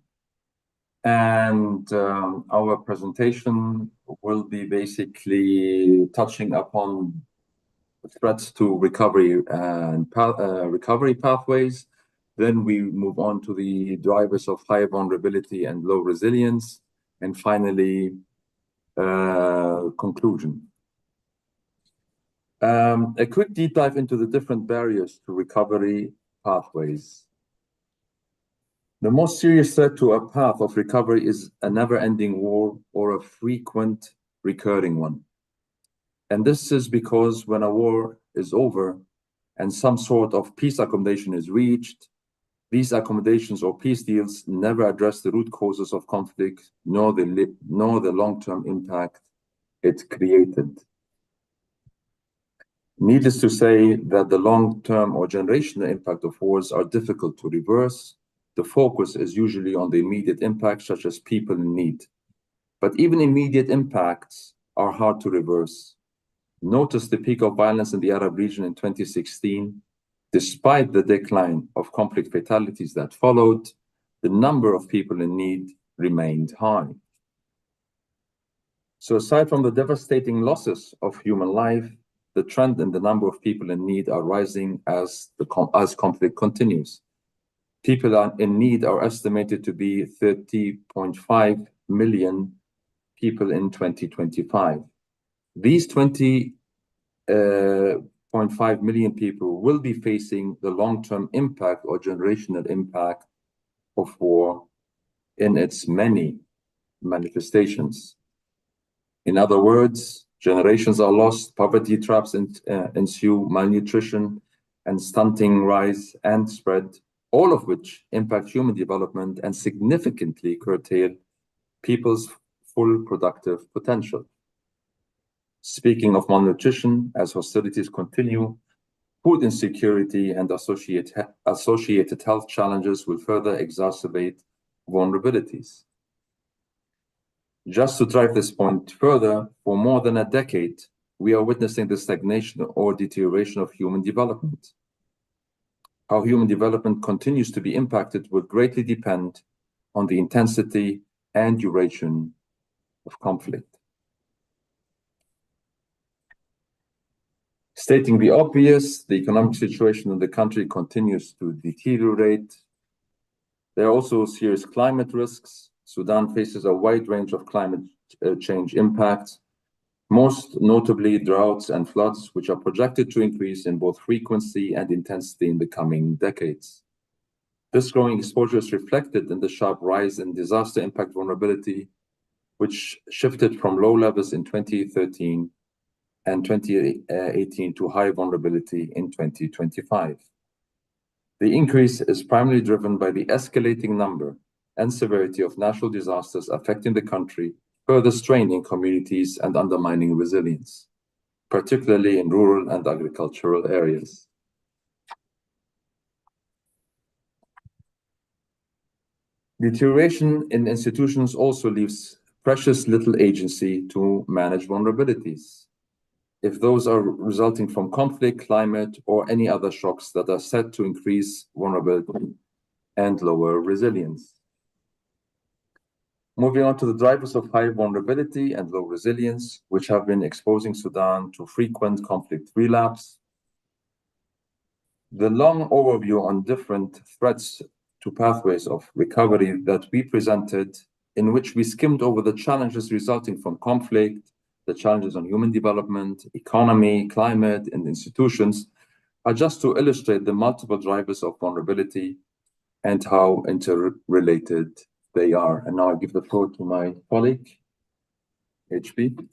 Speaker 17: And our presentation will be basically touching upon threats to recovery and recovery pathways. Then we move on to the drivers of high vulnerability and low resilience. And finally, conclusion. A quick deep dive into the different barriers to recovery pathways. The most serious threat to a path of recovery is a never-ending war or a frequent recurring one. And this is because when a war is over and some sort of peace accommodation is reached, these accommodations or peace deals never address the root causes of conflict, nor the long-term impact it created. Needless to say that the long-term or generational impact of wars are difficult to reverse. The focus is usually on the immediate impacts, such as people in need. But even immediate impacts are hard to reverse. Notice the peak of violence in the Arab region in 2016. Despite the decline of conflict fatalities that followed, the number of people in need remained high. So aside from the devastating losses of human life, the trend in the number of people in need are rising as conflict continues. People in need are estimated to be 30.5 million people in 2025. These 20.5 million people will be facing the long-term impact or generational impact of war in its many manifestations. In other words, generations are lost, poverty traps ensue, malnutrition and stunting rise and spread, all of which impact human development and significantly curtail people's full productive potential. Speaking of malnutrition, as hostilities continue, food insecurity and associated health challenges will further exacerbate vulnerabilities. Just to drive this point further, for more than a decade, we are witnessing the stagnation or deterioration of human development. How human development continues to be impacted will greatly depend on the intensity and duration of conflict. Stating the obvious, the economic situation in the country continues to deteriorate. There are also serious climate risks. Sudan faces a wide range of climate change impacts, most notably droughts and floods, which are projected to increase in both frequency and intensity in the coming decades. This growing exposure is reflected in the sharp rise in disaster impact vulnerability, which shifted from low levels in 2013 and 2018 to high vulnerability in 2025. The increase is primarily driven by the escalating number and severity of natural disasters affecting the country, further straining communities and undermining resilience, particularly in rural and agricultural areas. Deterioration in institutions also leaves precious little agency to manage vulnerabilities, if those are resulting from conflict, climate, or any other shocks that are set to increase vulnerability and lower resilience. Moving on to the drivers of high vulnerability and low resilience, which have been exposing Sudan to frequent conflict relapse. The long overview on different threats to pathways of recovery that we presented, in which we skimmed over the challenges resulting from conflict, the challenges on human development, economy, climate, and institutions, are just to illustrate the multiple drivers of vulnerability and how interrelated they are. And now I give the floor to my colleague, HP.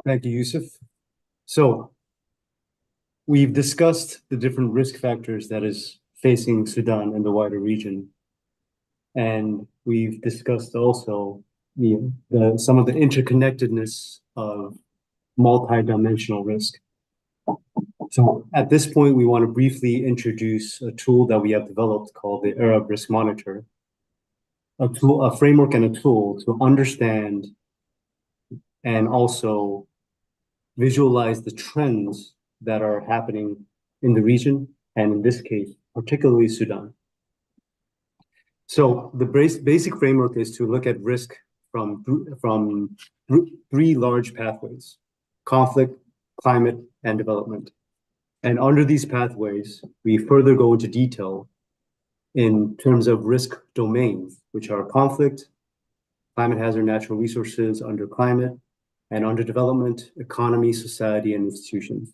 Speaker 14: Thank you, Yusuf. So we've discussed the different risk factors that is facing Sudan and the wider region. And we've discussed also some of the interconnectedness of multidimensional risk. So at this point, we want to briefly introduce a tool that we have developed called the Arab Risk Monitor, a framework and a tool to understand and also visualize the trends that are happening in the region, and in this case, particularly Sudan. So the basic framework is to look at risk from three large pathways: conflict, climate, and development. And under these pathways, we further go into detail in terms of risk domains, which are conflict, climate hazard, natural resources under climate, and under development, economy, society, and institutions.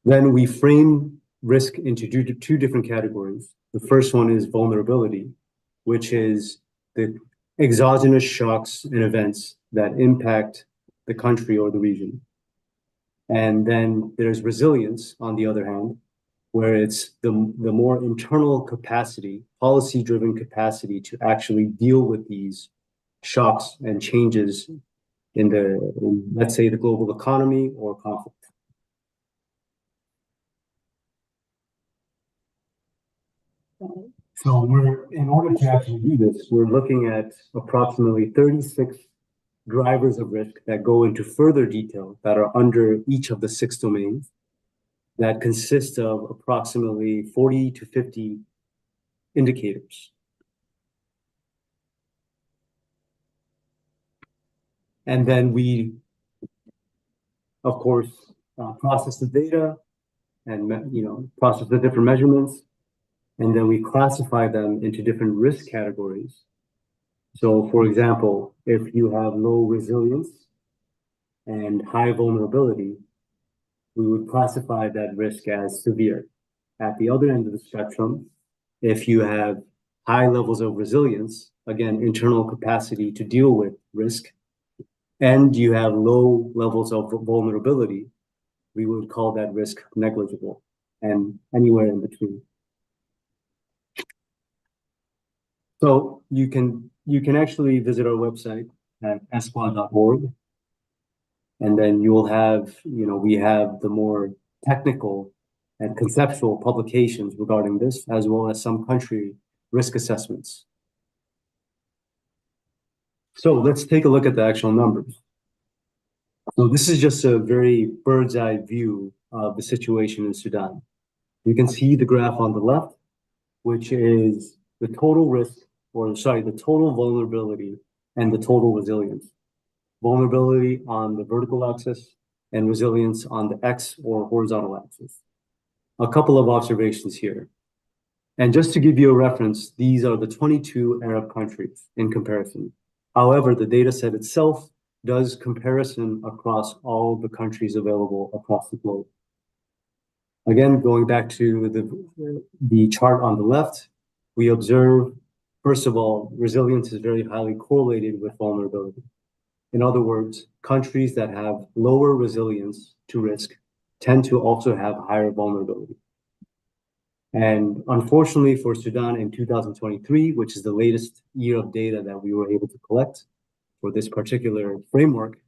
Speaker 14: Then we frame risk into two different categories. The first one is vulnerability, which is the exogenous shocks and events that impact the country or the region. And then there's resilience, on the other hand, where it's the more internal capacity, policy-driven capacity to actually deal with these shocks and changes in let's say, the global economy or conflict. So in order to actually do this, we're looking at approximately 36 drivers of risk that go into further detail that are under each of the 6 domains that consist of approximately 40 to 50 indicators. And then we, of course, process the data and process the different measurements, and then we classify them into different risk categories. So, for example, if you have low resilience and high vulnerability, we would classify that risk as severe. At the other end of the spectrum, if you have high levels of resilience, again, internal capacity to deal with risk, and you have low levels of vulnerability, we would call that risk negligible, and anywhere in between. So you can actually visit our website at espoir.org, and then you will have, we have the more technical and conceptual publications regarding this, as well as some country risk assessments. So let's take a look at the actual numbers. So this is just a very bird's eye view of the situation in Sudan. You can see the graph on the left, which is the total risk, the total vulnerability and the total resilience. Vulnerability on the vertical axis and resilience on the X or horizontal axis. A couple of observations here. And just to give you a reference, these are the 22 Arab countries in comparison. However, the data set itself does comparison across all the countries available across the globe. Again, going back to the chart on the left, we observe, first of all, resilience is very highly correlated with vulnerability. In other words, countries that have lower resilience to risk tend to also have higher vulnerability. And unfortunately for Sudan in 2023, which is the latest year of data that we were able to collect for this particular framework,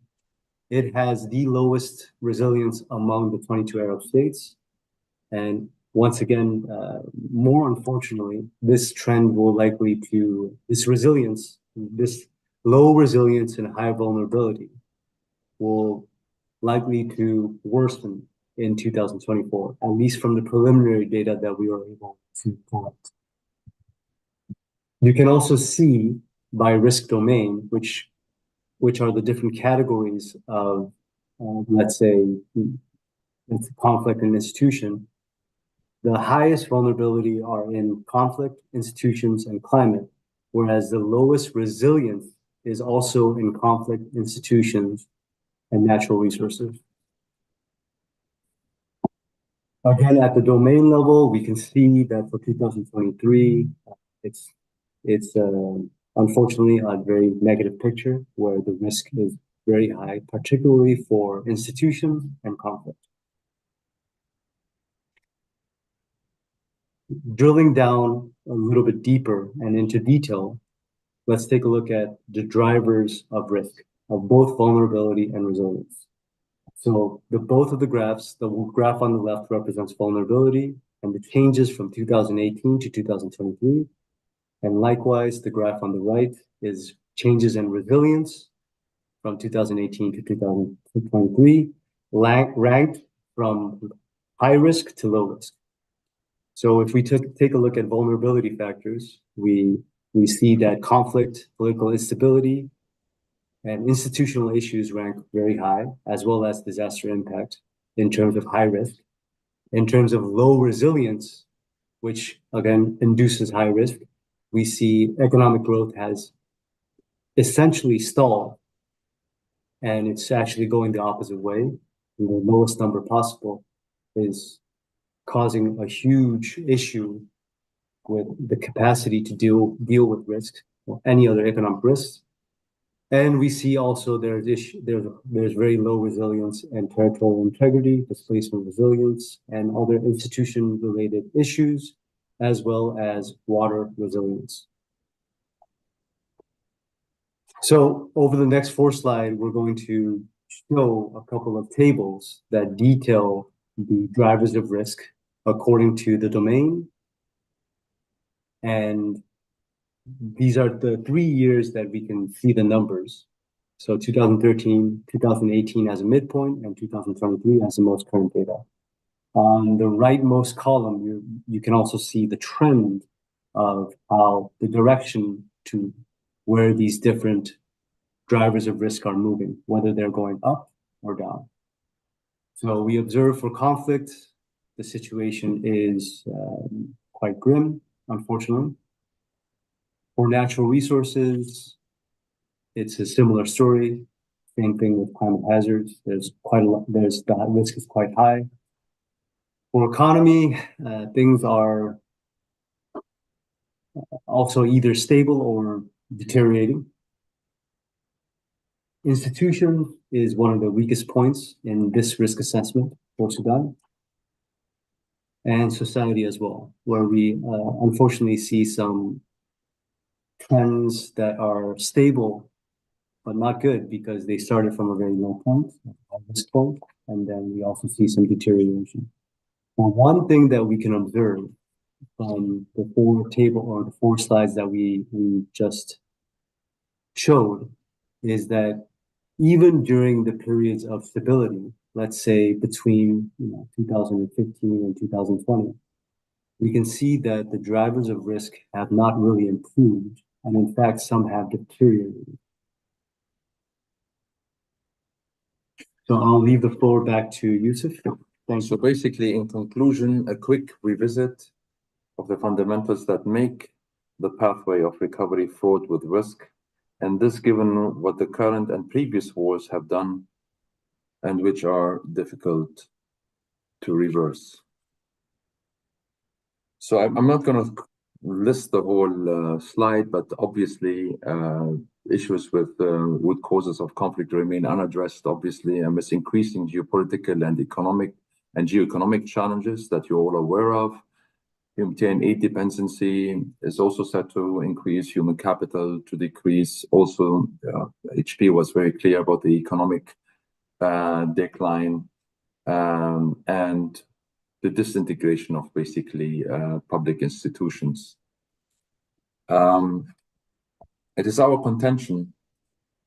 Speaker 14: it has the lowest resilience among the 22 Arab states. And once again, more unfortunately, this trend will likely to, this resilience, this low resilience and high vulnerability will likely to worsen in 2024, at least from the preliminary data that we were able to collect. You can also see by risk domain, which are the different categories of, let's say, conflict and institution. The highest vulnerability are in conflict, institutions, and climate, whereas the lowest resilience is also in conflict, institutions, and natural resources. Again, at the domain level, we can see that for 2023, it's unfortunately a very negative picture where the risk is very high, particularly for institutions and conflict. Drilling down a little bit deeper and into detail, let's take a look at the drivers of risk, of both vulnerability and resilience. So both of the graphs, the graph on the left represents vulnerability and the changes from 2018 to 2023. And likewise, the graph on the right is changes in resilience from 2018 to 2023, ranked from high risk to low risk. So if we take a look at vulnerability factors, we see that conflict, political instability, and institutional issues rank very high, as well as disaster impact in terms of high risk. In terms of low resilience, which again induces high risk, we see economic growth has essentially stalled, and it's actually going the opposite way. And the lowest number possible is causing a huge issue with the capacity to deal with risk or any other economic risks. And we see also there's very low resilience and territorial integrity, displacement resilience, and other institution-related issues, as well as water resilience. So over the next 4 slides, we're going to show a couple of tables that detail the drivers of risk according to the domain. And these are the 3 years that we can see the numbers. So 2013, 2018 as a midpoint, and 2023 as the most current data. On the rightmost column, you can also see the trend of how the direction to where these different drivers of risk are moving, whether they're going up or down. So we observe for conflict, the situation is quite grim, unfortunately. For natural resources, it's a similar story. Same thing with climate hazards. The risk is quite high. For economy, things are also either stable or deteriorating. Institution is one of the weakest points in this risk assessment for Sudan. And society as well, where we unfortunately see some trends that are stable, but not good because they started from a very low point, at this point, and then we also see some deterioration. Well, one thing that we can observe from the 4 slides that we just showed is that even during the periods of stability, let's say between 2015 and 2020, we can see that the drivers of risk have not really improved, and in fact, some have deteriorated. So I'll leave the floor back to Yusuf. Thanks.
Speaker 17: So basically, in conclusion, a quick revisit of the fundamentals that make the pathway of recovery fraught with risk, and this given what the current and previous wars have done and which are difficult to reverse. So I'm not going to list the whole slide, but obviously issues with root causes of conflict remain unaddressed, obviously, amidst increasing geopolitical and geoeconomic challenges that you're all aware of. Humanitarian aid dependency is also set to increase, human capital to decrease. Also, HP was very clear about the economic decline and the disintegration of basically public institutions. It is our contention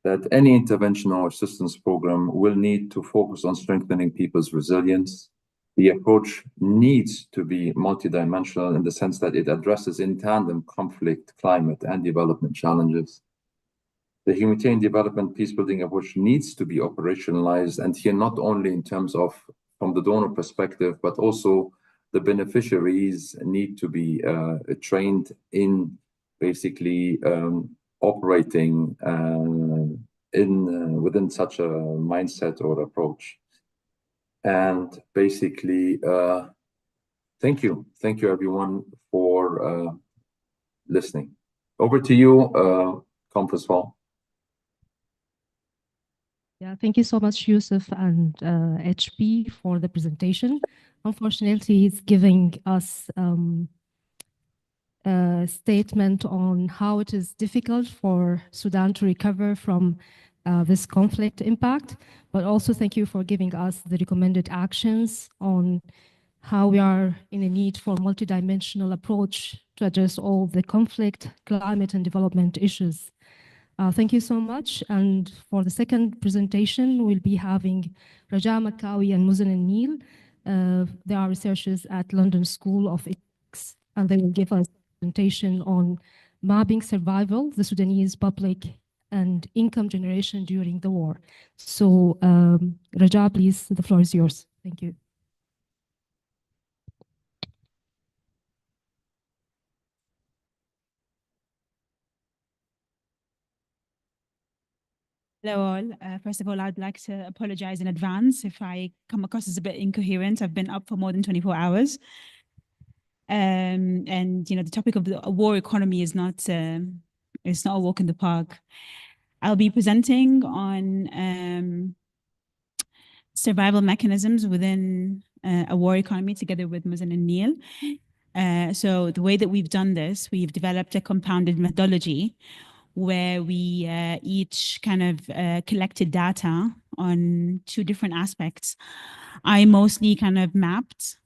Speaker 17: that any intervention or assistance program will need to focus on strengthening people's resilience. The approach needs to be multidimensional in the sense that it addresses in tandem conflict, climate, and development challenges. The humanitarian development peacebuilding approach needs to be operationalized, and here not only in terms of from the donor perspective, but also the beneficiaries need to be trained in basically operating within such a mindset or approach. And basically, thank you everyone for listening. Over to you, Conference Hall.
Speaker 6: Yeah, thank you so much, Yusuf and HP for the presentation. Unfortunately, it's giving us a statement on how it is difficult for Sudan to recover from this conflict impact, but also thank you for giving us the recommended actions on how we are in a need for multidimensional approach to address all the conflict, climate, and development issues. Thank you so much. And for the second presentation, we'll be having Raja Makawi and Muzan and Neil. They are researchers at London School of Economics, and they will give us a presentation on mapping survival, the Sudanese public and income generation during the war. So Raja, please, the floor is yours. Thank you.
Speaker 11: Hello all. First of all, I'd like to apologize in advance if I come across as a bit incoherent. I've been up for more than 24 hours. And, you know, the topic of the war economy is not a walk in the park. I'll be presenting on survival mechanisms within a war economy together with Muzan and Neil. So the way that we've done this, we've developed a compounded methodology where we each kind of collected data on two different aspects. I mostly kind of mapped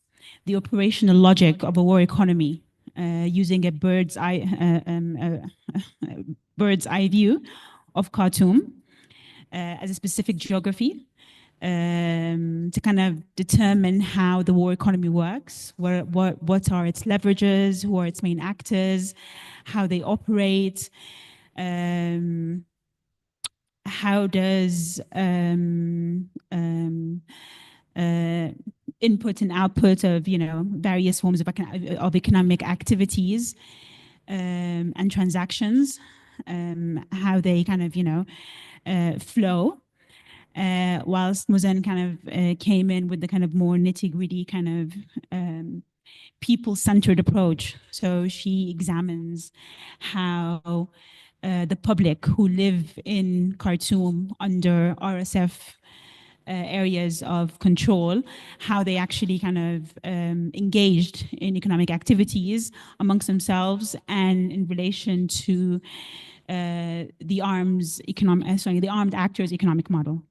Speaker 11: the operational logic of a war economy using a bird's eye view of Khartoum as a specific geography to kind of determine how the war economy works, what are its leverages, who are its main actors, how they operate, how does input and output of, you know, various forms of economic activities and transactions, how they kind of, you know, flow. Whilst Muzan kind of came in with the kind of more nitty-gritty kind of people-centered approach. So she examines how the public who live in Khartoum under RSF areas of control, how they actually kind of engaged in economic activities amongst themselves and in relation to the armed actors economic model.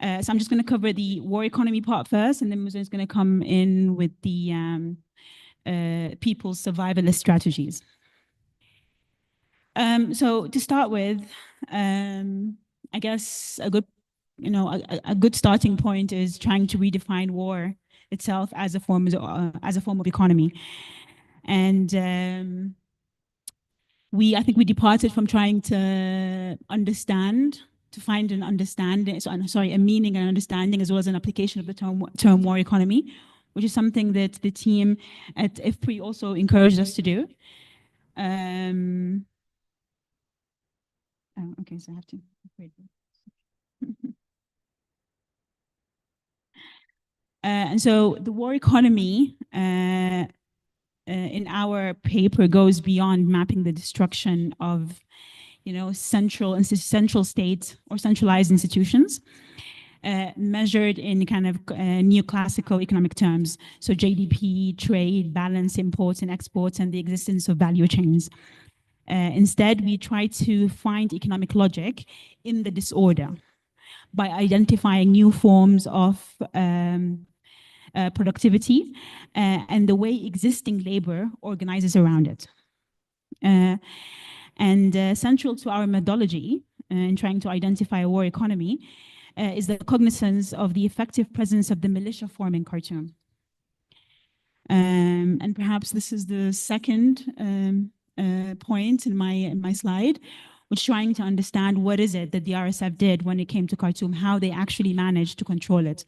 Speaker 11: So I'm just going to cover the war economy part first, and then Muzan is going to come in with the people's survivalist strategies. So to start with, I guess a good starting point is trying to redefine war itself as a form of economy, and I think we departed from trying to understand, to find an understanding, a meaning and understanding, as well as an application of the term war economy, which is something that the team at IFPRI also encouraged us to do. Okay, so I have to wait. And so the war economy, in in our paper goes beyond mapping the destruction of, central state or centralized institutions, measured in kind of neoclassical economic terms. So GDP, trade, balance, imports and exports, and the existence of value chains. Instead, we try to find economic logic in the disorder by identifying new forms of productivity and the way existing labor organizes around it. Central to our methodology in trying to identify a war economy is the cognizance of the effective presence of the militia form in Khartoum. And perhaps this is the second point in my slide, which trying to understand what is it that the RSF did when it came to Khartoum, how they actually managed to control it.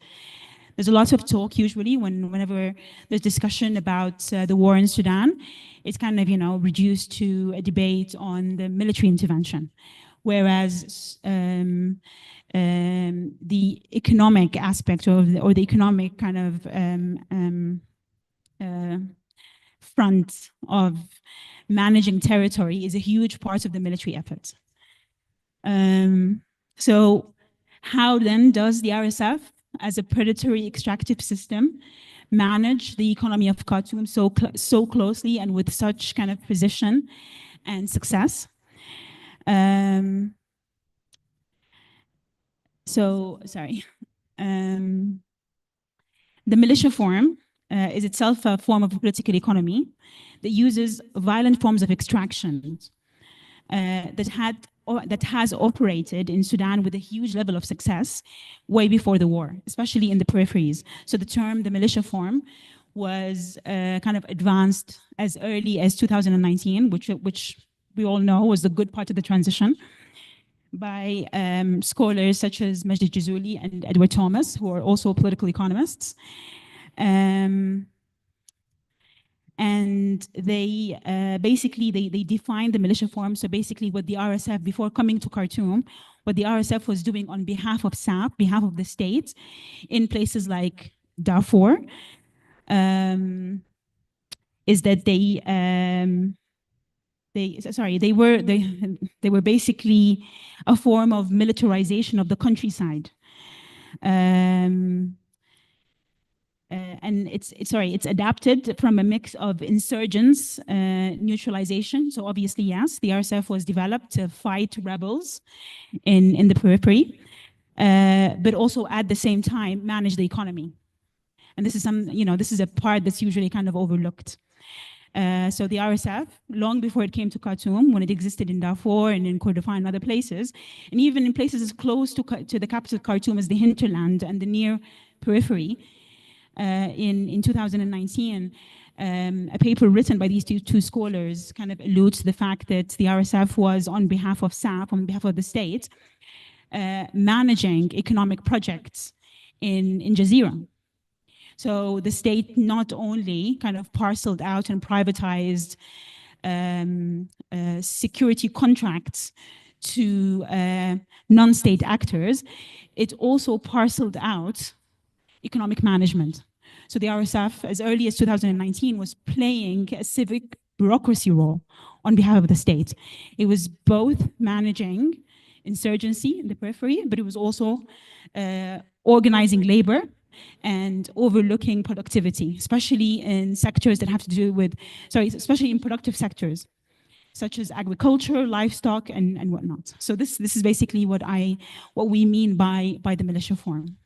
Speaker 11: There's a lot of talk usually whenever there's discussion about the war in Sudan, it's kind of, reduced to a debate on the military intervention. Whereas the economic aspect or the economic kind of front of managing territory is a huge part of the military effort. So how then does the RSF, as a predatory extractive system, manage the economy of Khartoum so closely and with such kind of precision and success? The militia form is itself a form of political economy that uses violent forms of extraction that has operated in Sudan with a huge level of success way before the war, especially in the peripheries. So the term, the militia form, was kind of advanced as early as 2019, which we all know was the good part of the transition, by scholars such as Majdi Jazuli and Edward Thomas, who are also political economists. And they basically defined the militia form. So basically what the RSF, before coming to Khartoum, what the RSF was doing on behalf of SAP, behalf of the state, in places like Darfur, is that they were basically a form of militarization of the countryside. And it's adapted from a mix of insurgents, neutralization. So obviously, yes, the RSF was developed to fight rebels in the periphery, but also at the same time manage the economy. And this is this is a part that's usually kind of overlooked. So the RSF, long before it came to Khartoum, when it existed in Darfur and in Kordofan and other places, and even in places as close to the capital Khartoum as the hinterland and the near periphery, in 2019, a paper written by these two scholars kind of alludes to the fact that the RSF was, on behalf of SAP, on behalf of the state, managing economic projects in Jazeera. So the state not only kind of parceled out and privatized security contracts to non-state actors, it also parceled out economic management. So the RSF, as early as 2019, was playing a civic bureaucracy role on behalf of the state. It was both managing insurgency in the periphery, but it was also organizing labor and overlooking productivity, especially in sectors that have to do with, especially in productive sectors, such as agriculture, livestock, and whatnot. So this is basically what we mean by the militia form.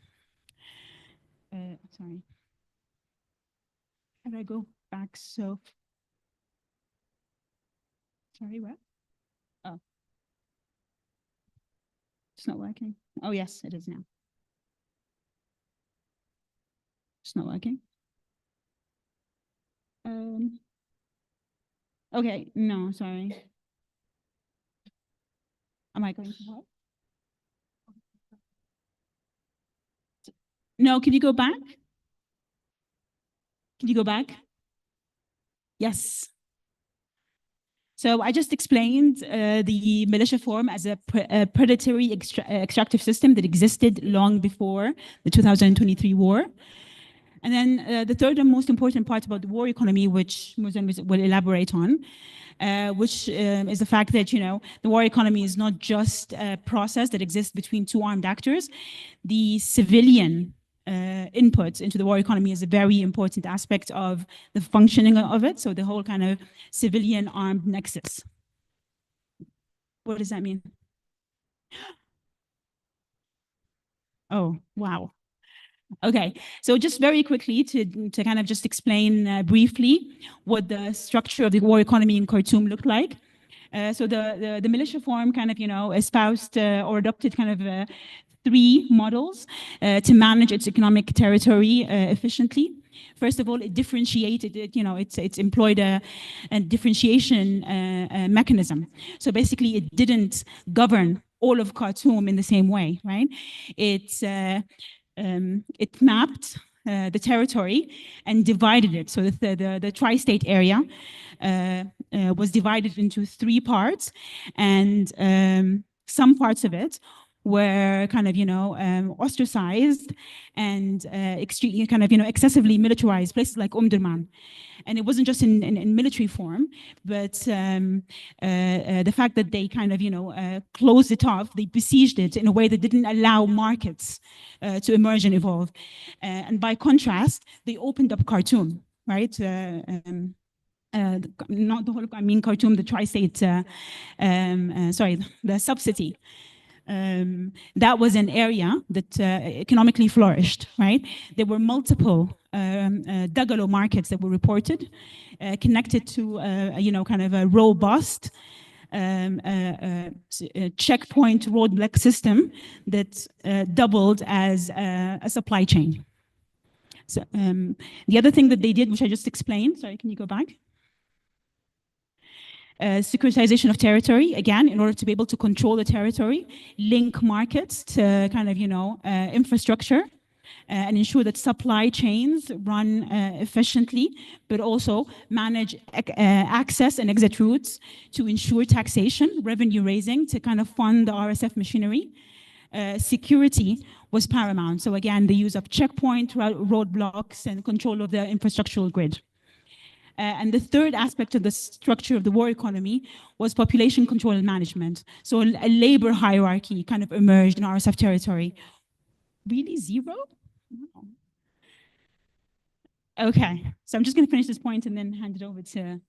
Speaker 11: Sorry. How do I go back? So, sorry, what? Oh, it's not working. Oh, yes, it is now. It's not working. Okay, no, sorry. Am I going to help? No, can you go back? Can you go back? Yes. So I just explained the militia form as a predatory extractive system that existed long before the 2023 war. And then the third and most important part about the war economy, which Muzan will elaborate on, which is the fact that, the war economy is not just a process that exists between two armed actors. The civilian input into the war economy is a very important aspect of the functioning of it. So the whole kind of civilian armed nexus. What does that mean? Oh, wow. Okay, so just very quickly to kind of just explain briefly what the structure of the war economy in Khartoum looked like. So the militia form kind of, espoused or adopted kind of 3 models to manage its economic territory efficiently. First of all, it differentiated it, it's employed a differentiation mechanism. So basically, it didn't govern all of Khartoum in the same way, right? It mapped the territory and divided it. So the tri-state area was divided into 3 parts, and some parts of it were kind of, ostracized and extremely kind of, excessively militarized, places like Omdurman. And it wasn't just in military form, but the fact that they kind of, closed it off, they besieged it in a way that didn't allow markets to emerge and evolve. And by contrast, they opened up Khartoum, right? Not the whole, I mean Khartoum, the tri-state, sorry, the sub-city. That was an area that economically flourished, right? There were multiple Dagalo markets that were reported, connected to, kind of a robust checkpoint roadblock system that doubled as a supply chain. So the other thing that they did, which I just explained, sorry, can you go back? Securitization of territory, again, in order to be able to control the territory, link markets to kind of, infrastructure, and ensure that supply chains run efficiently, but also manage access and exit routes to ensure taxation, revenue raising, to kind of fund the RSF machinery. Security was paramount. So again, the use of checkpoint, roadblocks, and control of the infrastructural grid. And the third aspect of the structure of the war economy was population control and management. So a labor hierarchy kind of emerged in RSF territory. Really, 0? Okay, so I'm just going to finish this point and then hand it over to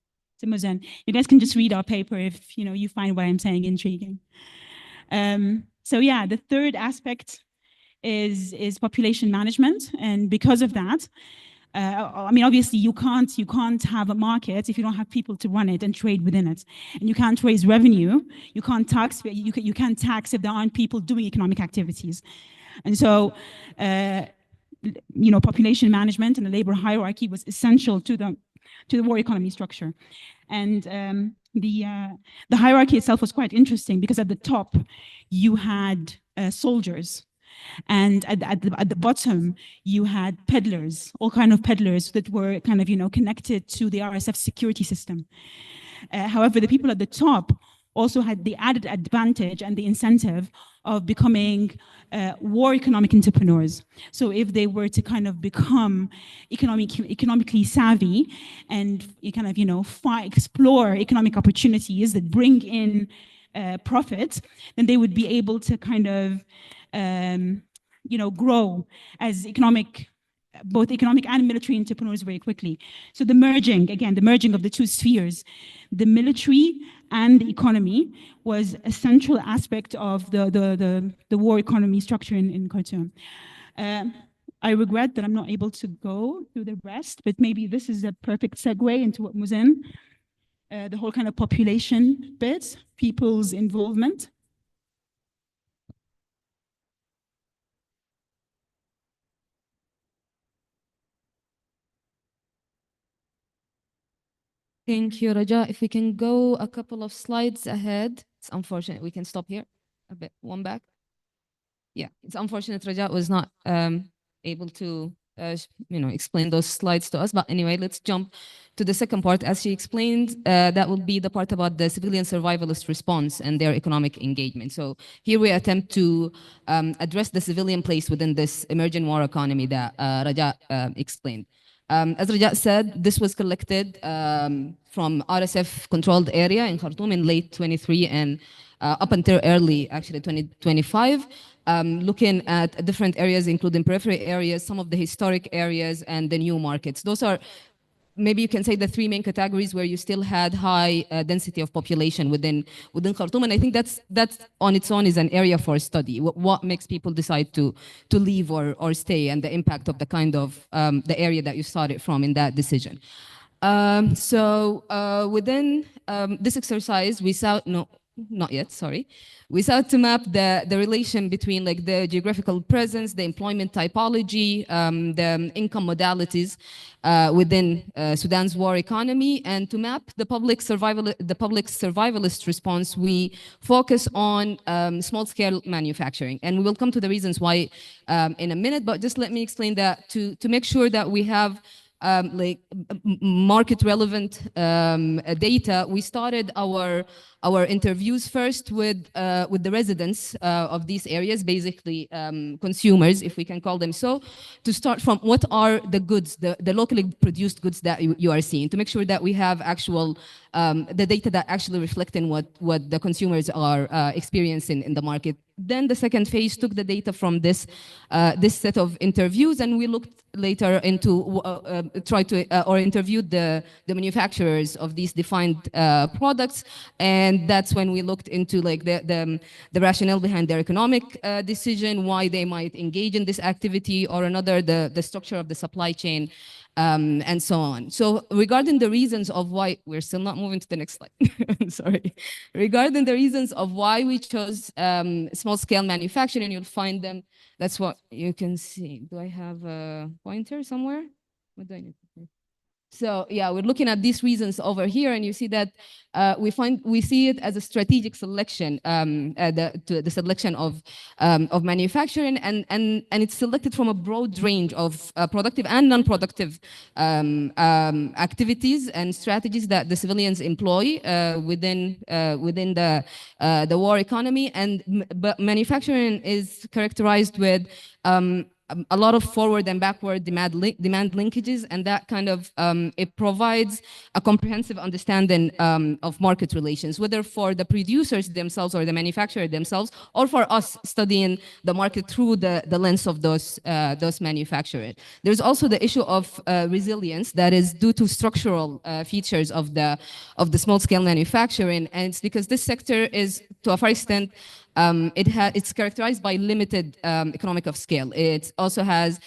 Speaker 11: Muzan. You guys can just read our paper if you find what I'm saying intriguing. So yeah, the third aspect is population management, and because of that, I mean, obviously, you can't have a market if you don't have people to run it and trade within it, and you can't raise revenue. You can't tax. You can't tax if there aren't people doing economic activities, and so population management and the labor hierarchy was essential to the war economy structure, and the hierarchy itself was quite interesting because at the top you had soldiers. And at the bottom, you had peddlers, all kind of peddlers that were kind of, connected to the RSF security system. However, the people at the top also had the added advantage and the incentive of becoming war economic entrepreneurs. So if they were to kind of become economically savvy and kind of, explore economic opportunities that bring in profit, then they would be able to kind of grow as both economic and military entrepreneurs very quickly. So the merging of the 2 spheres, the military and the economy, was a central aspect of the war economy structure in Khartoum. I regret that I'm not able to go through the rest, but maybe this is a perfect segue into what Muzan, the whole kind of population bit, people's involvement.
Speaker 9: Thank you, Raja. If we can go a couple of slides ahead. It's unfortunate we can stop here a bit, one back. Yeah, it's unfortunate Raja was not able to explain those slides to us. But anyway, let's jump to the second part. As she explained, that will be the part about the civilian survivalist response and their economic engagement. So here we attempt to address the civilian place within this emerging war economy that Raja explained. As Raja said, this was collected from RSF-controlled area in Khartoum in late 23 and up until early, actually 2025, looking at different areas, including periphery areas, some of the historic areas, and the new markets. Those are, maybe you can say, the three main categories where you still had high density of population within Khartoum. And I think that's on its own is an area for study. What makes people decide to leave or stay, and the impact of the kind of the area that you started from in that decision. Within this exercise, we saw, no, not yet, sorry. We sought to map the relation between like the geographical presence, the employment typology, the income modalities within Sudan's war economy, and to map the public survivalist response. We focus on small-scale manufacturing, and we will come to the reasons why in a minute. But just let me explain that to make sure that we have like market relevant data. We started our interviews first with the residents of these areas, basically consumers, if we can call them so, to start from what are the goods, the locally produced goods that you are seeing, to make sure that we have actual the data that actually reflect in what the consumers are experiencing in the market. Then the second phase took the data from this set of interviews, and we looked later into interviewed the manufacturers of these defined products, and that's when we looked into like the rationale behind their economic decision, why they might engage in this activity or another, the structure of the supply chain, and so on. So regarding the reasons of why, we're still not moving to the next slide, sorry. Regarding the reasons of why we chose small-scale manufacturing, you'll find them, that's what you can see. Do I have a pointer somewhere? What do I need to do? So yeah, we're looking at these reasons over here, and you see that we see it as a strategic selection, the selection of manufacturing, and it's selected from a broad range of productive and non-productive activities and strategies that the civilians employ within the war economy. But manufacturing is characterized with a lot of forward and backward demand linkages, and that kind of it provides a comprehensive understanding of market relations, whether for the producers themselves or the manufacturer themselves, or for us studying the market through the lens of those manufacturers. There's also the issue of resilience that is due to structural features of the small-scale manufacturing, and it's because this sector is to a far extent it's characterized by limited economic of scale. It also has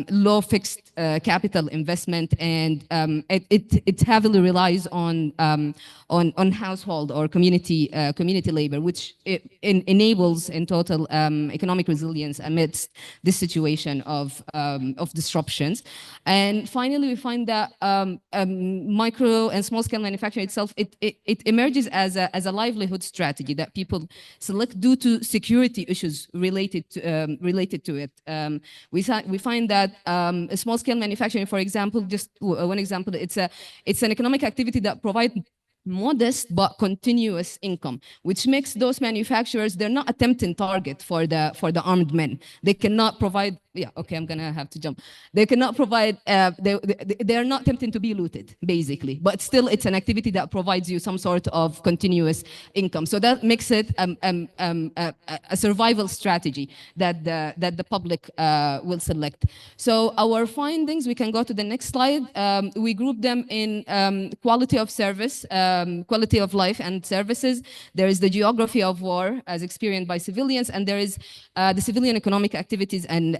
Speaker 9: low fixed capital investment, and it heavily relies on household or community labor, which enables in total economic resilience amidst this situation of disruptions. And finally, we find that micro and small scale manufacturing itself, it emerges as a livelihood strategy that people select due to security issues related to it. We find that small scale manufacturing, for example, just one example, it's an economic activity that provides modest but continuous income, which makes those manufacturers, they're not a tempting target for the armed men. They cannot provide, yeah, okay, I'm gonna have to jump. They cannot provide, they're not tempting to be looted, basically, but still it's an activity that provides you some sort of continuous income. So that makes it a survival strategy that the public will select. So our findings, we can go to the next slide. We group them in quality of service, quality of life and services. There is the geography of war as experienced by civilians, and there is the civilian economic activities and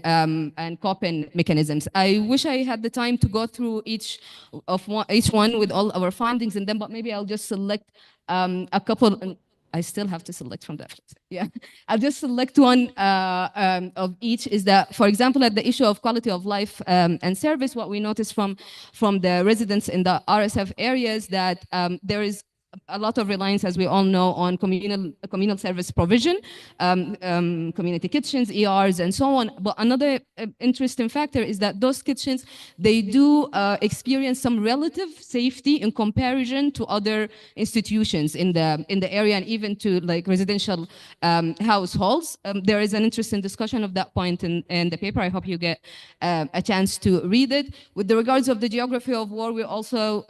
Speaker 9: coping mechanisms. I wish I had the time to go through each one with all our findings in them, but maybe I'll just select a couple. I still have to select from that. Yeah, I'll just select one of each. Is that, for example, at the issue of quality of life and service, what we noticed from the residents in the RSF areas that there is a lot of reliance, as we all know, on communal service provision, community kitchens, ERs, and so on. But another interesting factor is that those kitchens, they do experience some relative safety in comparison to other institutions in the area, and even to like residential households. There is an interesting discussion of that point in the paper. I hope you get a chance to read it. With the regards of the geography of war, we also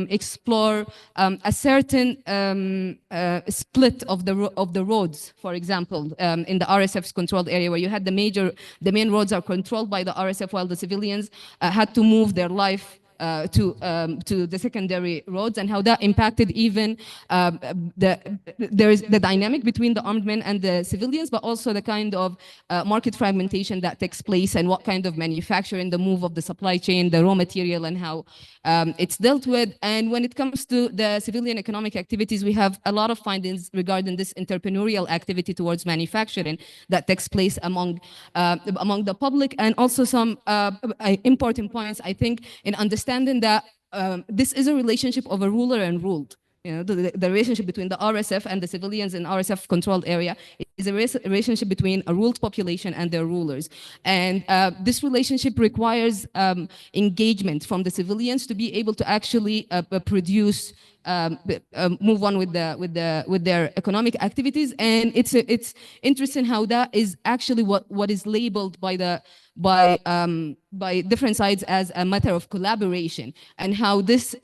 Speaker 9: explore a certain split of the roads, for example, in the RSF's controlled area, where you had the main roads are controlled by the RSF, while the civilians had to move their life to the secondary roads, and how that impacted even there is the dynamic between the armed men and the civilians, but also the kind of market fragmentation that takes place, and what kind of manufacturing, the move of the supply chain, the raw material, and how it's dealt with. And when it comes to the civilian economic activities, we have a lot of findings regarding this entrepreneurial activity towards manufacturing that takes place among the public, and also some important points, I think, in understanding that this is a relationship of a ruler and ruled. You know, the relationship between the RSF and the civilians in RSF controlled area is a relationship between a ruled population and their rulers. And this relationship requires engagement from the civilians to be able to actually produce, move on with their economic activities. And it's interesting how that is actually what is labeled by different sides as a matter of collaboration, and how this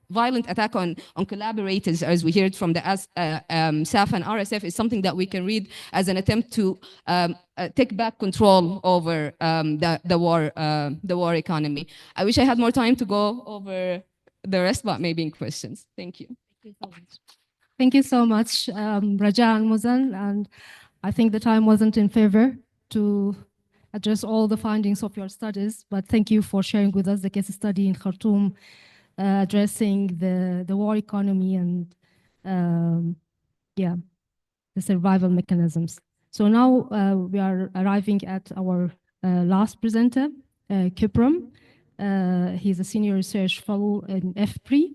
Speaker 9: violent attack on collaborators, as we heard from the SAF and RSF, is something that we can read as an attempt to take back control over the war economy. I wish I had more time to go over the rest, but maybe in questions. Thank you.
Speaker 6: Thank you so much, Raja and Muzan. And I think the time wasn't in favor to address all the findings of your studies, but thank you for sharing with us the case study in Khartoum, addressing the war economy and the survival mechanisms. So now we are arriving at our last presenter, Kipram. He's a senior research fellow in FPRI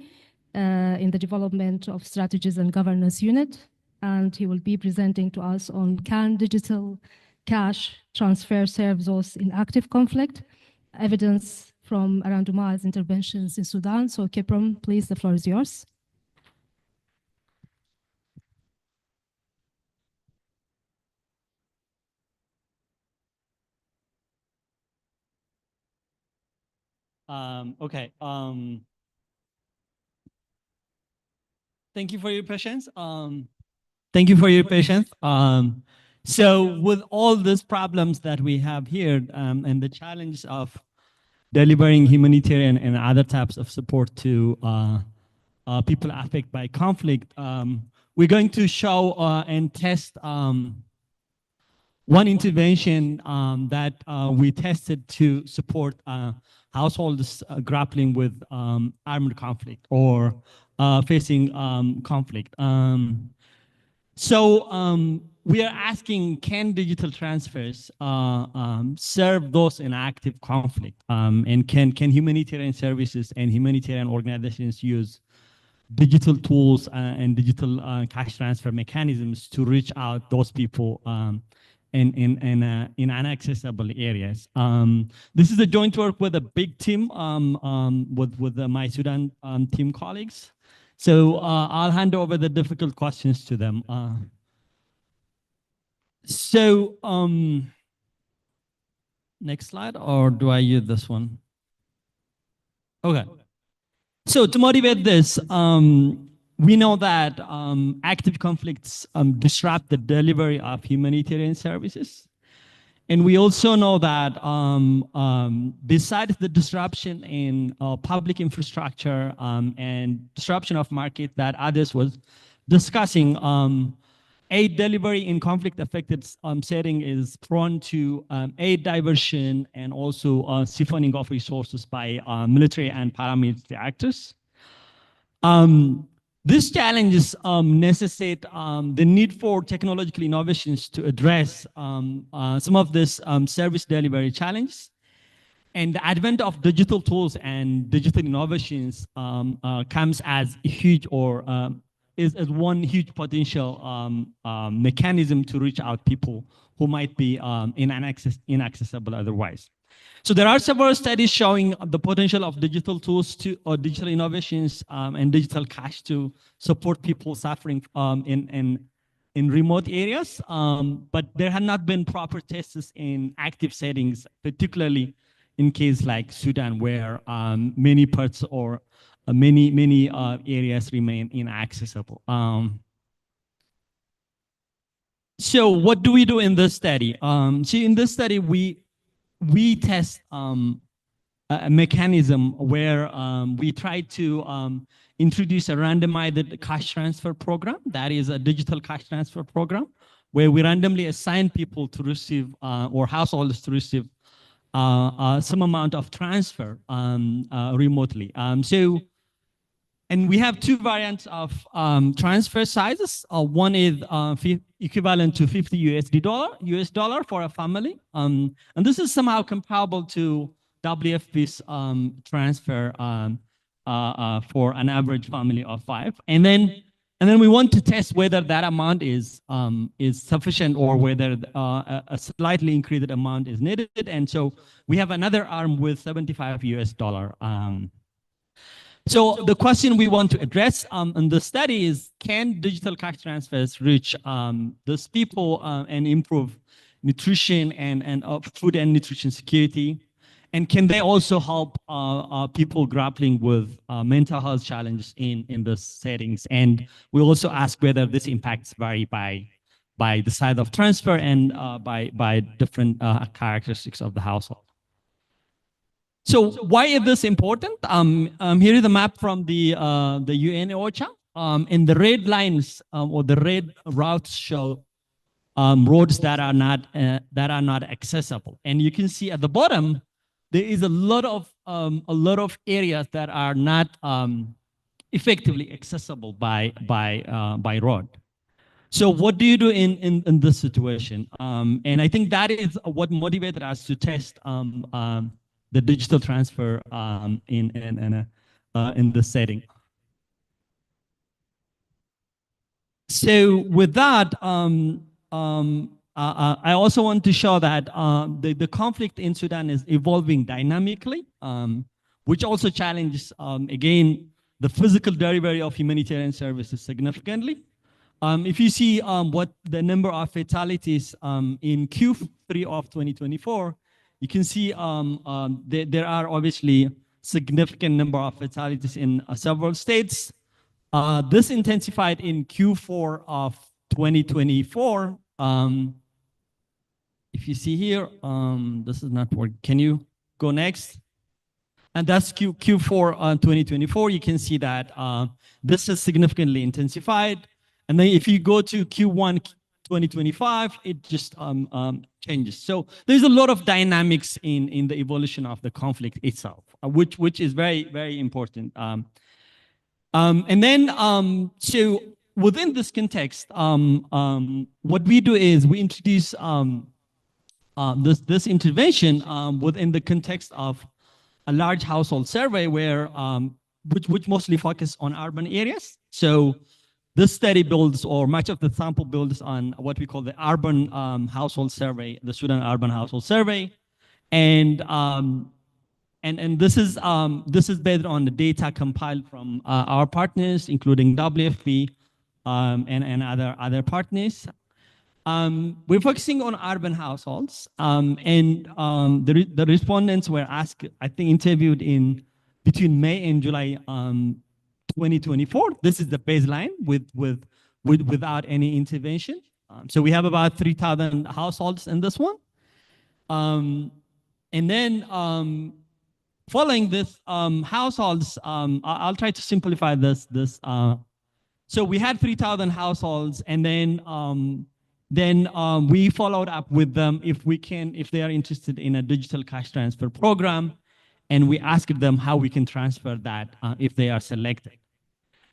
Speaker 6: in the Development of Strategies and Governance Unit, and he will be presenting to us on can digital cash transfer serve those in active conflict, evidence from randomized interventions in Sudan. So Kipram, please, the floor is yours.
Speaker 1: Okay. Thank you for your patience. Thank you for your patience. So with all these problems that we have here and the challenge of delivering humanitarian and other types of support to people affected by conflict, we're going to show and test one intervention that we tested to support households grappling with armed conflict or facing conflict. So we are asking, can digital transfers serve those in active conflict? And can humanitarian services and humanitarian organizations use digital tools and digital cash transfer mechanisms to reach out those people in inaccessible areas? This is a joint work with a big team with my Sudan team colleagues. So I'll hand over the difficult questions to them. Next slide, or do I use this one? Okay. So to motivate this, we know that active conflicts disrupt the delivery of humanitarian services. And we also know that besides the disruption in public infrastructure and disruption of market that others was discussing, aid delivery in conflict-affected setting is prone to aid diversion and also siphoning of resources by military and paramilitary actors. These challenges necessitate the need for technological innovations to address some of this service delivery challenges. And the advent of digital tools and digital innovations comes as a huge is one huge potential mechanism to reach out people who might be inaccessible otherwise. So there are several studies showing the potential of digital tools or digital innovations and digital cash to support people suffering in remote areas, but there have not been proper tests in active settings, particularly in cases like Sudan, where many parts or many areas remain inaccessible. So what do we do in this study? So in this study, we test a mechanism where we try to introduce a randomized cash transfer program. That is a digital cash transfer program where we randomly assign people to receive or households to receive some amount of transfer remotely. And we have two variants of transfer sizes. One is equivalent to 50 US dollar for a family. And this is somehow comparable to WFP's transfer for an average family of 5. And then we want to test whether that amount is sufficient or whether a slightly increased amount is needed. And so we have another arm with 75 US dollar. So the question we want to address in the study is, can digital cash transfers reach those people and improve nutrition and food and nutrition security? And can they also help people grappling with mental health challenges in those settings? And we also ask whether these impacts vary by the size of transfer and by different characteristics of the household. So why is this important? Here is a map from the UN OCHA. And the red lines or the red routes show roads that are not accessible. And you can see at the bottom there is a lot of areas that are not effectively accessible by road. So what do you do in this situation? And I think that is what motivated us to test the digital transfer in this setting. So with that, I also want to show that the conflict in Sudan is evolving dynamically, which also challenges, again, the physical delivery of humanitarian services significantly. If you see what the number of fatalities in Q3 of 2024, you can see there are obviously significant number of fatalities in several states. This intensified in Q4 of 2024. If you see here, this is not working. Can you go next? And that's Q4 2024. You can see that this is significantly intensified. And then if you go to Q1 2025, it just changes. So there's a lot of dynamics in the evolution of the conflict itself, which is very, very important. And then, so within this context, what we do is we introduce this intervention within the context of a large household survey where which mostly focus on urban areas. So this study builds, or much of the sample builds on what we call the urban household survey, the Sudan Urban Household Survey, and this is based on the data compiled from our partners, including WFP and other partners. We're focusing on urban households, and the respondents were asked, I think, interviewed in between May and July 2024. This is the baseline without any intervention. So we have about 3,000 households in this one. And then following this households, I'll try to simplify this. So we had 3,000 households, and then we followed up with them if they are interested in a digital cash transfer program, and we asked them how we can transfer that if they are selected.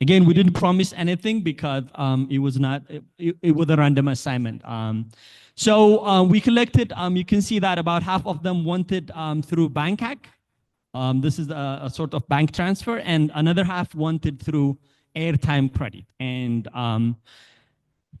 Speaker 1: Again, we didn't promise anything because it was not, it was a random assignment. So we collected, you can see that about half of them wanted through bank hack. This is a sort of bank transfer, and another half wanted through airtime credit. And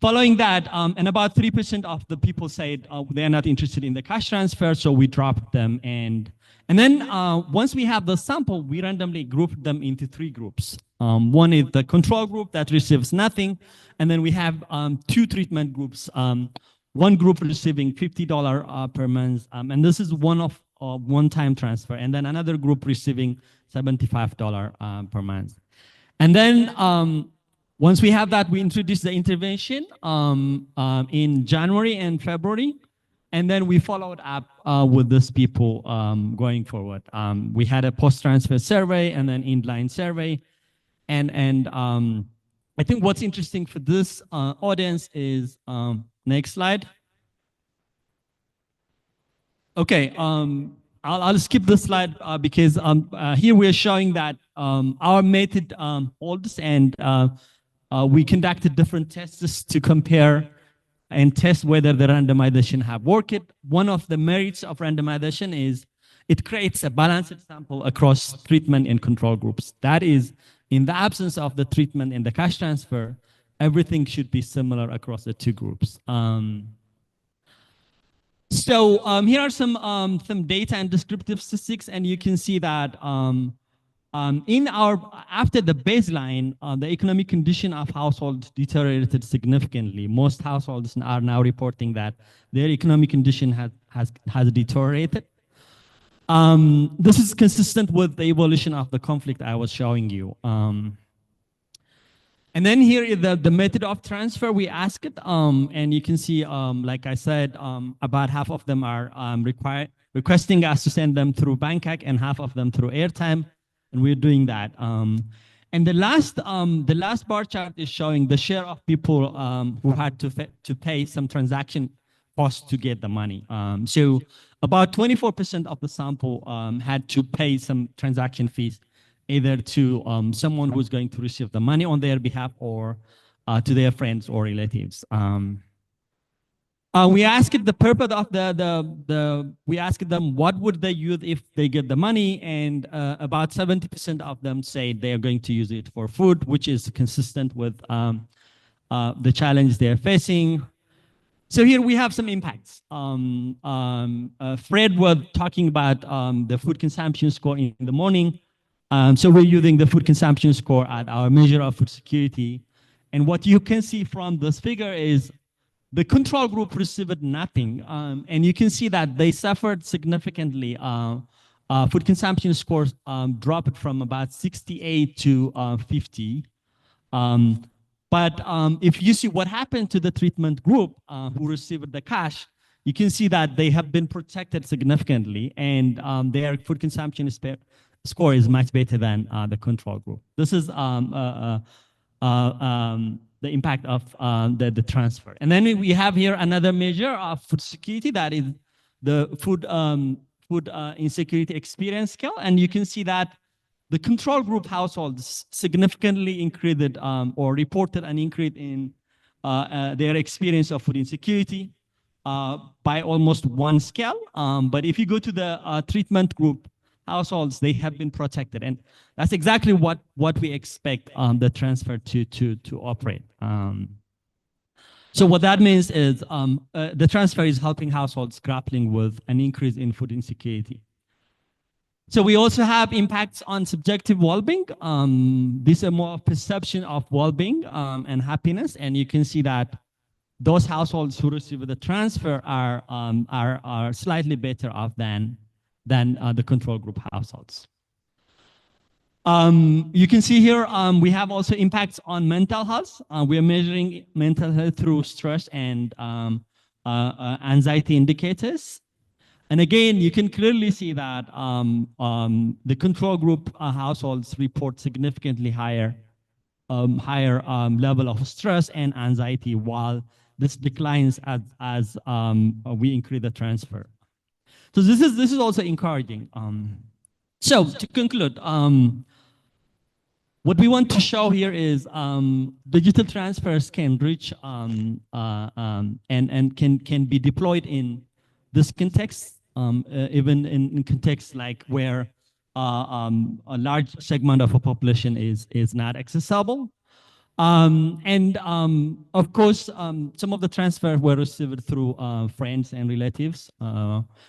Speaker 1: following that, and about 3% of the people said they're not interested in the cash transfer, so we dropped them. And then once we have the sample, we randomly grouped them into 3 groups. One is the control group that receives nothing, and then we have 2 treatment groups. One group receiving $50 per month, and this is one-time transfer, and then another group receiving $75 per month. And then once we have that, we introduce the intervention in January and February, and then we followed up with these people going forward. We had a post-transfer survey and then inline survey, and I think what's interesting for this audience is next slide. Okay, I'll skip this slide because here we're showing that our method holds, and we conducted different tests to compare and test whether the randomization have worked. One of the merits of randomization is it creates a balanced sample across treatment and control groups. That is, in the absence of the treatment and the cash transfer, everything should be similar across the 2 groups. So here are some data and descriptive statistics, and you can see that after the baseline, the economic condition of households deteriorated significantly. Most households are now reporting that their economic condition has deteriorated. This is consistent with the evolution of the conflict I was showing you. And then here is the method of transfer we asked, and you can see, like I said, about half of them are requesting us to send them through bank hack, and half of them through airtime, and we're doing that. And the last bar chart is showing the share of people who had to pay some transaction costs to get the money. So about 24% of the sample had to pay some transaction fees, either to someone who's going to receive the money on their behalf or to their friends or relatives. We asked the purpose of we asked them what would they use if they get the money, and about 70% of them say they are going to use it for food, which is consistent with the challenge they're facing. So here we have some impacts. Fred was talking about the food consumption score in the morning. So we're using the food consumption score as our measure of food security. And what you can see from this figure is the control group received nothing. And you can see that they suffered significantly. Food consumption scores dropped from about 68 to 50. But if you see what happened to the treatment group who received the cash, you can see that they have been protected significantly, and their food consumption score is much better than the control group. This is the impact of the transfer. And then we have here another measure of food security, that is the food insecurity experience scale. And you can see that the control group households significantly increased or reported an increase in their experience of food insecurity by almost 1 scale. But if you go to the treatment group households, they have been protected, and that's exactly what we expect the transfer to operate. So what that means is the transfer is helping households grappling with an increase in food insecurity. So we also have impacts on subjective well-being. These are more perception of well-being and happiness, and you can see that those households who receive the transfer are slightly better off than the control group households. You can see here we have also impacts on mental health. We are measuring mental health through stress and anxiety indicators. And again, you can clearly see that the control group households report significantly higher level of stress and anxiety, while this declines as we increase the transfer. So this is also encouraging. So to conclude, What we want to show here is digital transfers can reach and can be deployed in this context, even in contexts like where a large segment of a population is not accessible. Of course, some of the transfers were received through friends and relatives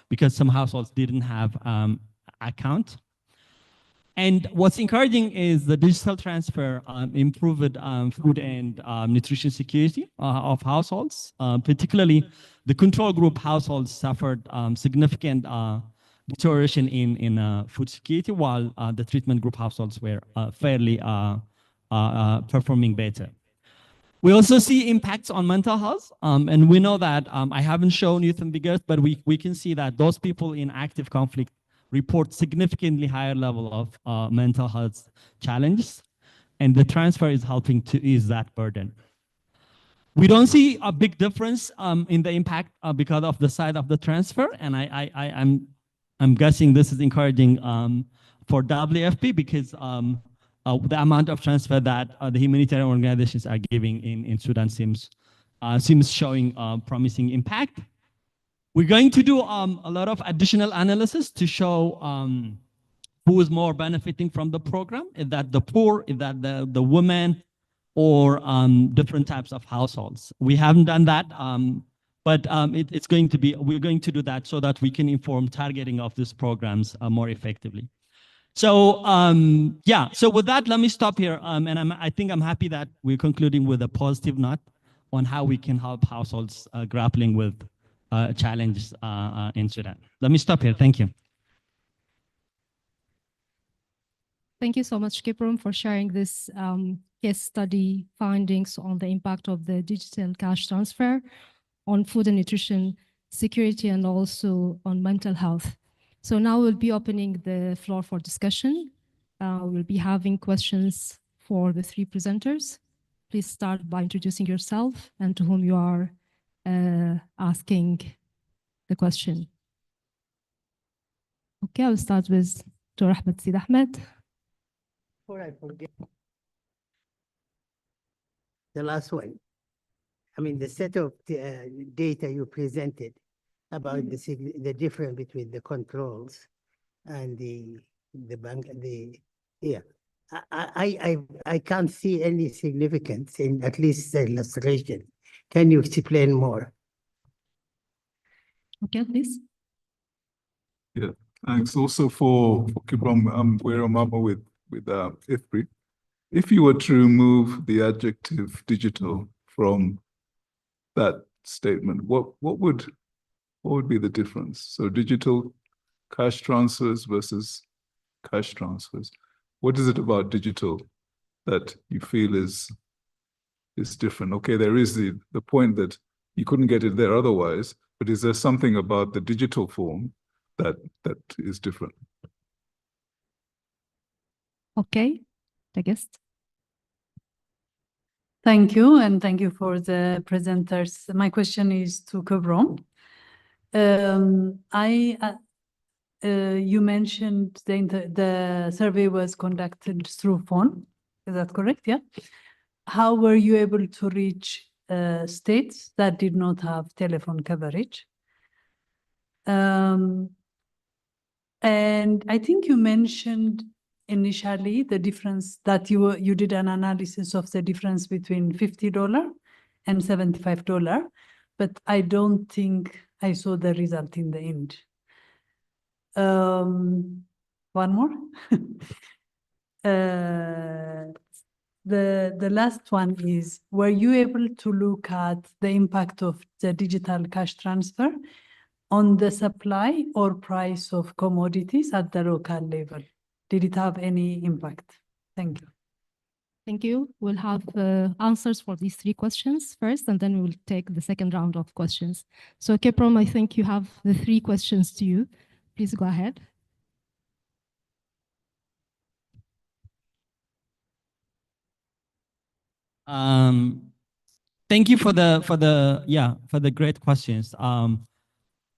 Speaker 1: because some households didn't have account. And what's encouraging is the digital transfer improved food and nutrition security of households. Particularly, the control group households suffered significant deterioration in food security, while the treatment group households were fairly performing better. We also see impacts on mental health, and we know that I haven't shown youth and figures, but we can see that those people in active conflict report significantly higher level of mental health challenges, and the transfer is helping to ease that burden. We don't see a big difference in the impact because of the size of the transfer, and I'm guessing this is encouraging for WFP because the amount of transfer that the humanitarian organizations are giving in Sudan seems showing promising impact. We're going to do a lot of additional analysis to show who is more benefiting from the program. Is that the poor? Is that the women? Or different types of households? We haven't done that, but it's going to be, we're going to do that so that we can inform targeting of these programs more effectively. So yeah, so with that, let me stop here. And I think I'm happy that we're concluding with a positive note on how we can help households grappling with challenges in Sudan. Let me stop here. Thank you.
Speaker 6: Thank you so much, Kiprum, for sharing this case study findings on the impact of the digital cash transfer on food and nutrition security and also on mental health. So now we'll be opening the floor for discussion. We'll be having questions for the three presenters. Please start by introducing yourself and to whom you are asking the question. Okay, I'll start with Dr. Ahmed Sid Ahmed.
Speaker 12: Before I forget, the last one. I mean, the set of data you presented about the difference between the controls and the bank, I can't see any significance in at least the illustration. Can you explain more?
Speaker 6: Okay, please.
Speaker 5: Yeah, thanks also for Kiprum. We're a mama with IFPRI. If you were to remove the adjective digital from that statement, what would be the difference? So digital cash transfers versus cash transfers. What is it about digital that you feel is different? Okay, there is the point that you couldn't get it there otherwise, but is there something about the digital form that is different?
Speaker 19: Okay, the guest. Thank you, and thank you for the presenters. My question is to Kiprum. You mentioned the survey was conducted through phone. Is that correct? Yeah. How were you able to reach states that did not have telephone coverage? And I think you mentioned initially the difference that you did an analysis of the difference between $50 and $75, but I don't think I saw the result in the end. One more. The last one is, were you able to look at the impact of the digital cash transfer on the supply or price of commodities at the local level? Did it have any impact? Thank you.
Speaker 6: Thank you. We'll have answers for these three questions first, and then we will take the second round of questions. So Kiprum, I think you have the three questions to you. Please go ahead.
Speaker 1: Thank you for the great questions.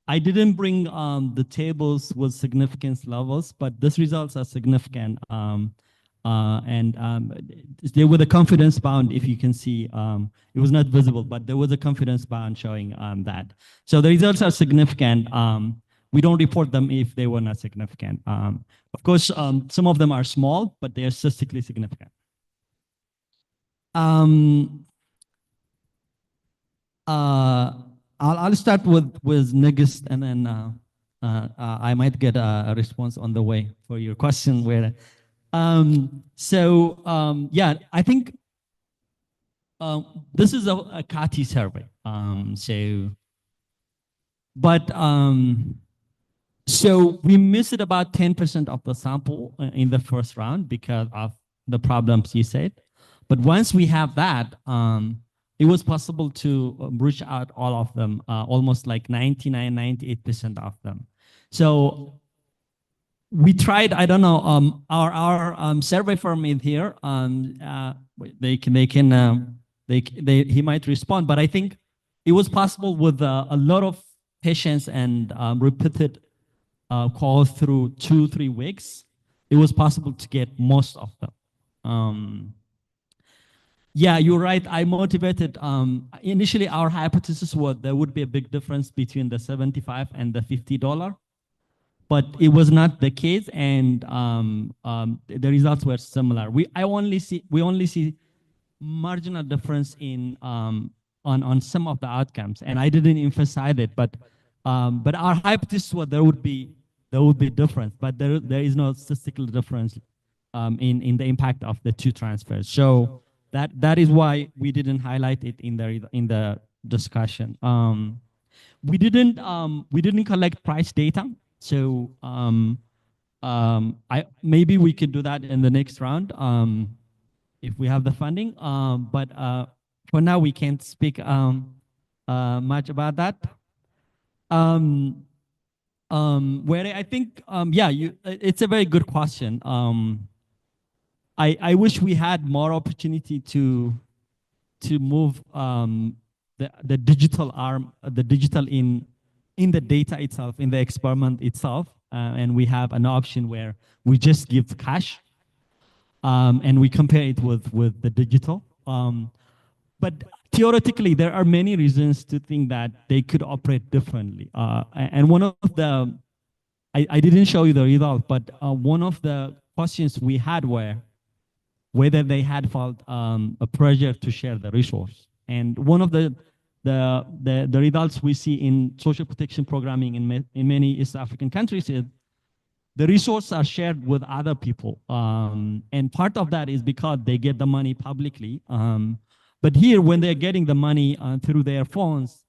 Speaker 1: I didn't bring the tables with significance levels, but these results are significant. there was a confidence bound, if you can see, it was not visible, but there was a confidence bound showing that. So the results are significant. We don't report them if they were not significant. Of course, some of them are small, but they are statistically significant. I'll start with next, and then I might get a response on the way for your question. Where, yeah, I think this is a CATI survey. So we missed about 10% of the sample in the first round because of the problems you said. But once we have that, it was possible to reach out all of them, almost like 99, 98% of them. So we tried, I don't know, our survey firm in here, he might respond, but I think it was possible with a lot of patients and repeated calls through 2-3 weeks, it was possible to get most of them. Yeah, you're right. I motivated. Initially, our hypothesis was there would be a big difference between the $75 and the $50, but it was not the case, and the results were similar. We only see marginal difference in on some of the outcomes, and I didn't emphasize it, but our hypothesis was there would be difference, but there is no statistical difference in the impact of the two transfers. So that is why we didn't highlight it in the discussion. We didn't collect price data, so maybe we could do that in the next round if we have the funding. But for now, we can't speak much about that. Where I think, yeah, it's a very good question. I wish we had more opportunity to move the digital arm, the digital in the data itself, in the experiment itself, and we have an option where we just give cash, and we compare it with the digital. But theoretically, there are many reasons to think that they could operate differently. And one of the, I didn't show you the result, but one of the questions we had were whether they had felt a pressure to share the resource. And one of the results we see in social protection programming in many East African countries is the resources are shared with other people. And part of that is because they get the money publicly. But here, when they're getting the money through their phones,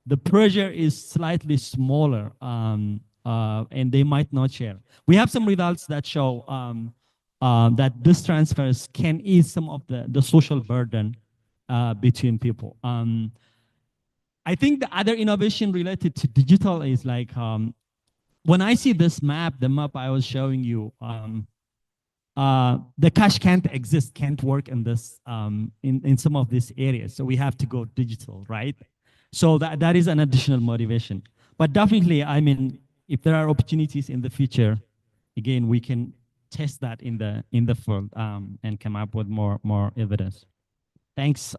Speaker 1: the pressure is slightly smaller, and they might not share. We have some results that show that these transfers can ease some of the social burden between people. I think the other innovation related to digital is like, when I see this map, the map I was showing you, the cash can't work in this, in some of these areas. So we have to go digital, right? So that is an additional motivation. But definitely, I mean, if there are opportunities in the future, again, we can test that in the field and come up with more evidence. Thanks.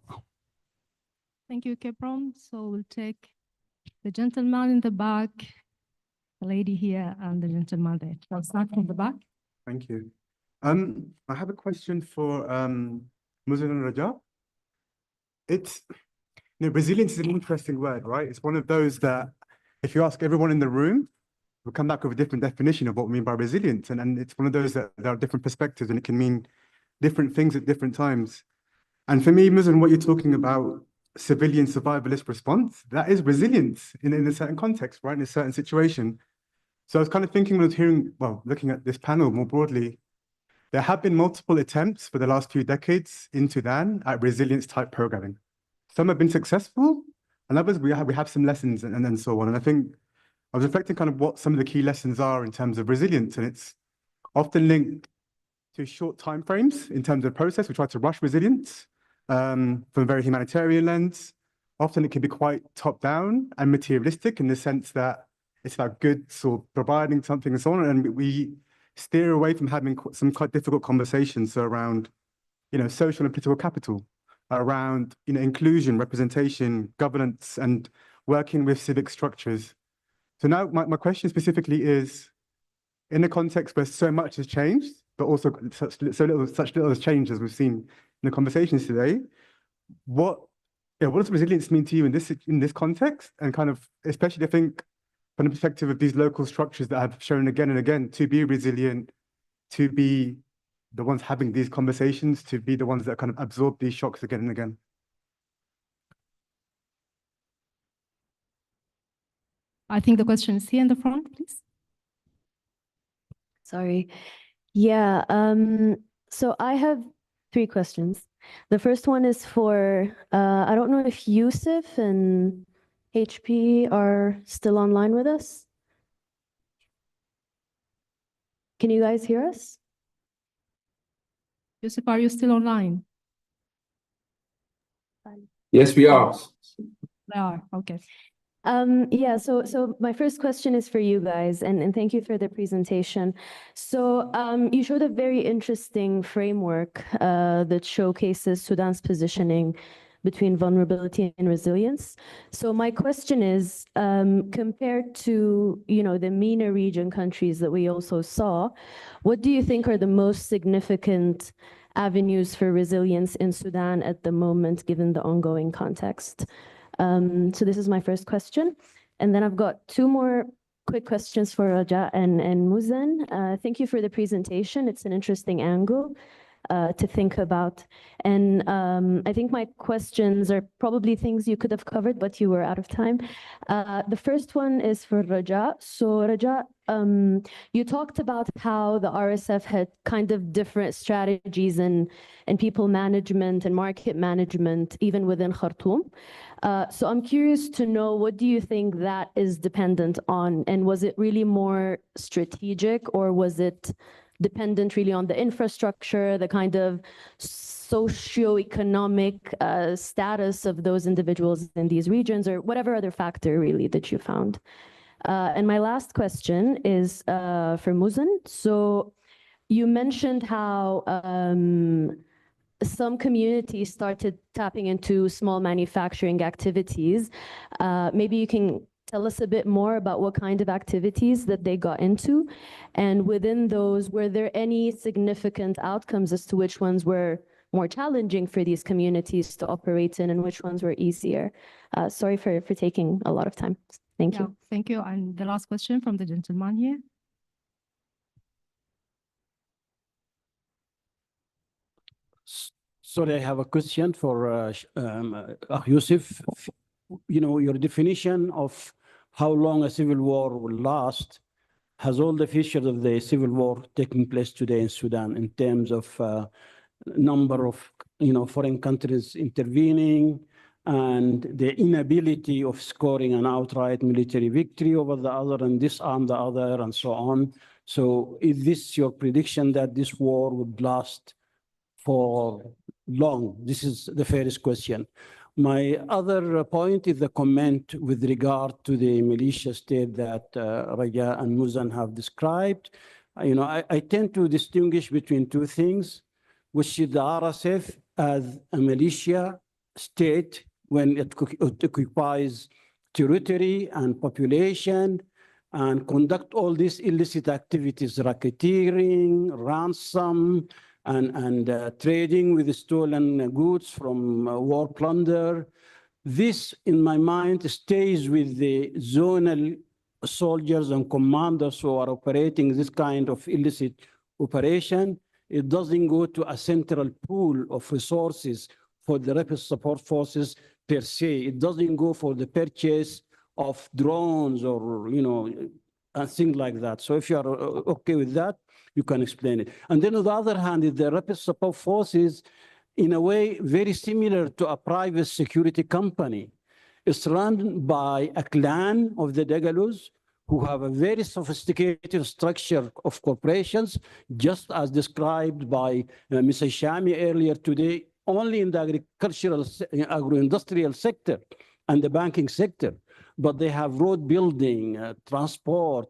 Speaker 6: Thank you, Keprom. So we'll take the gentleman in the back, the lady here, and the gentleman there. I'll start from the back.
Speaker 10: Thank you. I have a question for Muzin and Raja. Resilience is an interesting word, right? It's one of those that if you ask everyone in the room, we'll come back with a different definition of what we mean by resilience. And it's one of those that there are different perspectives and it can mean different things at different times. And for me, Muzin, what you're talking about, civilian survivalist response, that is resilience in a certain context, right? In a certain situation. So I was kind of thinking when I was hearing, well, looking at this panel more broadly, there have been multiple attempts for the last few decades in Sudan at resilience type programming. Some have been successful and others we have some lessons and so on. And I think I was reflecting kind of what some of the key lessons are in terms of resilience, and it's often linked to short timeframes in terms of process. We try to rush resilience from a very humanitarian lens. Often it can be quite top down and materialistic in the sense that it's about goods or providing something and so on. And we steer away from having some quite difficult conversations around, social and political capital, around, inclusion, representation, governance, and working with civic structures. So now my question specifically is, in a context where so much has changed, but also such little has changed as we've seen in the conversations today, what does resilience mean to you in this context? And kind of, especially I think from the perspective of these local structures that have shown again and again to be resilient, to be the ones having these conversations, to be the ones that kind of absorb these shocks again and again.
Speaker 6: I think the question is here in the front, please.
Speaker 13: Sorry. Yeah, so I have 3 questions. The first one is for, I don't know if Yusuf and HP are still online with us. Can you guys hear us?
Speaker 6: Yusuf, are you still online?
Speaker 17: Yes, we are.
Speaker 6: We are, okay.
Speaker 13: Yeah, so my first question is for you guys, and thank you for the presentation. So you showed a very interesting framework that showcases Sudan's positioning between vulnerability and resilience. So my question is, compared to, the MENA region countries that we also saw, what do you think are the most significant avenues for resilience in Sudan at the moment, given the ongoing context? So this is my first question. And then I've got 2 more quick questions for Raja and Muzan. Thank you for the presentation. It's an interesting angle to think about. And I think my questions are probably things you could have covered, but you were out of time. The first one is for Raja. So Raja, you talked about how the RSF had kind of different strategies and people management and market management, even within Khartoum. So I'm curious to know, what do you think that is dependent on? And was it really more strategic, or was it dependent really on the infrastructure, the kind of socioeconomic status of those individuals in these regions, or whatever other factor really that you found? And my last question is for Muzan. So you mentioned how some communities started tapping into small manufacturing activities. Maybe you can tell us a bit more about what kind of activities that they got into. And within those, were there any significant outcomes as to which ones were more challenging for these communities to operate in and which ones were easier? Sorry for taking a lot of time. Thank you.
Speaker 6: Thank you. And the last question from the gentleman here.
Speaker 15: Sorry, I have a question for Yusuf. Your definition of how long a civil war will last has all the features of the civil war taking place today in Sudan in terms of number of foreign countries intervening and the inability of scoring an outright military victory over the other and disarm the other and so on. So is this your prediction that this war would last for long? This is the first question. My other point is the comment with regard to the militia state that Raja and Muzan have described. I tend to distinguish between 2 things, which is the RSF as a militia state when it occupies territory and population and conduct all these illicit activities, racketeering, ransom, and trading with stolen goods from war plunder. This, in my mind, stays with the zonal soldiers and commanders who are operating this kind of illicit operation. It doesn't go to a central pool of resources for the rapid support forces per se. It doesn't go for the purchase of drones or, and things like that. So if you are okay with that, you can explain it. And then on the other hand, the rapid support forces, in a way, very similar to a private security company. It's run by a clan of the Dagalus who have a very sophisticated structure of corporations, just as described by Ms. Shami earlier today, only in the agricultural, agro-industrial sector. and the banking sector, but they have road building, transport,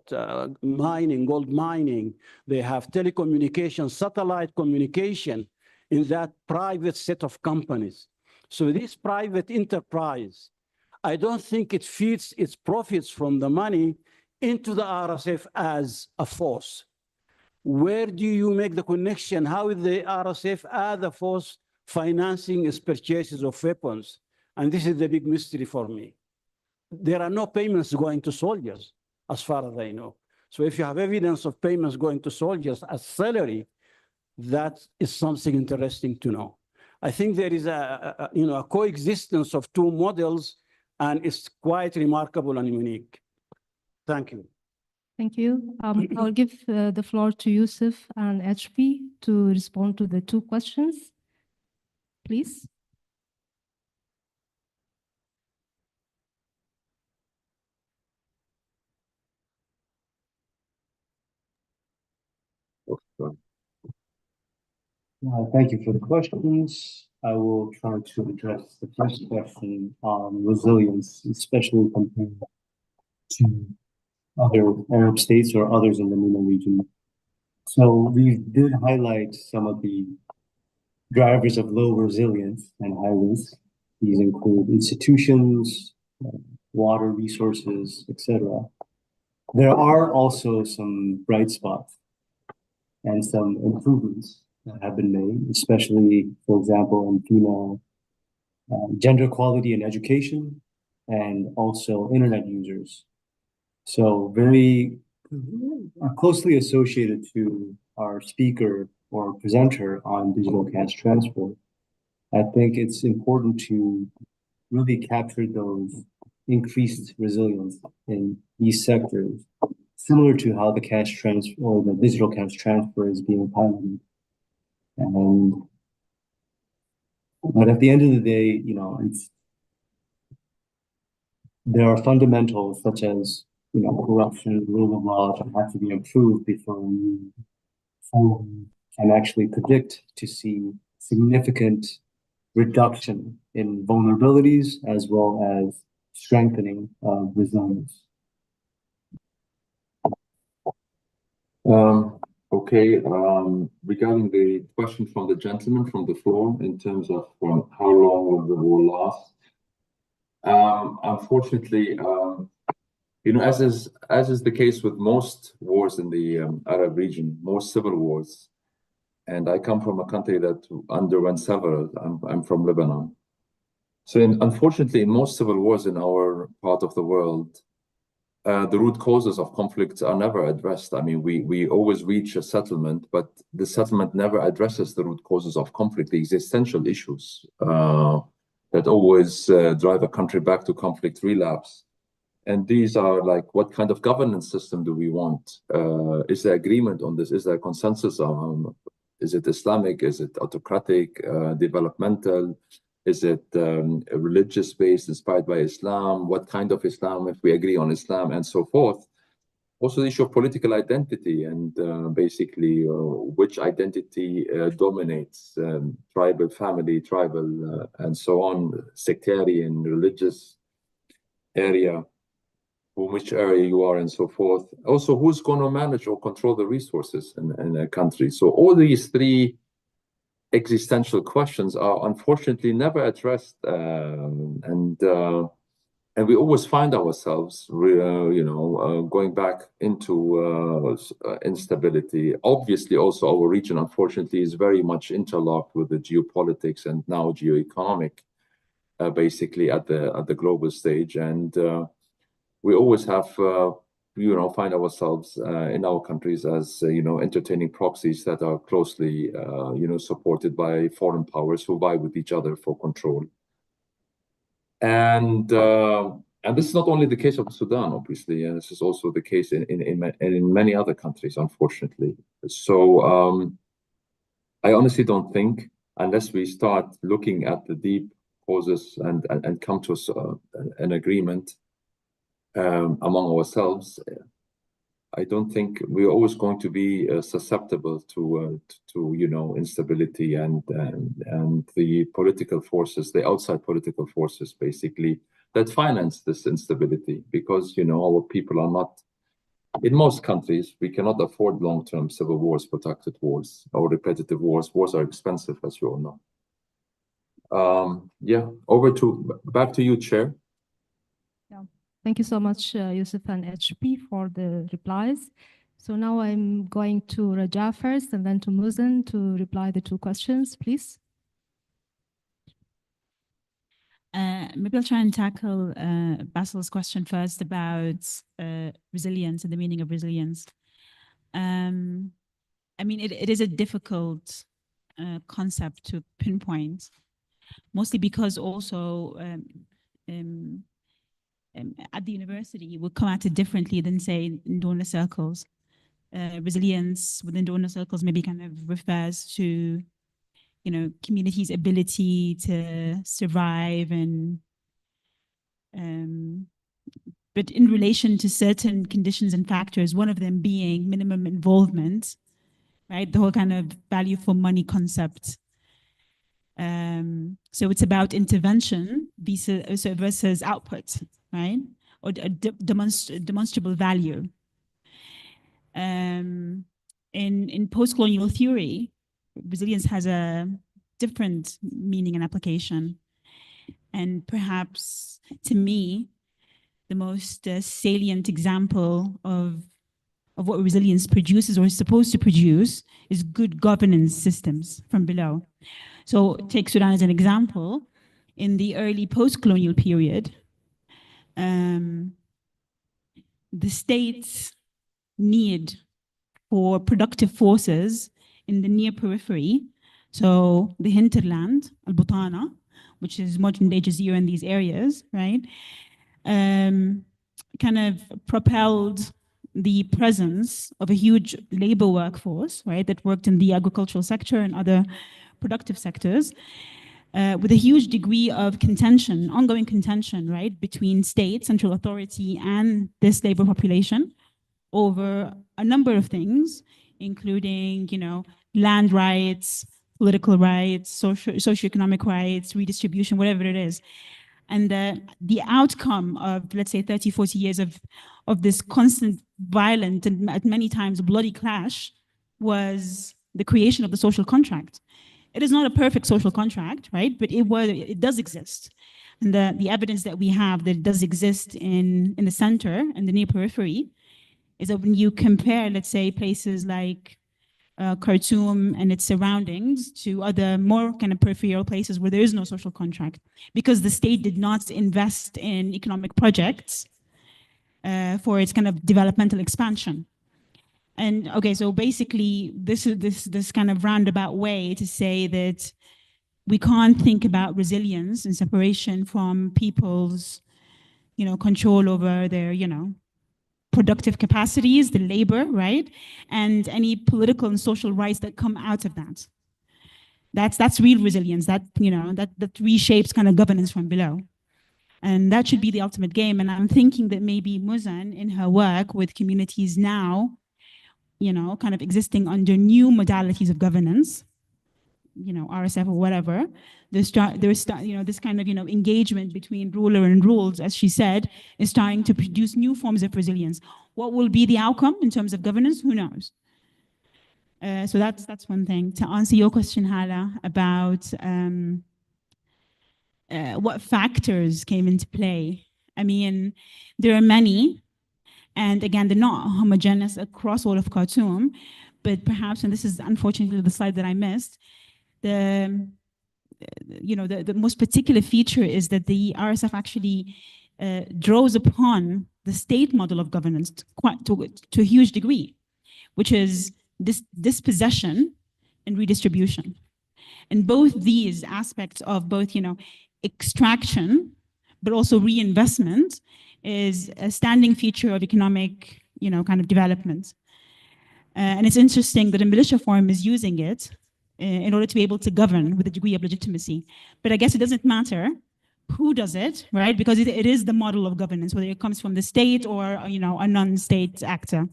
Speaker 15: mining, gold mining. They have telecommunications, satellite communication in that private set of companies. So this private enterprise, I don't think it feeds its profits from the money into the RSF as a force. Where do you make the connection? How is the RSF as a force financing its purchases of weapons? And this is the big mystery for me. There are no payments going to soldiers, as far as I know. So if you have evidence of payments going to soldiers as salary, that is something interesting to know. I think there is a coexistence of two models, and it's quite remarkable and unique. Thank you.
Speaker 6: Thank you. I'll give the floor to Yusuf and HP to respond to the two questions, please.
Speaker 14: Thank you for the questions. I will try to address the first question on resilience, especially compared to other Arab states or others in the MENA region. So we did highlight some of the drivers of low resilience and high risk. These include institutions, water resources, etc. There are also some bright spots and some improvements that have been made, especially, for example, in female gender equality in education and also internet users. So very closely associated to our speaker or presenter on digital cash transfer. I think it's important to really capture those increased resilience in these sectors, similar to how the cash transfer or the digital cash transfer is being piloted. But at the end of the day, there are fundamentals such as corruption, rule of law that have to be improved before we can actually predict to see significant reduction in vulnerabilities as well as strengthening of resilience.
Speaker 17: Okay, regarding the question from the gentleman from the floor in terms of how long will the war last, unfortunately, as is the case with most wars in the Arab region, most civil wars, and I come from a country that underwent several. I'm from Lebanon. So unfortunately, in most civil wars in our part of the world, the root causes of conflicts are never addressed. I mean, we always reach a settlement, but the settlement never addresses the root causes of conflict, the existential issues that always drive a country back to conflict relapse. And these are like, what kind of governance system do we want? Is there agreement on this? Is there consensus on? Is it Islamic? Is it autocratic, developmental? Is it religious-based, inspired by Islam? What kind of Islam, if we agree on Islam, and so forth? Also, the issue of political identity and basically which identity dominates, tribal, family, tribal, and so on, sectarian, religious area, from which area you are, and so forth. Also, who's going to manage or control the resources in a country? So all these three existential questions are unfortunately never addressed, and we always find ourselves, going back into instability. Obviously, also our region, unfortunately, is very much interlocked with the geopolitics and now geoeconomic, basically at the global stage, and we always have. Find ourselves in our countries as, entertaining proxies that are closely, supported by foreign powers who vie with each other for control. And this is not only the case of Sudan, obviously, and this is also the case in many other countries, unfortunately. So I honestly don't think, unless we start looking at the deep causes and come to an agreement, among ourselves, I don't think we're always going to be susceptible to instability and the political forces, the outside political forces, basically that finance this instability, because, you know, our people are not, in most countries, we cannot afford long-term civil wars, protracted wars, or repetitive wars. Wars are expensive, as you all know. Yeah, back to you, Chair.
Speaker 6: Yeah. Thank you so much, Yusuf and HP, for the replies. So now I'm going to Raja first and then to Muzan to reply the two questions, please.
Speaker 11: Maybe I'll try and tackle Basil's question first about resilience and the meaning of resilience. I mean, it is a difficult concept to pinpoint, mostly because also at the university, we'll come at it differently than, say, in donor circles. Resilience within donor circles maybe kind of refers to, you know, communities' ability to survive and but in relation to certain conditions and factors, one of them being minimum involvement, right? The whole kind of value for money concept. So it's about intervention versus output, right? Or demonstrable value. In post-colonial theory, resilience has a different meaning and application. And perhaps, to me, the most salient example of what resilience produces or is supposed to produce is good governance systems from below. So take Sudan as an example. In the early post-colonial period, the state's need for productive forces in the near periphery, so the hinterland, Al-Butana, which is modern-day Jazeera in these areas, right? Kind of propelled the presence of a huge labor workforce, right, that worked in the agricultural sector and other productive sectors, with a huge degree of contention, ongoing contention, right, between state, central authority, and this labor population over a number of things, including, you know, land rights, political rights, socioeconomic rights, redistribution, whatever it is. And the outcome of, let's say, 30, 40 years of this constant violent and at many times bloody clash was the creation of the social contract. It is not a perfect social contract, right? But it does exist. And the evidence that we have that it does exist in the center and the near periphery is that when you compare, let's say, places like Khartoum and its surroundings to other more kind of peripheral places where there is no social contract, because the state did not invest in economic projects for its kind of developmental expansion. And okay, so basically this is this kind of roundabout way to say that we can't think about resilience in separation from people's, you know, control over their, you know, productive capacities, the labor, right? And any political and social rights that come out of that. That's real resilience, that, you know, that reshapes kind of governance from below. And that should be the ultimate game. And I'm thinking that maybe Muzan, in her work with communities now, you know, kind of existing under new modalities of governance, you know, RSF or whatever, there's you know, this kind of, you know, engagement between ruler and ruled, as she said, is starting to produce new forms of resilience. What will be the outcome in terms of governance? Who knows? So that's one thing. To answer your question, Hala, about what factors came into play. I mean, there are many, and again, they're not homogeneous across all of Khartoum, but perhaps, and this is unfortunately the slide that I missed, the most particular feature is that the RSF actually draws upon the state model of governance to a huge degree, which is this dispossession and redistribution. And both these aspects of both, you know, extraction, but also reinvestment is a standing feature of economic, you know, kind of development. And it's interesting that a militia form is using it in order to be able to govern with a degree of legitimacy. But I guess it doesn't matter who does it, right? Because it is the model of governance, whether it comes from the state or, you know, a non-state actor.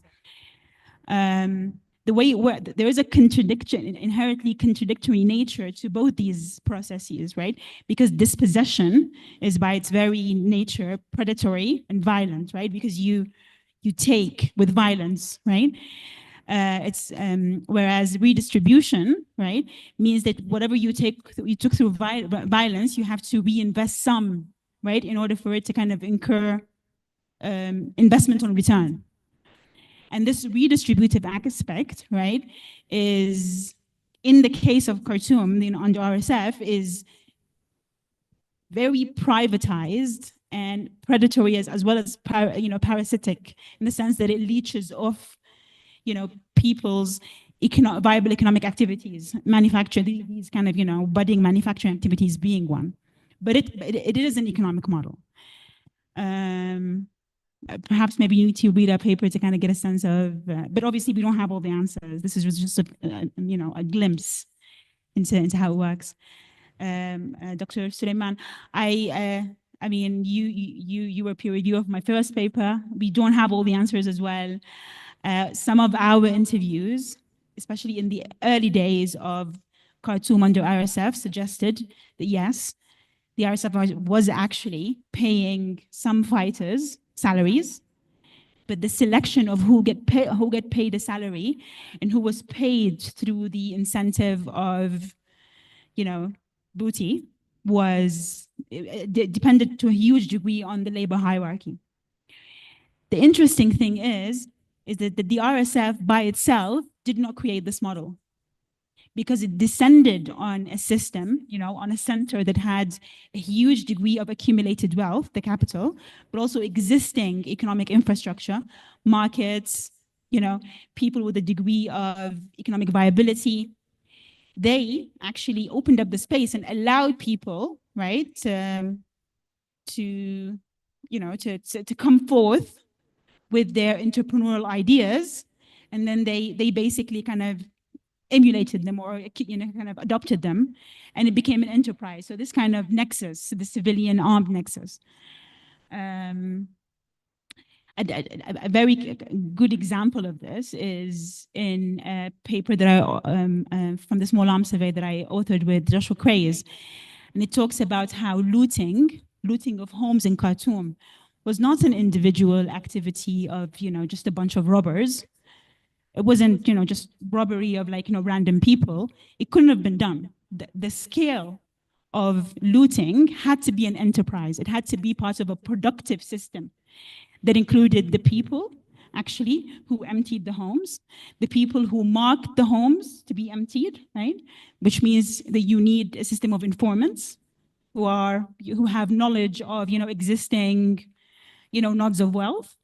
Speaker 11: the way where there is a contradiction, an inherently contradictory nature to both these processes, right? Because dispossession is by its very nature predatory and violent, right? Because you take with violence, right? Whereas redistribution, right, means that whatever you took through violence, you have to reinvest some, right, in order for it to kind of incur investment on return. And this redistributive aspect, right, is in the case of Khartoum, under RSF, is very privatized and predatory as well as parasitic, in the sense that it leeches off people's viable economic activities, manufacture, these kind of budding manufacturing activities being one. But it is an economic model. Perhaps maybe you need to read a paper to kind of get a sense of, but obviously we don't have all the answers. This is just a glimpse into how it works. Dr. Suleiman, I mean, you were peer review of my first paper. We don't have all the answers as well. Some of our interviews, especially in the early days of Khartoum under RSF, suggested that yes, the RSF was actually paying some fighters salaries, but the selection of who get paid a salary and who was paid through the incentive of, booty was depended to a huge degree on the labor hierarchy. The interesting thing is that the RSF by itself did not create this model, because it descended on a system, on a center that had a huge degree of accumulated wealth, the capital, but also existing economic infrastructure, markets, people with a degree of economic viability. They actually opened up the space and allowed people, right, to come forth with their entrepreneurial ideas, and then they basically kind of emulated them or kind of adopted them, and it became an enterprise. So this kind of nexus, the civilian armed nexus. A very good example of this is in a paper that from the Small Arms Survey that I authored with Joshua Craze, and it talks about how looting of homes in Khartoum was not an individual activity of just a bunch of robbers. It wasn't just robbery of random people. It couldn't have been done. The scale of looting had to be an enterprise. It had to be part of a productive system that included the people actually who emptied the homes, the people who marked the homes to be emptied, right? Which means that you need a system of informants who have knowledge of existing nodes of wealth.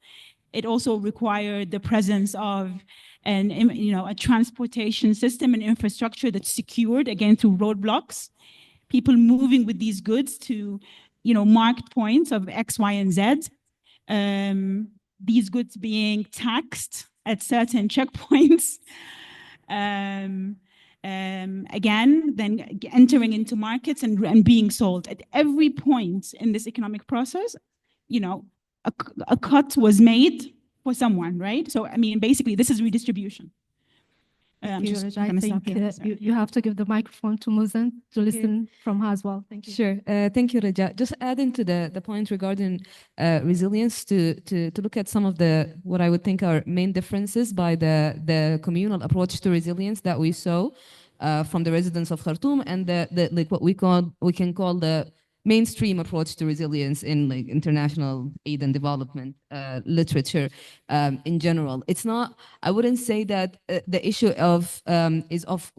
Speaker 11: It also required the presence of a transportation system and infrastructure that's secured, again, through roadblocks. People moving with these goods to, marked points of X, Y, and Z. These goods being taxed at certain checkpoints. Again, then entering into markets and being sold. At every point in this economic process, a cut was made for someone, right? So, I mean, basically, this is redistribution.
Speaker 6: Thank you, Raja. I think you have to give the microphone to Muzen to listen from her as well. Thank you.
Speaker 9: Sure. Thank you, Raja. Just adding to the point regarding resilience, to look at some of what I would think are main differences by the communal approach to resilience that we saw from the residents of Khartoum, and like what we can call the mainstream approach to resilience in international aid and development literature in general. It's not, I wouldn't say that the issue is of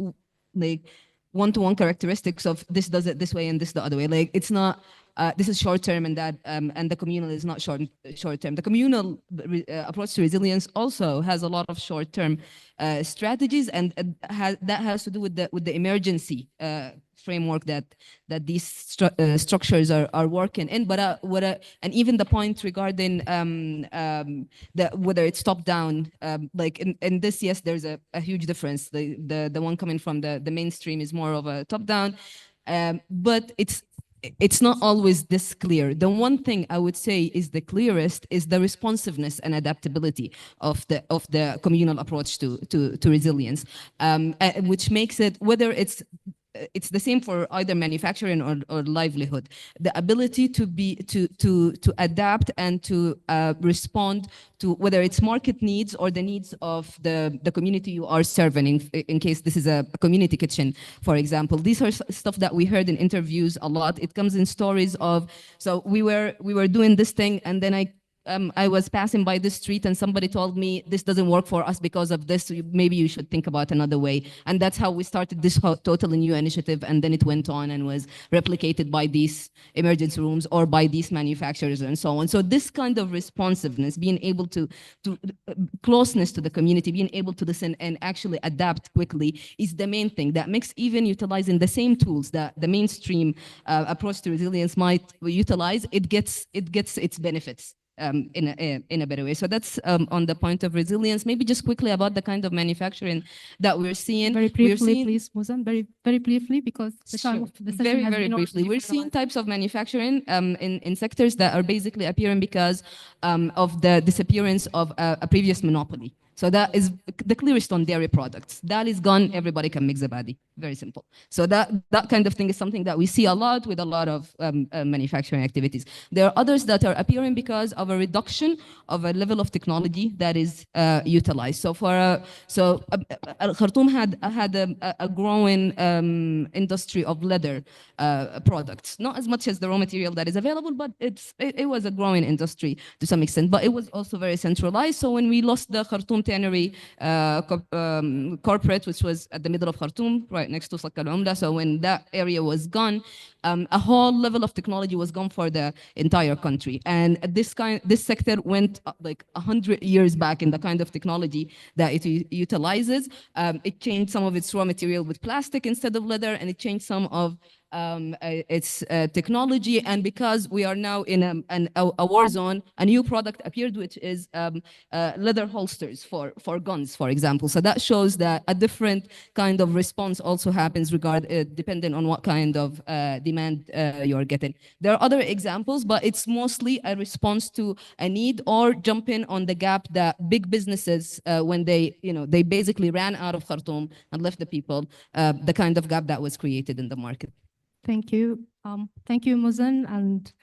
Speaker 9: one-to-one characteristics of this does it this way and this the other way. It's not, this is short-term and that, and the communal is not short-term. The communal approach to resilience also has a lot of short-term strategies, and that has to do with the emergency framework that these structures are working in. But and even the point regarding whether it's top down, in this, yes, there's a huge difference. The one coming from the mainstream is more of a top down, but it's not always this clear. The one thing I would say is the clearest is the responsiveness and adaptability of the communal approach to resilience, which makes it, whether it's the same for either manufacturing or livelihood, the ability to adapt and to respond to whether it's market needs or the needs of the community you are serving, in case this is a community kitchen, for example. These are stuff that we heard in interviews a lot. It comes in stories of, so we were doing this thing, and then I was passing by this street and somebody told me this doesn't work for us because of this. So maybe you should think about another way. And that's how we started this totally new initiative. And then it went on and was replicated by these emergency rooms or by these manufacturers and so on. So this kind of responsiveness, being able to closeness to the community, being able to listen and actually adapt quickly is the main thing that makes even utilizing the same tools that the mainstream approach to resilience might utilize, it gets its benefits in a better way. So that's on the point of resilience. Maybe just quickly about the kind of manufacturing that we're seeing.
Speaker 7: Very briefly, please, Muzan, very briefly, because the time of the session has
Speaker 9: very
Speaker 7: been
Speaker 9: briefly. We're seeing types of manufacturing in sectors that are basically appearing because of the disappearance of a previous monopoly. So that is the clearest on dairy products. That is gone, everybody can make zabadi. Very simple. So that kind of thing is something that we see a lot with a lot of manufacturing activities. There are others that are appearing because of a reduction of a level of technology that is utilized. So Khartoum had a growing industry of leather products, not as much as the raw material that is available, but it was a growing industry to some extent, but it was also very centralized. So when we lost the Khartoum Tannery corporate, which was at the middle of Khartoum, right next to Sakal Umla. So when that area was gone, a whole level of technology was gone for the entire country. And this sector went like 100 years back in the kind of technology that it utilizes. It changed some of its raw material with plastic instead of leather, and it changed some of its technology. And because we are now in a war zone, a new product appeared, which is leather holsters for guns, for example. So that shows that a different kind of response also happens depending on what kind of demand you're getting. There are other examples, but it's mostly a response to a need or jumping on the gap that big businesses, when they basically ran out of Khartoum and left the people, the kind of gap that was created in the market.
Speaker 6: Thank you. Thank you, Muzan. And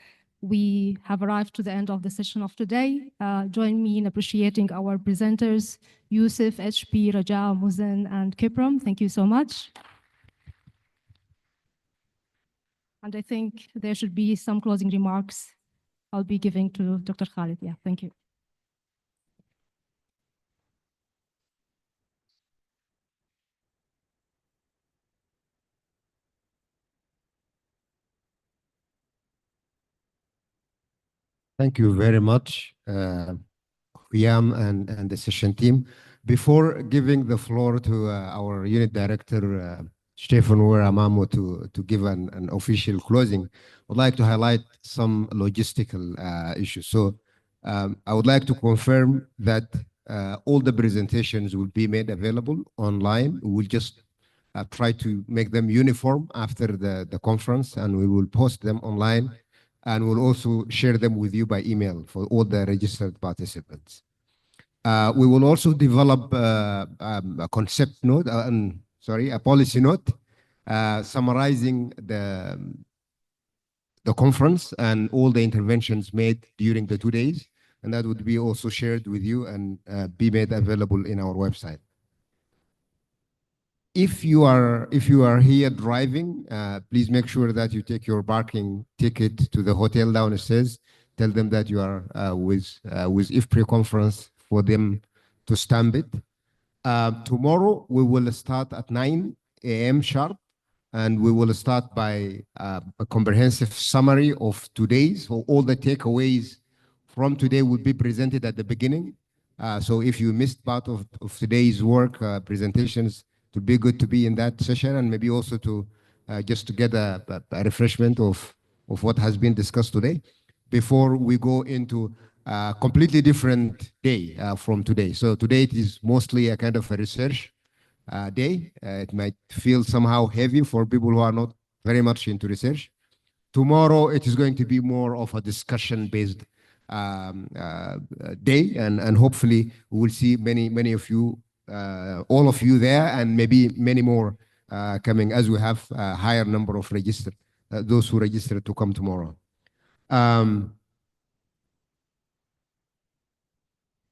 Speaker 6: we have arrived to the end of the session of today. Join me in appreciating our presenters, Yusuf, HP, Raja, Muzan, and Kipram. Thank you so much. And I think there should be some closing remarks I'll be giving to Dr. Khalid. Yeah, thank you.
Speaker 8: Thank you very much, Qiyam and the session team. Before giving the floor to our unit director, Stefan Amamo, to give an official closing, I'd like to highlight some logistical issues. So I would like to confirm that all the presentations will be made available online. We'll just try to make them uniform after the conference, and we will post them online. And we'll also share them with you by email for all the registered participants. We will also develop a concept note, a policy note, summarizing the conference and all the interventions made during the 2 days. And that would be also shared with you and be made available in our website. If you are here driving, please make sure that you take your parking ticket to the hotel downstairs. Tell them that you are with IFPRI conference for them to stamp it. Tomorrow we will start at 9 a.m. sharp, and we will start by a comprehensive summary of today's. So all the takeaways from today will be presented at the beginning. So if you missed part of today's work presentations, it would be good to be in that session, and maybe also to just to get a refreshment of what has been discussed today before we go into a completely different day from today. So today it is mostly a kind of a research day. It might feel somehow heavy for people who are not very much into research. tomorrow it is going to be more of a discussion-based day, and hopefully we will see many of you, all of you there, and maybe many more coming as we have a higher number of registered, those who registered to come tomorrow.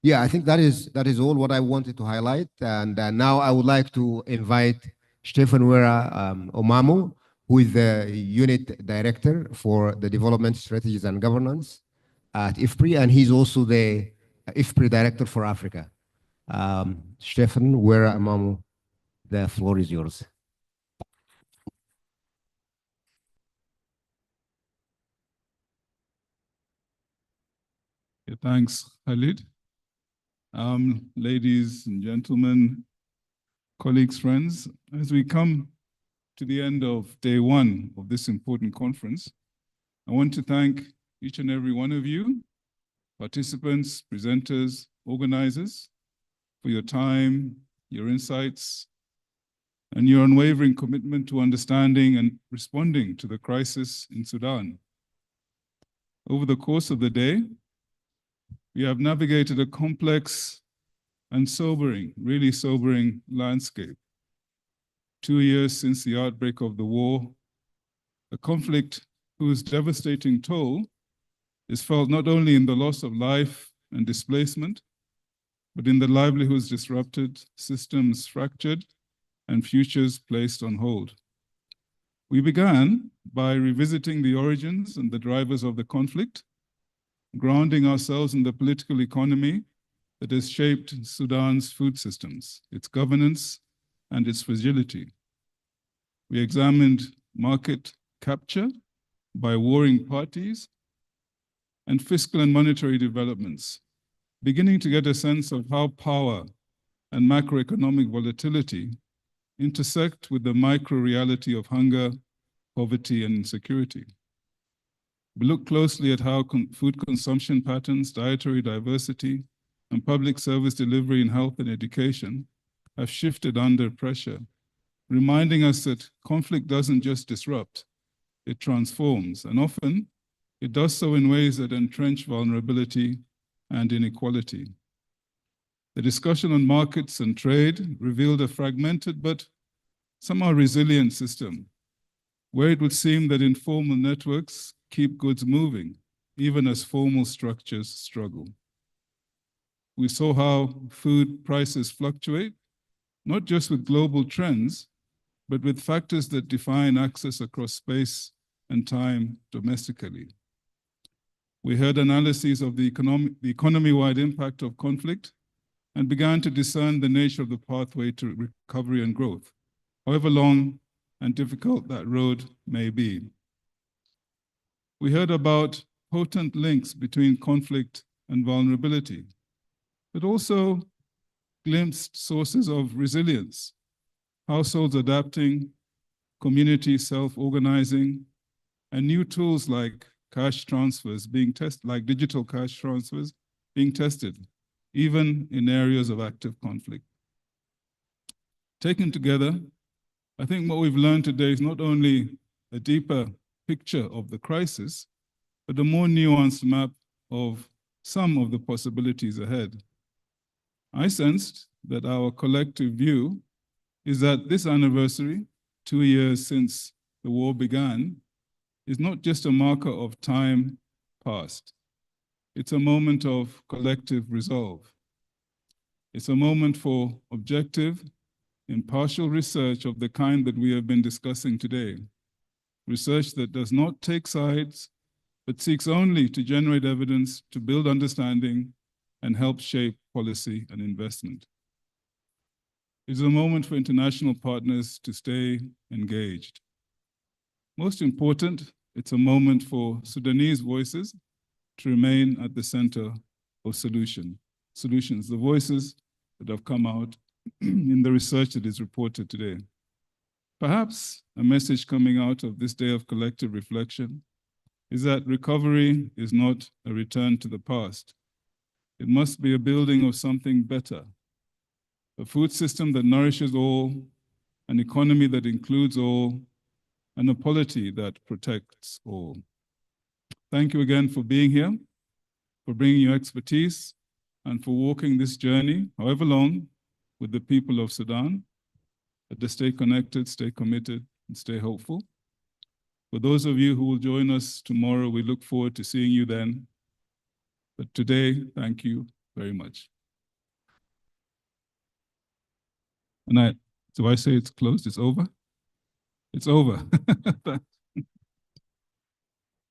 Speaker 8: Yeah, I think that is all what I wanted to highlight. And now I would like to invite Stefan Wera Omamo, who is the Unit Director for the Development Strategies and Governance at IFPRI, and he's also the IFPRI Director for Africa. Stefan Wera Omamo, the floor is yours.
Speaker 5: Yeah, thanks, Khalid. Ladies and gentlemen, colleagues, friends, as we come to the end of day one of this important conference, I want to thank each and every one of you, participants, presenters, organizers, for your time, your insights, and your unwavering commitment to understanding and responding to the crisis in Sudan. Over the course of the day, we have navigated a complex and sobering, really sobering landscape. 2 years since the outbreak of the war, a conflict whose devastating toll is felt not only in the loss of life and displacement, but in the livelihoods disrupted, systems fractured, and futures placed on hold. We began by revisiting the origins and the drivers of the conflict, grounding ourselves in the political economy that has shaped Sudan's food systems, its governance, and its fragility. We examined market capture by warring parties and fiscal and monetary developments, beginning to get a sense of how power and macroeconomic volatility intersect with the micro-reality of hunger, poverty, and insecurity. We look closely at how food consumption patterns, dietary diversity, and public service delivery in health and education have shifted under pressure, reminding us that conflict doesn't just disrupt, it transforms, and often it does so in ways that entrench vulnerability and inequality. The discussion on markets and trade revealed a fragmented but somehow resilient system, where it would seem that informal networks keep goods moving, even as formal structures struggle. We saw how food prices fluctuate, not just with global trends, but with factors that define access across space and time domestically. We heard analyses of the economy-wide impact of conflict and began to discern the nature of the pathway to recovery and growth, however long and difficult that road may be. We heard about potent links between conflict and vulnerability, but also glimpsed sources of resilience, households adapting, communities self-organizing, and new tools like cash transfers being tested, like digital cash transfers being tested, even in areas of active conflict. Taken together, I think what we've learned today is not only a deeper picture of the crisis, but a more nuanced map of some of the possibilities ahead. I sensed that our collective view is that this anniversary, 2 years since the war began, is not just a marker of time past. It's a moment of collective resolve. It's a moment for objective, impartial research of the kind that we have been discussing today. Research that does not take sides, but seeks only to generate evidence, to build understanding, and help shape policy and investment. It's a moment for international partners to stay engaged. Most important, it's a moment for Sudanese voices to remain at the center of solutions, the voices that have come out in the research that is reported today. Perhaps a message coming out of this day of collective reflection is that recovery is not a return to the past. It must be a building of something better, a food system that nourishes all, an economy that includes all, and a polity that protects all. Thank you again for being here, for bringing your expertise, and for walking this journey, however long, with the people of Sudan. To stay connected, stay committed, and stay hopeful. For those of you who will join us tomorrow, we look forward to seeing you then. But today, thank you very much. And do I say it's closed? It's over? It's over.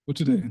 Speaker 5: For today.